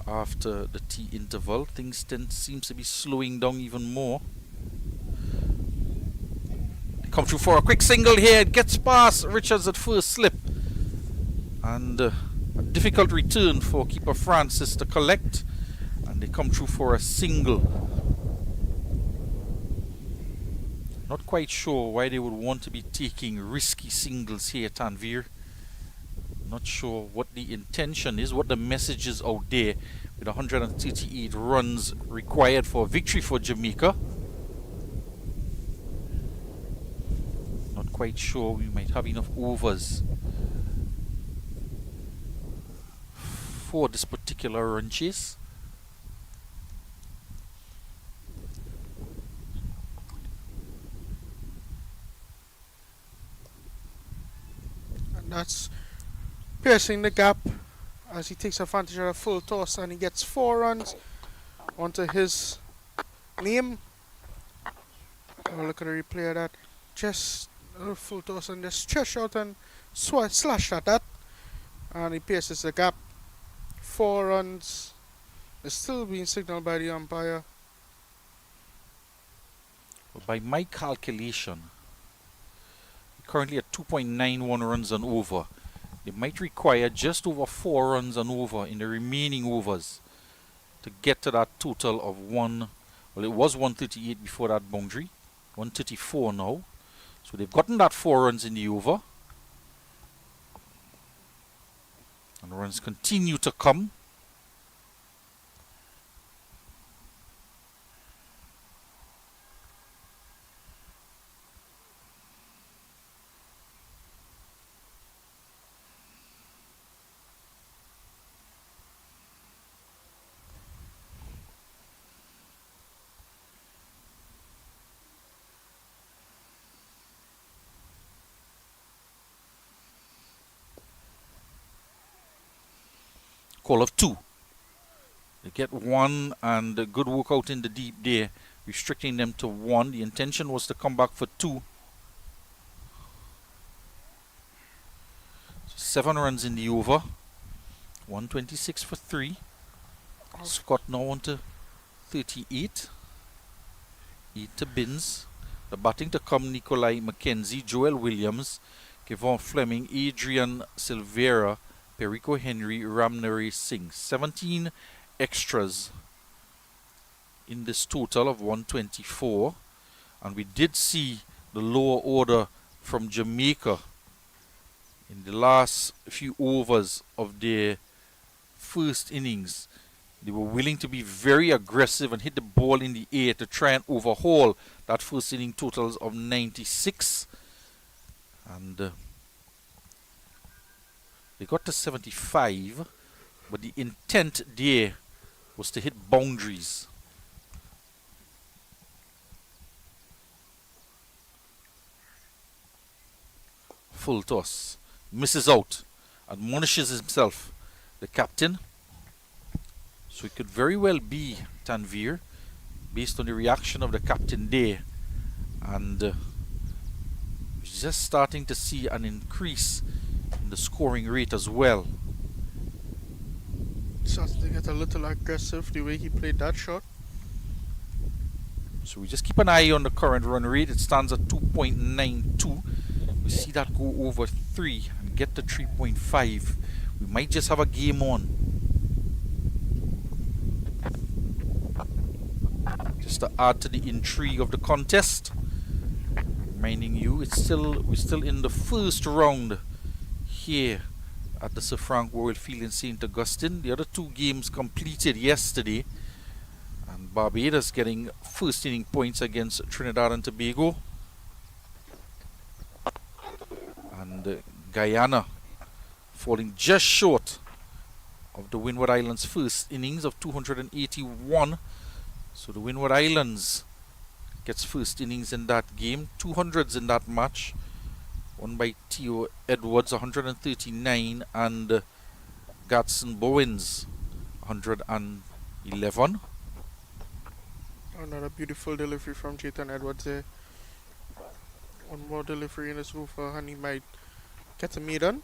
after the tea interval. Things seems to be slowing down even more. They come through for a quick single here. It gets past Richards at first slip. And a difficult return for keeper Francis to collect. And they come through for a single. Not quite sure why they would want to be taking risky singles here, Tanvir. Not sure what the intention is, what the message is out there with 138 runs required for a victory for Jamaica. Not quite sure we might have enough overs for this particular run chase. And that's piercing the gap as he takes advantage of a full toss and he gets 4 runs onto his name. Oh, look at the replay of that. Just a full toss and just stretch out and slash at that. And he pierces the gap. 4 runs. It's still being signaled by the umpire. Well, by my calculation, currently at 2.91 runs and over. They might require just over 4 runs and over in the remaining overs to get to that total of one. Well, it was 138 before that boundary, 134 now. So they've gotten that 4 runs in the over. And runs continue to come. call of 2. They get 1 and a good work out in the deep there, restricting them to 1. The intention was to come back for 2. 7 runs in the over. 126 for 3. Scott now on to 38. 8 to Binns. The batting to come: Nikolai McKenzie, Joel Williams, Kevon Fleming, Adrian Silvera, Perico Henry, Ramnari Singh. 17 extras in this total of 124. And we did see the lower order from Jamaica in the last few overs of their first innings. They were willing to be very aggressive and hit the ball in the air to try and overhaul that first inning totals of 96. And they got to 75, but the intent there was to hit boundaries. Full toss. Misses out. Admonishes himself, the captain. So it could very well be Tanvir, based on the reaction of the captain there. And we're just starting to see an increase in the scoring rate as well. Starting to get a little aggressive the way he played that shot. So we just keep an eye on the current run rate. It stands at 2.92. We see that go over 3 and get to 3.5. We might just have a game on. Just to add to the intrigue of the contest, reminding you we're still in the first round here at the Sir Frank Worrell Field in St. Augustine. The other 2 games completed yesterday, and Barbados getting first inning points against Trinidad and Tobago, and Guyana falling just short of the Windward Islands' first innings of 281. So the Windward Islands gets first innings in that game. 200s in that match. Won by Theo Edwards, 139, and Gatson Bowens, 111. Another beautiful delivery from Jayton Edwards there. One more delivery in this over and he might get a maiden.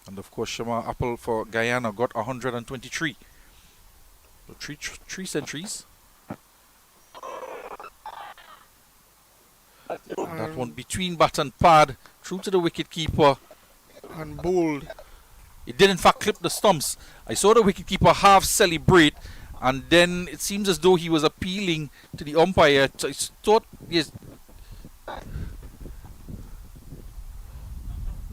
And of course, Shamar Apple for Guyana got 123. So three centuries. And that one between bat and pad, through to the wicket keeper. And bowled. It did in fact clip the stumps. I saw the wicket keeper half celebrate, and then it seems as though he was appealing to the umpire. I thought,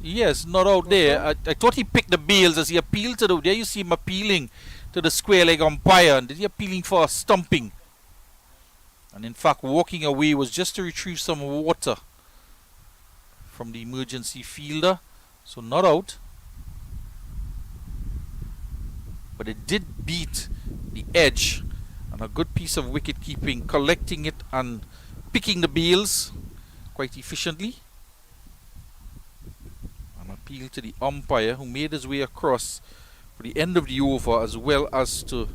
yes, not out there. I thought he picked the bails as he appealed to the. There you see him appealing to the square leg umpire, and he appealing for a stumping. And in fact, walking away was just to retrieve some water from the emergency fielder. So not out. But it did beat the edge, and a good piece of wicket keeping, collecting it and picking the bails quite efficiently. An appeal to the umpire, who made his way across for the end of the over, as well as to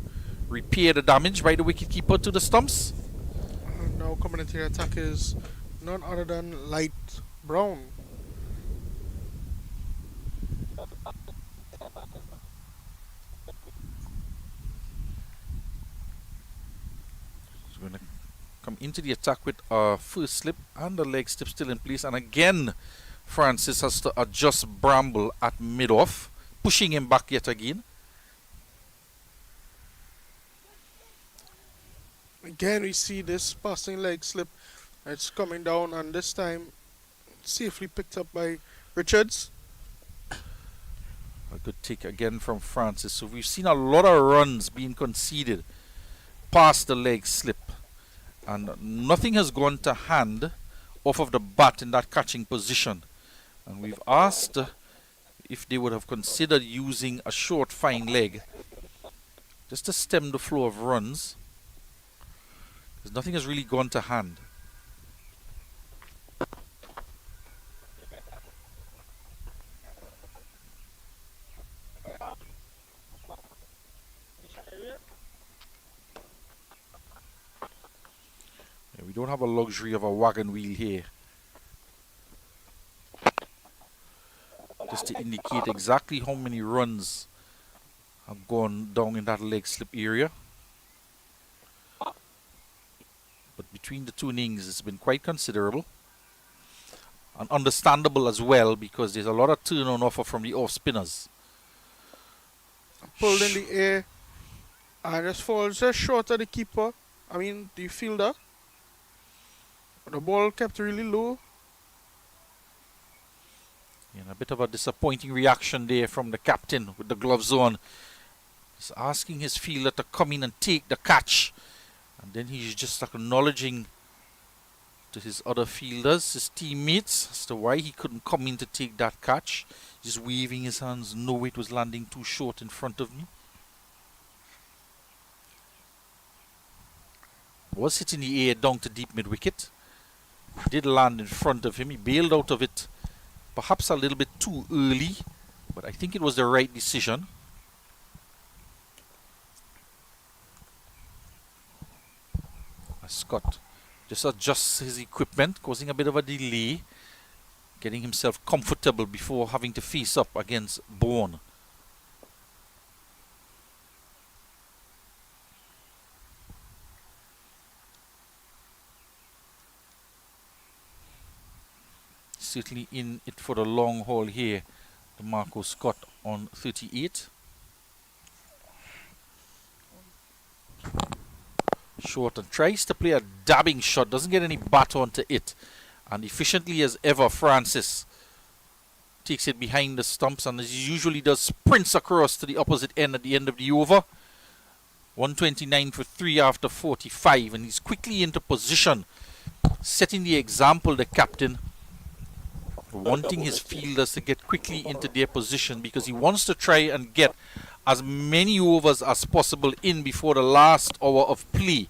repair the damage by the wicket keeper to the stumps. And now coming into the attack is none other than Light Brown. He's going to come into the attack with a first slip and the leg step still in place. And again, Francis has to adjust Bramble at mid-off, pushing him back yet again. Again, we see this passing leg slip. It's coming down, and this time safely picked up by Richards. A good take again from Francis. So we've seen a lot of runs being conceded past the leg slip, and nothing has gone to hand off of the bat in that catching position. And we've asked if they would have considered using a short fine leg just to stem the flow of runs, because nothing has really gone to hand. don't have a luxury of a wagon wheel here. Just to indicate exactly how many runs have gone down in that leg slip area. But between the two innings, it's been quite considerable. And understandable as well, because there's a lot of turn on offer from the off spinners. Pulled in the air and just falls just short of the keeper. I mean, the fielder. The ball kept really low. And a bit of a disappointing reaction there from the captain with the gloves on. He's asking his fielder to come in and take the catch. And then he's just acknowledging to his other fielders, his teammates, as to why he couldn't come in to take that catch. Just waving his hands, no, it was landing too short in front of me. Was hitting the air down to deep mid-wicket. Did land in front of him. He bailed out of it perhaps a little bit too early, but I think it was the right decision. Scott just adjusts his equipment, causing a bit of a delay, getting himself comfortable before having to face up against Bourne. Certainly in it for the long haul here, the Marco Scott on 38. Short and tries to play a dabbing shot, doesn't get any bat onto it, and efficiently as ever Francis takes it behind the stumps, and as he usually does, sprints across to the opposite end at the end of the over. 129 for 3 after 45, and he's quickly into position, setting the example, the captain, wanting his fielders to get quickly into their position, because he wants to try and get as many overs as possible in before the last hour of play,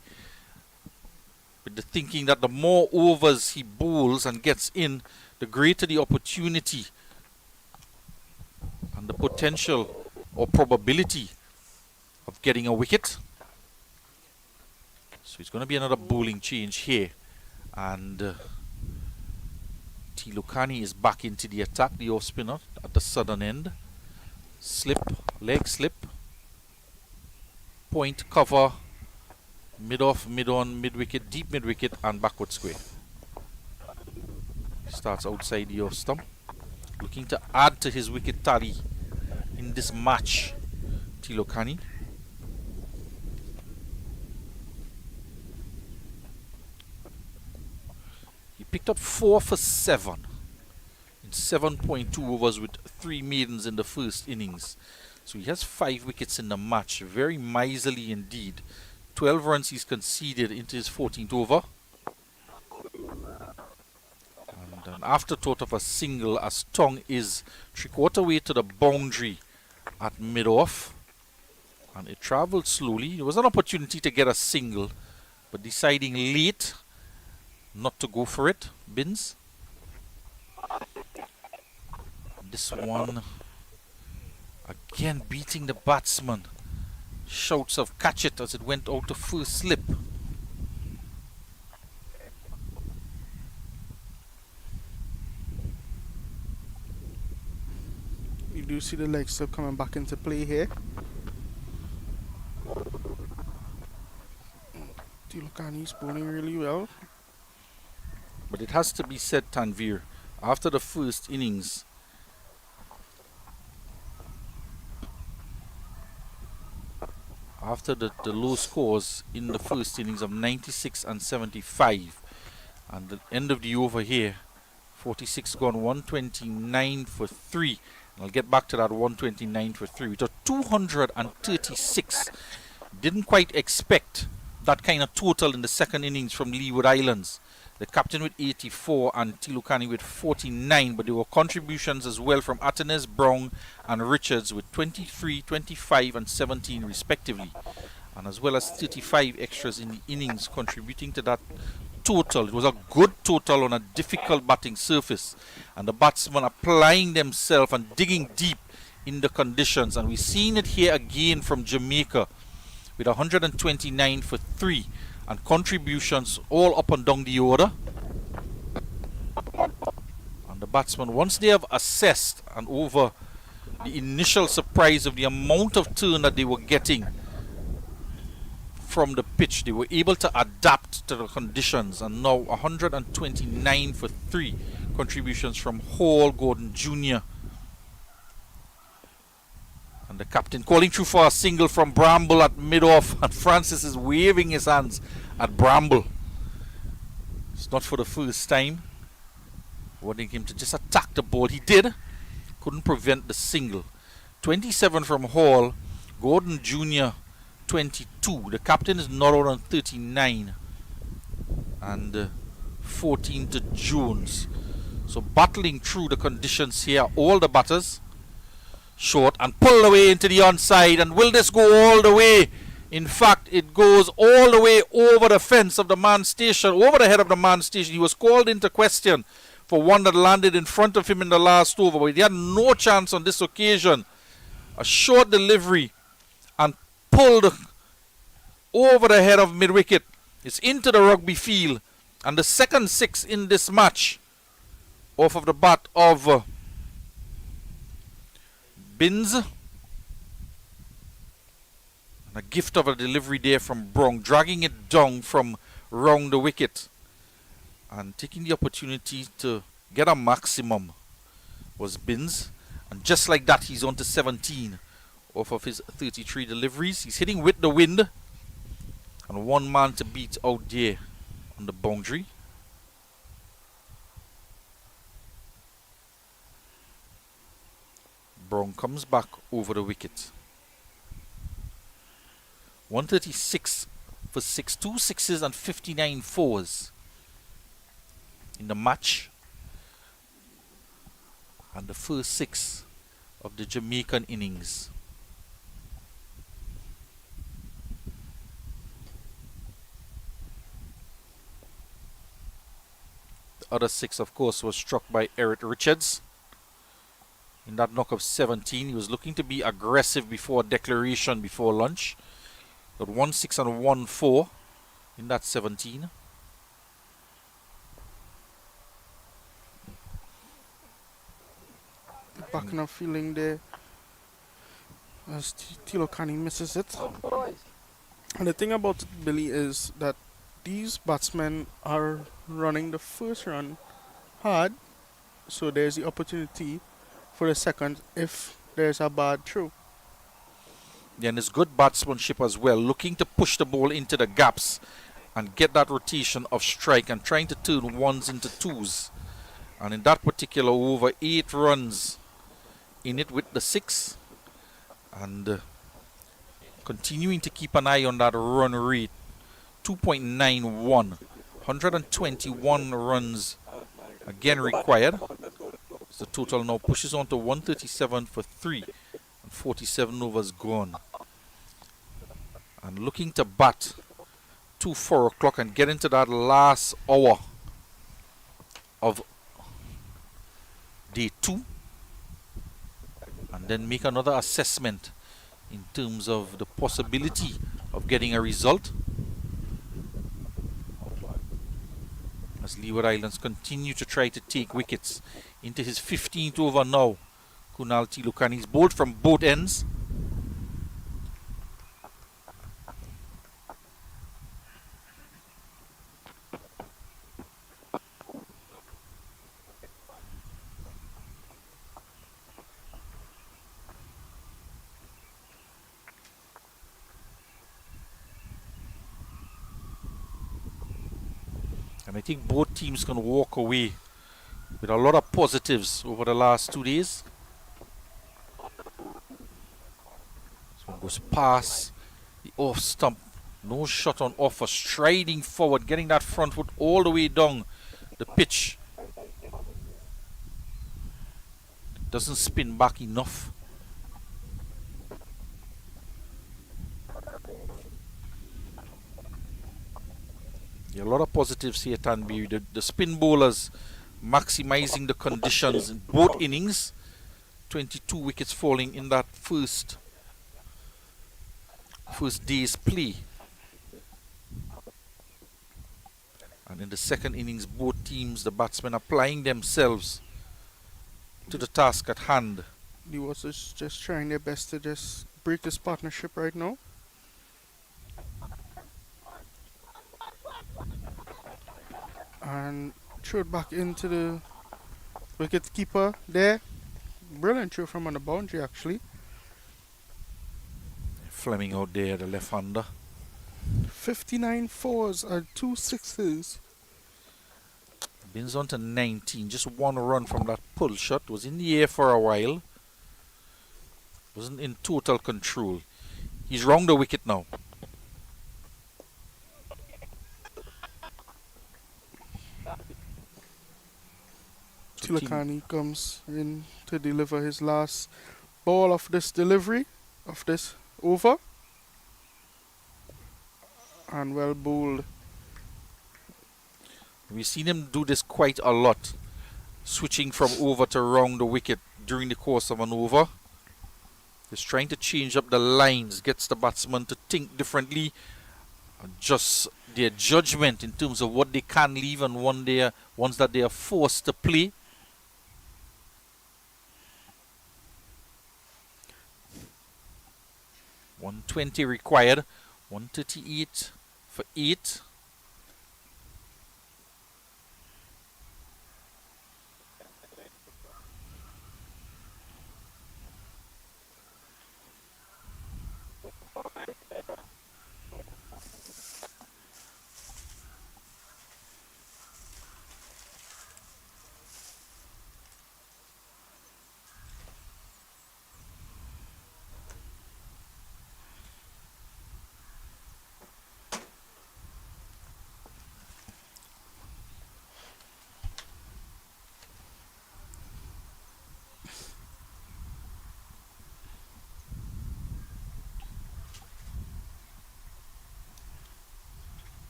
with the thinking that the more overs he bowls and gets in, the greater the opportunity and the potential or probability of getting a wicket. So it's going to be another bowling change here, and Tilokani is back into the attack, the off spinner at the southern end. Slip, leg slip, point, cover, mid off, mid on, mid wicket, deep mid wicket, and backward square. Starts outside the off stump, looking to add to his wicket tally in this match. Tilokani. He picked up 4 for 7 in 7.2 overs with 3 maidens in the first innings. So he has 5 wickets in the match. Very miserly indeed. 12 runs he's conceded into his 14th over. And an afterthought of a single, as Tong is 3/4 way to the boundary at mid-off. And it travelled slowly. There was an opportunity to get a single, but deciding late not to go for it. Bins. This one again beating the batsman. Shouts of catch it as it went out to first slip. You do see the leg slip coming back into play here. Tilokani's bowling really well. But it has to be said, Tanvir, after the first innings, after the low scores in the first innings of 96 and 75, and the end of the over here, 46 gone, 129 for 3. And I'll get back to that 129 for 3. We took 236. Didn't quite expect that kind of total in the second innings from Leeward Islands. The captain with 84 and Tilokani with 49, but there were contributions as well from Atenes, Brown and Richards with 23, 25 and 17 respectively, and as well as 35 extras in the innings contributing to that total. It was a good total on a difficult batting surface, and the batsmen applying themselves and digging deep in the conditions, and we've seen it here again from Jamaica with 129 for 3 and contributions all up and down the order. And the batsmen, once they have assessed and over the initial surprise of the amount of turn that they were getting from the pitch, they were able to adapt to the conditions, and now 129 for 3 contributions from Hall, Gordon Jr. And the captain calling through for a single from Bramble at mid-off, and Francis is waving his hands at Bramble. It's not for the first time. Wanting him to just attack the ball. He did. Couldn't prevent the single. 27 from Hall. Gordon Jr. 22. The captain is not out on 39. And 14 to Jones. So battling through the conditions here. All the batters. Short and pulled away into the onside. And will this go all the way? In fact, it goes all the way over the fence of the man station. Over the head of the man station. He was called into question for one that landed in front of him in the last over. But he had no chance on this occasion. A short delivery and pulled over the head of mid-wicket. It's into the rugby field. And the second 6 in this match off of the bat of Binns. And a gift of a delivery there from Brown, dragging it down from round the wicket. And taking the opportunity to get a maximum was Binns. And just like that, he's on to 17 off of his 33 deliveries. He's hitting with the wind. And one man to beat out there on the boundary. Brown comes back over the wicket. 136 for 6, 2 sixes and 59 fours in the match, and the first 6 of the Jamaican innings. The other 6, of course, was struck by Eric Richards in that knock of 17. He was looking to be aggressive before declaration before lunch. Got 1 6 and 1 4 in that 17. Backing up feeling there as Tilo Kani misses it. And the thing about it, Billy, is that these batsmen are running the first run hard, so there's the opportunity for the second if there's a bad throw. Yeah, and it's good batsmanship as well, looking to push the ball into the gaps and get that rotation of strike and trying to turn ones into twos. And in that particular over, 8 runs in it with the 6, and continuing to keep an eye on that run rate. 2.91, 121 runs again required. So the total now pushes on to 137 for 3 and 47 overs gone. And looking to bat to 4 o'clock and get into that last hour of day 2, and then make another assessment in terms of the possibility of getting a result, as Leeward Islands continue to try to take wickets. Into his 15th over now, Kunal Tilukani's bowled from both ends. And I think both teams can walk away with a lot of positives over the last 2 days. So it goes past the off stump. No shot on offer. Striding forward, getting that front foot all the way down the pitch. Doesn't spin back enough. Yeah, a lot of positives here, Tanbi. The spin bowlers maximizing the conditions in both innings. 22 wickets falling in that first day's play. And in the second innings, both teams, the batsmen applying themselves to the task at hand. Leewards is just trying their best to just break this partnership right now. And throw it back into the wicket keeper there. Brilliant throw from on the boundary actually. Fleming out there, the left-hander. 59 fours and 2 sixes. Bins on to 19. Just one run from that pull shot. Was in the air for a while. Wasn't in total control. He's round the wicket now. Tilakani comes in to deliver his last ball of this delivery, of this over. And well bowled. We've seen him do this quite a lot. Switching from over to round the wicket during the course of an over. Just trying to change up the lines. Gets the batsman to think differently. Adjust their judgment in terms of what they can leave and ones that they are forced to play. .120 required. 138 for 8.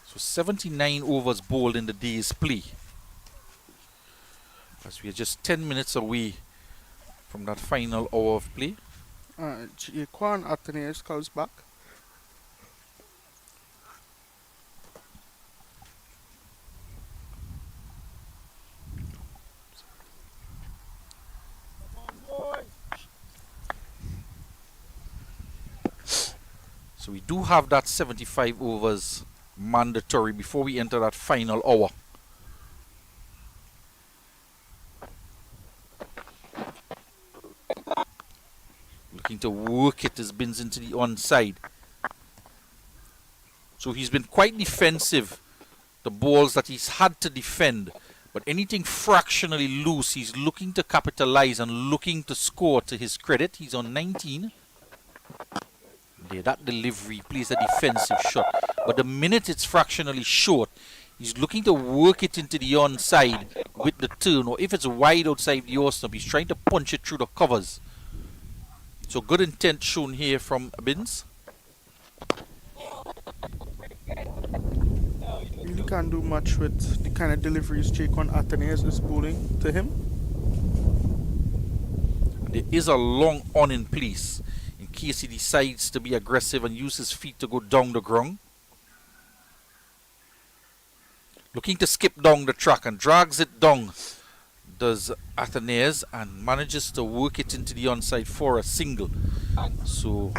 So 79 overs bowled in the day's play. As we are just 10 minutes away from that final hour of play. Jaquan Athenaeus comes back. So we do have that 75 overs mandatory before we enter that final hour. Looking to work it as Bins into the onside. So he's been quite defensive, the balls that he's had to defend. But anything fractionally loose, he's looking to capitalize and looking to score to his credit. He's on 19. There, that delivery plays a defensive shot. But the minute it's fractionally short, he's looking to work it into the onside with the turn. Or if it's wide outside the off stump, he's trying to punch it through the covers. So good intent shown here from Bins. Really can't do much with the kind of deliveries Jaquan Athenaeus is bowling to him. There is a long on in place in case he decides to be aggressive and use his feet to go down the ground. Looking to skip down the track and drags it down, does Athenaeus, and manages to work it into the onside for a single. So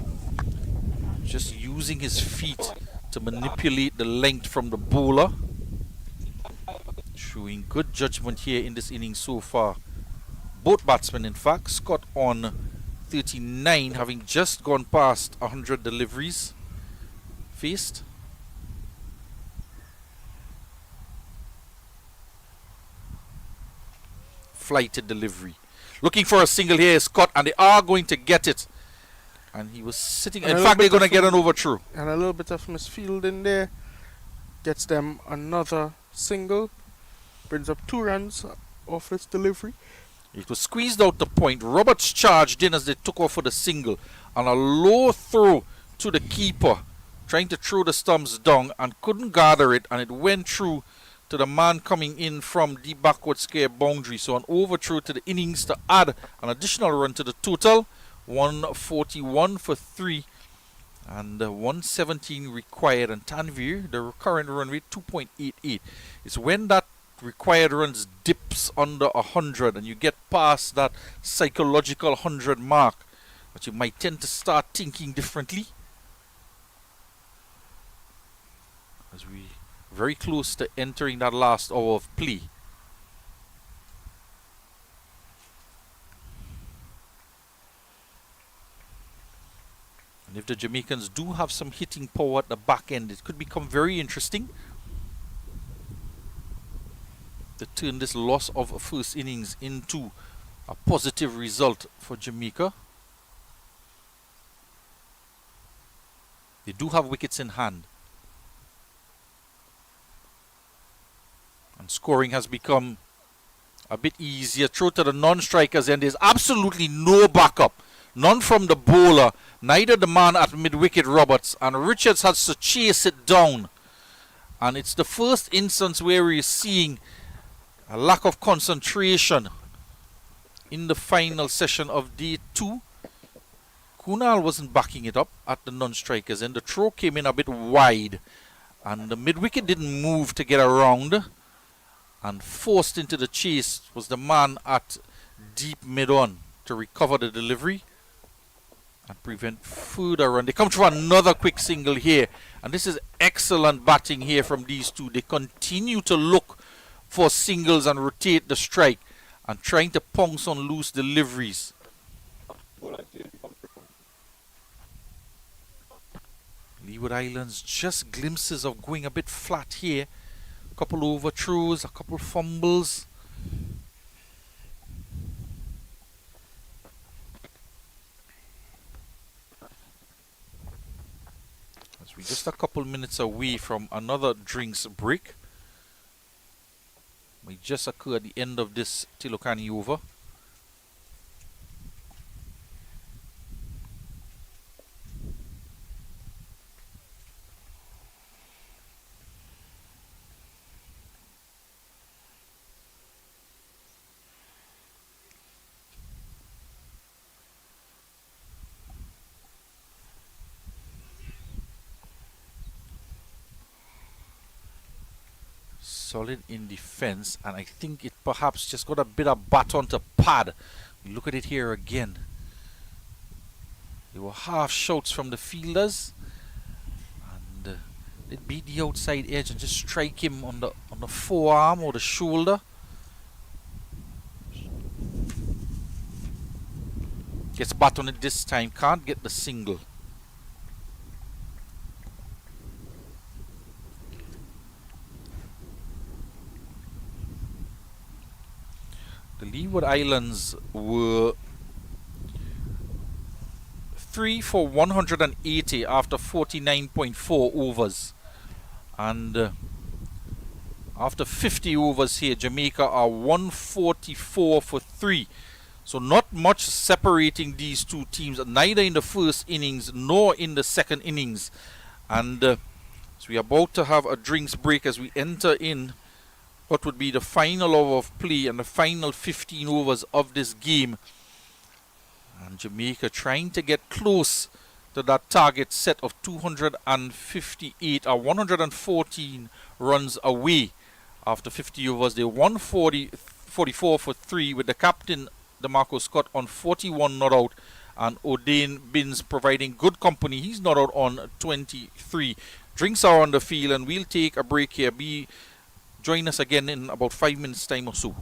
just using his feet to manipulate the length from the bowler. Showing good judgment here in this inning so far. Both batsmen, in fact. Scott on 39, having just gone past 100 deliveries faced. Flighted delivery. Looking for a single here, Scott, and they are going to get it. And he was sitting. In fact, they're going to get an over through. And a little bit of misfielding there. Gets them another single. Brings up 2 runs off this delivery. It was squeezed out the point. Roberts charged in as they took off for the single. And a low throw to the keeper. Trying to throw the stumps down and couldn't gather it. And it went through to the man coming in from the backward square boundary. So an overthrow to the innings to add an additional run to the total. 141 for 3. And 117 required, and Tanvir, the current run rate 2.88. It's when that required runs dips under 100 and you get past that psychological 100 mark, but you might tend to start thinking differently. As we very close to entering that last hour of play. And if the Jamaicans do have some hitting power at the back end, it could become very interesting to turn this loss of a first innings into a positive result for Jamaica. They do have wickets in hand. And scoring has become a bit easier. Throw to the non-strikers, and there's absolutely no backup. None from the bowler, neither the man at mid-wicket, Roberts, and Richards has to chase it down. And it's the first instance where we're seeing a lack of concentration in the final session of day 2. Kunal wasn't backing it up at the non-strikers, and the throw came in a bit wide. And the mid-wicket didn't move to get around. And forced into the chase was the man at deep mid-on to recover the delivery and prevent further run. They come through another quick single here, and this is excellent batting here from these two. They continue to look for singles and rotate the strike and trying to pounce on loose deliveries. Leeward Islands, just glimpses of going a bit flat here. A couple overthrows, a couple fumbles. As we're just a couple minutes away from another drinks break. May just occur at the end of this Tilokani over. Solid in defense, and I think it perhaps just got a bit of baton to pad. Look at it here again. There were half shots from the fielders, and they beat the outside edge and just strike him on the forearm or the shoulder. Gets bat on it this time, can't get the single. The Leeward Islands were 3 for 180 after 49.4 overs. And after 50 overs here, Jamaica are 144 for 3. So not much separating these two teams, neither in the first innings nor in the second innings. And so we're about to have a drinks break as we enter in what would be the final hour of play and the final 15 overs of this game. And Jamaica trying to get close to that target set of 258 or 114 runs away after 50 overs. They won 44 for 3 with the captain DeMarco Scott on 41 not out and O'Dane Binns providing good company. He's not out on 23. Drinks are on the field, and we'll take a break here. Join us again in about 5 minutes time or so.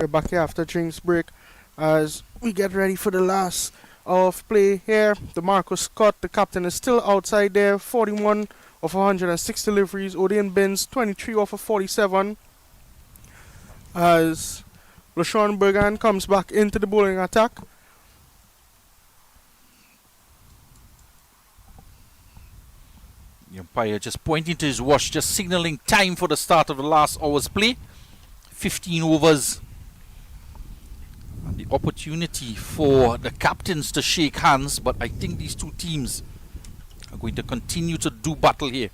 We're back here after drinks break as we get ready for the last hour of play here. The Marcus Scott, the captain, is still outside there. 41 of 106 deliveries. Odin Binns, 23 off of 47. As LaShawn Bergan comes back into the bowling attack. The umpire just pointing to his watch, just signaling time for the start of the last hour's play. 15 overs. And the opportunity for the captains to shake hands, but I think these two teams are going to continue to do battle here.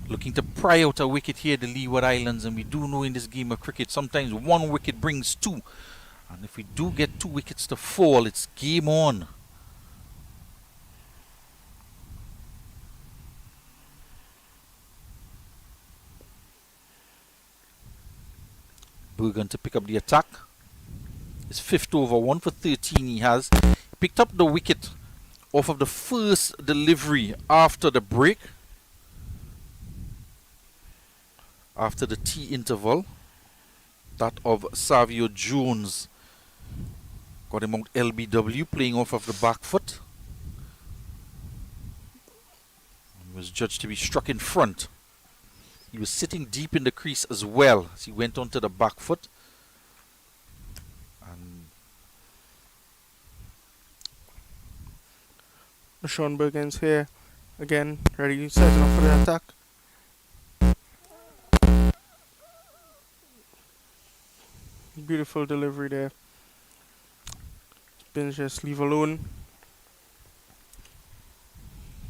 Looking to pry out a wicket here, the Leeward Islands, and we do know in this game of cricket sometimes one wicket brings two. And if we do get 2 wickets to fall, it's game on. Bergen to pick up the attack. His 5th over, 1 for 13 he has. He picked up the wicket off of the first delivery after the break. After the tea interval. That of Savio Jones. Got him out LBW, playing off of the back foot. He was judged to be struck in front. He was sitting deep in the crease as well as he went onto the back foot. And LaShawn Bergen's here again, ready, setting up for the attack. Beautiful delivery there. Binns just leave alone.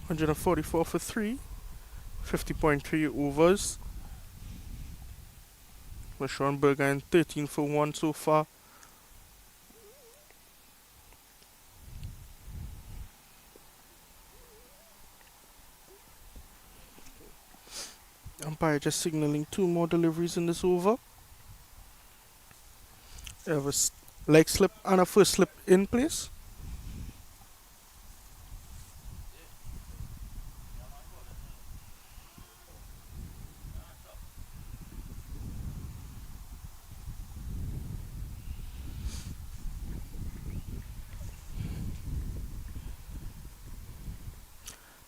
144 for 3. 50.3 overs. LaShawn Bergen 13 for 1 so far. Umpire just signaling 2 more deliveries in this over. They have a leg slip and a first slip in place.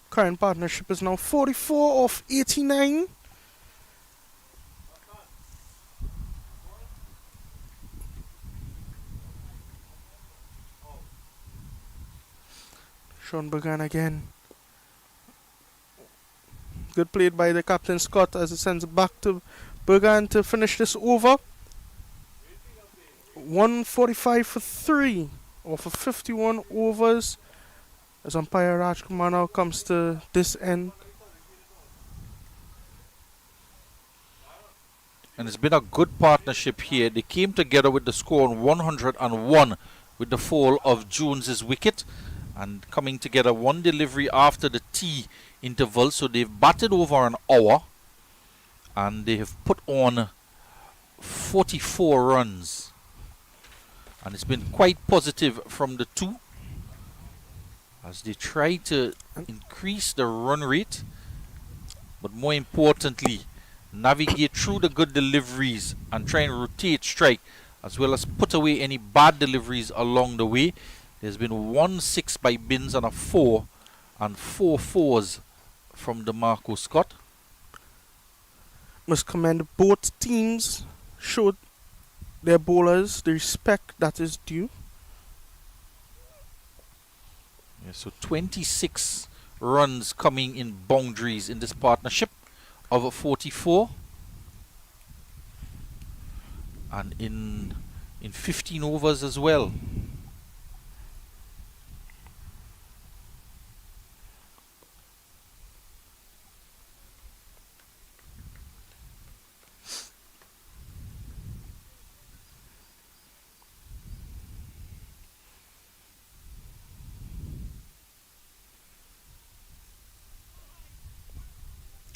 Current partnership is now 44 of 89. Sean Bergan again. Good played by the captain Scott as he sends it back to Bergan to finish this over. 145 for 3 off of 51 overs. As umpire Rajkumar now comes to this end. And it's been a good partnership here. They came together with the score on 101 with the fall of Jones's wicket. And coming together 1 delivery after the tea interval. So they've batted over an hour. And they have put on 44 runs. And it's been quite positive from the two, as they try to increase the run rate, but more importantly, navigate through the good deliveries and try and rotate strike, as well as put away any bad deliveries along the way. There's been 1 6 by Binns and a 4, and 4 4s from DeMarco Scott. Must commend both teams showed their bowlers the respect that is due. Yeah, so 26 runs coming in boundaries in this partnership of 44, and in 15 overs as well.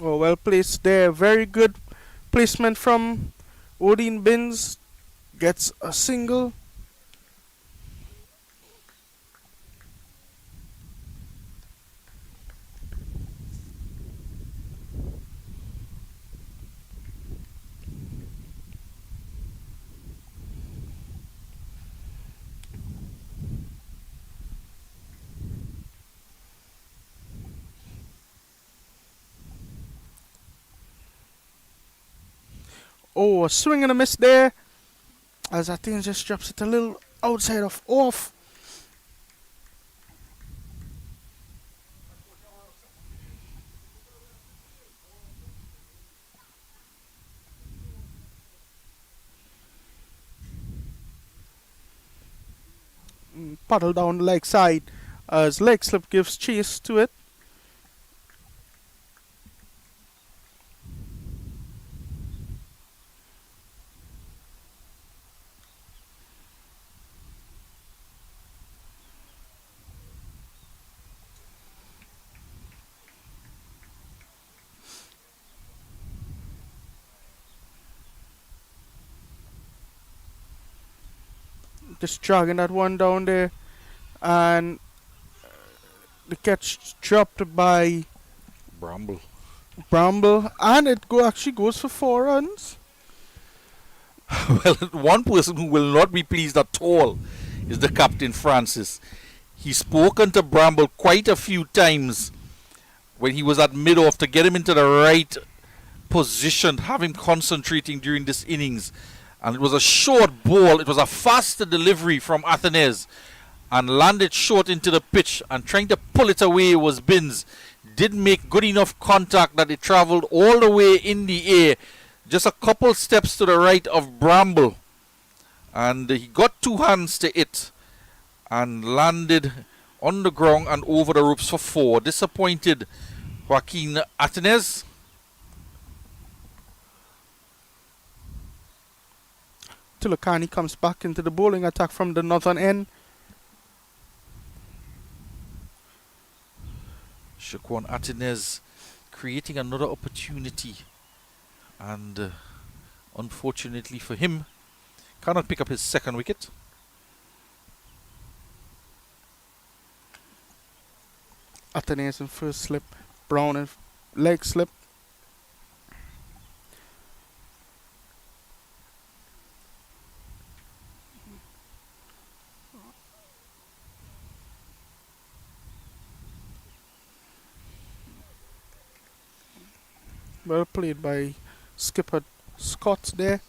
Oh, well placed there. Very good placement from Odin Binns. Gets a single. Oh, a swing and a miss there. As that thing just drops it a little outside of off. Paddle down the leg side as leg slip gives chase to it. Just jogging that one down there, and the catch dropped by Bramble. Bramble, and it actually goes for 4 runs. Well, one person who will not be pleased at all is the captain, Francis. He's spoken to Bramble quite a few times when he was at mid-off to get him into the right position, have him concentrating during this innings. And it was a short ball. It was a faster delivery from Athenes and landed short into the pitch, and trying to pull it away was Binns. Didn't make good enough contact that it travelled all the way in the air, just a couple steps to the right of Bramble. And he got 2 hands to it and landed on the ground and over the ropes for 4. Disappointed Joaquin Athenes. Tilokani comes back into the bowling attack from the northern end. Shaquan Athenes creating another opportunity, and unfortunately for him, cannot pick up his second wicket. Athenes in first slip, Brown in leg slip. Well played by skipper Scott there.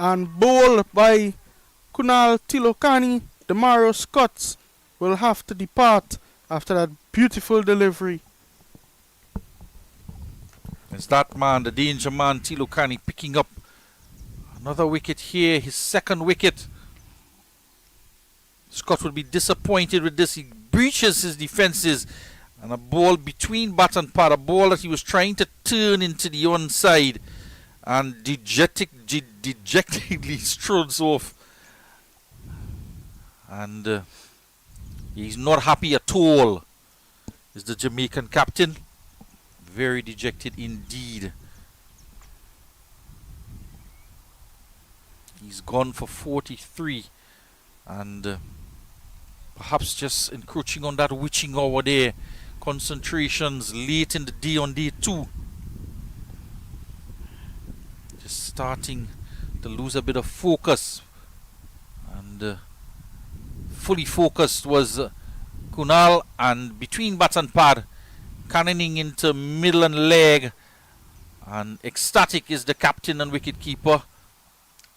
And bowled by Kunal Tilokani, the Mario Scots will have to depart after that beautiful delivery. It's that man, the danger man, Tilokani, picking up another wicket here, his second wicket. Scott will be disappointed with this. He breaches his defences, and a ball between bat and pad, a ball that he was trying to turn into the onside, and dejectedly struts off. And he's not happy at all, is the Jamaican captain. Very dejected indeed. He's gone for 43, and perhaps just encroaching on that witching hour there. Concentrations late in the day on day 2. Just starting to lose a bit of focus. And fully focused was Kunal, and between bat and pad, cannoning into middle and leg. And ecstatic is the captain and wicketkeeper,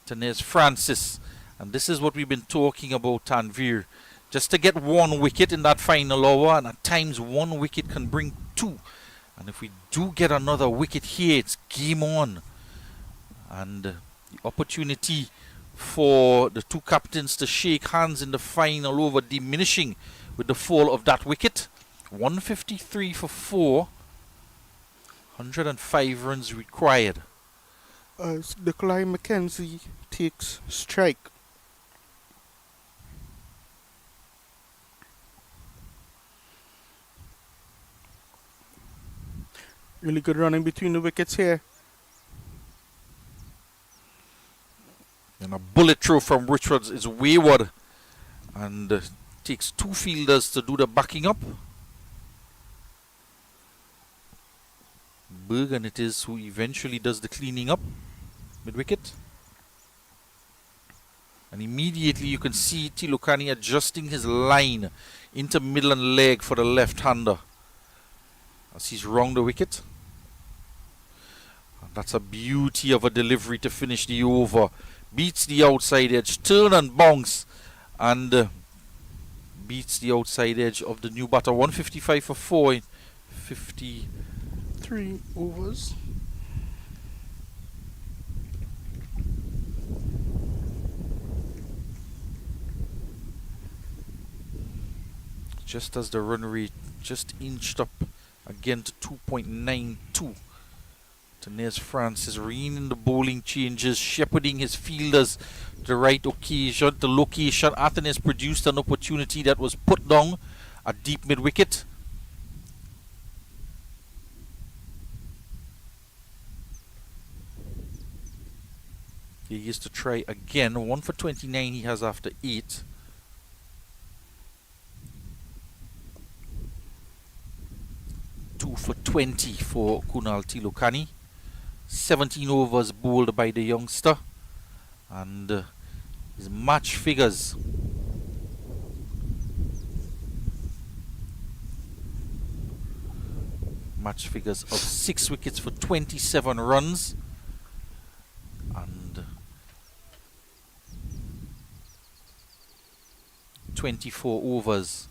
Tanez Francis. And this is what we've been talking about, Tanvir. Just to get 1 wicket in that final hour, and at times 1 wicket can bring 2. And if we do get another wicket here, it's game on. And the opportunity for the 2 captains to shake hands in the final over diminishing with the fall of that wicket. 153 for 4. 105 runs required. As Nikolai Mackenzie takes strike. Really good running between the wickets here. And a bullet throw from Richards is wayward and takes 2 fielders to do the backing up. Bergen it is who eventually does the cleaning up mid-wicket. And immediately you can see Tilokani adjusting his line into middle and leg for the left-hander as he's round the wicket. And that's a beauty of a delivery to finish the over. Beats the outside edge, turn and bounce, and beats the outside edge of the new batter. 155 for 4 in 53 overs. Just as the run rate just inched up again to 2.92. Tanez Francis reading the bowling changes, shepherding his fielders to the right occasion, the location. Athens produced an opportunity that was put down at deep mid-wicket. He is to try again. 1 for 29 he has after 8. For 20 for Kunal Tilokani. 17 overs bowled by the youngster, and his match figures of 6 wickets for 27 runs and 24 overs.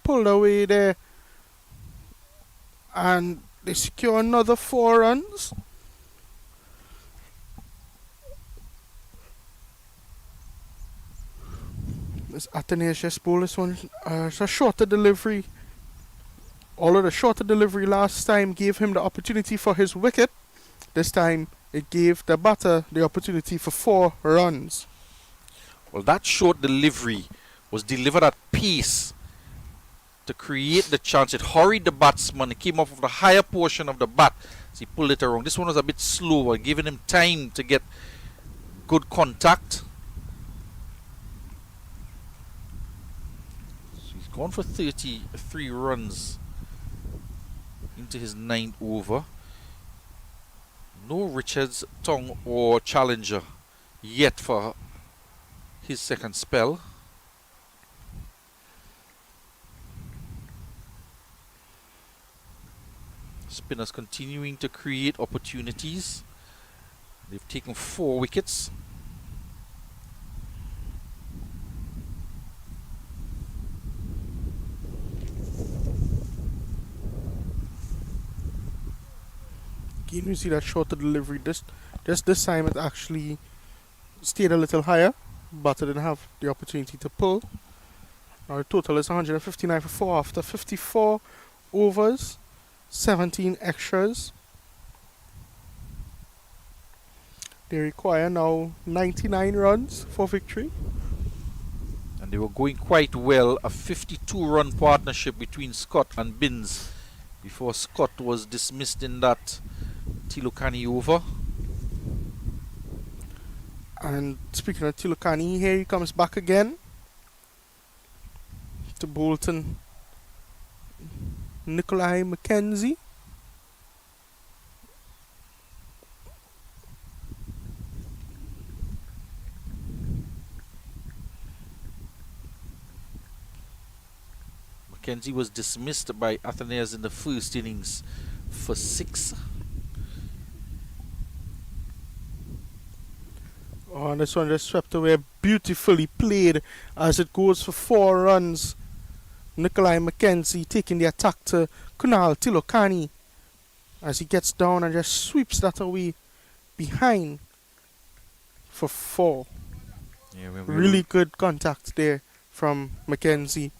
Pulled away there, and they secure another 4 runs. This Athanasius bowled this one. It's a shorter delivery. Although the shorter delivery last time gave him the opportunity for his wicket, this time it gave the batter the opportunity for 4 runs. Well, that short delivery was delivered at pace to create the chance. It hurried the batsman. It came off of the higher portion of the bat as he pulled it around. This one was a bit slower, giving him time to get good contact. So he's gone for 33 runs into his 9th over. No Richards, Tong or Challenger yet for his second spell. Spinners continuing to create opportunities. They've taken 4 wickets. Again, you see that shorter delivery. This time it actually stayed a little higher, but I didn't have the opportunity to pull. Our total is 159 for 4 after 54 overs. 17 extras. They require now 99 runs for victory. And they were going quite well. A 52-run partnership between Scott and Binns before Scott was dismissed in that Tilokani over. And speaking of Tilokani, here he comes back again to Bolton. Nikolai Mackenzie. Mackenzie was dismissed by Athens in the first innings for 6. Oh, and this one just swept away. Beautifully played as it goes for 4 runs. Nikolai Mackenzie taking the attack to Kunal Tilokani as he gets down and just sweeps that away behind for 4. Yeah, Really good contact there from Mackenzie.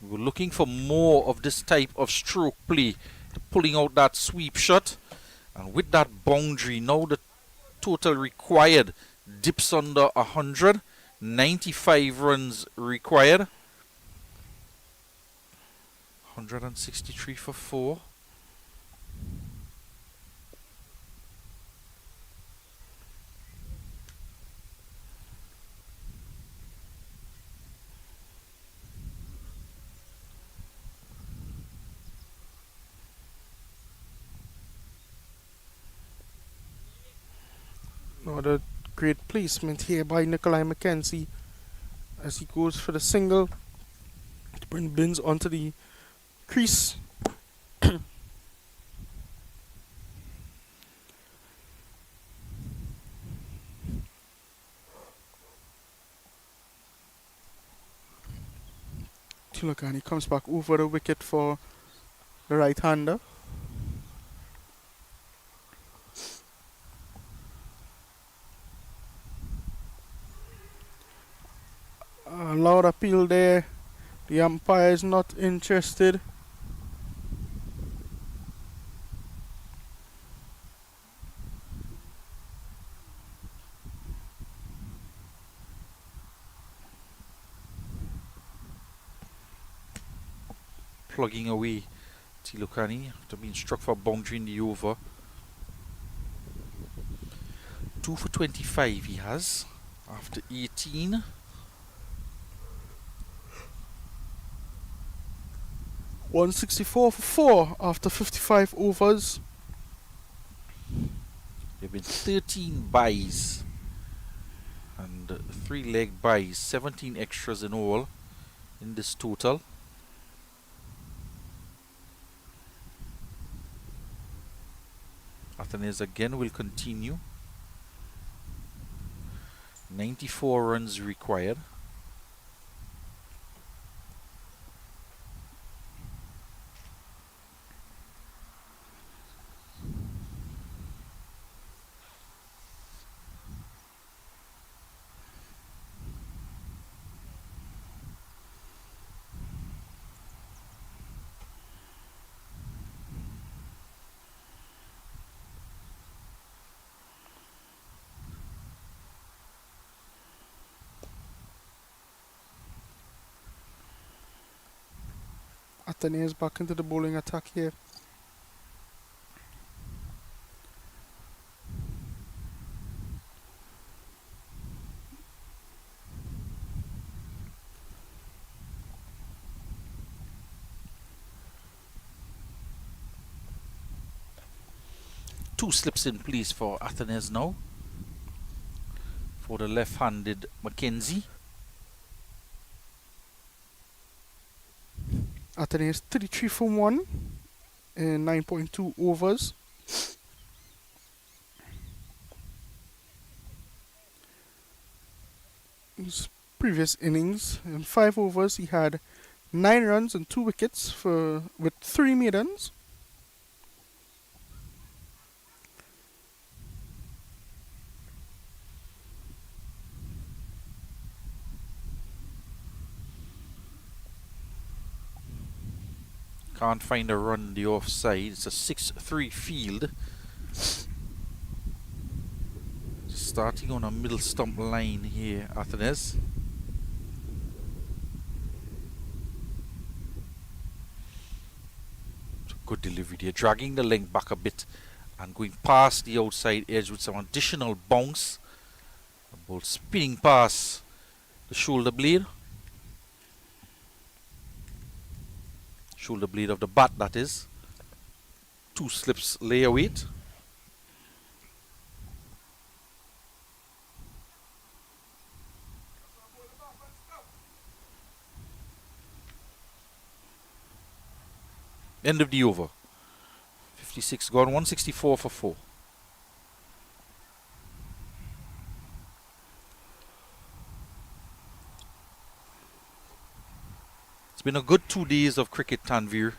we were looking for more of this type of stroke play, pulling out that sweep shot. And with that boundary, now the total required dips under 100. 95 runs required. 163 for 4. Another great placement here by Nikolai Mackenzie as he goes for the single to bring Binns onto the crease. Tulagani comes back over the wicket for the right-hander. Loud appeal there. The umpire is not interested. Plugging away Tilokani after being struck for a boundary in the over. 2 for 25 he has after 18. .164 for 4 after 55 overs. There have been 13 buys and 3 leg buys, 17 extras in all in this total. Athens again will continue. 94 runs required. Athene is back into the bowling attack here. Two slips in please for Athens now. For the left-handed Mackenzie. Athene is 33 for 1 in 9.2 overs. His previous innings, in 5 overs, he had 9 runs and 2 wickets with 3 maidens. Can't find a run the offside. It's a 6-3 field. Starting on a middle stump line here, Athens. Good delivery there, dragging the length back a bit and going past the outside edge with some additional bounce. The ball spinning past the shoulder blade. Shoulder blade of the bat, that is. 2 slips lay await. End of the over. 56 gone, 164 for 4. It's been a good 2 days of cricket, Tanvir.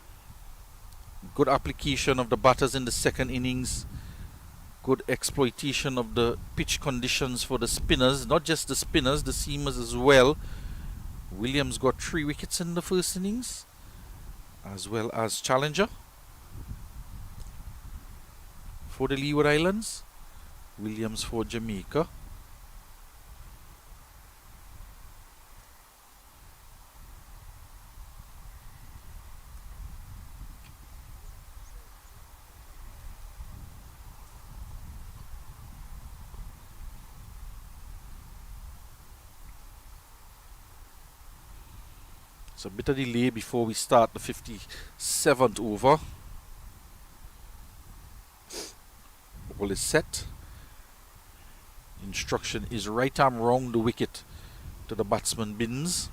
Good application of the batters in the second innings. Good exploitation of the pitch conditions for the spinners. Not just the spinners, the seamers as well. Williams got 3 wickets in the first innings, as well as Challenger for the Leeward Islands. Williams for Jamaica. A bit of delay before we start the 57th over. Ball is set. Instruction is right arm round the wicket to the batsman Binns.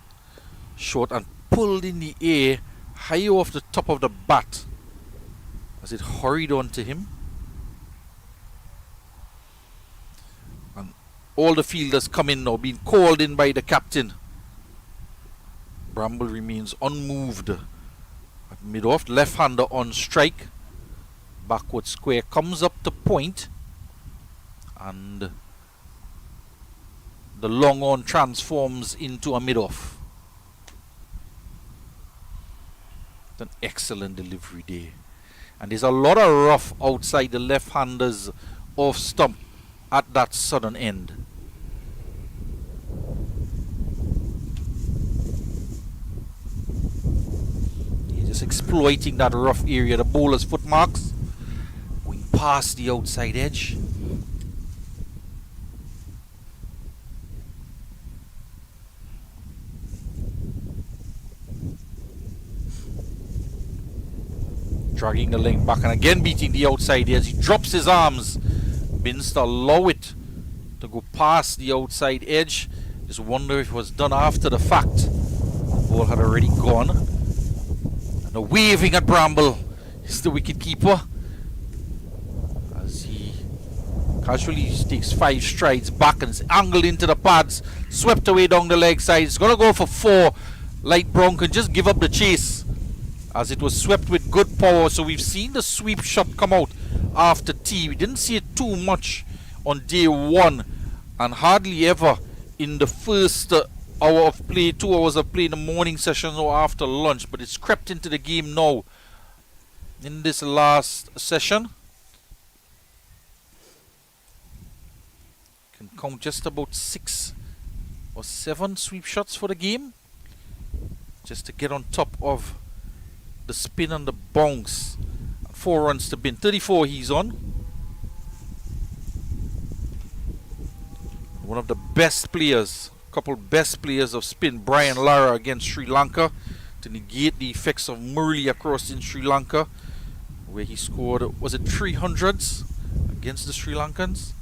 Short and pulled in the air high off the top of the bat as it hurried on to him. And all the fielders come in now, being called in by the captain. Bramble remains unmoved at mid-off. Left-hander on strike. Backward square comes up to point. And the long on transforms into a mid-off. An excellent delivery there. And there's a lot of rough outside the left-handers off stump at that southern end. Just exploiting that rough area, the bowler's foot marks, going past the outside edge. Dragging the leg back and again beating the outside edge. He drops his arms. Binns to allow it to go past the outside edge. Just wonder if it was done after the fact. The ball had already gone. The waving at Bramble is the wicket keeper as he casually takes 5 strides back and is angled into the pads, swept away down the leg side. It's going to go for 4. Light Brown can just give up the chase as it was swept with good power. So we've seen the sweep shot come out after tea. We didn't see it too much on day 1 and hardly ever in the first hour of play, 2 hours of play in the morning session or after lunch, but it's crept into the game now in this last session. Can count just about 6 or 7 sweep shots for the game just to get on top of the spin and the bounce. 4 runs to Bin. 34 he's on. One of the best players, couple best players of spin, Brian Lara against Sri Lanka, to negate the effects of Murli across in Sri Lanka, where he scored, was it 300s against the Sri Lankans?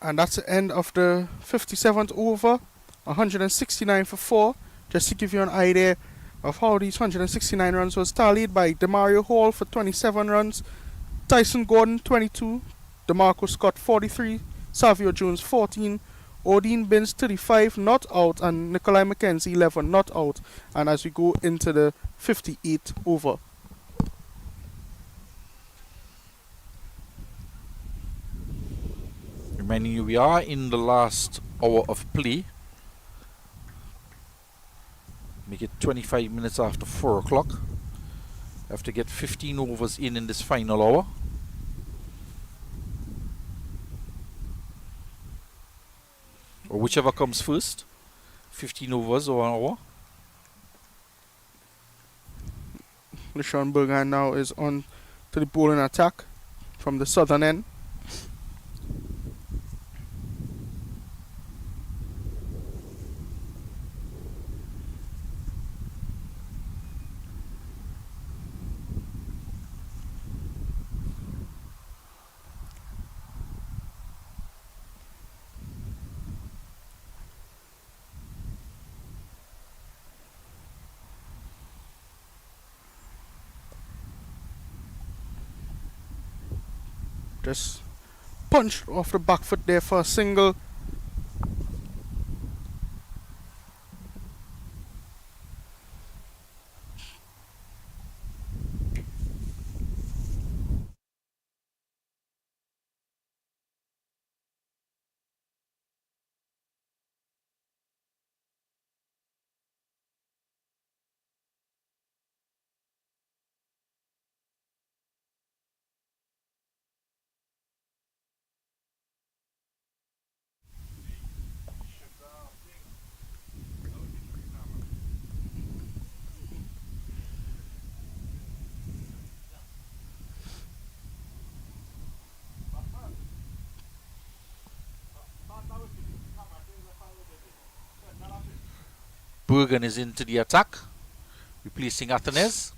And that's the end of the 57th over. 169 for 4. Just to give you an idea of how these 169 runs was tallied by Demario Hall for 27 runs, Tyson Gordon 22, DeMarco Scott 43, Savio Jones 14, Odin Binns 35 not out, and Nikolai McKenzie 11 not out. And as we go into the 58th over. Reminding you, we are in the last hour of play. Make it 25 minutes after 4 o'clock. Have to get 15 overs in this final hour. Or whichever comes first. 15 overs or an hour. LeSean Berghan now is on to the bowling attack from the southern end. Just punched off the back foot there for a single. Bergen is into the attack, replacing Athenes.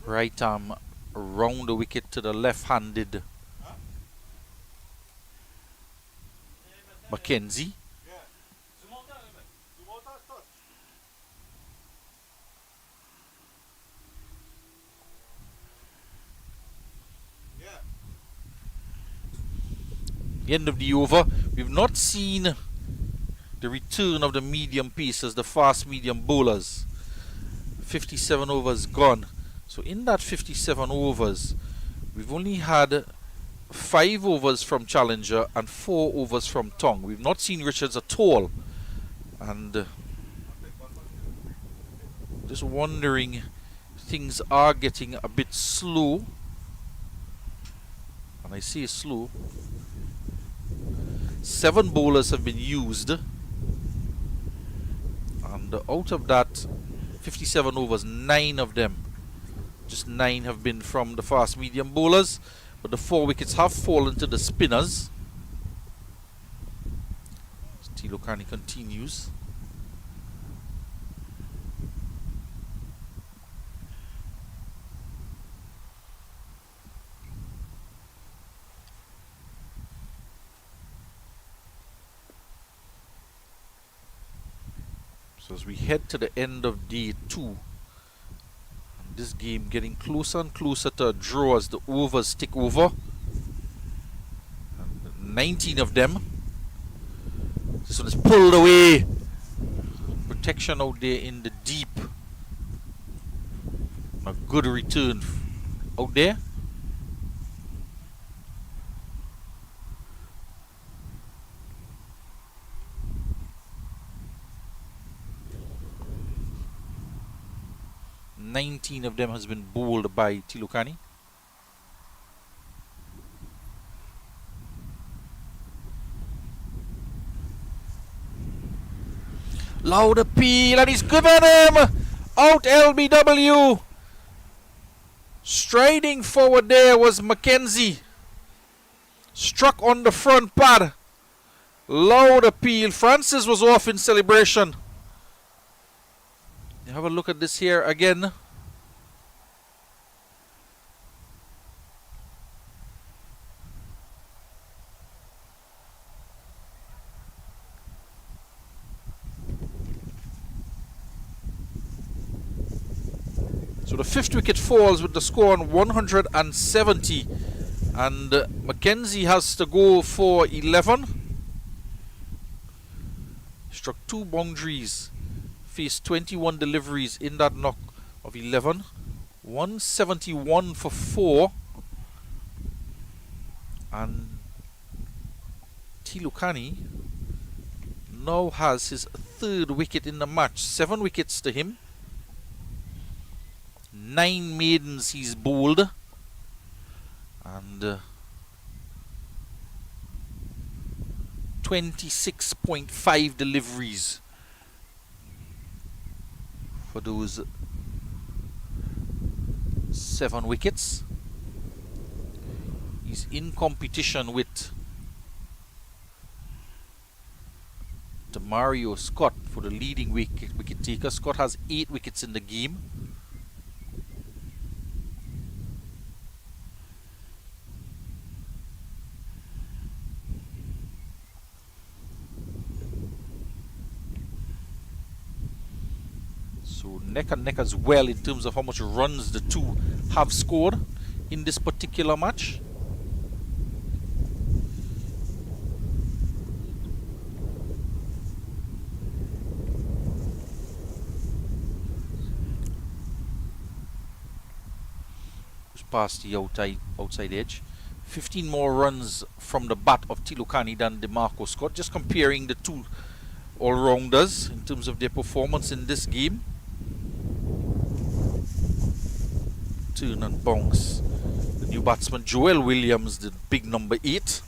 Right arm around the wicket to the left-handed Mackenzie. The end of the over. We've not seen the return of the medium pieces, the fast medium bowlers. 57 overs gone. So in that 57 overs, we've only had 5 overs from Challenger and 4 overs from Tong. We've not seen Richards at all. And just wondering, things are getting a bit slow. And I say slow. 7 bowlers have been used. And out of that 57 overs, 9 of them, just 9 have been from the fast medium bowlers, but the 4 wickets have fallen to the spinners. Tilokani continues. So as we head to the end of day 2, and this game getting closer and closer to a draw as the overs tick over. And 19 of them. This one is pulled away. Protection out there in the deep. A good return out there. Nineteen of them has been bowled by Tilokani. Loud appeal, and he's given him out. LBW. Striding forward there was Mackenzie. Struck on the front pad. Loud appeal. Francis was off in celebration. Have a look at this here again. So the 5th wicket falls with the score on 170, and Mackenzie has to go for 11. Struck 2 boundaries. Faced 21 deliveries in that knock of 11. 171 for 4. And Tilokani now has his 3rd wicket in the match. 7 wickets to him. 9 maidens he's bowled. And 26.5 deliveries for those 7 wickets. He's in competition with Mario Scott for the leading wicket taker. Scott has 8 wickets in the game. So neck and neck as well in terms of how much runs the two have scored in this particular match. past the outside edge. 15 more runs from the bat of Tilokani than DeMarco Scott. Just comparing the two all-rounders in terms of their performance in this game. Turn and bounce. The new batsman Joel Williams, the big number 8.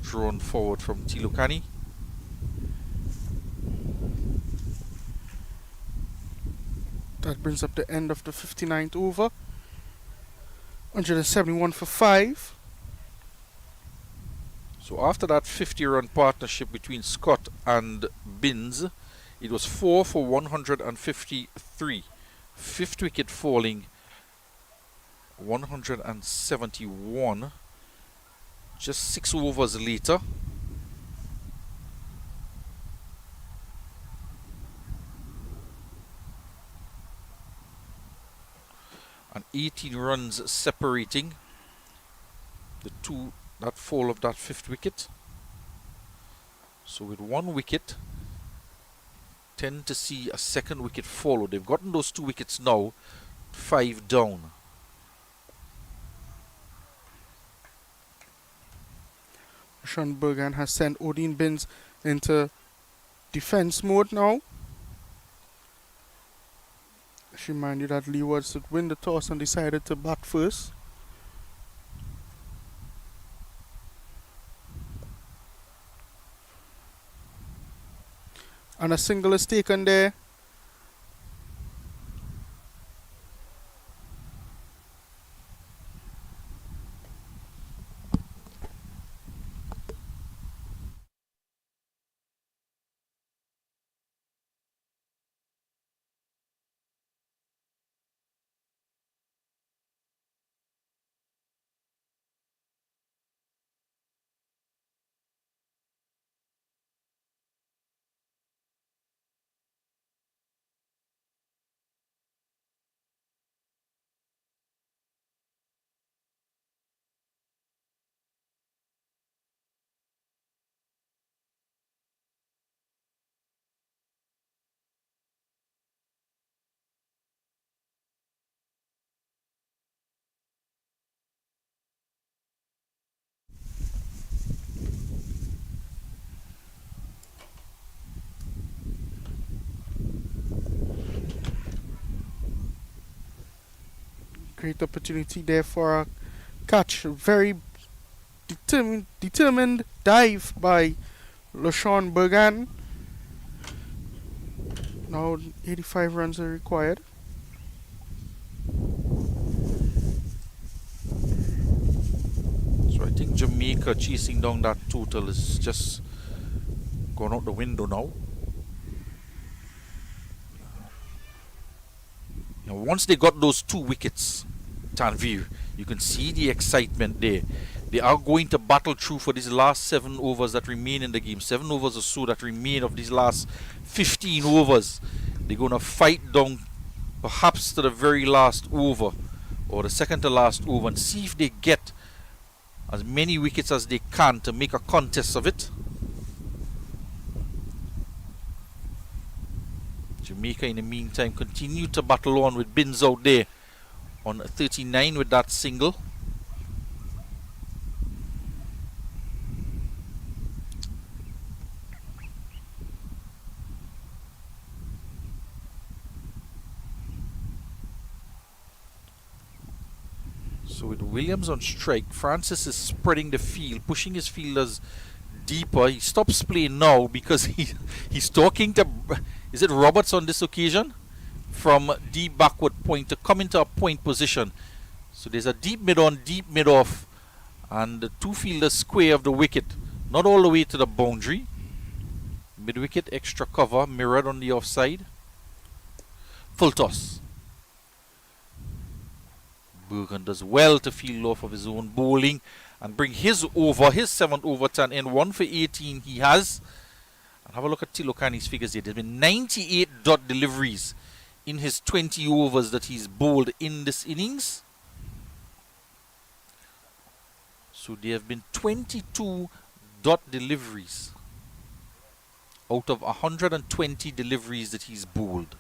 Drawn forward from Tilokani. That brings up the end of the 59th over. 171 for 5. So after that 50-run partnership between Scott and Binns, it was 4 for 153. Fifth wicket falling, 171. Just 6 overs later. And 18 runs separating the two, that fall of that fifth wicket. So with 1 wicket, tend to see a second wicket follow. They've gotten those 2 wickets now, 5 down. Sean Bergan has sent Odin Binns into defense mode now. I should remind you that Leewards would win the toss and decided to bat first. And a single is taken there. Great opportunity there for a catch. A very determined dive by LaShawn Bergan. Now 85 runs are required. So I think Jamaica chasing down that total is just gone out the window now. Now once they got those 2 wickets, Tanvir, you can see the excitement there. They are going to battle through for these last 7 overs that remain in the game. 7 overs or so that remain of these last 15 overs. They're going to fight down perhaps to the very last over or the second to last over and see if they get as many wickets as they can to make a contest of it. Jamaica in the meantime continue to battle on with Binns out there on 39 with that single. So with Williams on strike, Francis is spreading the field, pushing his fielders deeper. He stops playing now because he's talking to, is it Roberts on this occasion? From deep backward point to come into a point position. So there's a deep mid on, deep mid off, and the 2 fielders square of the wicket, not all the way to the boundary. Mid wicket, extra cover, mirrored on the offside. Full toss. Bergan does well to field off of his own bowling and bring his over, his 7th over to an end. 1 for 18 he has. And have a look at Tilokani's figures here. There's been 98 dot deliveries in his 20 overs that he's bowled in this innings. So there have been 22 dot deliveries out of 120 deliveries that he's bowled.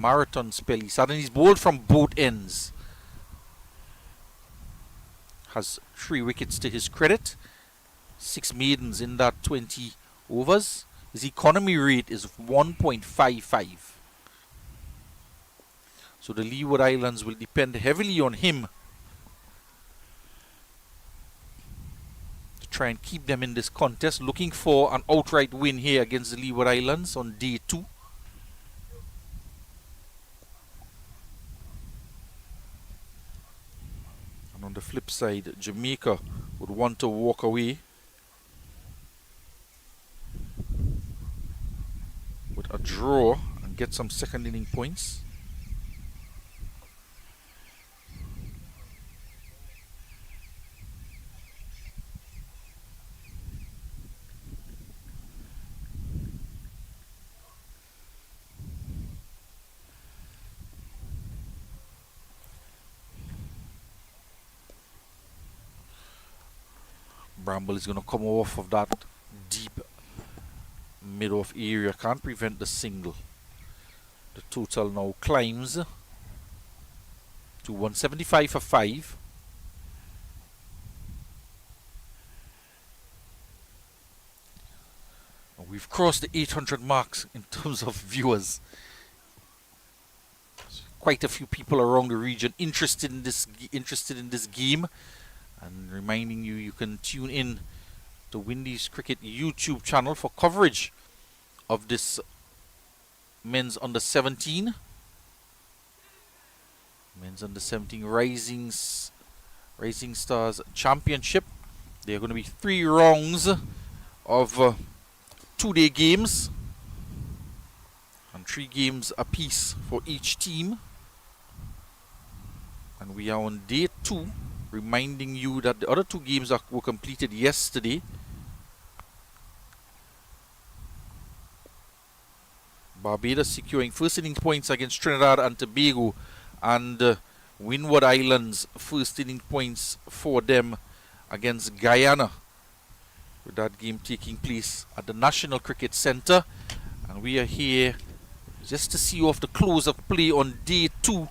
marathon spell he's had, and he's bowled from both ends. Has 3 wickets to his credit. 6 maidens in that 20 overs. His economy rate is 1.55. So the Leeward Islands will depend heavily on him to try and keep them in this contest. Looking for an outright win here against the Leeward Islands on day 2. And on the flip side, Jamaica would want to walk away with a draw and get some second inning points. Bramble is going to come off of that deep mid-off area. Can't prevent the single. The total now climbs to 175 for 5. And we've crossed the 800 marks in terms of viewers. Quite a few people around the region interested in this game. And reminding you, you can tune in to Windies Cricket YouTube channel for coverage of this men's under 17. Men's under 17 Rising Stars Championship. There are going to be 3 rounds of 2-day games and 3 games apiece for each team. And we are on day 2. Reminding you that the other 2 games were completed yesterday. Barbados securing first innings points against Trinidad and Tobago, and Windward Islands first innings points for them against Guyana, with that game taking place at the National Cricket Centre. And we are here just to see off the close of play on day 2.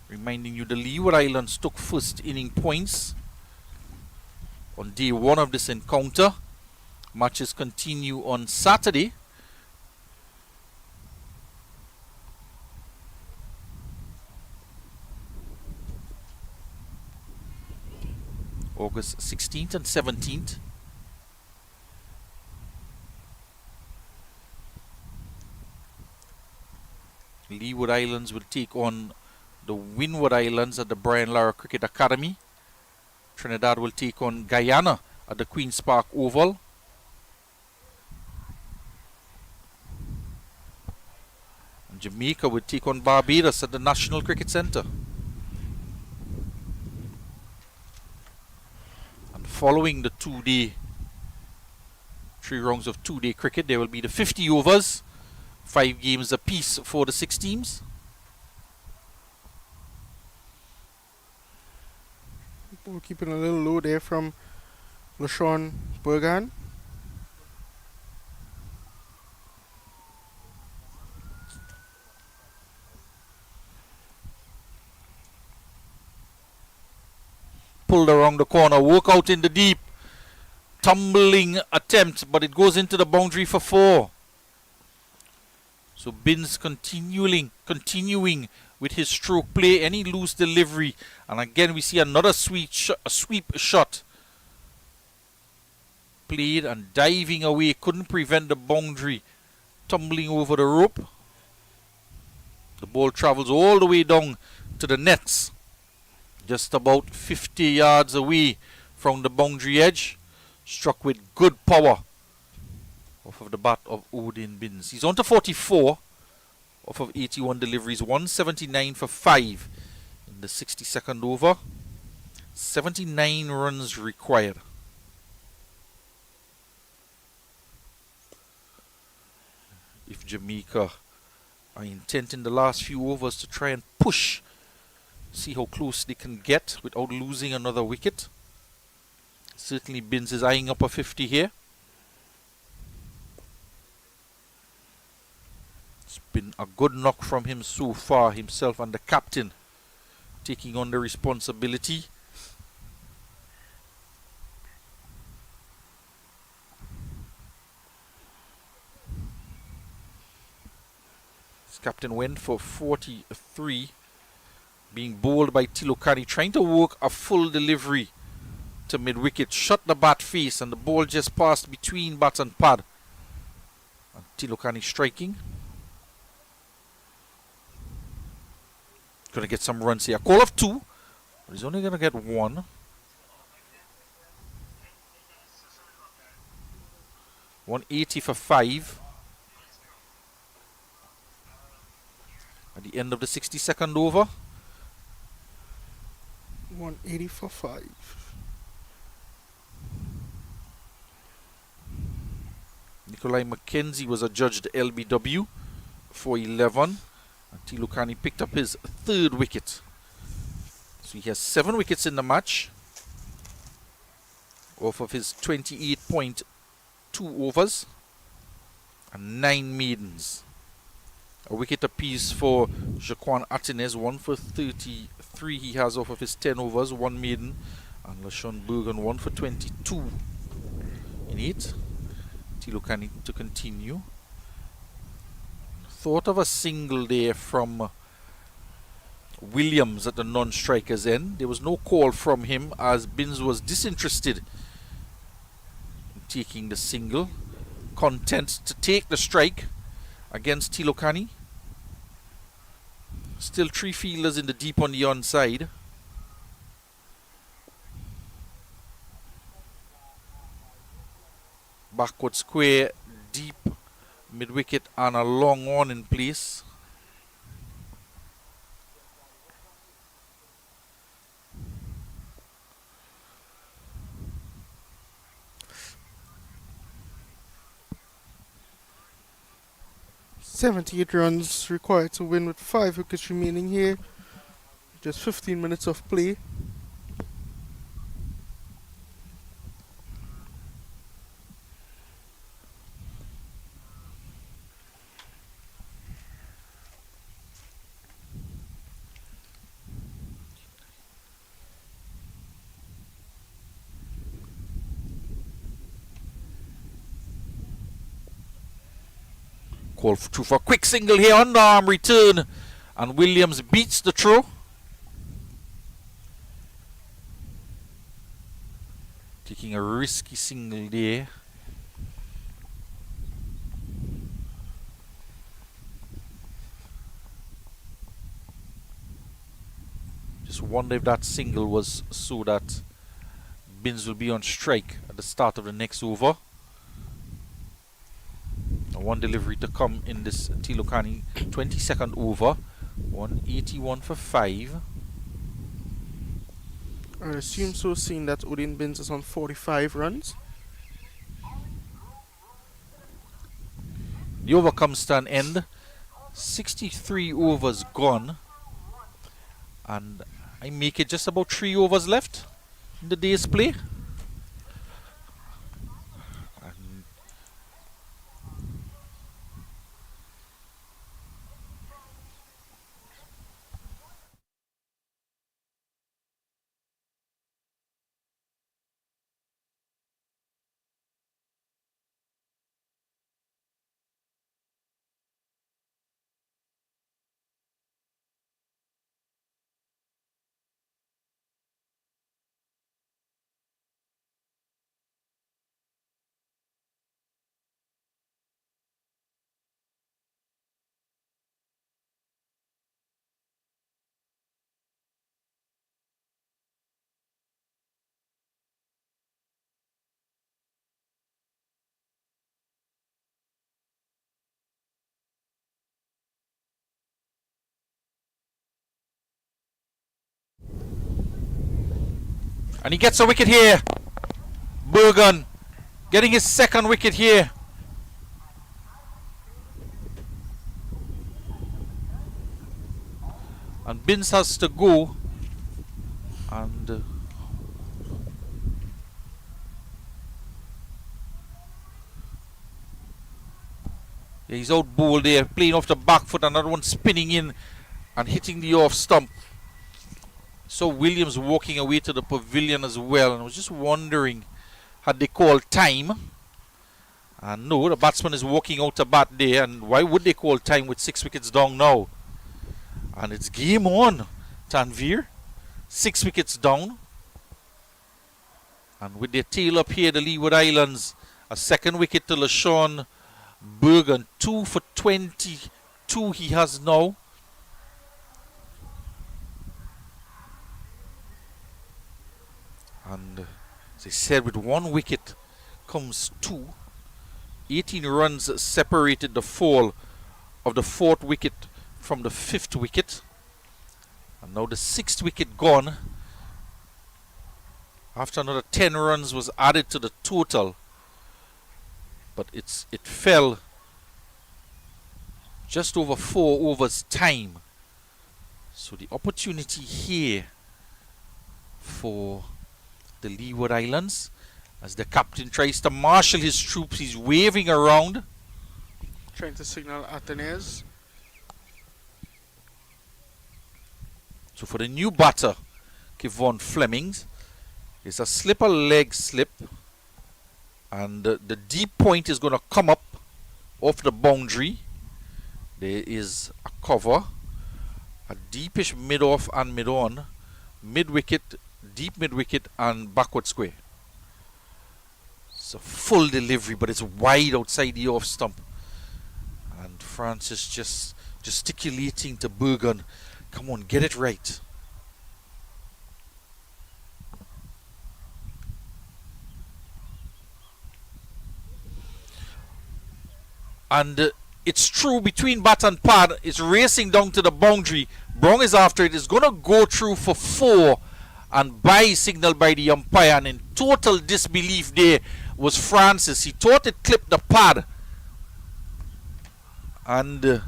Reminding you the Leeward Islands took first inning points on day 1 of this encounter. Matches continue on Saturday. August 16th and 17th. Leeward Islands will take on the Windward Islands at the Brian Lara Cricket Academy. Trinidad will take on Guyana at the Queen's Park Oval. And Jamaica will take on Barbados at the National Cricket Centre. And following the 3 rounds of 2-day cricket, there will be the 50 overs, 5 games apiece for the 6 teams. We're keeping a little low there from LaShawn Bergan. Pulled around the corner, work out in the deep. Tumbling attempt, but it goes into the boundary for 4. So Binns continuing with his stroke play, any loose delivery, and again we see another sweep shot played and diving away, couldn't prevent the boundary, tumbling over the rope. The ball travels all the way down to the nets, just about 50 yards away from the boundary edge, struck with good power off of the bat of Odin Binns. He's on to 44 off of 81 deliveries, 179 for 5 in the 62nd over. 79 runs required. If Jamaica are intent in the last few overs to try and push, see how close they can get without losing another wicket. Certainly Binns is eyeing up a 50 here. It's been a good knock from him so far, himself and the captain taking on the responsibility. His captain went for 43, being bowled by Tilokani, trying to work a full delivery to mid-wicket, shut the bat face, and the ball just passed between bat and pad. And Tilokani striking. Gonna get some runs here. Call of 2, but he's only gonna get 1. 180 for 5. At the end of the 62nd over. 180 for 5. Nikolai McKenzie was adjudged LBW for 11. And Tilokani picked up his 3rd wicket. So he has 7 wickets in the match off of his 28.2 overs and 9 maidens. A wicket apiece for Jaquan Atinez, 1 for 33 he has off of his 10 overs, 1 maiden. And LaShawn Bergen, 1 for 22 in 8. Tilokani to continue. Thought of a single there from Williams at the non-striker's end. There was no call from him as Binns was disinterested in taking the single. Content to take the strike against Tilokani. Still 3 fielders in the deep on the onside. Backward square, deep mid-wicket and a long on in place. "78 runs required to win with 5 wickets remaining here. Just 15 minutes of play. Call for a quick single here, underarm return, and Williams beats the throw. Taking a risky single there. Just wonder if that single was so that Binns will be on strike at the start of the next over. One delivery to come in this Tilokani 22nd over. 181 for 5. I assume so, seeing that Odin Binns is on 45 runs. The over comes to an end. 63 overs gone. And I make it just about 3 overs left in the day's play. And he gets a wicket here. Bergen getting his 2nd wicket here. And Binns has to go. And Yeah, he's out bowled there, playing off the back foot, another one spinning in and hitting the off stump. So Williams walking away to the pavilion as well, and I was just wondering, had they called time? And no, the batsman is walking out to bat there, and why would they call time with 6 wickets down now? And it's game on, Tanveer. 6 wickets down. And with their tail up here, the Leeward Islands, a second wicket to LaShawn Bergen. 2 for 22 he has now. And as I said, with 1 wicket comes 2. 18 runs separated the fall of the 4th wicket from the 5th wicket. And now the 6th wicket gone. After another 10 runs was added to the total. But it fell just over 4 overs time. So the opportunity here for the Leeward Islands, as the captain tries to marshal his troops, he's waving around, Trying to signal Athenaeus. so for the new batter, Kevon Flemings, it's a slipper leg slip, and the deep point is going to come up off the boundary. There is a cover, a deepish mid-off and mid-on, mid-wicket, deep mid-wicket and backward square. It's a full delivery, but it's wide outside the off stump. And Francis just gesticulating to Bergen, come on, get it right. And it's true, between bat and pad, it's racing down to the boundary. Brong is after it. It's going to go through for 4, and bye signal by the umpire. And in total disbelief there was Francis. He thought it clipped the pad, and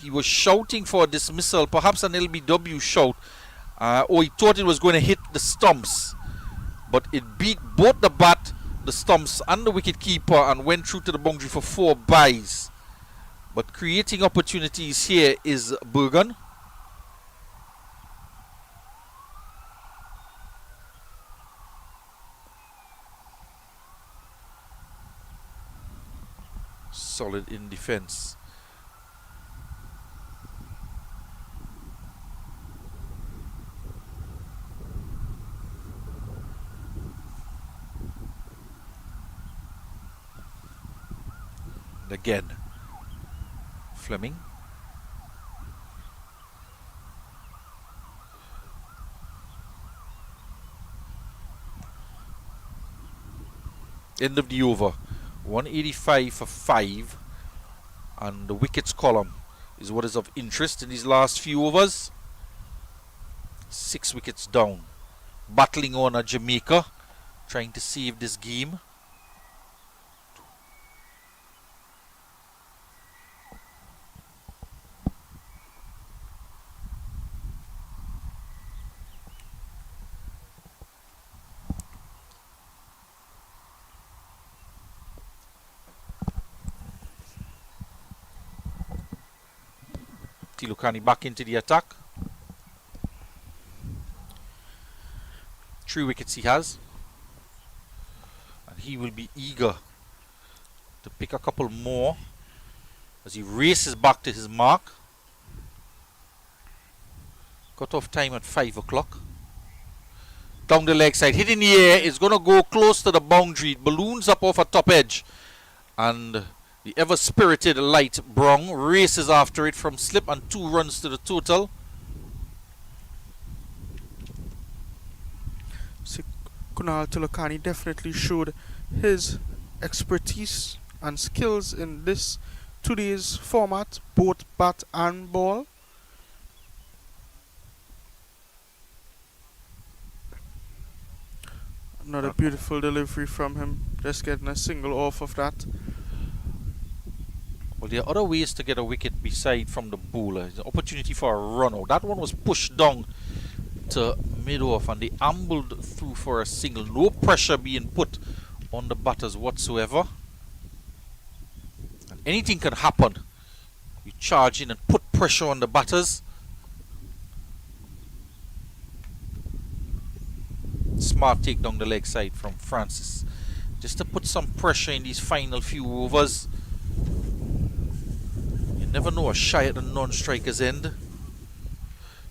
he was shouting for a dismissal, perhaps an LBW shout, or he thought it was going to hit the stumps, but it beat both the bat, the stumps and the wicket keeper, and went through to the boundary for 4 byes. But creating opportunities here is Bergen. Solid in defense. And again, Fleming. End of the over. 185 for 5, and the wickets column is what is of interest in these last few overs. 6 wickets down. Battling on at Jamaica, trying to save this game. Tilukani back into the attack. 3 wickets he has, and he will be eager to pick a couple more as he races back to his mark. Cut off time at 5 o'clock. Down the leg side, hit in the air, it's going to go close to the boundary. It balloons up off a top edge, and the ever-spirited Light Brong races after it from slip, and 2 runs to the total. Kunal Tulakani definitely showed his expertise and skills in today's format, both bat and ball. Another beautiful delivery from him, just getting a single off of that. Well, there are other ways to get a wicket beside from the bowler. It's an opportunity for a run out. That one was pushed down to mid-off, and they ambled through for a single. No pressure being put on the batters whatsoever. And anything can happen. You charge in and put pressure on the batters. Smart take down the leg side from Francis, just to put some pressure in these final few overs. You never know, a shy at the non-striker's end.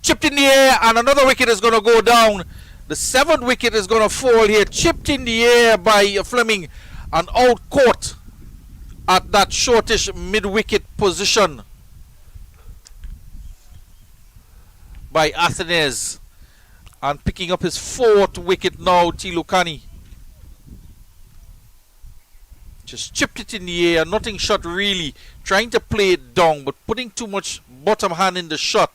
Chipped in the air, and another wicket is going to go down. The 7th wicket is going to fall here. Chipped in the air by Fleming and out caught at that shortish mid-wicket position by Athenes. And picking up his 4th wicket now, Tilukani. Just chipped it in the air, nothing shot really. Trying to play it down, but putting too much bottom hand in the shot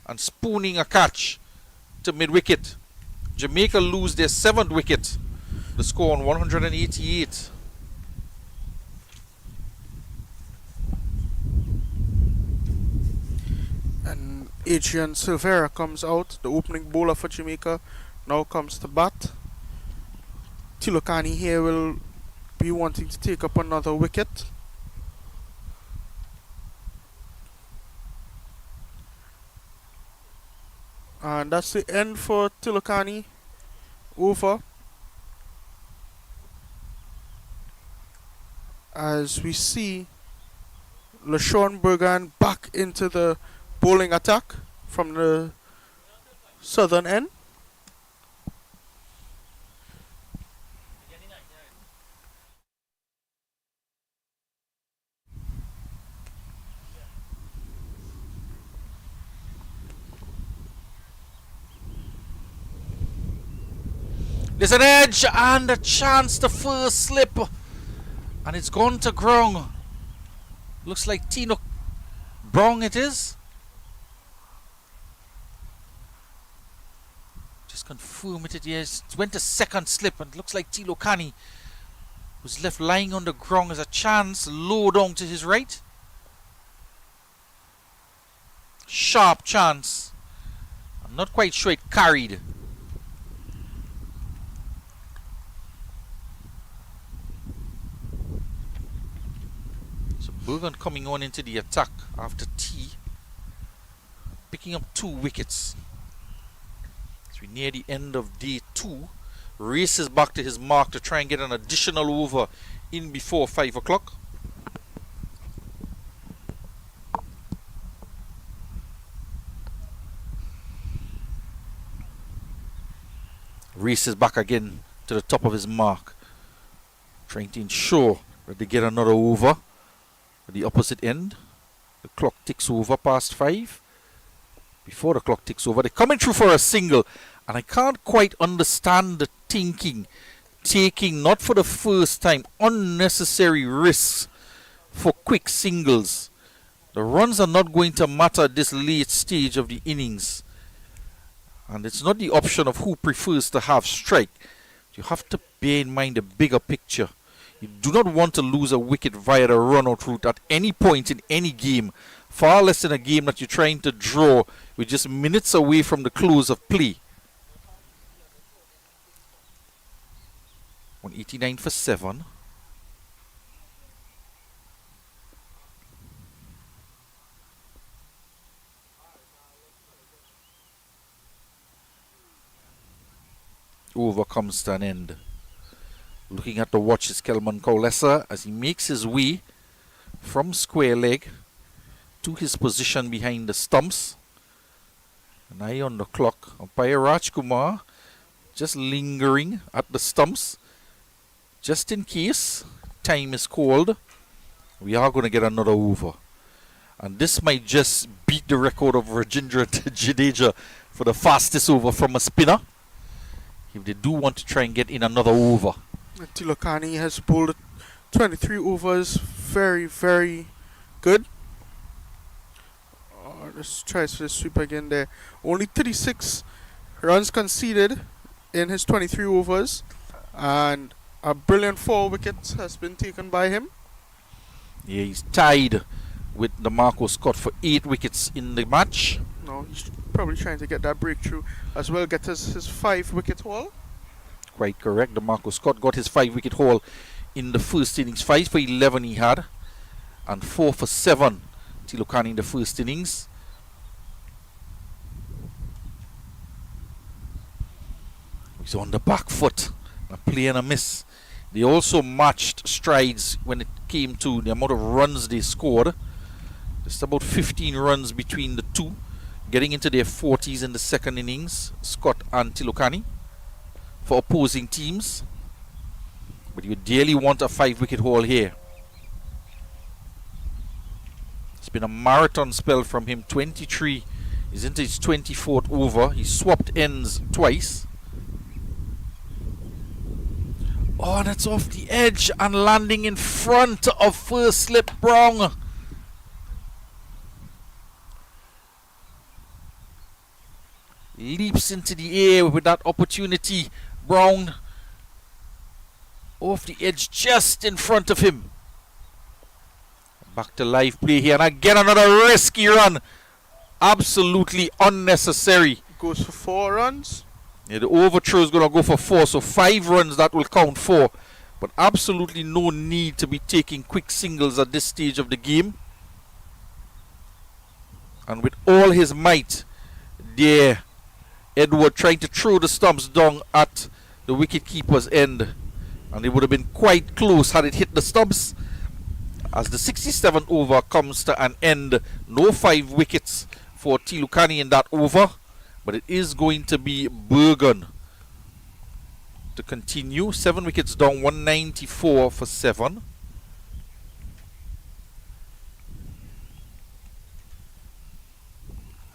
and spooning a catch to mid-wicket. Jamaica lose their 7th wicket. The score on 188. And Adrian Silvera comes out, the opening bowler for Jamaica, now comes to bat. Tilokani here will be wanting to take up another wicket. And that's the end for Tilokani. Over. As we see LaShawn Bergan back into the bowling attack from the southern end. There's an edge and a chance to first slip, and it's gone to ground. Looks like Tino Brown it is. Just confirm it, yes. It went to second slip, and it looks like Tilo Kani was left lying on the ground as a chance low down to his right. Sharp chance. I'm not quite sure it carried. Bergan coming on into the attack after T, picking up 2 wickets. As we near the end of day 2, races back to his mark to try and get an additional over in before 5 o'clock. Races back again to the top of his mark, trying to ensure that they get another over. At the opposite end, the clock ticks over past 5. Before the clock ticks over, they're coming through for a single, and I can't quite understand the thinking, taking not for the first time unnecessary risks for quick singles. The runs are not going to matter at this late stage of the innings, and it's not the option of who prefers to have strike. You have to bear in mind the bigger picture. You do not want to lose a wicket via the run-out route at any point in any game, far less in a game that you're trying to draw with just minutes away from the close of play. 189 for 7. Over comes to an end. Looking at the watch is Kelman Kaulesa as he makes his way from square leg to his position behind the stumps. An eye on the clock. Umpire Rajkumar just lingering at the stumps. Just in case time is called, we are going to get another over. And this might just beat the record of Rajendra Jadeja for the fastest over from a spinner, if they do want to try and get in another over. Tilokani has bowled 23 overs, very, very good. Let's try for the sweep again there. Only 36 runs conceded in his 23 overs, and a brilliant 4 wickets has been taken by him. Yeah, he's tied with the Marco Scott for 8 wickets in the match. No, he's probably trying to get that breakthrough as well, get his 5 wicket haul. Quite correct. The Marco Scott got his 5 wicket haul in the first innings. 5 for 11 he had. and 4 for 7. Tilokani in the first innings. He's on the back foot. A play and a miss. They also matched strides when it came to the amount of runs they scored. Just about 15 runs between the two. Getting into their 40s in the second innings, Scott and Tilokani, for opposing teams. But you dearly want a 5-wicket haul here. It's been a marathon spell from him. 23. He's into his 24th over. He swapped ends twice. Oh, that's off the edge and landing in front of first slip Brown. Leaps into the air with that opportunity. Brown off the edge just in front of him. Back to live play here, and again another risky run. Absolutely unnecessary. Goes for 4 runs. Yeah, the overthrow is going to go for 4, so 5 runs that will count 4. But absolutely no need to be taking quick singles at this stage of the game. And with all his might there, Edward trying to throw the stumps down at the wicket-keeper's end. And it would have been quite close had it hit the stumps. As the 67th over comes to an end, no 5 wickets for Tilokani in that over. But it is going to be Bergen to continue. 7 wickets down, 194 for 7.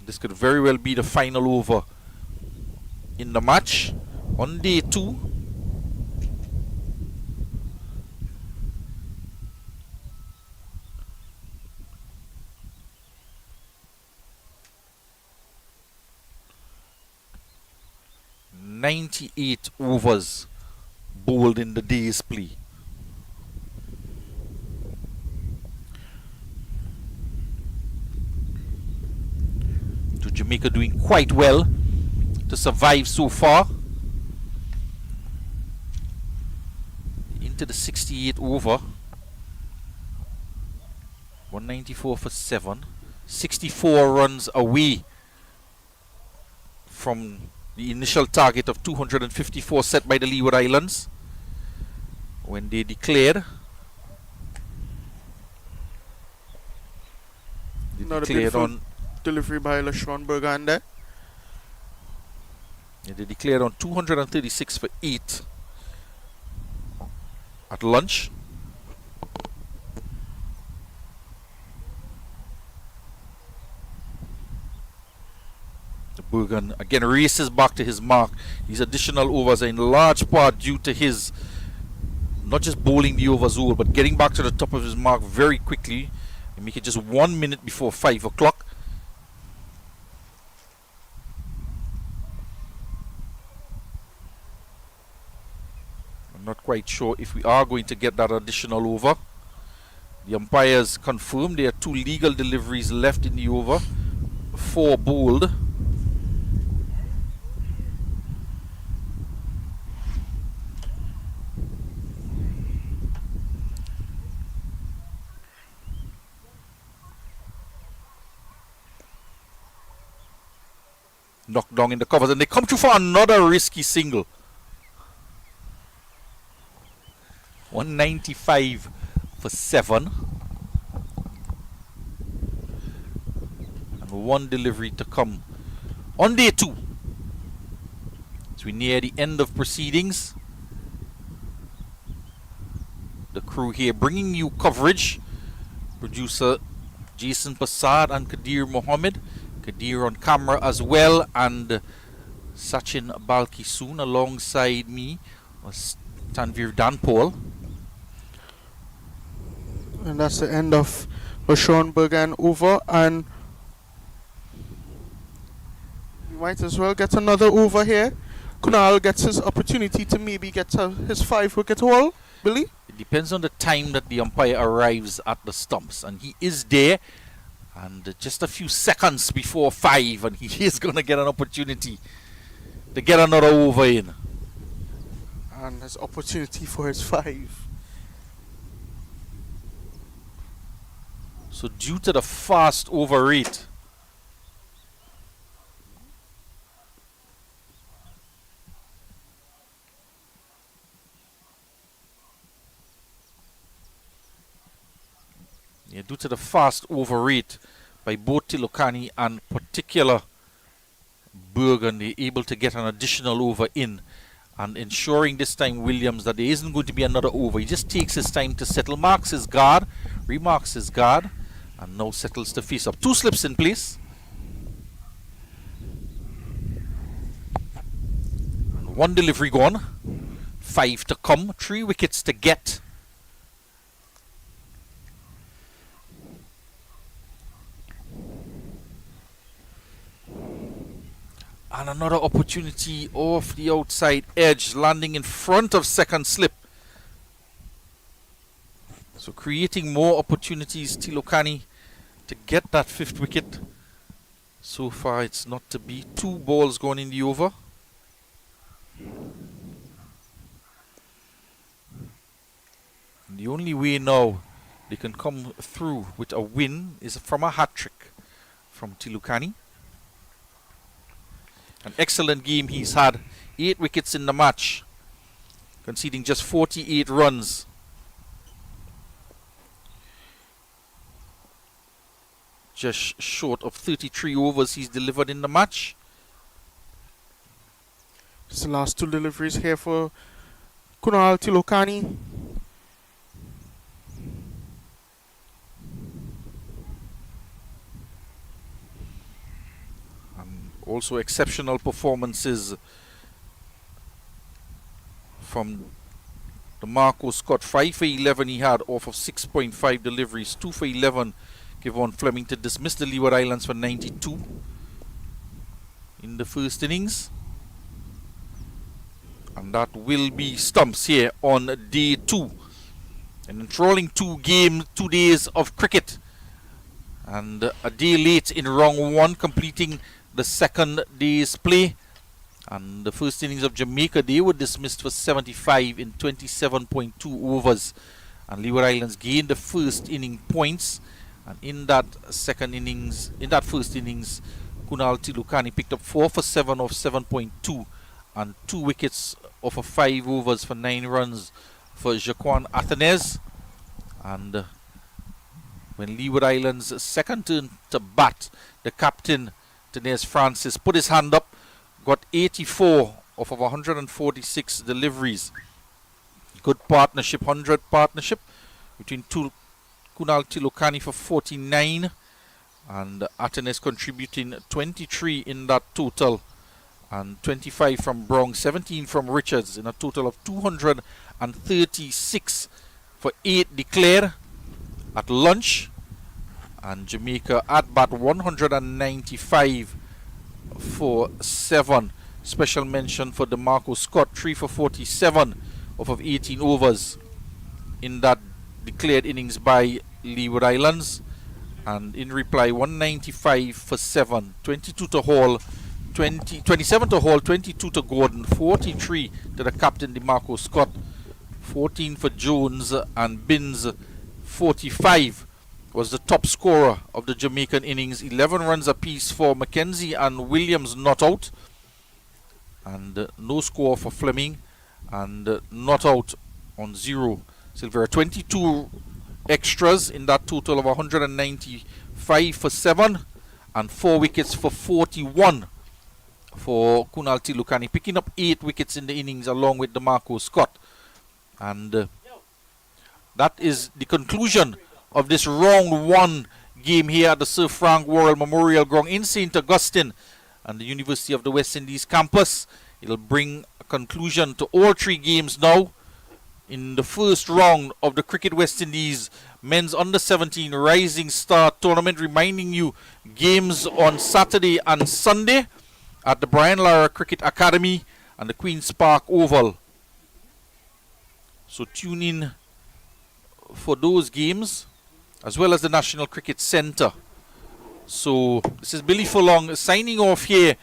This could very well be the final over in the match on day 2. "98 overs bowled in the day's play." To Jamaica doing quite well to survive so far. Into the 68th over. 194 for 7. 64 runs away from the initial target of 254 set by the Leeward Islands when they declared. Not a beautiful delivery by LaShawn Bergan there. Yeah, they declared on 236 for 8 at lunch. Bergen again races back to his mark. These additional overs are in large part due to his not just bowling the overs all, but getting back to the top of his mark very quickly and make it just 1 minute before 5 o'clock. I'm not quite sure if we are going to get that additional over. The umpires confirmed there are 2 legal deliveries left in the over. 4 bowled. Knocked down in the covers, and they come through for another risky single. 195 for 7. And 1 delivery to come on day 2. As we near the end of proceedings, the crew here bringing you coverage. Producer Jason Passad and Kadir Mohammed. Kadir on camera as well, and Sachin Balkisoon alongside me was Tanvir Danpol. And that's the end of LaShawn Bergan over, and we might as well get another over here. Kunal gets his opportunity to maybe get his 5-wicket haul, Billy? It depends on the time that the umpire arrives at the stumps, and he is there. And just a few seconds before 5, and he is going to get an opportunity to get another over in. And his opportunity for his 5. So due to the fast over rate, due to the fast over rate by both Tilokani and particular Bergen, they're able to get an additional over in, and ensuring this time Williams that there isn't going to be another over. He just takes his time to settle, marks his guard, remarks his guard, and now settles the face up. 2 slips in place. And 1 delivery gone. 5 to come. 3 wickets to get. And another opportunity off the outside edge, landing in front of second slip. So creating more opportunities, Tilokani, to get that 5th wicket. So far it's not to be. 2 balls gone in the over. And the only way now they can come through with a win is from a hat-trick from Tilokani. An excellent game he's had. 8 wickets in the match, conceding just 48 runs. Just short of 33 overs he's delivered in the match. It's the last 2 deliveries here for Kunal Tilokani. Also exceptional performances from the Marco Scott. 5 for 11 he had off of 6.5 deliveries. 2 for 11 Kevon Fleming to dismiss the Leeward Islands for 92 in the first innings. And that will be stumps here on day 2. An enthralling 2 days of cricket. And a day late in round 1, completing the second day's play. And the first innings of Jamaica, they were dismissed for 75 in 27.2 overs. And Leeward Islands gained the first inning points. And in that first innings, Kunal Tilokani picked up 4 for 7 of 7.2 and 2 wickets off of 5 overs for 9 runs for Jaquan Athenes. And when Leeward Islands' second turn to bat, the captain Tenez Francis put his hand up, got 84 off of 146 deliveries. Good partnership, 100 partnership between Kunal Tilokani for 49 and Atenes contributing 23 in that total, and 25 from Brown, 17 from Richards, in a total of 236 for 8 declared at lunch. And Jamaica at bat 195 for 7. Special mention for DeMarco Scott, 3 for 47 off of 18 overs in that declared innings by Leeward Islands. And in reply, 195 for 7, 22 to Hall, 27 to Hall, 22 to Gordon, 43 to the captain DeMarco Scott, 14 for Jones, and Binns 45 was the top scorer of the Jamaican innings. 11 runs apiece for Mackenzie and Williams not out, and no score for Fleming, and not out on 0 Silvera. 22 extras in that total of 195 for 7 and 4 wickets for 41 for Kunal Tilokani, picking up 8 wickets in the innings along with DeMarco Scott. And that is the conclusion of this round 1 game here at the Sir Frank Worrell Memorial Ground in St. Augustine and the University of the West Indies campus. It'll bring a conclusion to all 3 games now in the first round of the Cricket West Indies Men's Under-17 Rising Star Tournament. Reminding you, games on Saturday and Sunday at the Brian Lara Cricket Academy and the Queen's Park Oval. So tune in for those games, as well as the National Cricket Centre. So this is Billy Furlong signing off here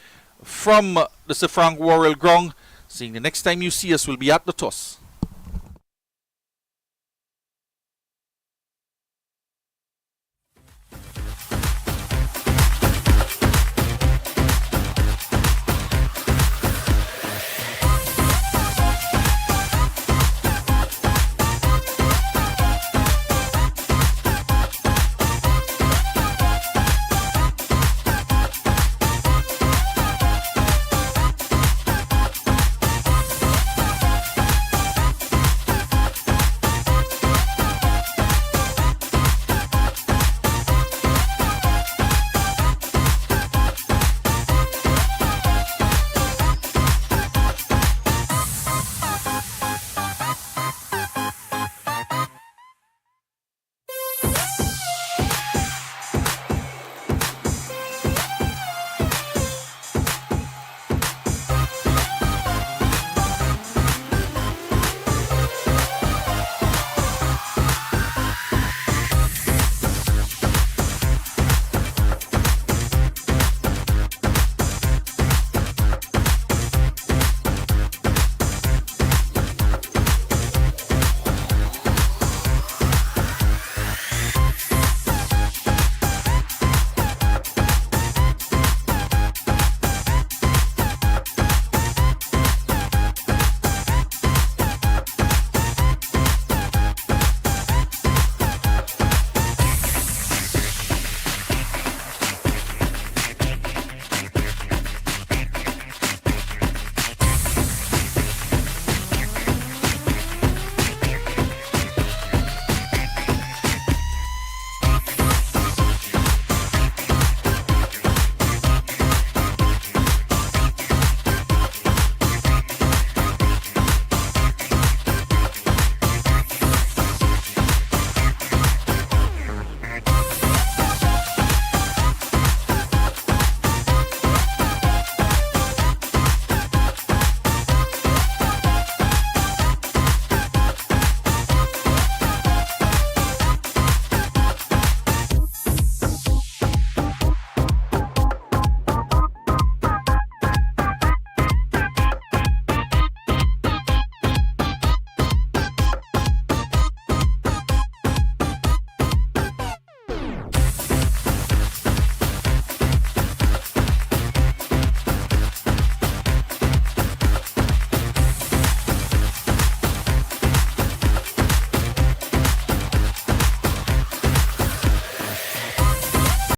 from the Sir Frank Worrell Ground, saying the next time you see us will be at the toss.